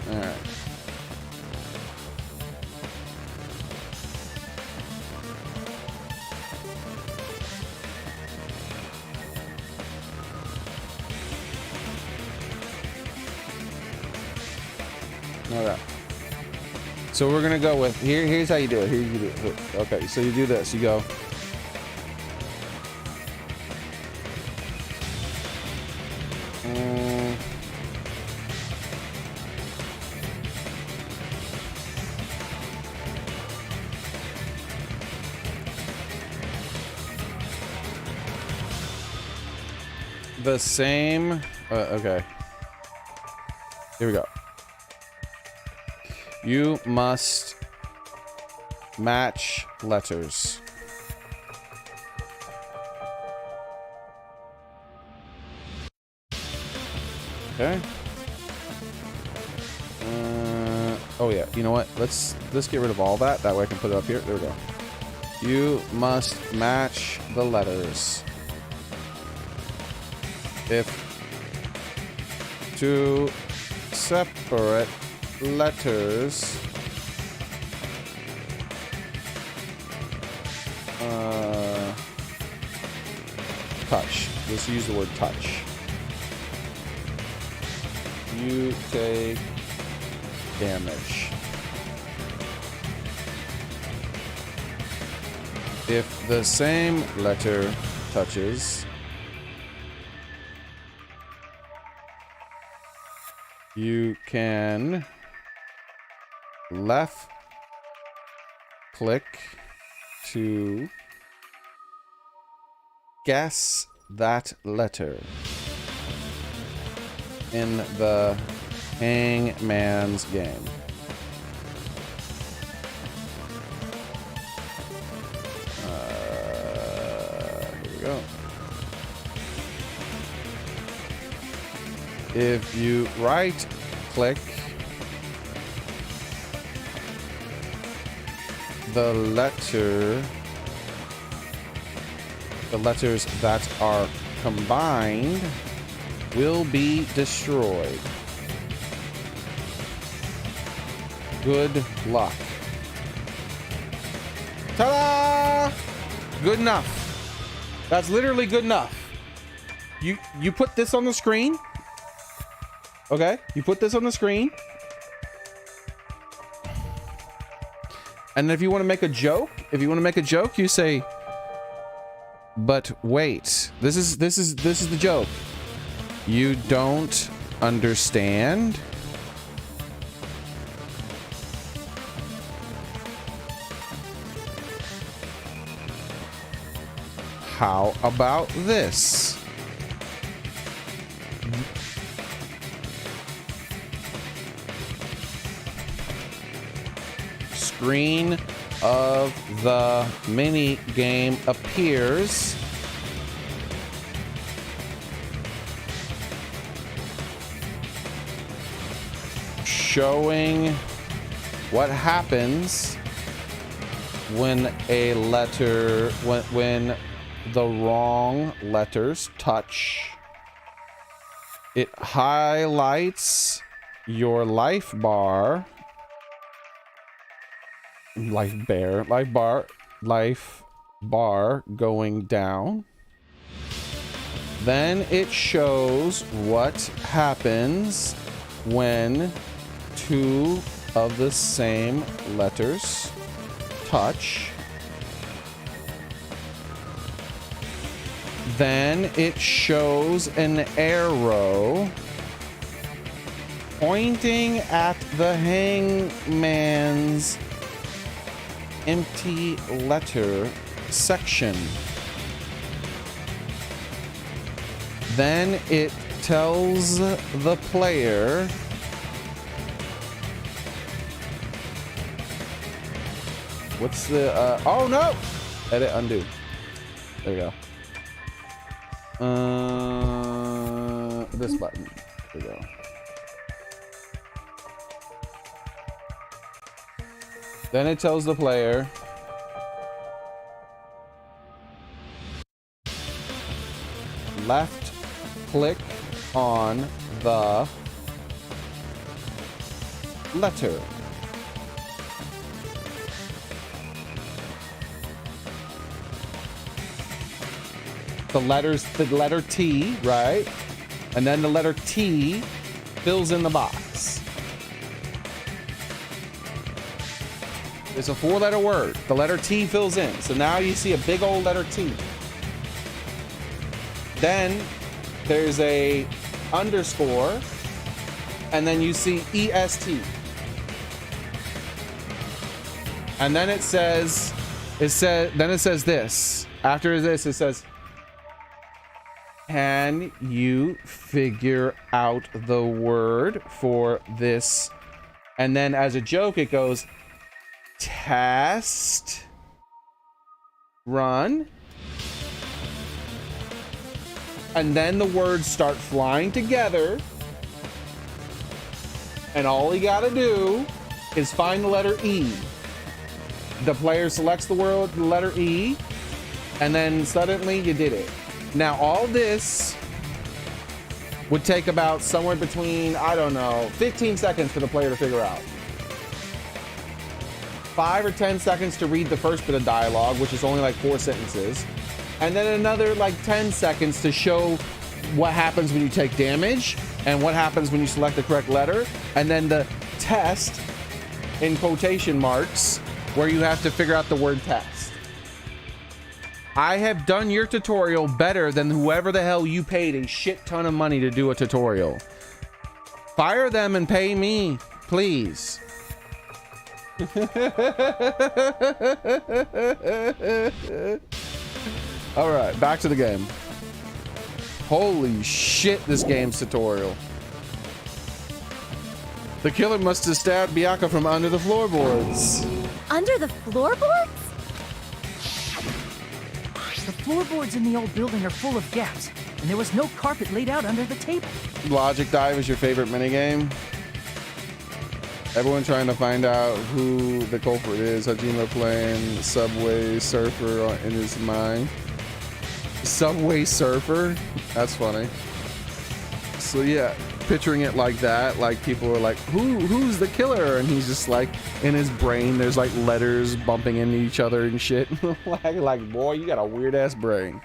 All right. Okay. So we're gonna go with here's how you do it. Here you do it. Okay, so you do this. You go. The same. Okay. Here we go. You must match letters. Okay. Oh yeah. You know what? Let's get rid of all that. That way I can put it up here. There we go. You must match the letters. If two separate letters touch. Let's use the word touch. You take damage. If the same letter touches, you can left click to guess that letter in the Hangman's game. we go. If you right click the letters that are combined will be destroyed. Good luck. Ta-da! Good enough. That's literally good enough. You put this on the screen. Okay? You put this on the screen. And if you want to make a joke, you say, but wait, this is the joke. You don't understand? How about this? Screen of the mini game appears. Showing what happens when a letter, when the wrong letters touch. It highlights your life bar going down. Then it shows what happens when two of the same letters touch. Then it shows an arrow pointing at the hangman's empty letter section. Then it tells the player what's the oh no! Edit undo. There we go. This button. There we go. Then it tells the player left click on the letter. The letter T, right? And then the letter T fills in the box. It's a 4-letter word. The letter T fills in. So now you see a big old letter T. Then there's a underscore, and then you see EST. And then it says this. After this, it says, can you figure out the word for this? And then as a joke, it goes, test, run. And then the words start flying together. And all you gotta do is find the letter E. The player selects the letter E, and then suddenly you did it. Now, all this would take about somewhere between, I don't know, 15 seconds for the player to figure out. 5 or 10 seconds to read the first bit of dialogue, which is only like 4 sentences. And then another like 10 seconds to show what happens when you take damage and what happens when you select the correct letter. And then the test, in quotation marks, where you have to figure out the word test. I have done your tutorial better than whoever the hell you paid a shit ton of money to do a tutorial. Fire them and pay me, please. All right, back to the game. Holy shit, this game's tutorial. The killer must have stabbed Bianca from under the floorboards. Under the floorboards? The floorboards in the old building are full of gaps, and there was no carpet laid out under the table. Logic Dive is your favorite minigame? Everyone trying to find out who the culprit is. Hajime playing Subway Surfer in his mind. Subway Surfer? That's funny. So yeah, picturing it like that, like people are like, who's the killer? And he's just like, in his brain, there's like letters bumping into each other and shit. like, boy, you got a weird ass brain.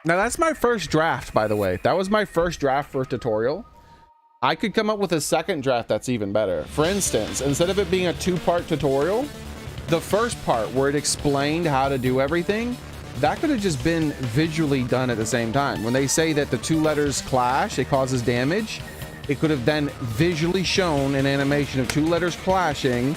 Now that's my first draft, by the way. That was my first draft for a tutorial. I could come up with a second draft that's even better. For instance, instead of it being a 2-part tutorial, the first part where it explained how to do everything, that could have just been visually done at the same time. When they say that the 2 letters clash, it causes damage, it could have then visually shown an animation of 2 letters clashing,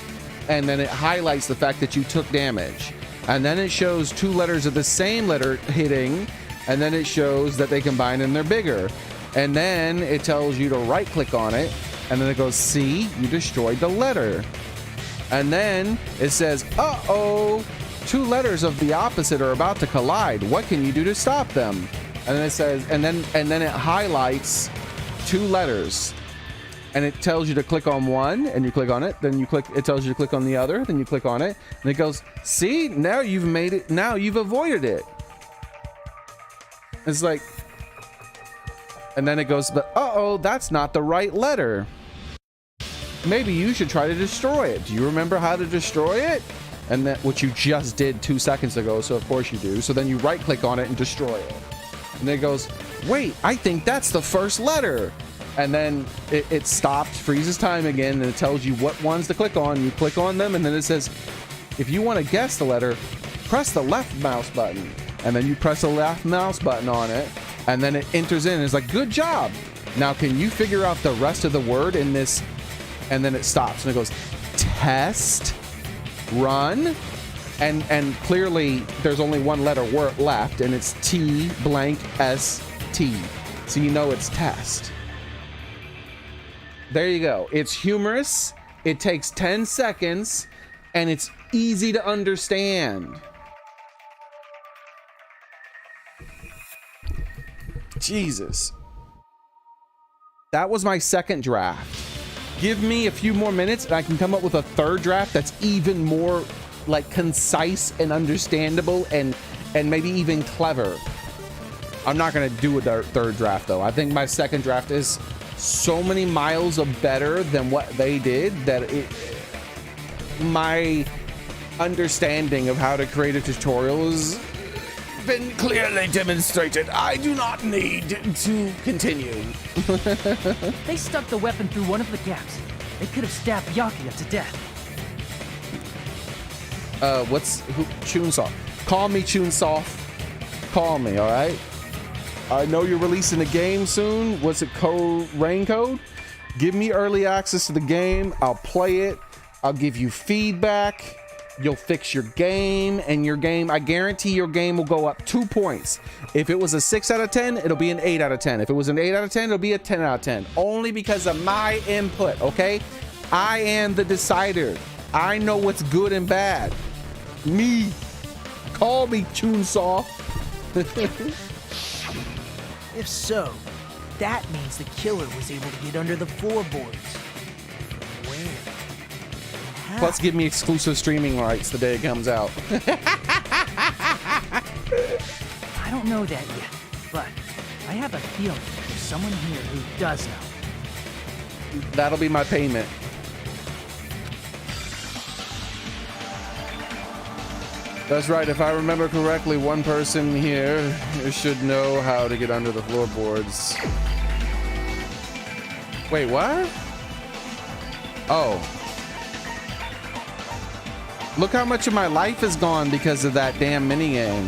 and then it highlights the fact that you took damage. And then it shows 2 letters of the same letter hitting, and then it shows that they combine and they're bigger. And then it tells you to right click on it, and then it goes, see, you destroyed the letter. And then it says, uh-oh, 2 letters of the opposite are about to collide. What can you do to stop them? And then it says, and then it highlights 2 letters. And it tells you to click on one, and you click on it, then you click, it tells you to click on the other, then you click on it, and it goes, see, now you've made it, now you've avoided it. It's like, and then it goes, but uh-oh, that's not the right letter. Maybe you should try to destroy it. Do you remember how to destroy it? And that what you just did 2 seconds ago, so of course you do. So then you right click on it and destroy it. And then it goes, wait, I think that's the first letter. And then it stops, freezes time again, and it tells you what ones to click on. You click on them, and then it says, if you want to guess the letter, press the left mouse button. And then you press the left mouse button on it, and then it enters in and it's like, good job. Now can you figure out the rest of the word in this? And then it stops and it goes, test, run, and clearly there's only one letter left, and it's T blank S-T. So you know it's test. There you go. It's humorous, it takes 10 seconds, and it's easy to understand. Jesus. That was my second draft. Give me a few more minutes and I can come up with a third draft that's even more like concise and understandable and maybe even clever. I'm not gonna do a third draft though. I think my second draft is so many miles of better than what they did that my understanding of how to create a tutorial is been clearly demonstrated. I do not need to continue. They stuck the weapon through one of the gaps. They could have stabbed Byakuya to death. Chunsoft? Call me Chunsoft. Call me, all right? I know you're releasing a game soon. What's it, Rain Code? Give me early access to the game. I'll play it. I'll give you feedback. You'll fix your game, and your game, I guarantee your game will go up 2 points. If it was a 6 out of 10, it'll be an 8 out of 10. If it was an 8 out of 10, it'll be a 10 out of 10. Only because of my input, okay? I am the decider. I know what's good and bad. Me. Call me Chunsoft. If so, that means the killer was able to get under the floorboards. Where? Plus, give me exclusive streaming rights the day it comes out. I don't know that yet, but I have a feeling there's someone here who does know. That'll be my payment. That's right. If I remember correctly, one person here should know how to get under the floorboards. Wait, what? Oh. Look how much of my life is gone because of that damn minigame.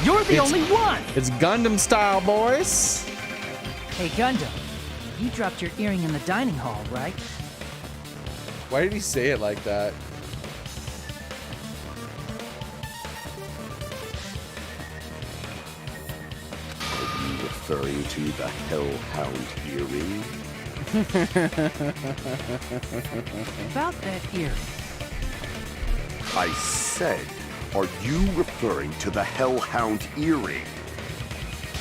You're the only one! It's Gundam style, boys. Hey, Gundam. You dropped your earring in the dining hall, right? Why did he say it like that? Are you referring to the Hellhound earring? About that ear. I said, are you referring to the Hellhound earring?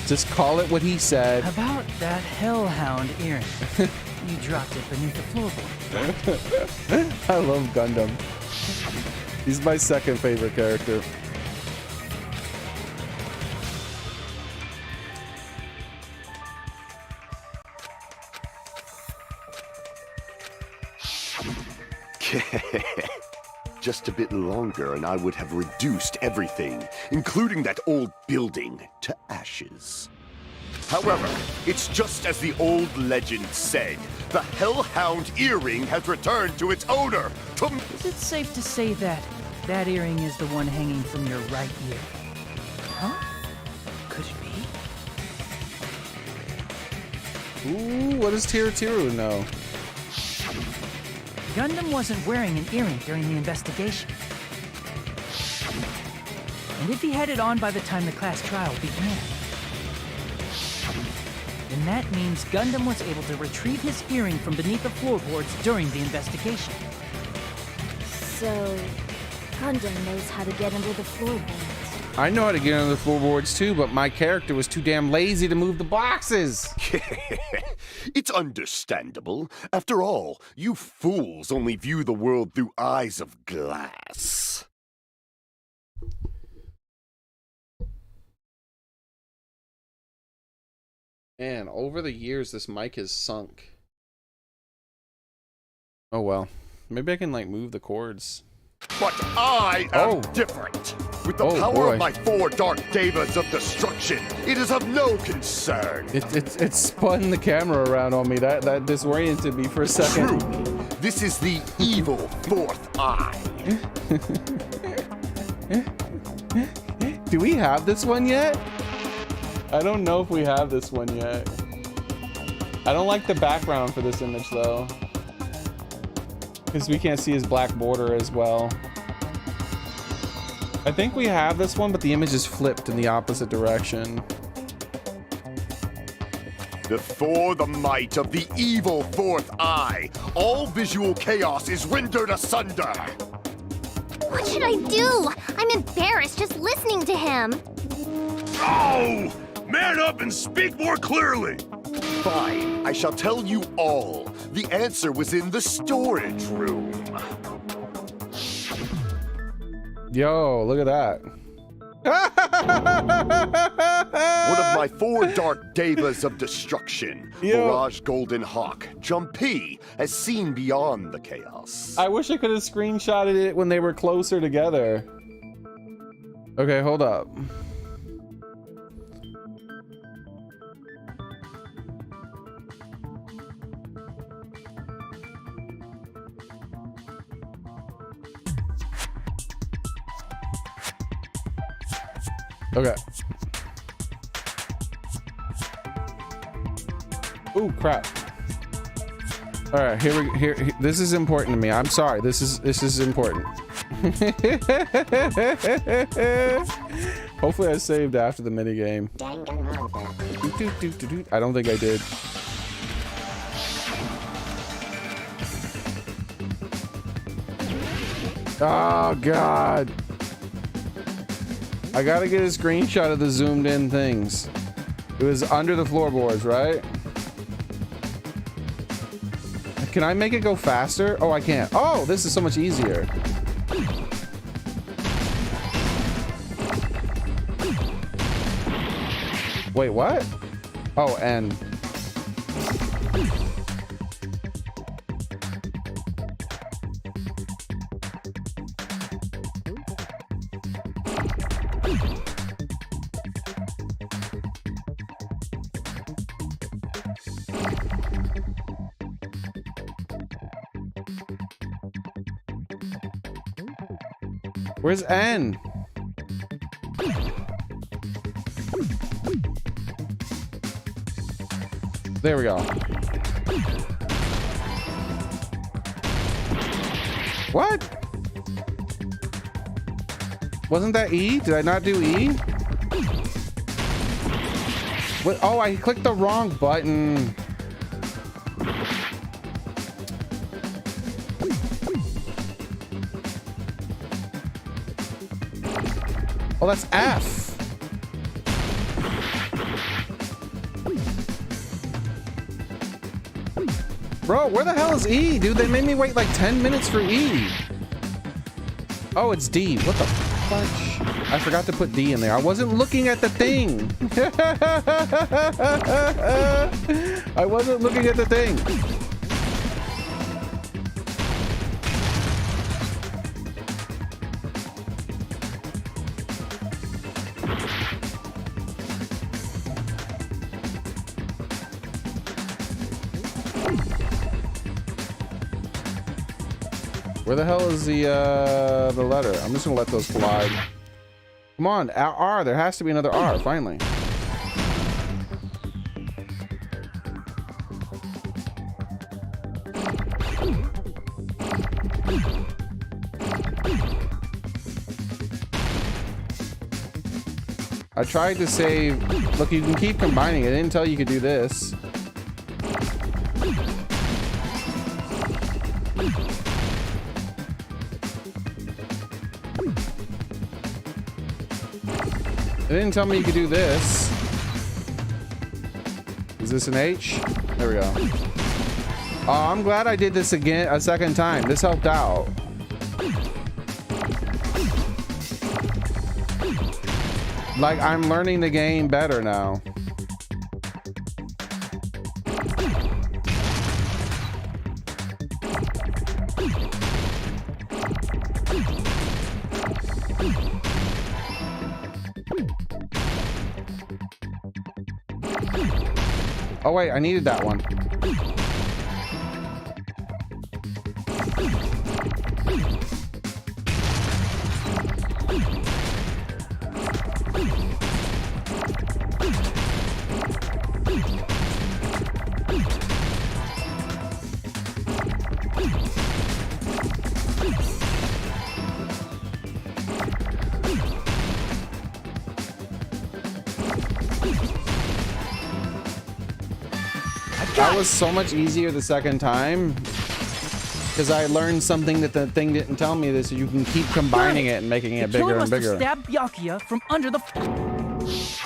Just call it what he said. About that hellhound earring. You dropped it beneath the floorboard. I love Gundam. He's my second favorite character. Just a bit longer and I would have reduced everything, including that old building, to ashes. However, it's just as the old legend said. The Hellhound earring has returned to its owner. Is it safe to say that that earring is the one hanging from your right ear? Huh? Could it be? Ooh, what does Tiru know? Gundam wasn't wearing an earring during the investigation. And if he had it on by the time the class trial began, then that means Gundam was able to retrieve his earring from beneath the floorboards during the investigation. So, Gundam knows how to get under the floorboards. I know how to get under the floorboards too, but my character was too damn lazy to move the boxes. It's understandable. After all, you fools only view the world through eyes of glass. Man, over the years, this mic has sunk. Oh well. Maybe I can, like, move the cords. But I am different. With the power of my 4 dark devas of destruction, it is of no concern. It spun the camera around on me. That disoriented me for a second. True. This is the evil 4th eye. Do we have this one yet? I don't know if we have this one yet. I don't like the background for this image though, because we can't see his black border as well. I think we have this one, but the image is flipped in the opposite direction. Before the might of the evil 4th eye, all visual chaos is rendered asunder. What should I do? I'm embarrassed just listening to him. Oh! Man up and speak more clearly! Fine, I shall tell you all. The answer was in the storage room. Yo, look at that. One of my 4 dark devas of destruction, Mirage Golden Hawk, Jumpy, has seen beyond the chaos. I wish I could have screenshotted it when they were closer together. Okay, hold up. Okay. Ooh, crap. All right, here. This is important to me. I'm sorry. This is important. Hopefully, I saved after the minigame. I don't think I did. Oh God. I gotta get a screenshot of the zoomed in things. It was under the floorboards, right? Can I make it go faster? Oh, I can't. Oh, this is so much easier. Wait, what? Oh, and... Where's N? There we go. What? Wasn't that E? Did I not do E? What? Oh, I clicked the wrong button. Oh, that's F. Bro, where the hell is E? Dude, they made me wait like 10 minutes for E. Oh, it's D. What the fudge? I forgot to put D in there. I wasn't looking at the thing. I wasn't looking at the thing. Where the hell is the letter? I'm just gonna let those fly. Come on, R. There has to be another R. Finally. I tried to save. Look, you can keep combining. I didn't tell you could do this. They didn't tell me you could do this. Is this an H? There we go. Oh, I'm glad I did this again a second time. This helped out. Like, I'm learning the game better now. Oh wait, I needed that one. That was so much easier the second time because I learned something that the thing didn't tell me. This, so you can keep combining it and making it bigger and bigger. Stab Byakuya from under the.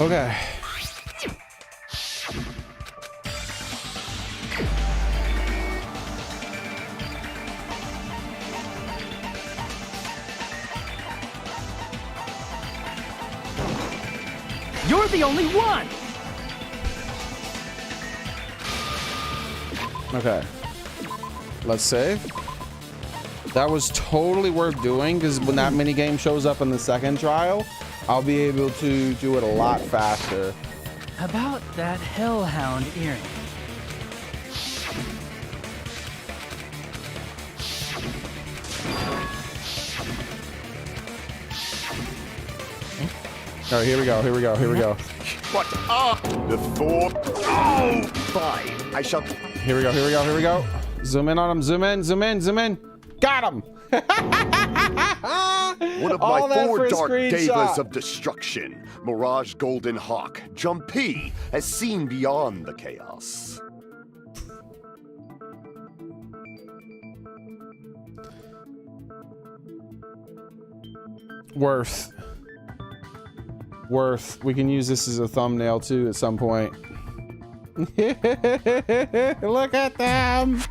Okay. You're the only one. Okay, let's save. That was totally worth doing because when that mini game shows up in the second trial, I'll be able to do it a lot faster. About that hellhound earring. All right, here we go. Here we go. Here we go. What are the thought? Oh, fine. I shall. Here we go. Here we go. Here we go. Zoom in on him. Zoom in. Zoom in. Zoom in. Got him. One of my 4 dark devas of destruction, Mirage Golden Hawk, Jumpy, has seen beyond the chaos. Worth. We can use this as a thumbnail too at some point. Look at them.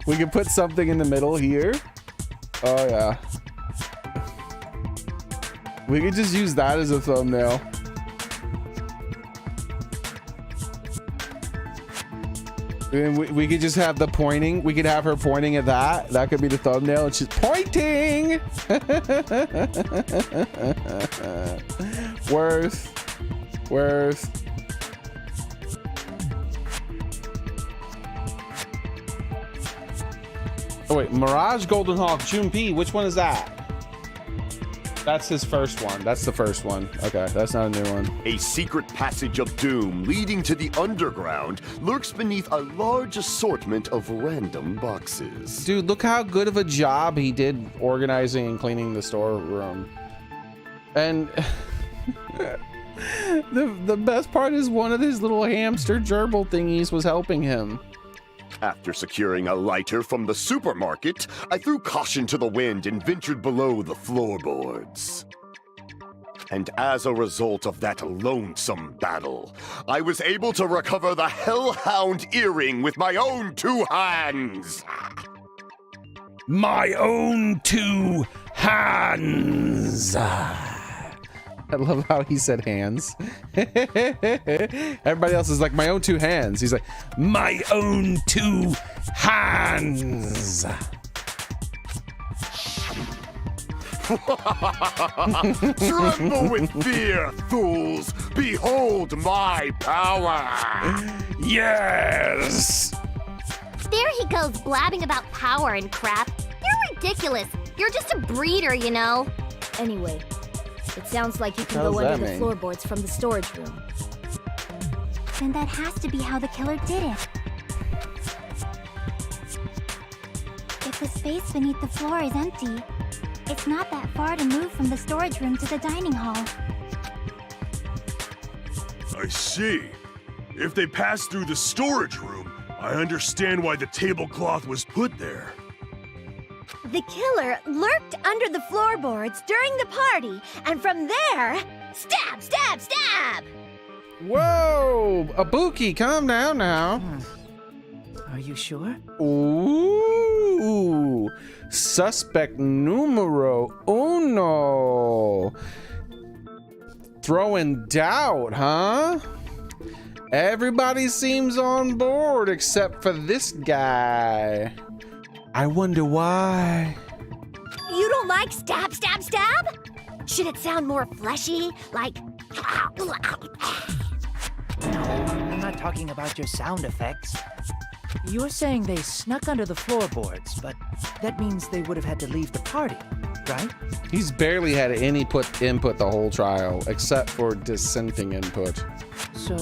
We can put something in the middle here. Oh yeah. We could just use that as a thumbnail. And we could just have the pointing. We could have her pointing at that. That could be the thumbnail. And she's pointing. Worth. Oh wait, Mirage Golden Hawk Junpei. Which one is that? That's his first one. That's the first one. Okay, that's not a new one. A secret passage of doom leading to the underground lurks beneath a large assortment of random boxes. Dude, look how good of a job he did organizing and cleaning the storeroom. And The best part is one of his little hamster gerbil thingies was helping him. After securing a lighter from the supermarket, I threw caution to the wind and ventured below the floorboards. And as a result of that lonesome battle, I was able to recover the Hellhound earring with my own 2 hands. My own 2 hands. I love how he said hands. Everybody else is like, my own 2 hands. He's like, my own 2 hands. Tremble with fear, fools! Behold my power! Yes! There he goes blabbing about power and crap. You're ridiculous. You're just a breeder, you know. Anyway, it sounds like you can What go does under that the mean? floorboards from the storage room. Then that has to be how the killer did it. If the space beneath the floor is empty, it's not that far to move from the storage room to the dining hall. I see. If they passed through the storage room, I understand why the tablecloth was put there. The killer lurked under the floorboards during the party, and from there, stab, stab, stab! Whoa! Abuki, calm down now. Are you sure? Ooh! Suspect numero uno. Throwing doubt, huh? Everybody seems on board except for this guy. I wonder why. You don't like stab, stab, stab? Should it sound more fleshy, like... No, I'm not talking about your sound effects. You were saying they snuck under the floorboards, but that means they would have had to leave the party, right? He's barely had any input the whole trial, except for dissenting input. So,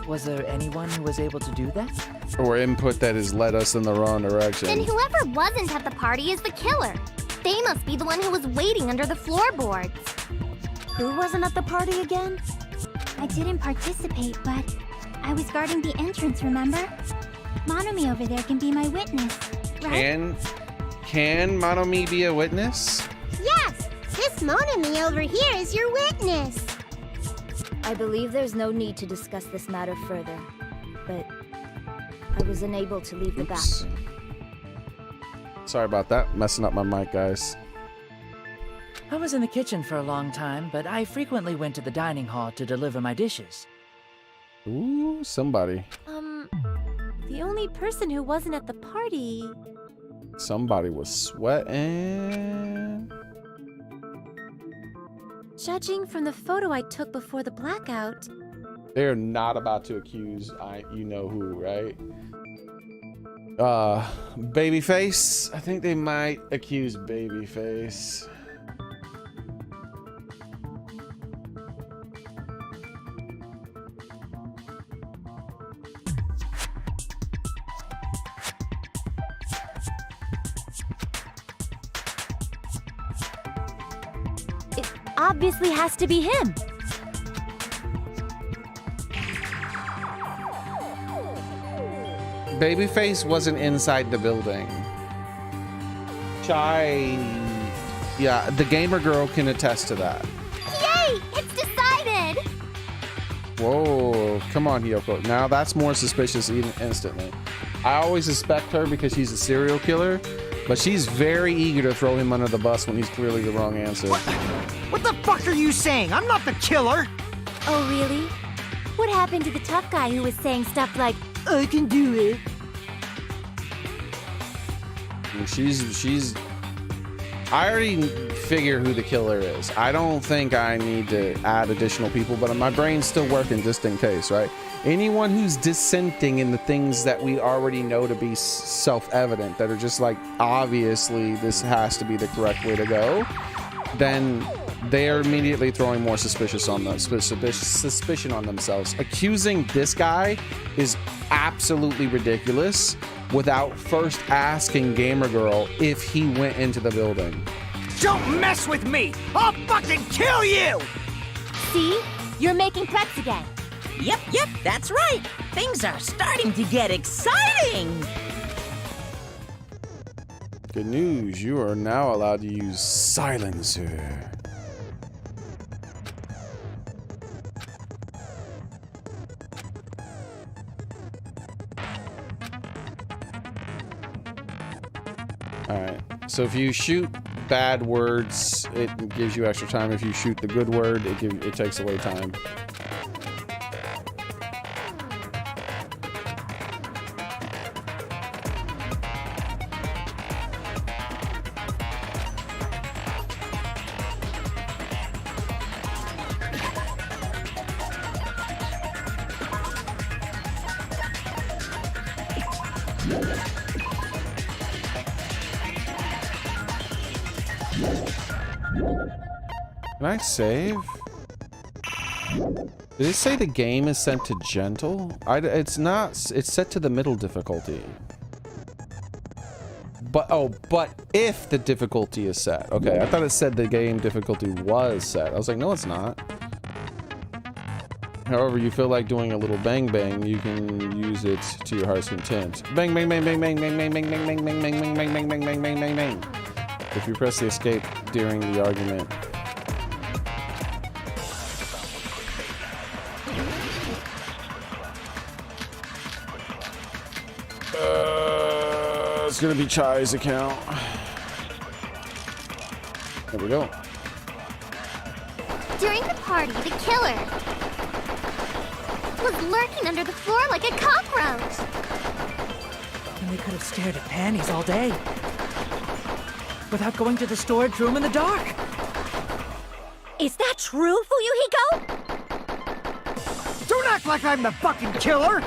was there anyone who was able to do that? Or input that has led us in the wrong direction. Then whoever wasn't at the party is the killer. They must be the one who was waiting under the floorboards. Who wasn't at the party again? I didn't participate, but I was guarding the entrance, remember? Monomi over there can be my witness, right? Can Monomi be a witness? Yes, this Monomi over here is your witness. I believe there's no need to discuss this matter further, but I was unable to leave the bathroom. Sorry about that, messing up my mic, guys. I was in the kitchen for a long time, but I frequently went to the dining hall to deliver my dishes. Ooh, somebody. The only person who wasn't at the party... Somebody was sweating. Judging from the photo I took before the blackout... They're not about to accuse you know who, right? Babyface? I think they might accuse Babyface. Obviously has to be him. Babyface wasn't inside the building. Yeah, the gamer girl can attest to that. Yay! It's decided! Whoa, come on, Hiyoko. Now that's more suspicious even instantly. I always suspect her because she's a serial killer, but she's very eager to throw him under the bus when he's clearly the wrong answer. What the fuck are you saying? I'm not the killer! Oh, really? What happened to the tough guy who was saying stuff like, I can do it? I already figure who the killer is. I don't think I need to add additional people, but my brain's still working just in case, right? Anyone who's dissenting in the things that we already know to be self-evident, that are just like, obviously this has to be the correct way to go, then they are immediately throwing more suspicion on themselves. Accusing this guy is absolutely ridiculous without first asking Gamer Girl if he went into the building. Don't mess with me! I'll fucking kill you! see? You're making threats again. Yep, that's right. Things are starting to get exciting. Good news, you are now allowed to use silencer. Alright, so if you shoot bad words, it gives you extra time. If you shoot the good word, it takes away time. Can I save? Did it say the game is set to gentle? It's not. It's set to the middle difficulty. But if the difficulty is set. Okay, I thought it said the game difficulty was set. I was like, no, it's not. However, you feel like doing a little bang bang, you can use it to your heart's content. Bang bang bang bang bang bang bang bang bang bang bang bang bang bang bang bang bang bang bang. If you press the escape during the argument. It's gonna be Chai's account. There we go. During the party, the killer was lurking under the floor like a cockroach. And they could have stared at panties all day without going to the storage room in the dark. Is that true, Fuyuhiko? Don't act like I'm the fucking killer!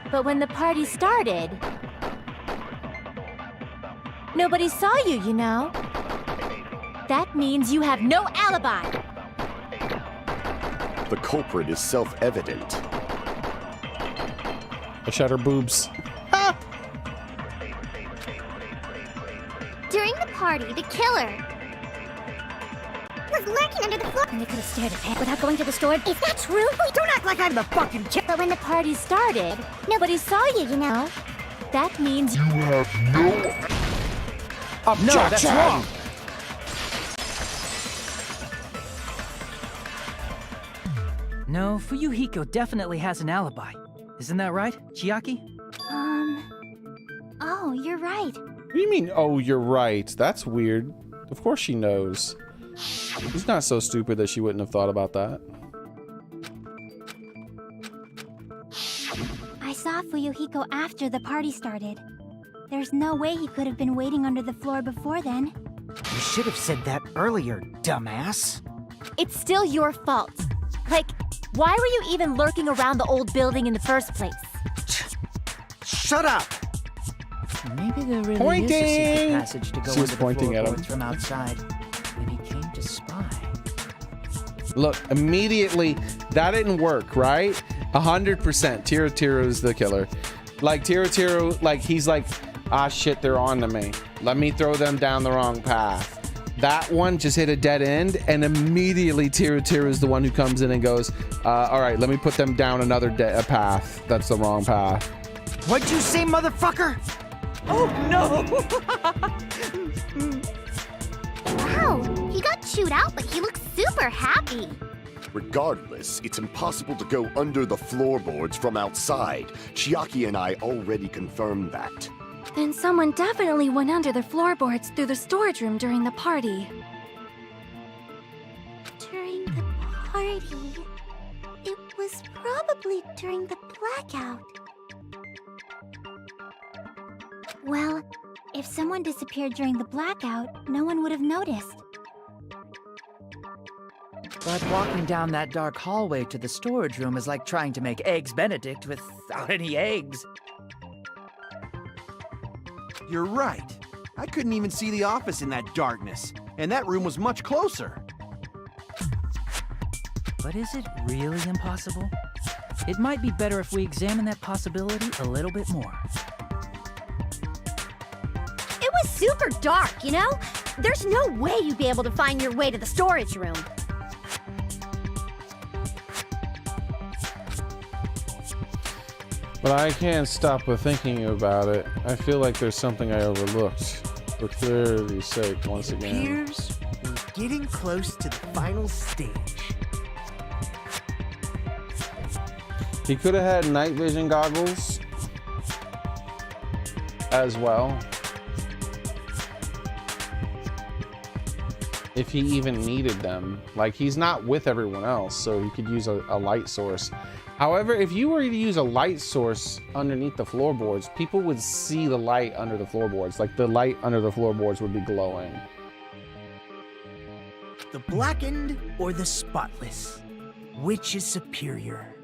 But when the party started, nobody saw you, you know. That means you have no alibi. The culprit is self-evident. I shot her boobs. During the party, the killer was lurking under the floor. And they could have stared at Pat without going to the store. Is that true? Don't act like I'm the fucking killer! But when the party started, nobody saw you, you know. That means You have no... No, that's wrong! No, Fuyuhiko definitely has an alibi. Isn't that right, Chiaki? Oh, you're right. What do you mean, oh, you're right? That's weird. Of course she knows. She's not so stupid that she wouldn't have thought about that. I saw Fuyuhiko after the party started. There's no way he could have been waiting under the floor before then. You should have said that earlier, dumbass. it's still your fault. Like, why were you even lurking around the old building in the first place? Shut up! Maybe there really Pointing! is a secret passage to go She's into the pointing at him. floorboards from outside, and he came to spy. Look, immediately, that didn't work, right? 100%. Tiro's the killer. Like, Tiro, like, he's like, ah, shit, they're on to me. Let me throw them down the wrong path. That one just hit a dead end, and immediately Tiro is the one who comes in and goes, all right, let me put them down another path. That's the wrong path. What'd you say, motherfucker? Oh, no! Wow, he got chewed out, but he looks super happy. Regardless, it's impossible to go under the floorboards from outside. Chiaki and I already confirmed that. Then someone definitely went under the floorboards through the storage room during the party. During the party? It was probably during the blackout. Well, if someone disappeared during the blackout, no one would have noticed. But walking down that dark hallway to the storage room is like trying to make Eggs Benedict without any eggs. You're right. I couldn't even see the office in that darkness, and that room was much closer. But is it really impossible? It might be better if we examine that possibility a little bit more. It was super dark, you know? There's no way you'd be able to find your way to the storage room. But I can't stop but thinking about it. I feel like there's something I overlooked. For clarity's sake, once again. Appears we're getting close to the final stage. He could have had night vision goggles as well. If he even needed them. Like, he's not with everyone else, so he could use a light source. However, if you were to use a light source underneath the floorboards, people would see the light under the floorboards. Like, the light under the floorboards would be glowing. The blackened or the spotless? Which is superior?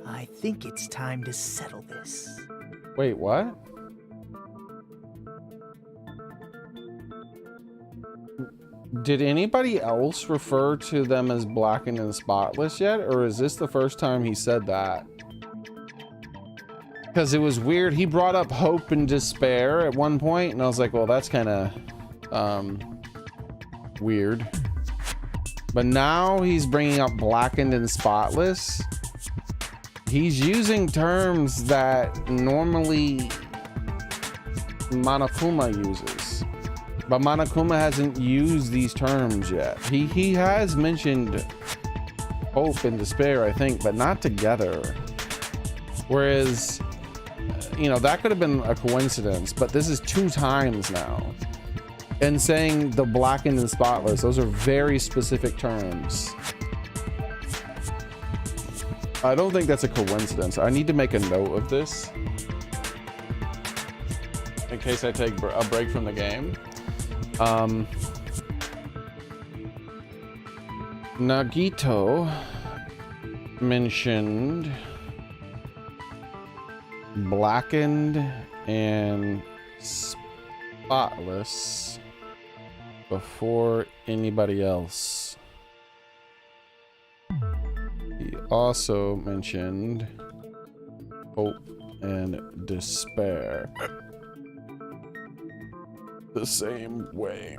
I think it's time to settle this. Wait, what? Did anybody else refer to them as blackened and spotless yet? Or is this the first time he said that? Because it was weird. He brought up hope and despair at one point, and I was like, well, that's kind of weird. But now he's bringing up blackened and spotless. He's using terms that normally Monokuma uses. But Monokuma hasn't used these terms yet. He has mentioned hope and despair, I think, but not together. Whereas, you know, that could have been a coincidence, but this is 2 times now. And saying the blackened and spotless, those are very specific terms. I don't think that's a coincidence. I need to make a note of this in case I take a break from the game. Nagito mentioned blackened and spotless before anybody else. He also mentioned hope and despair the same way.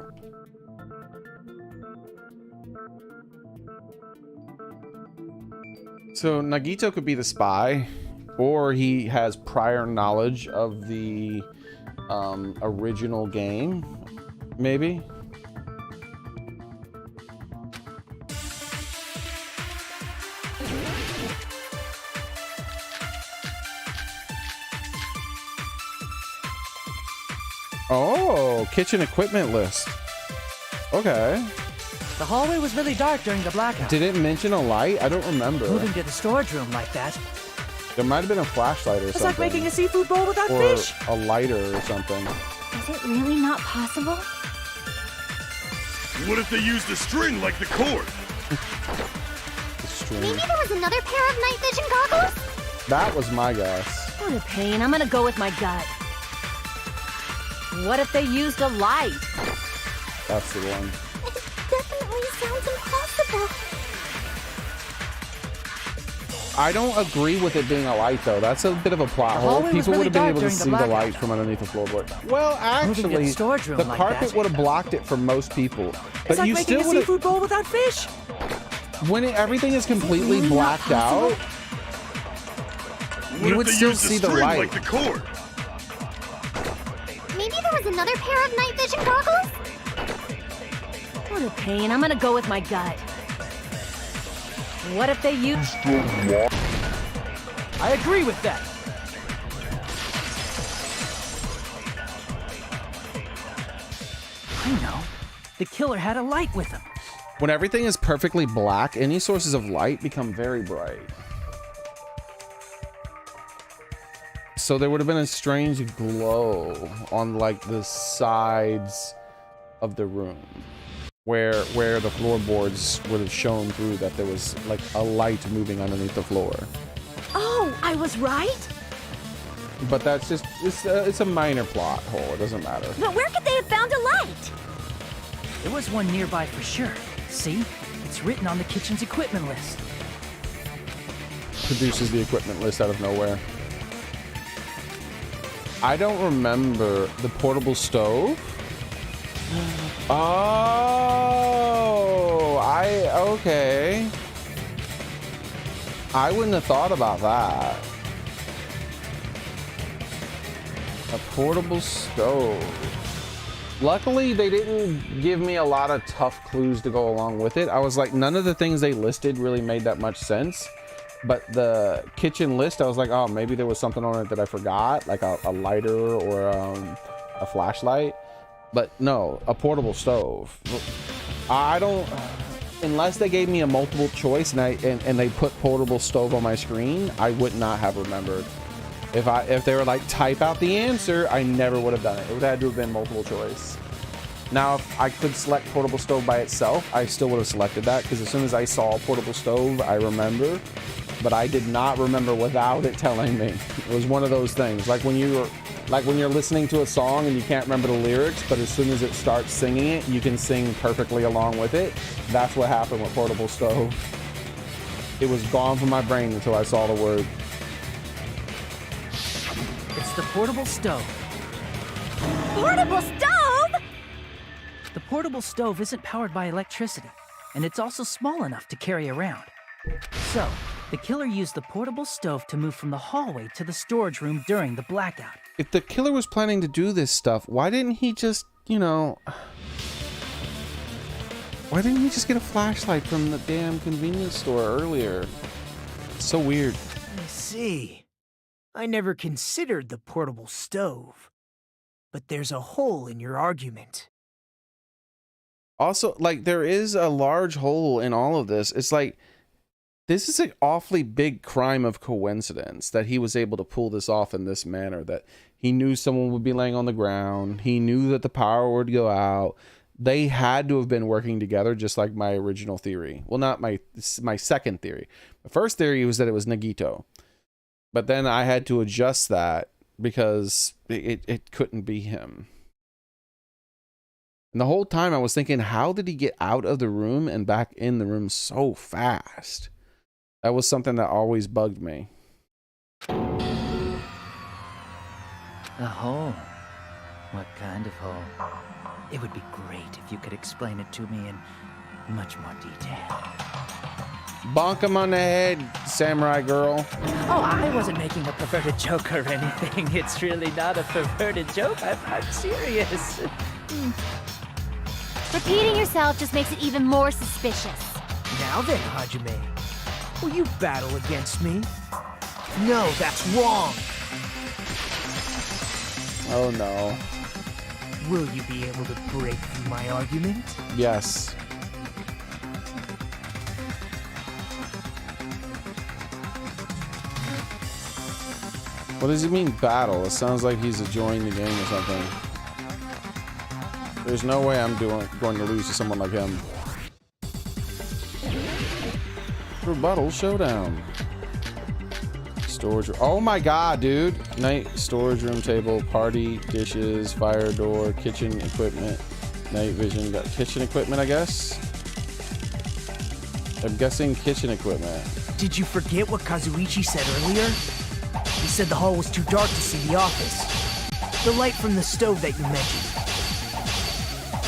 So Nagito could be the spy, or he has prior knowledge of the original game, maybe. Oh, kitchen equipment list. Okay. The hallway was really dark during the blackout. Did it mention a light? I don't remember. Moving to the storage room like that. There might have been a flashlight or something. It's like making a seafood bowl without fish. Or a lighter or something. Is it really not possible? What if they used a string like the cord? The string. Maybe there was another pair of night vision goggles? That was my guess. What a pain. I'm gonna go with my gut. What if they used a light? That's the one. It definitely sounds impossible. I don't agree with it being a light, though. That's a bit of a plot hole. People would have been able to see the light from underneath the floorboard. Well, actually, the carpet would have blocked it for most people. But It's you like still making a would seafood bowl without fish. when everything is completely blacked out, you would still see the light. Like the cord? Maybe there was another pair of night vision goggles? What a pain. I'm gonna go with my gut. What if they used... I agree with that. I know. The killer had a light with him. When everything is perfectly black, any sources of light become very bright. So there would have been a strange glow on like the sides of the room where the floorboards would have shown through that there was like a light moving underneath the floor. Oh, I was right? But that's just, it's a minor plot hole. It doesn't matter. But where could they have found a light? There was one nearby for sure. See? It's written on the kitchen's equipment list. Produces the equipment list out of nowhere. I don't remember the portable stove. Oh, okay. I wouldn't have thought about that. A portable stove. Luckily, they didn't give me a lot of tough clues to go along with it. I was like, none of the things they listed really made that much sense. But the kitchen list, I was like, oh, maybe there was something on it that I forgot, like a lighter or a flashlight. But no, a portable stove. I don't, unless they gave me a multiple choice and they put portable stove on my screen, I would not have remembered. If they were like, type out the answer, I never would have done it. It would have had to have been multiple choice. Now, if I could select portable stove by itself, I still would have selected that, because as soon as I saw portable stove, I remember. But I did not remember without it telling me. It was one of those things, like when you're listening to a song and you can't remember the lyrics, but as soon as it starts singing it, you can sing perfectly along with it. That's what happened with portable stove. It was gone from my brain until I saw the word. It's the portable stove. Portable stove? The portable stove isn't powered by electricity, and it's also small enough to carry around. So, the killer used the portable stove to move from the hallway to the storage room during the blackout. If the killer was planning to do this stuff, why didn't he just, you know... Why didn't he just get a flashlight from the damn convenience store earlier? It's so weird. I see. I never considered the portable stove. But there's a hole in your argument. Also, like, there is a large hole in all of this. It's like, this is an awfully big crime of coincidence that he was able to pull this off in this manner, that he knew someone would be laying on the ground. He knew that the power would go out. They had to have been working together, just like my original theory. Well, not my second theory. The first theory was that it was Nagito. But then I had to adjust that because it couldn't be him. And the whole time I was thinking, how did he get out of the room and back in the room so fast? That was something that always bugged me. A hole? What kind of hole? It would be great if you could explain it to me in much more detail. Bonk him on the head, samurai girl. Oh, I wasn't making a perverted joke or anything. It's really not a perverted joke. I'm serious. Repeating yourself just makes it even more suspicious. Now then, Hajime, will you battle against me? No, that's wrong. Oh no. Will you be able to break through my argument? Yes. What does he mean, battle? It sounds like he's enjoying the game or something. There's no way I'm going to lose to someone like him. Rebuttal showdown. Storage. Oh my god, dude. Night storage room table, party, dishes, fire door, kitchen equipment, night vision. Got kitchen equipment, I guess. I'm guessing kitchen equipment. Did you forget what Kazuichi said earlier? He said the hall was too dark to see the office. The light from the stove that you mentioned.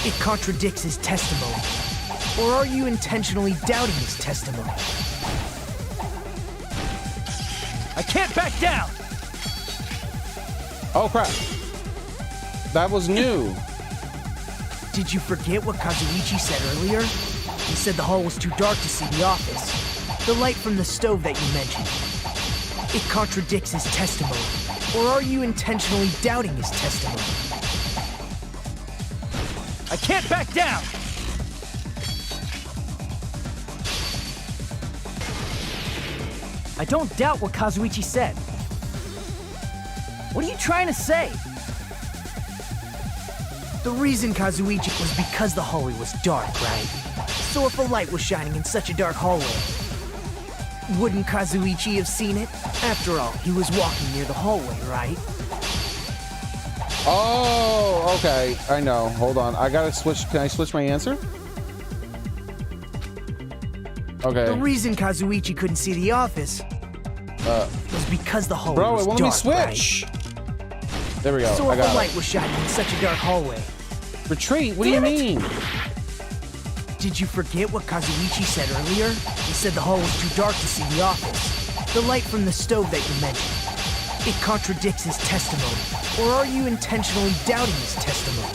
It contradicts his testimony. Or are you intentionally doubting his testimony? I can't back down! Oh crap. That was new. Did you forget what Kazuichi said earlier? He said the hall was too dark to see the office. The light from the stove that you mentioned. It contradicts his testimony. Or are you intentionally doubting his testimony? I can't back down! I don't doubt what Kazuichi said. What are you trying to say? The reason Kazuichi was because the hallway was dark, right? So if a light was shining in such a dark hallway, wouldn't Kazuichi have seen it? After all, he was walking near the hallway, right? Oh, okay. I know. Hold on. I gotta switch. Can I switch my answer? Okay. The reason Kazuichi couldn't see the office was because the hallway was dark, Bro, it won't let me switch. Right? There we go. So I if got a light it. was shining in such a dark hallway... Retreat? What do you mean? Did you forget what Kazuichi said earlier? He said the hall was too dark to see the office. The light from the stove that you mentioned. It contradicts his testimony. Or are you intentionally doubting his testimony?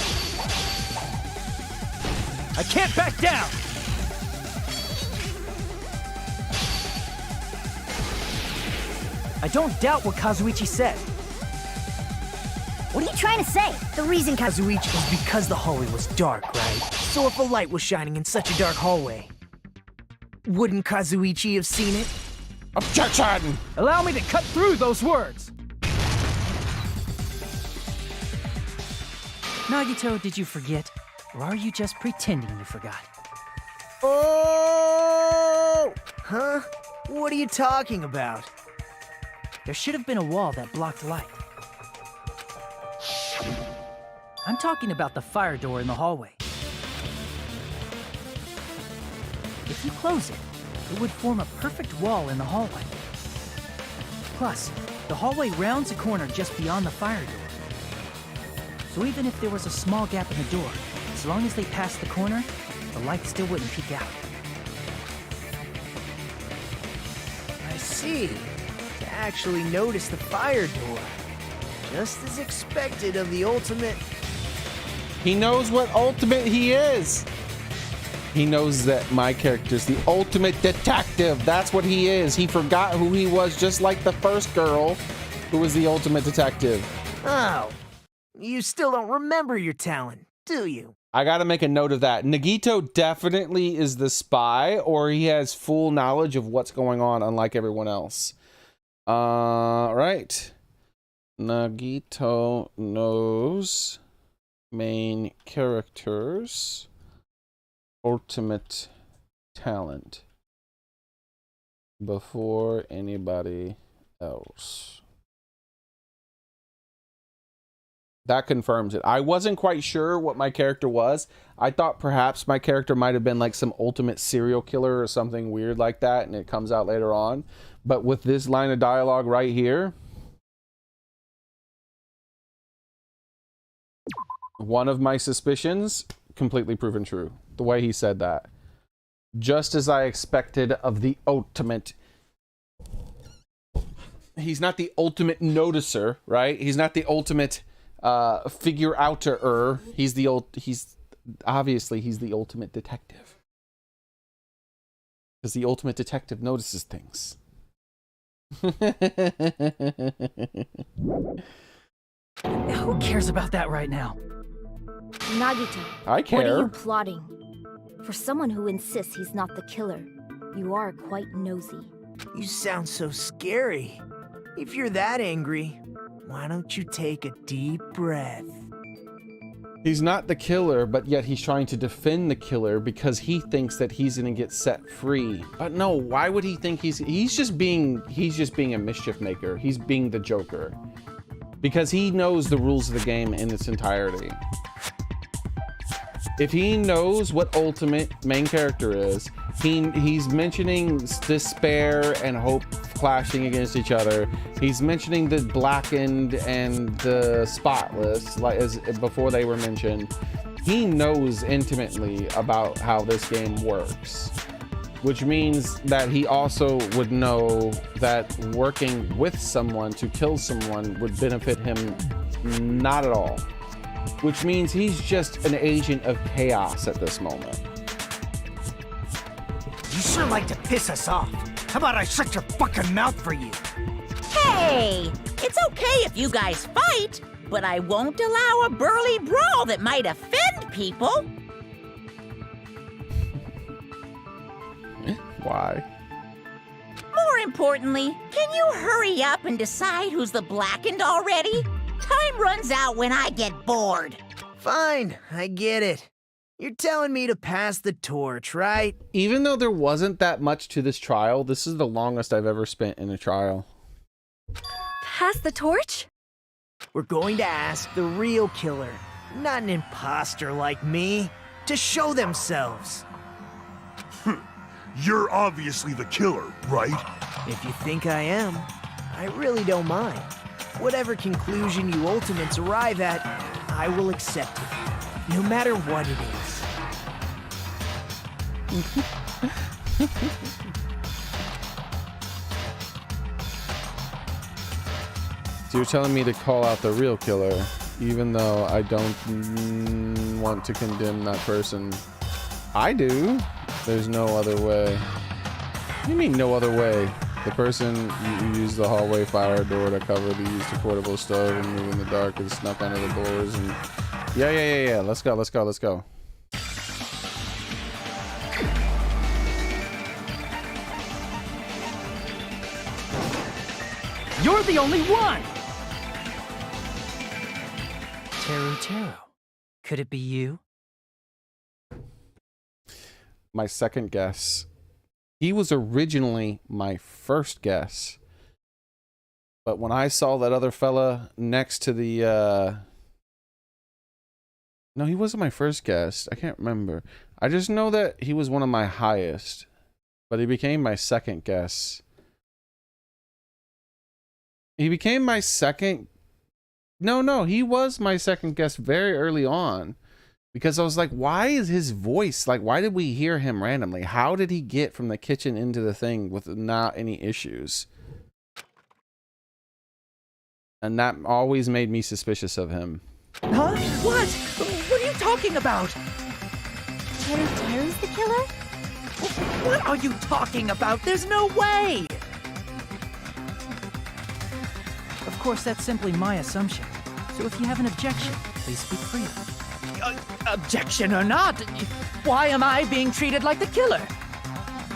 I can't back down! I don't doubt what Kazuichi said. What are you trying to say? The reason Kazuichi is because the hallway was dark, right? So if a light was shining in such a dark hallway, wouldn't Kazuichi have seen it? Objection! Allow me to cut through those words! Nagito, did you forget? Or are you just pretending you forgot? Oh! Huh? What are you talking about? There should have been a wall that blocked light. I'm talking about the fire door in the hallway. If you close it, it would form a perfect wall in the hallway. Plus, the hallway rounds a corner just beyond the fire door. So even if there was a small gap in the door, as long as they passed the corner, the light still wouldn't peek out. I see. To actually notice the fire door. Just as expected of the ultimate. He knows what ultimate he is. He knows that my character's the ultimate detective. That's what he is. He forgot who he was, just like the first girl who was the ultimate detective. Oh, you still don't remember your talent, do you? I gotta make a note of that. Nagito definitely is the spy, or he has full knowledge of what's going on, unlike everyone else. Right. Nagito knows main character's ultimate talent before anybody else. That confirms it. I wasn't quite sure what my character was. I thought perhaps my character might have been like some ultimate serial killer or something weird like that, and it comes out later on. But with this line of dialogue right here, one of my suspicions completely proven true. The way he said that. Just as I expected of the ultimate. He's not the ultimate noticer, right? He's not the ultimate figure outer. He's the obviously he's the ultimate detective. Because the ultimate detective notices things. Who cares about that right now? Nagito, I care. What are you plotting? For someone who insists he's not the killer, you are quite nosy. You sound so scary. If you're that angry, why don't you take a deep breath? He's not the killer, but yet he's trying to defend the killer because he thinks that he's gonna get set free. But no, why would he think he's just being a mischief maker. He's being the Joker. Because he knows the rules of the game in its entirety. If he knows what ultimate main character is, he's mentioning despair and hope clashing against each other. He's mentioning the blackened and the spotless, like as before they were mentioned. He knows intimately about how this game works, which means that he also would know that working with someone to kill someone would benefit him not at all. Which means he's just an agent of chaos at this moment. You sure like to piss us off. How about I shut your fucking mouth for you? Hey, it's okay if you guys fight, but I won't allow a burly brawl that might offend people. Why? More importantly, can you hurry up and decide who's the blackened already? Time runs out when I get bored. Fine, I get it. You're telling me to pass the torch, right? Even though there wasn't that much to this trial, this is the longest I've ever spent in a trial. Pass the torch? We're going to ask the real killer, not an imposter like me, to show themselves. You're obviously the killer, right? If you think I am, I really don't mind. Whatever conclusion you ultimates arrive at, I will accept it, no matter what it is. So you're telling me to call out the real killer, even though I don't want to condemn that person. I do. There's no other way. What do you mean no other way? The person you used the hallway fire door to cover the used a portable stove and move in the dark and snuck under the doors and yeah. Let's go. You're the only one! Teru. Could it be you? My second guess. He was originally my first guess. But when I saw that other fella next to the no, he wasn't my first guess. I can't remember. I just know that he was one of my highest. But he became my second guess. He became my second... No, he was my second guess very early on. Because I was like, why is his voice... Like, why did we hear him randomly? How did he get from the kitchen into the thing with not any issues? And that always made me suspicious of him. Huh? What? What are you talking about? Teru's the killer? What are you talking about? There's no way! Of course, that's simply my assumption. So if you have an objection, please speak freely. Objection or not, why am I being treated like the killer?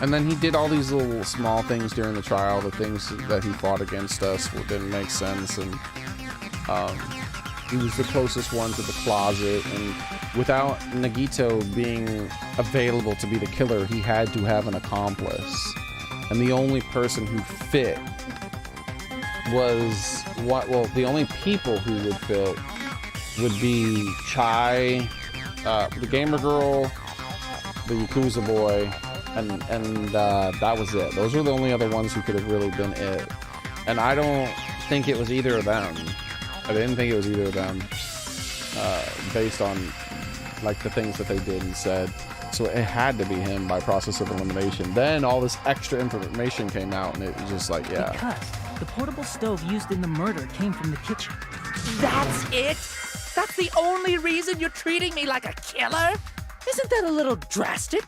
And then he did all these little small things during the trial. The things that he fought against us didn't make sense. And he was the closest one to the closet. And without Nagito being available to be the killer, he had to have an accomplice. And the only person who fit was the only people who would fit would be Chai, the gamer girl, the Yakuza boy, and that was it. Those were the only other ones who could have really been it. And I don't think it was either of them. I didn't think it was either of them, based on like the things that they did and said. So it had to be him by process of elimination. Then all this extra information came out, and it was just like, yeah. Because the portable stove used in the murder came from the kitchen. That's it? That's the only reason you're treating me like a killer? Isn't that a little drastic?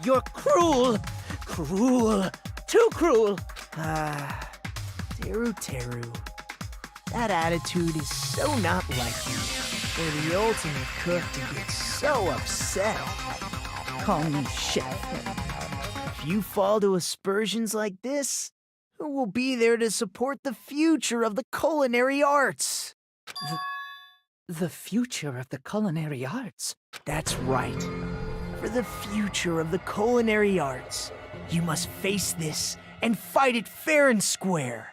You're cruel. Cruel. Too cruel. Teru. That attitude is so not like you. For the ultimate cook to get so upset. Call me chef. If you fall to aspersions like this, who will be there to support the future of the culinary arts? The future of the culinary arts? That's right. For the future of the culinary arts, you must face this and fight it fair and square.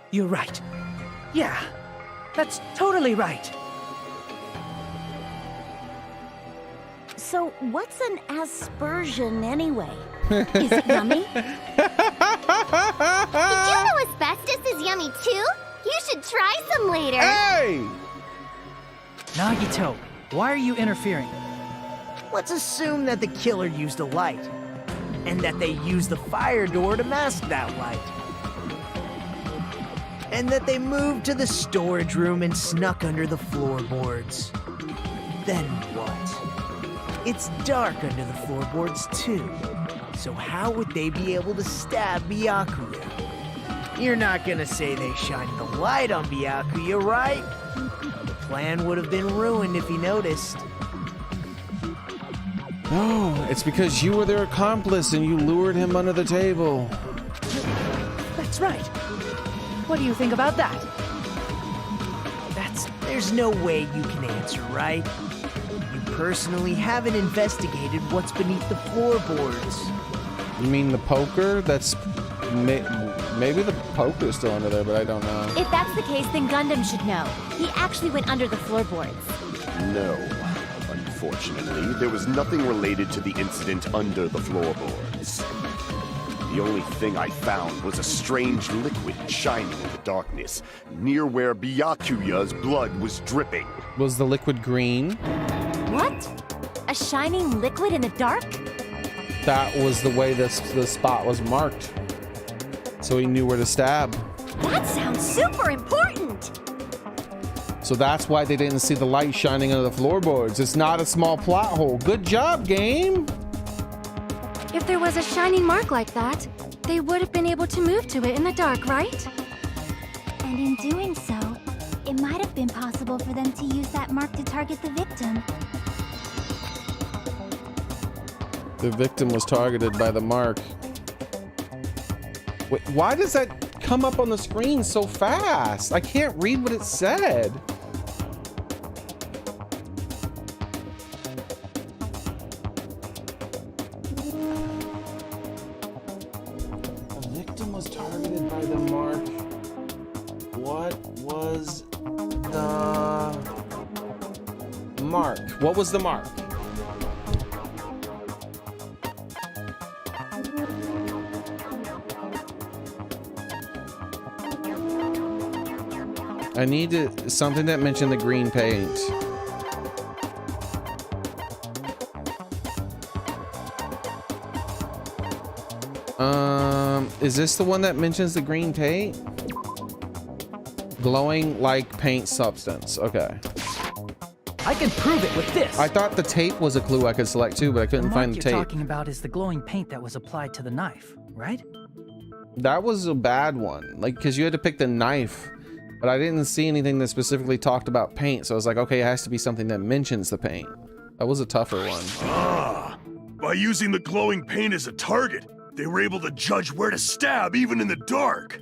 You're right. Yeah, that's totally right. So, what's an aspersion anyway? Is it yummy? Did you know asbestos is yummy too? You should try some later. Hey! Nagito, why are you interfering? Let's assume that the killer used a light, and that they used the fire door to mask that light. And that they moved to the storage room and snuck under the floorboards. Then what? It's dark under the floorboards too. So how would they be able to stab Byakuya? You're not gonna say they shined the light on Byakuya, right? The plan would have been ruined if he noticed. No, it's because you were their accomplice and you lured him under the table. That's right. What do you think about that? There's no way you can answer, right? You personally haven't investigated what's beneath the floorboards. You mean the poker? That's... maybe the poker's still under there, but I don't know. If that's the case, then Gundam should know. He actually went under the floorboards. No. Unfortunately, there was nothing related to the incident under the floorboards. The only thing I found was a strange liquid shining in the darkness, near where Byakuya's blood was dripping. Was the liquid green? What? A shining liquid in the dark? that was the way the spot was marked. So he knew where to stab. That sounds super important! So that's why they didn't see the light shining under the floorboards. It's not a small plot hole. Good job, game! If there was a shining mark like that, they would have been able to move to it in the dark, right? And in doing so, it might have been possible for them to use that mark to target the victim. The victim was targeted by the mark. Wait, why does that come up on the screen so fast? I can't read what it said. The victim was targeted by the mark. What was the mark? What was the mark? I need something that mentioned the green paint. Is this the one that mentions the green paint? Glowing like paint substance. Okay. I can prove it with this. I thought the tape was a clue I could select too, but I couldn't find the The mark you're tape. talking about is the glowing paint that was applied to the knife, right? That was a bad one. Like, because you had to pick the knife. But I didn't see anything that specifically talked about paint, so I was like, okay, it has to be something that mentions the paint. That was a tougher one. Ah, by using the glowing paint as a target, they were able to judge where to stab even in the dark.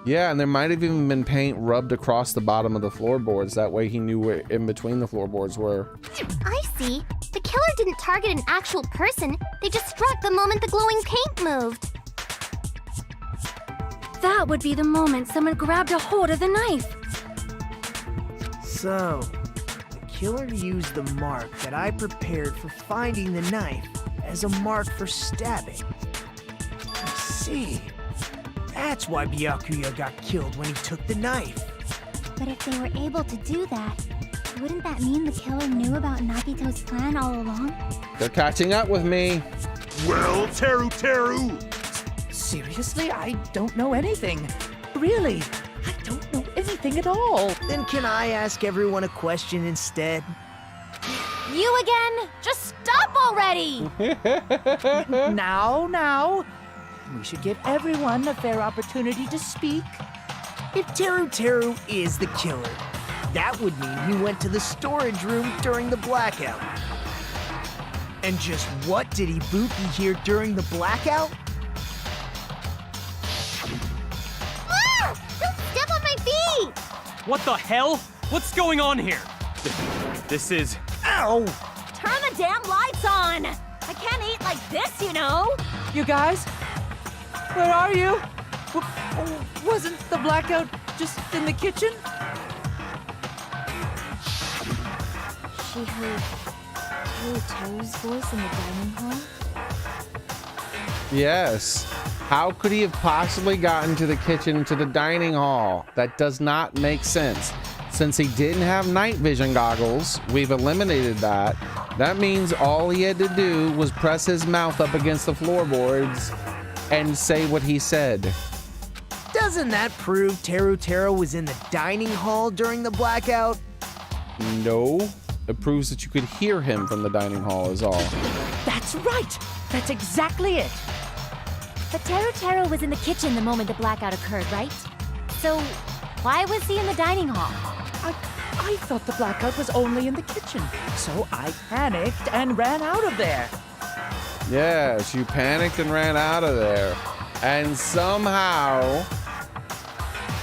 Yeah, and there might have even been paint rubbed across the bottom of the floorboards. That way he knew where in between the floorboards were. I see. The killer didn't target an actual person. They just struck the moment the glowing paint moved. That would be the moment someone grabbed a hold of the knife. So, the killer used the mark that I prepared for finding the knife as a mark for stabbing. I see. That's why Byakuya got killed when he took the knife. But if they were able to do that, wouldn't that mean the killer knew about Nagito's plan all along? They're catching up with me. Well, Teru! Seriously? I don't know anything. Really? I don't know anything at all. Then can I ask everyone a question instead? You again? Just stop already! Now. We should give everyone a fair opportunity to speak. If Teru is the killer, that would mean he went to the storage room during the blackout. And just what did Ibuki hear during the blackout? Ah! Don't step on my feet! What the hell? What's going on here? This is... Ow! Turn the damn lights on! I can't eat like this, you know! You guys? Where are you? Wasn't the blackout just in the kitchen? She heard Teru's voice in the dining hall? Yes. How could he have possibly gotten to the kitchen to the dining hall? That does not make sense. Since he didn't have night vision goggles, we've eliminated that. That means all he had to do was press his mouth up against the floorboards and say what he said. Doesn't that prove Teru was in the dining hall during the blackout? No. It proves that you could hear him from the dining hall is all. That's right! That's exactly it! But Teru was in the kitchen the moment the blackout occurred, right? So, why was he in the dining hall? I thought the blackout was only in the kitchen, so I panicked and ran out of there. Yes, you panicked and ran out of there. And somehow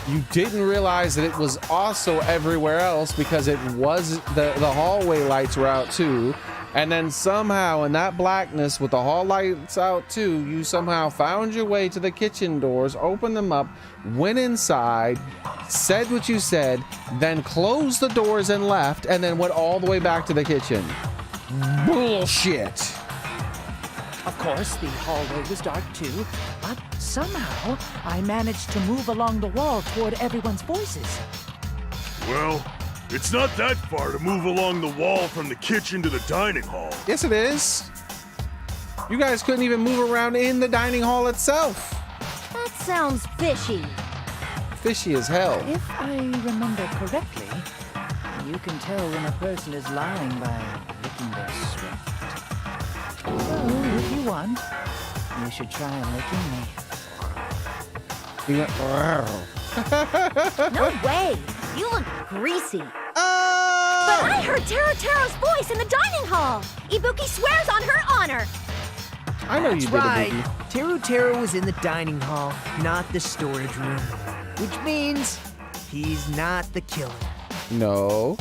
you didn't realize that it was also everywhere else because it was the hallway lights were out too. And then somehow in that blackness with the hall lights out too, you somehow found your way to the kitchen doors, opened them up, went inside, said what you said, then closed the doors and left, and then went all the way back to the kitchen. Bullshit. Of course, the hallway was dark too, but somehow I managed to move along the wall toward everyone's voices. Well, it's not that far to move along the wall from the kitchen to the dining hall. Yes, it is. You guys couldn't even move around in the dining hall itself. That sounds fishy. Fishy as hell. If I remember correctly, you can tell when a person is lying by licking their sweat. So, if you want, you should try licking me. He went, No way! You look greasy. But I heard Teru's voice in the dining hall! Ibuki swears on her honor! I know you That's did right. it, Teru was in the dining hall, not the storage room. Which means he's not the killer. No.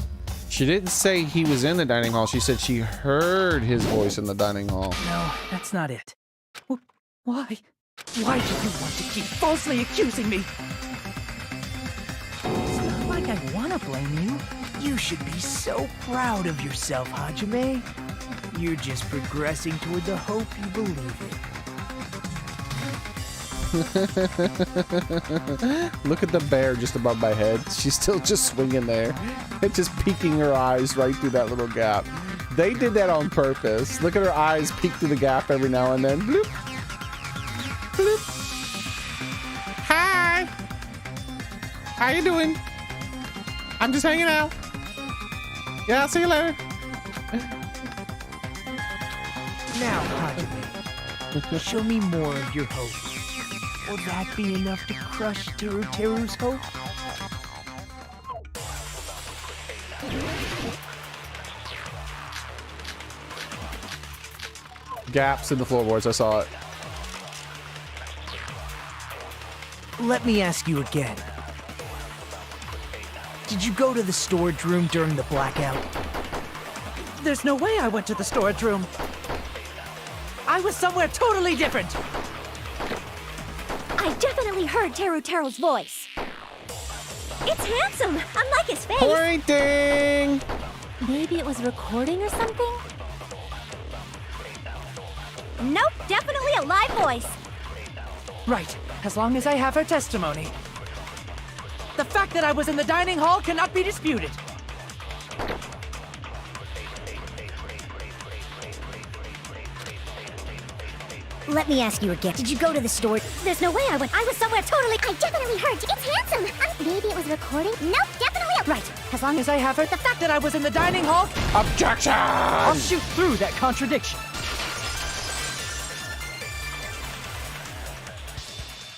She didn't say he was in the dining hall. She said she heard his voice in the dining hall. No, that's not it. Why? Why do you want to keep falsely accusing me? It's not like I want to blame you. You should be so proud of yourself, Hajime. You're just progressing toward the hope you believe in. Look at the bear just above my head. She's still just swinging there. It's just peeking her eyes right through that little gap. They did that on purpose. Look at her eyes peek through the gap every now and then. Bloop. Bloop. Hi. How you doing? I'm just hanging out. Yeah, I'll see you later. Now, Hajime, show me more of your hope. Will that be enough to crush Teru's hope? Gaps in the floorboards, I saw it. Let me ask you again. Did you go to the storage room during the blackout? There's no way I went to the storage room. I was somewhere totally different. I definitely heard Teru's voice. It's handsome, unlike his face. Pointing! Maybe it was recording or something? Nope, definitely a live voice. Right, as long as I have her testimony. The fact that I was in the dining hall cannot be disputed. Let me ask you again. Did you go to the store? There's no way I went. I was somewhere totally. I definitely heard. It's handsome. Maybe it was recording. Nope, definitely. Right, as long as I have her. The fact that I was in the dining hall. Objection! I'll shoot through that contradiction.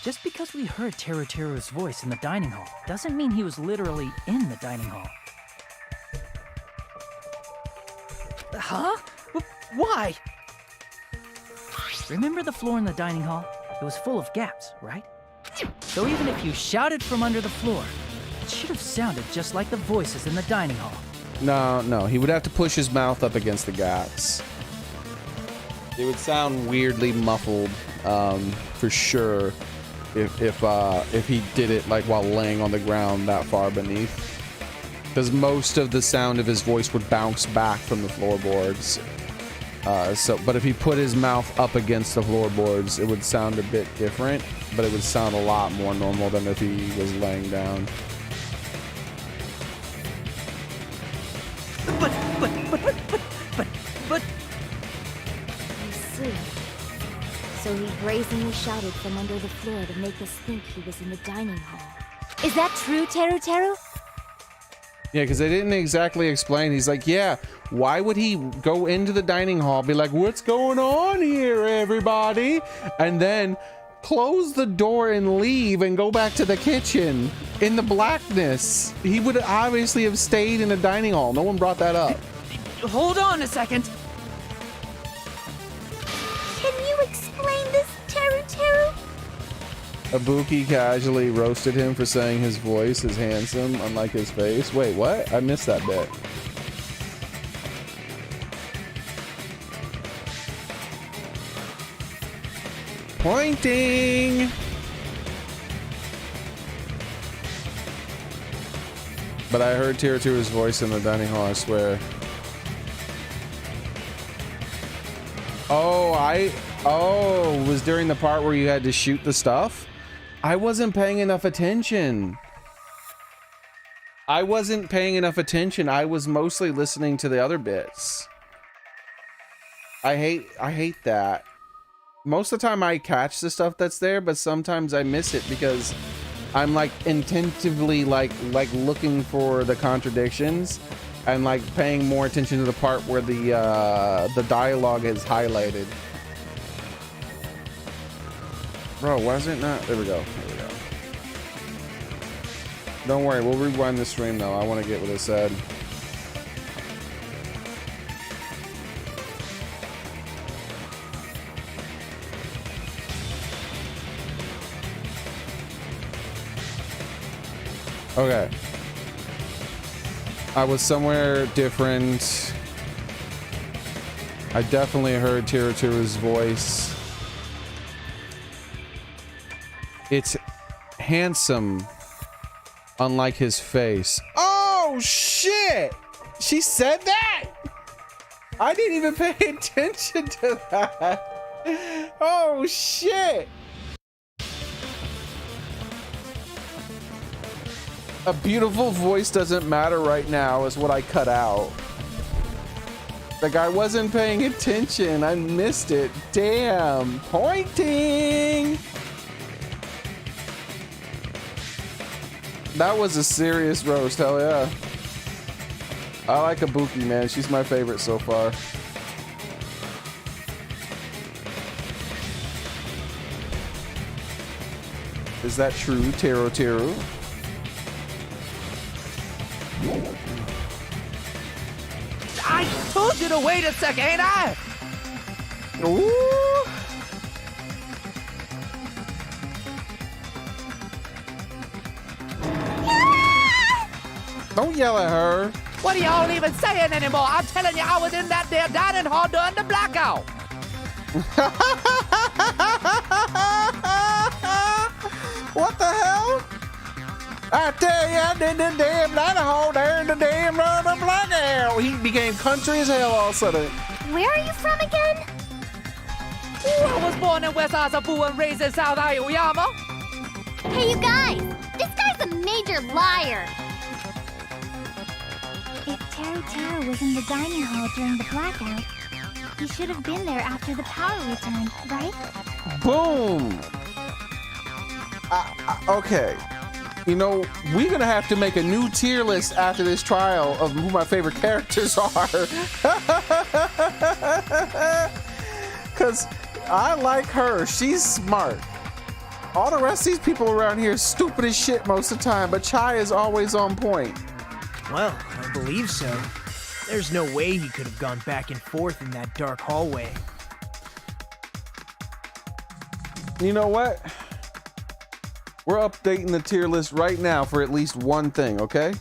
Just because we heard Teru's voice in the dining hall doesn't mean he was literally in the dining hall. Huh? Why? Remember the floor in the dining hall? It was full of gaps, right? So even if you shouted from under the floor, it should have sounded just like the voices in the dining hall. No, he would have to push his mouth up against the gaps. It would sound weirdly muffled, for sure, if he did it like while laying on the ground that far beneath. Because most of the sound of his voice would bounce back from the floorboards. But if he put his mouth up against the floorboards, it would sound a bit different, but it would sound a lot more normal than if he was laying down. But. I see. So he brazenly shouted from under the floor to make us think he was in the dining hall. Is that true, Teru? Yeah, because they didn't exactly explain. He's like, yeah, why would he go into the dining hall, be like, what's going on here, everybody? And then close the door and leave and go back to the kitchen in the blackness. He would obviously have stayed in the dining hall. No one brought that up. Hold on a second. Can you explain this, Teru? Ibuki casually roasted him for saying his voice is handsome, unlike his face. Wait, what? I missed that bit. Pointing! But I heard Teru's voice in the dining hall, I swear. Oh, it was during the part where you had to shoot the stuff? I wasn't paying enough attention. I was mostly listening to the other bits. I hate that. most of the time I catch the stuff that's there, but sometimes I miss it because I'm like intentively like looking for the contradictions and like paying more attention to the part where the dialogue is highlighted. Bro, why is it not? There we go. There we go. Don't worry, we'll rewind the stream though. I want to get what it said. Okay. I was somewhere different. I definitely heard Teruteru's voice. It's handsome, unlike his face. Oh, shit! She said that? I didn't even pay attention to that. Oh, shit! A beautiful voice doesn't matter right now is what I cut out. Like, I wasn't paying attention. I missed it. Damn. Pointing. That was a serious roast. Hell yeah. I like Ibuki, man. She's my favorite so far. Is that true, Teru? I told you to wait a second, ain't I? Ooh. Don't yell at her. What are y'all even saying anymore? I'm telling you, I was in that there dining hall during the blackout. What the hell? I tell you, I did the damn dining hall there in the damn blackout. He became country as hell all of a sudden. Where are you from again? Ooh, I was born in West Asafu and raised in South Aoyama. Hey, you guys! This guy's a major liar! If Teru was in the dining hall during the blackout, he should have been there after the power returned, right? Boom! Okay. You know, we're gonna have to make a new tier list after this trial of who my favorite characters are. Because I like her. She's smart. All the rest of these people around here are stupid as shit most of the time, but Chai is always on point. Well, I believe so. There's no way he could have gone back and forth in that dark hallway. You know what? We're updating the tier list right now for at least one thing, okay?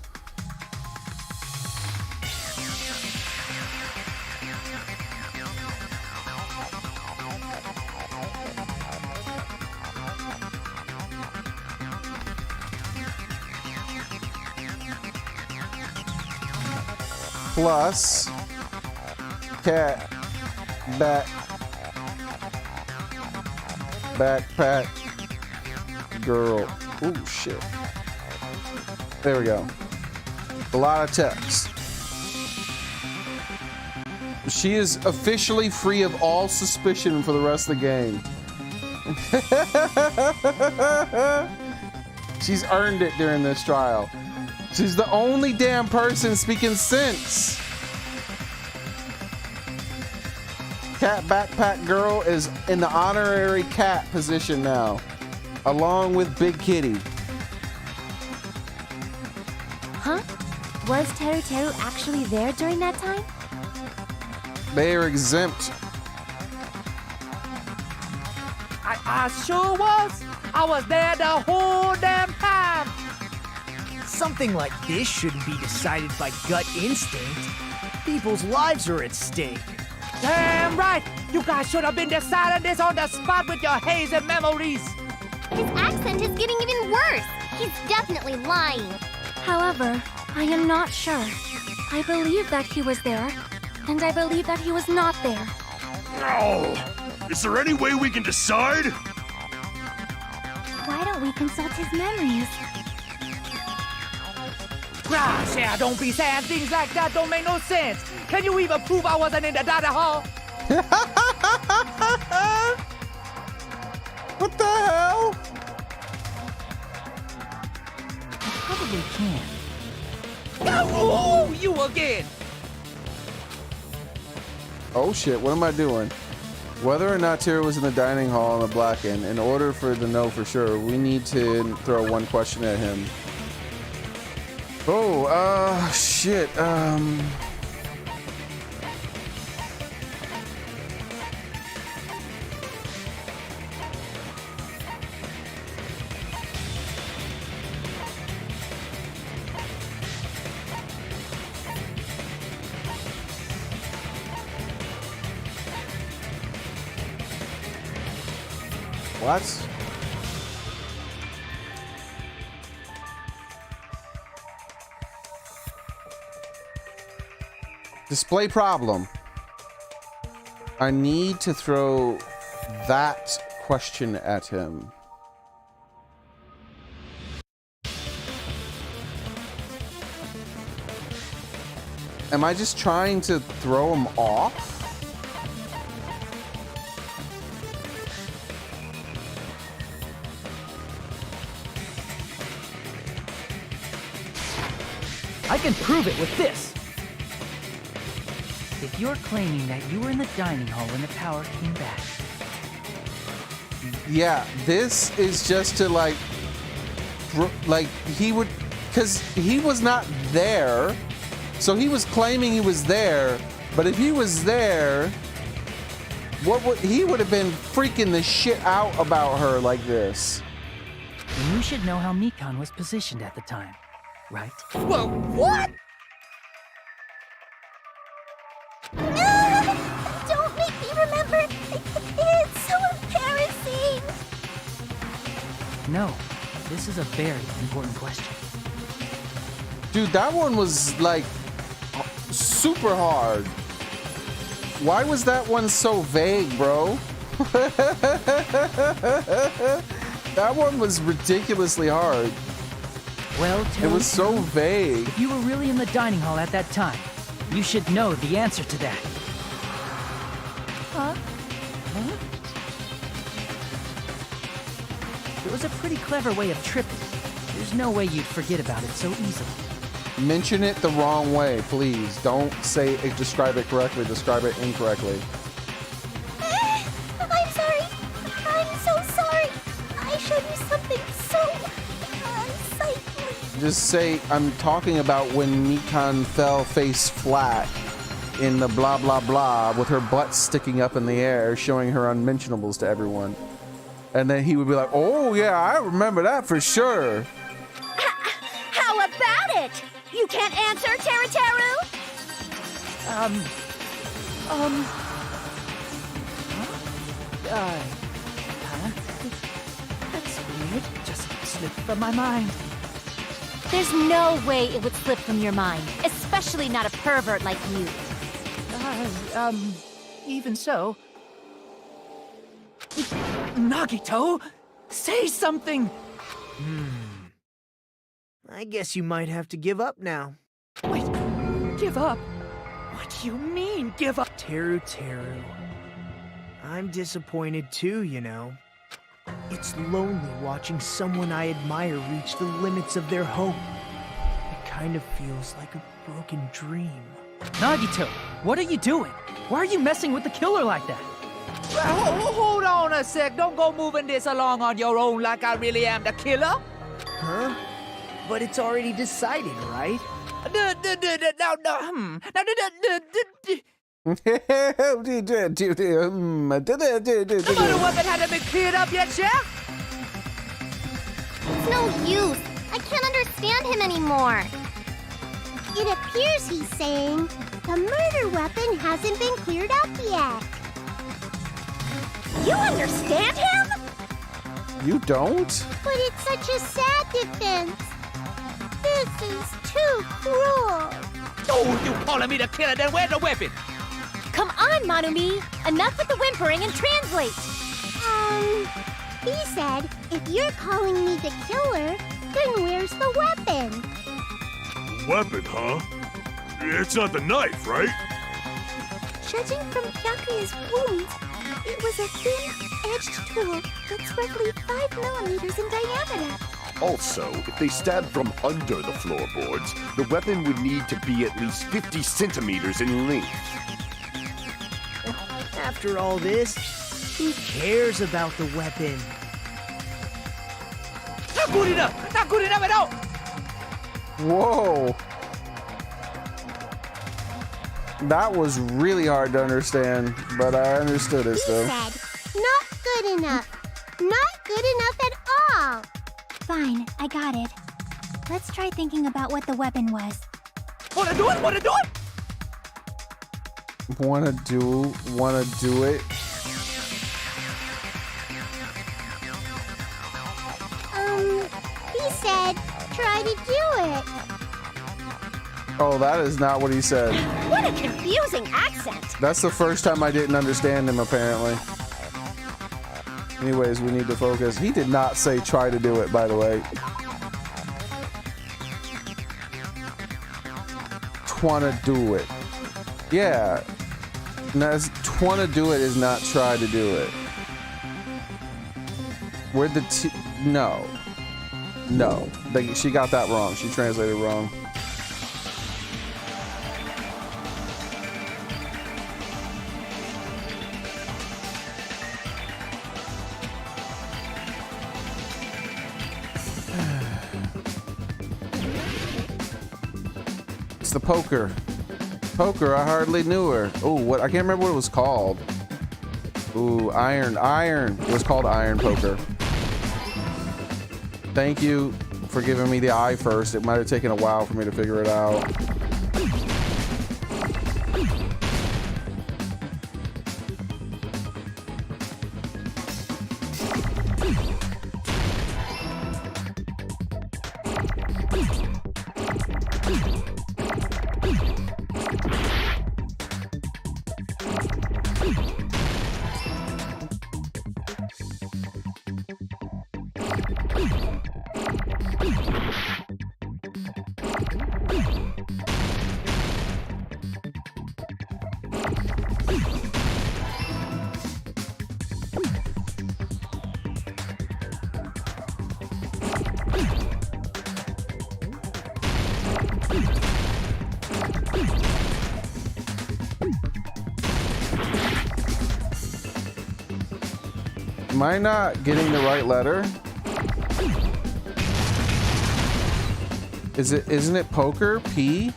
Plus cat backpack girl. Oh shit. There we go. A lot of text. She is officially free of all suspicion for the rest of the game. She's earned it during this trial. She's the only damn person speaking sense. Cat backpack girl is in the honorary cat position now, along with Big Kitty. Huh? Was Teru actually there during that time? They are exempt. I sure was. I was there the whole damn time. Something like this shouldn't be decided by gut instinct. People's lives are at stake. Damn right. You guys should have been deciding this on the spot with your hazy memories. His accent is getting even worse. He's definitely lying. However, I am not sure. I believe that he was there, and I believe that he was not there. No! Is there any way we can decide? Why don't we consult his memories? Gosh, yeah, don't be saying things like that. Don't make no sense. Can you even prove I wasn't in the dining hall? can. Oh, you again! Oh shit, what am I doing? Whether or not Tira was in the dining hall in the Blackened, in order for the know for sure, we need to throw one question at him. Oh, shit, what? Display problem. I need to throw that question at him. Am I just trying to throw him off? I can prove it with this. If you're claiming that you were in the dining hall when the power came back. Yeah, this is just to like he would, because he was not there, so he was claiming he was there. But if he was there, what would he would have been freaking the shit out about her like this? And you should know how Mikan was positioned at the time, right? Well, what? Don't make me remember. It's so embarrassing. No, this is a very important question. Dude, that one was like super hard. Why was that one so vague, bro? That one was ridiculously hard. Well, it was so vague. If you were really in the dining hall at that time, you should know the answer to that. Huh? It was a pretty clever way of tripping. There's no way you'd forget about it so easily. Mention it the wrong way, please. Don't say it, describe it correctly, describe it incorrectly. I'm sorry. I'm so sorry. I showed you something so unsightly. Just say, I'm talking about when Mikan fell face flat in the blah blah blah with her butt sticking up in the air, showing her unmentionables to everyone. And then he would be like, oh yeah, I remember that for sure. How about it? You can't answer, Teru? That's weird. Just slipped from my mind. There's no way it would slip from your mind, especially not a pervert like you. Even so. Nagito, say something! I guess you might have to give up now. Wait, give up? What do you mean, give up? Teru. I'm disappointed too, you know. It's lonely watching someone I admire reach the limits of their hope. It kind of feels like a broken dream. Nagito, what are you doing? Why are you messing with the killer like that? Hold on a sec. Don't go moving this along on your own like I really am the killer. Huh? But it's already decided, right? No. The murder weapon hadn't been cleared up yet, Jack? It's no use. I can't understand him anymore. It appears he's saying the murder weapon hasn't been cleared up yet. You understand him? You don't? But it's such a sad defense. This is too cruel. Oh, you calling me the killer, then where's the weapon? Come on, Manumi! Enough with the whimpering and translate! He said, if you're calling me the killer, then where's the weapon? Weapon, huh? It's not the knife, right? Judging from Byakuya's wounds, it was a thin, edged tool that's roughly 5 millimeters in diameter. Also, if they stabbed from under the floorboards, the weapon would need to be at least 50 centimeters in length. After all this, who cares about the weapon? Not good enough! Not good enough at all! Whoa. That was really hard to understand, but I understood it, He so. said, not good enough. Not good enough at all. Fine, I got it. Let's try thinking about what the weapon was. Wanna do it? Wanna do it? Wanna do it? He said, try to do it. Oh, that is not what he said. What a confusing accent! That's the first time I didn't understand him, apparently. Anyways, we need to focus. He did not say try to do it, by the way. Twanna do it. Yeah. No, twanna do it is not try to do it. Where'd the T... No. No. She got that wrong. She translated wrong. The poker. Poker, I hardly knew her. Oh, what? I can't remember what it was called. Ooh, iron. It was called iron poker. Thank you for giving me the eye first. It might have taken a while for me to figure it out. Am I not getting the right letter? Isn't it poker? P?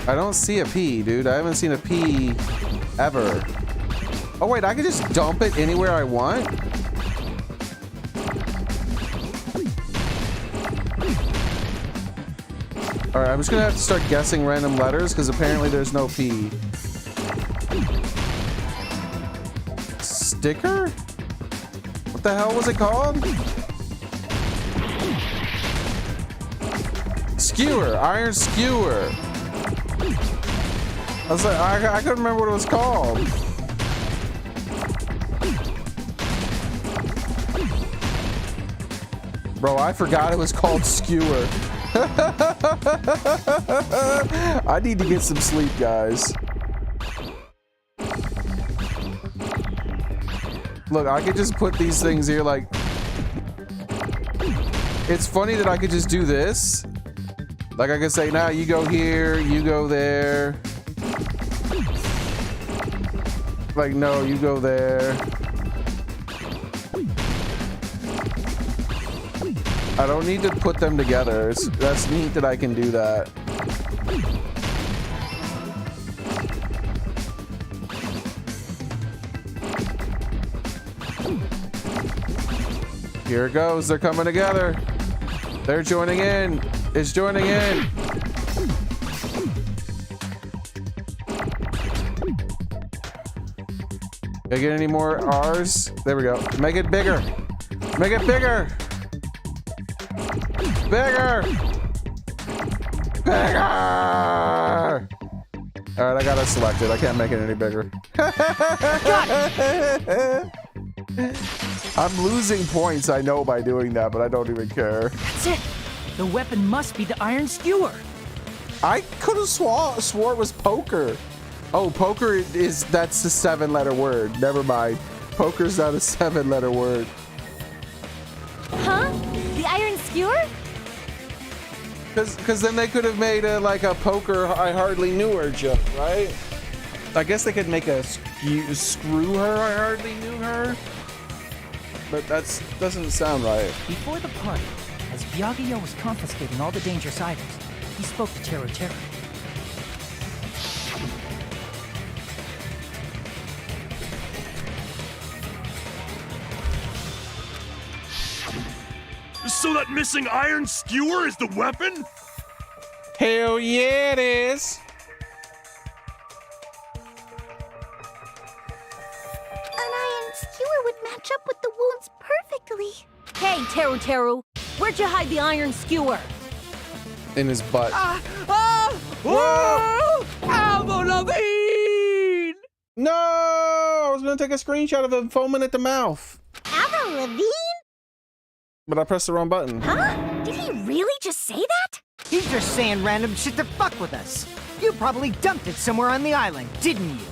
I don't see a P, dude. I haven't seen a P ever. Oh wait, I can just dump it anywhere I want? Alright, I'm just gonna have to start guessing random letters because apparently there's no P. Sticker? What the hell was it called? Skewer, iron skewer. I was like, I couldn't remember what it was called. Bro, I forgot it was called skewer. I need to get some sleep, guys. Look, I could just put these things here like... It's funny that I could just do this. Like I could say, now you go here, you go there. Like, no, you go there. I don't need to put them together. That's neat that I can do that. Here it goes. They're coming together. They're joining in. It's joining in. Can I get any more R's? There we go. Make it bigger. Make it bigger. Bigger. Bigger. All right, I got it selected. I can't make it any bigger. I'm losing points, I know, by doing that, but I don't even care. That's it. The weapon must be the iron skewer. I could have swore it was poker. Oh, poker is, that's a 7-letter word. Never mind. Poker's not a 7-letter word. Huh? The skewer? Because then they could have made a poker I hardly knew her joke, right? I guess they could make a screw her I hardly knew her. But that doesn't sound right. Before the party, as Byakuya was confiscating all the dangerous items, he spoke to Teru Teru. So that missing iron skewer is the weapon? Hell yeah, it is. An iron skewer would match up with the wounds perfectly. Hey, Teru Teru, where'd you hide the iron skewer? In his butt. Whoa! No! I was gonna take a screenshot of him foaming at the mouth. Avril Lavigne? But I pressed the wrong button. Huh? Did he really just say that? He's just saying random shit to fuck with us. You probably dumped it somewhere on the island, didn't you?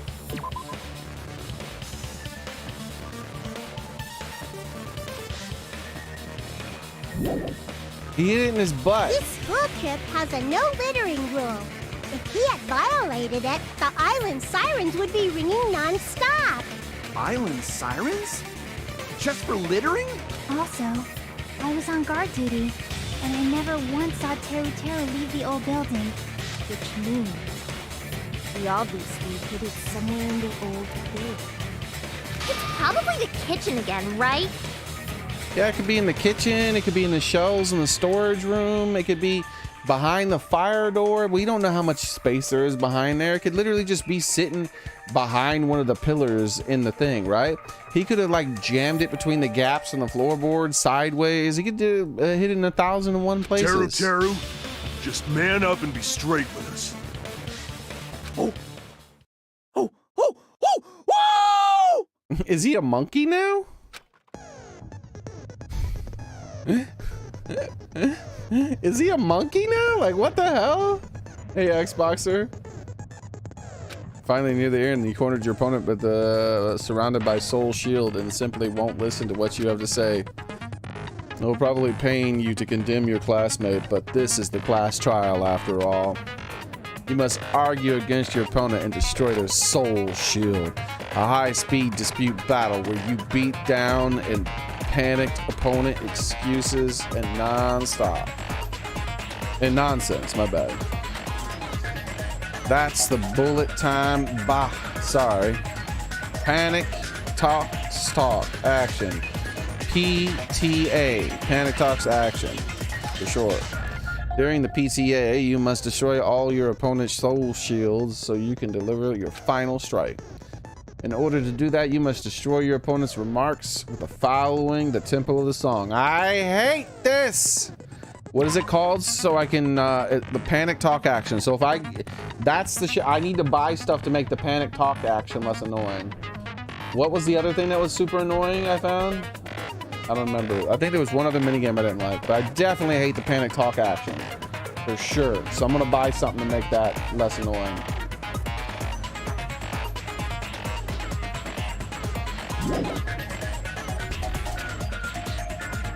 He hit it in his butt. This school trip has a no littering rule. If he had violated it, the island sirens would be ringing non-stop. Island sirens? Just for littering? Also, I was on guard duty, and I never once saw Teru Teru leave the old building. Which means he obviously hid it somewhere in the old building. It's probably the kitchen again, right? Yeah, it could be in the kitchen. It could be in the shelves in the storage room. It could be behind the fire door. We don't know how much space there is behind there. It could literally just be sitting behind one of the pillars in the thing, right? He could have jammed it between the gaps in the floorboard sideways. He could do hit it in 1,001 places. Teru, just man up and be straight with us. Whoa! Is he a monkey now? Is he a monkey now? What the hell? Hey, Xboxer. Finally near the end, you cornered your opponent, but surrounded by soul shield and simply won't listen to what you have to say. It will probably pain you to condemn your classmate, but this is the class trial after all. You must argue against your opponent and destroy their soul shield. A high-speed dispute battle where you beat down and panicked opponent excuses and non-stop. And nonsense, my bad. That's the bullet time. Sorry. Panic, talks, action. PTA. Panic, talks, action. For short. During the PTA, you must destroy all your opponent's soul shields so you can deliver your final strike. In order to do that, you must destroy your opponent's remarks with following the tempo of the song. I hate this! What is it called? So I can, the panic talk action. So that's the shit. I need to buy stuff to make the panic talk action less annoying. What was the other thing that was super annoying I found? I don't remember. I think there was one other minigame I didn't like, but I definitely hate the panic talk action. For sure. So I'm gonna buy something to make that less annoying.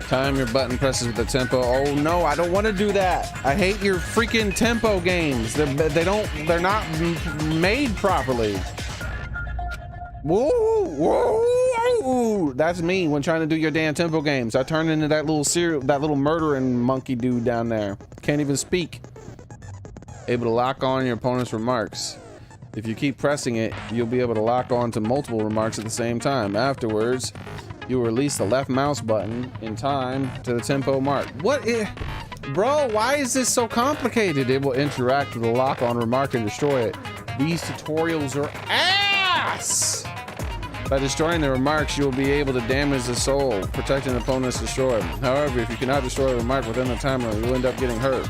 Time your button presses with the tempo. Oh no, I don't want to do that. I hate your freaking tempo games. They're not made properly. Whoa, whoa, that's me when trying to do your damn tempo games. I turn into that little murdering monkey dude down there. Can't even speak. Able to lock on your opponent's remarks. If you keep pressing it, you'll be able to lock on to multiple remarks at the same time. Afterwards, you release the left mouse button in time to the tempo mark. Bro, why is this so complicated? It will interact with the lock-on remark and destroy it. These tutorials are ass! By destroying the remarks, you will be able to damage the soul, protecting the opponent's destroyed. However, if you cannot destroy a remark within the timer, you'll end up getting hurt.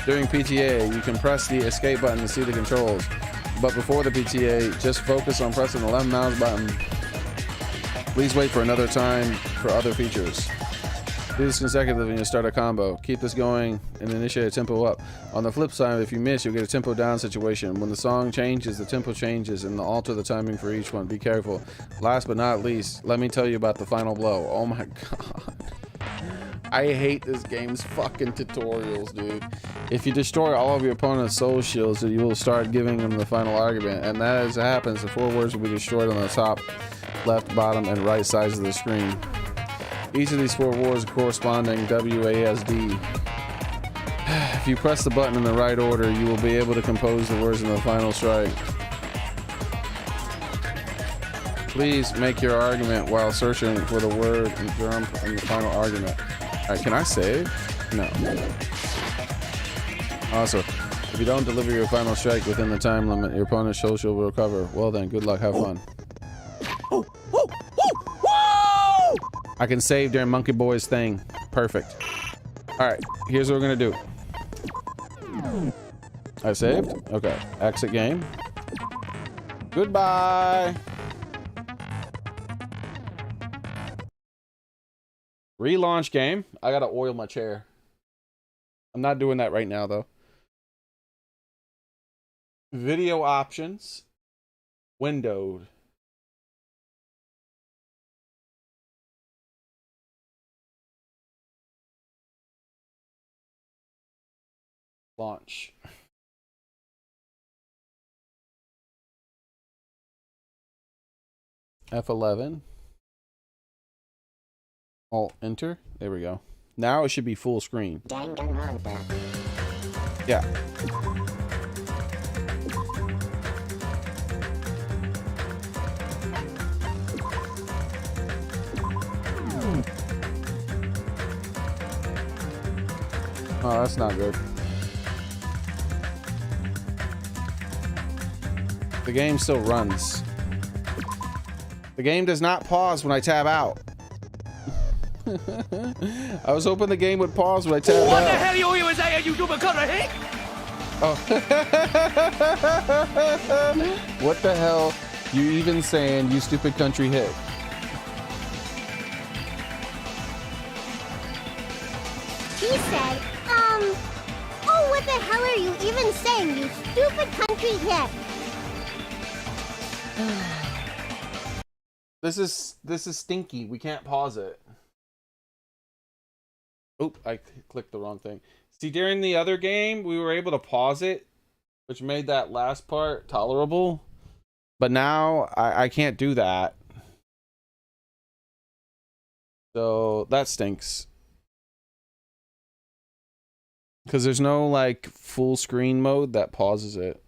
During PTA, you can press the escape button to see the controls. But before the PTA, just focus on pressing the left mouse button. Please wait for another time for other features. Do this consecutively and start a combo. Keep this going and initiate a tempo up. On the flip side, if you miss, you'll get a tempo down situation. When the song changes, the tempo changes and alter the timing for each one. Be careful. Last but not least, let me tell you about the final blow. Oh my god. I hate this game's fucking tutorials, dude. If you destroy all of your opponent's soul shields, you will start giving them the final argument. And that as it happens, the 4 words will be destroyed on the top, left, bottom, and right sides of the screen. Each of these 4 words corresponding WASD. If you press the button in the right order, you will be able to compose the words in the final strike. Please make your argument while searching for the word and jump in the final argument. Alright, can I save? No. Also, if you don't deliver your final strike within the time limit, your opponent's soul shield will recover. Well then, good luck, have fun. I can save during Monkey Boy's thing. Perfect. Alright, here's what we're gonna do. I saved? Okay. Exit game. Goodbye. Relaunch game. I gotta oil my chair. I'm not doing that right now though. Video options. Windowed. Launch. F11. Alt enter. There we go. Now it should be full screen. Danganronpa. Yeah. Oh, that's not good. The game still runs. The game does not pause when I tab out. I was hoping the game would pause when I tapped out. What the hell you even say, you stupid color hick? Oh. What the hell you even saying, you stupid country hick? He said, oh, what the hell are you even saying, you stupid country hip? This is stinky. We can't pause it. Oop, I clicked the wrong thing. See, during the other game, we were able to pause it, which made that last part tolerable. But now, I can't do that. So, that stinks. Because there's no, like, full screen mode that pauses it.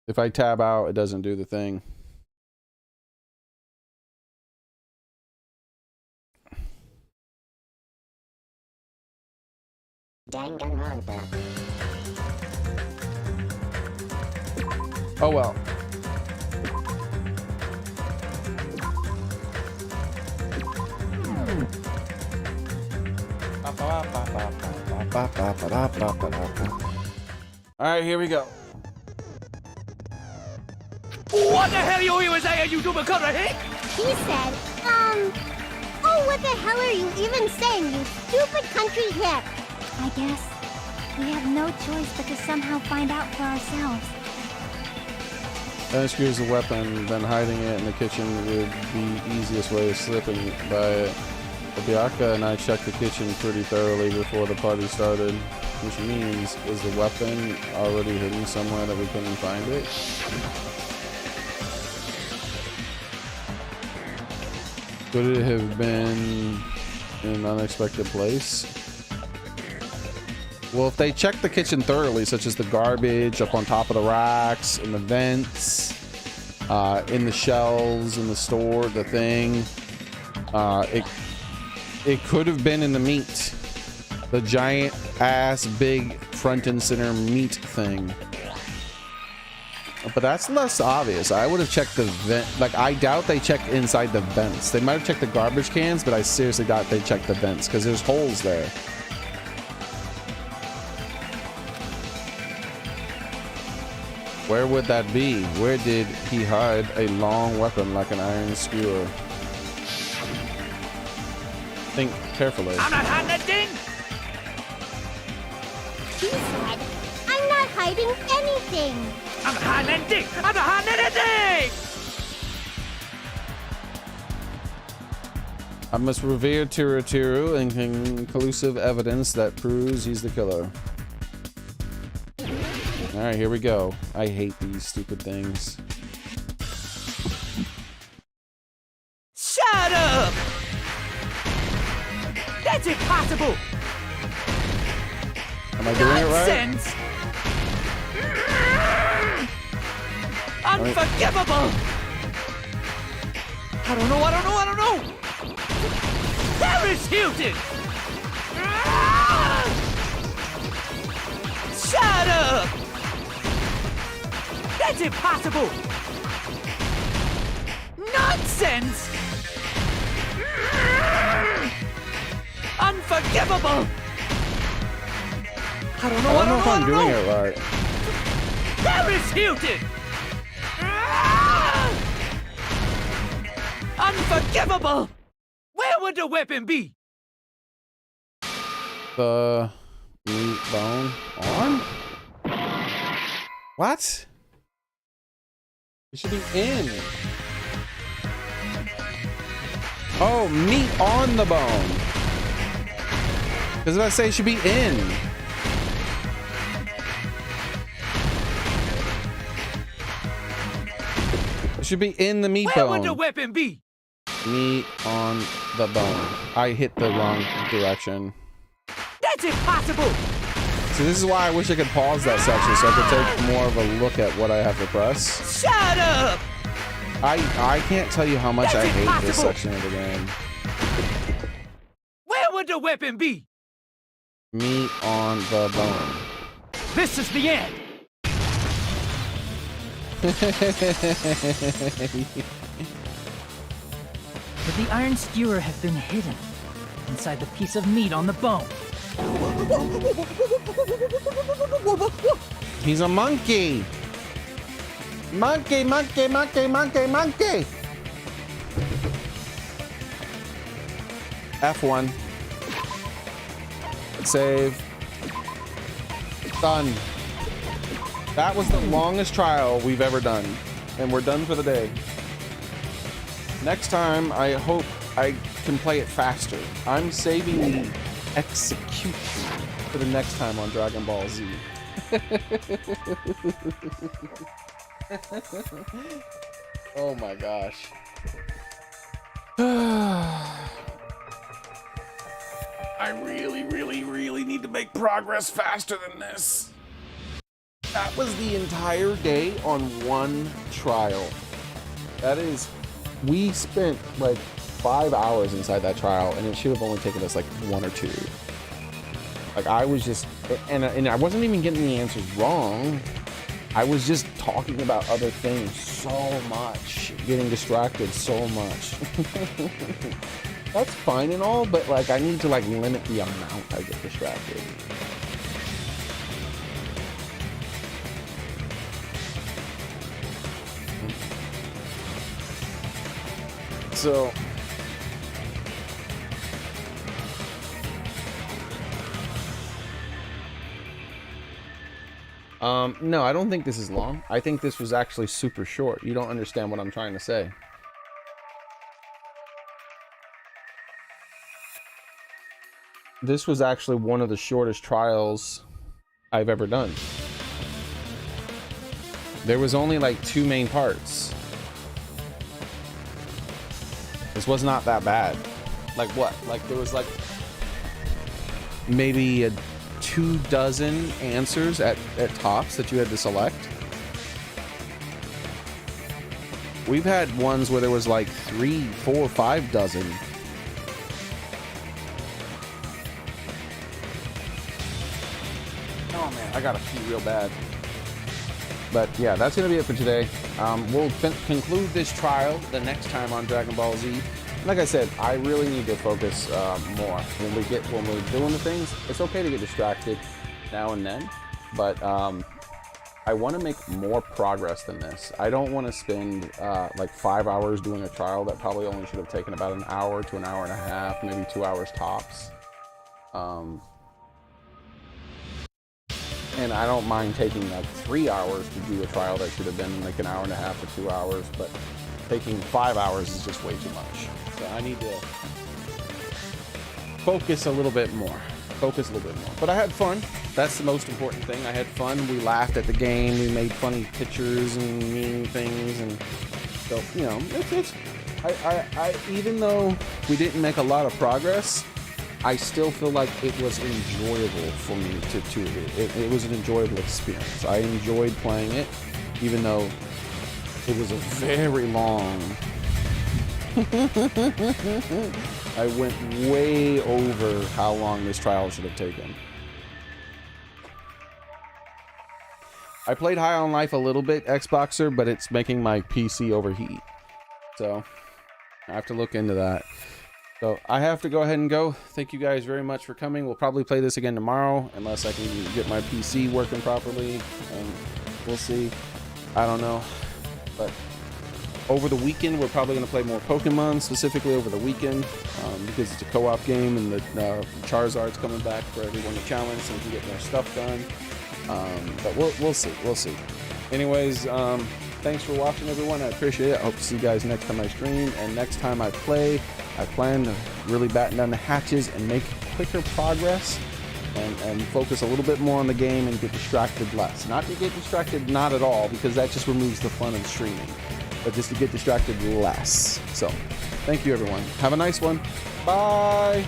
If I tab out, it doesn't do the thing. Danganronpa. Oh well. Alright, here we go. What the hell you even say, you stupid color hick? He said, oh, what the hell are you even saying, you stupid country hip? I guess we have no choice but to somehow find out for ourselves. Unscrews the weapon, then hiding it in the kitchen would be the easiest way of slipping by it. Bianca and I checked the kitchen pretty thoroughly before the party started, which means, is the weapon already hidden somewhere that we couldn't find it? Could it have been in an unexpected place? Well, if they check the kitchen thoroughly, such as the garbage up on top of the racks, in the vents, in the shelves, in the store, the thing, it could have been in the meat. The giant ass big front and center meat thing. But that's less obvious. I would have checked the vent. Like, I doubt they checked inside the vents. They might have checked the garbage cans, but I seriously doubt they checked the vents because there's holes there. Where would that be? Where did he hide a long weapon like an iron skewer? Think carefully. I'm not hiding that thing! He said, I'm not hiding anything. I'm not hiding anything! I'm not hiding anything! I must revere Tiru and conclusive evidence that proves he's the killer. Alright, here we go. I hate these stupid things. Shut up! That's impossible! Am I doing it right? Nonsense! Unforgivable! I don't know! Paris Hilton! Shut up! That's impossible! Nonsense! Unforgivable! I don't know if I'm doing it right. Paris Hilton! Unforgivable! Where would the weapon be? The meat bone on? What? It should be in. Oh, meat on the bone. Because I say it should be in. It should be in the meat Where bone. would the weapon be? Meat on the bone. I hit the wrong direction. That's impossible! So this is why I wish I could pause that section so I could take more of a look at what I have to press. Shut up! I can't tell you how much That's I hate this impossible. section of the game. Where would the weapon be? Meat on the bone. This is the end! Could the iron skewer have been hidden inside the piece of meat on the bone? He's a monkey. Monkey. F1. Save. Done. That was the longest trial we've ever done. And we're done for the day. Next time, I hope I can play it faster. I'm saving the execution for the next time on Dragon Ball Z. Oh my gosh. I really need to make progress faster than this. That was the entire day on one trial. That is, we spent like 5 hours inside that trial, and it should have only taken us like 1 or 2. Like I was just, and I wasn't even getting the answers wrong. I was just talking about other things so much, getting distracted so much. That's fine and all, but like I need to like limit the amount I get distracted. So no, I don't think this is long. I think this was actually super short. You don't understand what I'm trying to say. This was actually one of the shortest trials I've ever done. There was only like 2 main parts. This was not that bad. Like what? Like there was like maybe 24 answers at tops that you had to select. We've had ones where there was like 3, 4, 5 dozen. Oh man, I gotta pee real bad. But yeah, that's gonna be it for today. We'll conclude this trial the next time on Dragon Ball Z. Like I said, I really need to focus more. When we're doing the things, it's okay to get distracted now and then, but I want to make more progress than this. I don't want to spend like 5 hours doing a trial that probably only should have taken about an hour to an hour and a half, maybe 2 hours tops. And I don't mind taking like 3 hours to do a trial that should have been like an hour and a half to 2 hours, but taking 5 hours is just way too much. So I need to focus a little bit more. But I had fun. That's the most important thing. I had fun. We laughed at the game. We made funny pictures and mean things, and so you know, I even though we didn't make a lot of progress, I still feel like it was enjoyable for me it was an enjoyable experience. I enjoyed playing it, even though it was a very long. I went way over how long this trial should have taken. I played High on Life a little bit, Xboxer, but it's making my PC overheat. So I have to look into that. So I have to go ahead and go. Thank you guys very much for coming. We'll probably play this again tomorrow, unless I can get my PC working properly. We'll see. I don't know. But over the weekend, we're probably going to play more Pokemon, specifically over the weekend, because it's a co-op game, and the Charizard's coming back for everyone to challenge, so we can get more stuff done. But we'll see. We'll see. Anyways, thanks for watching, everyone. I appreciate it. I hope to see you guys next time I stream, and next time I play, I plan to really batten down the hatches and make quicker progress and focus a little bit more on the game and get distracted less. Not to get distracted, not at all, because that just removes the fun of streaming, but just to get distracted less. So, thank you, everyone. Have a nice one. Bye.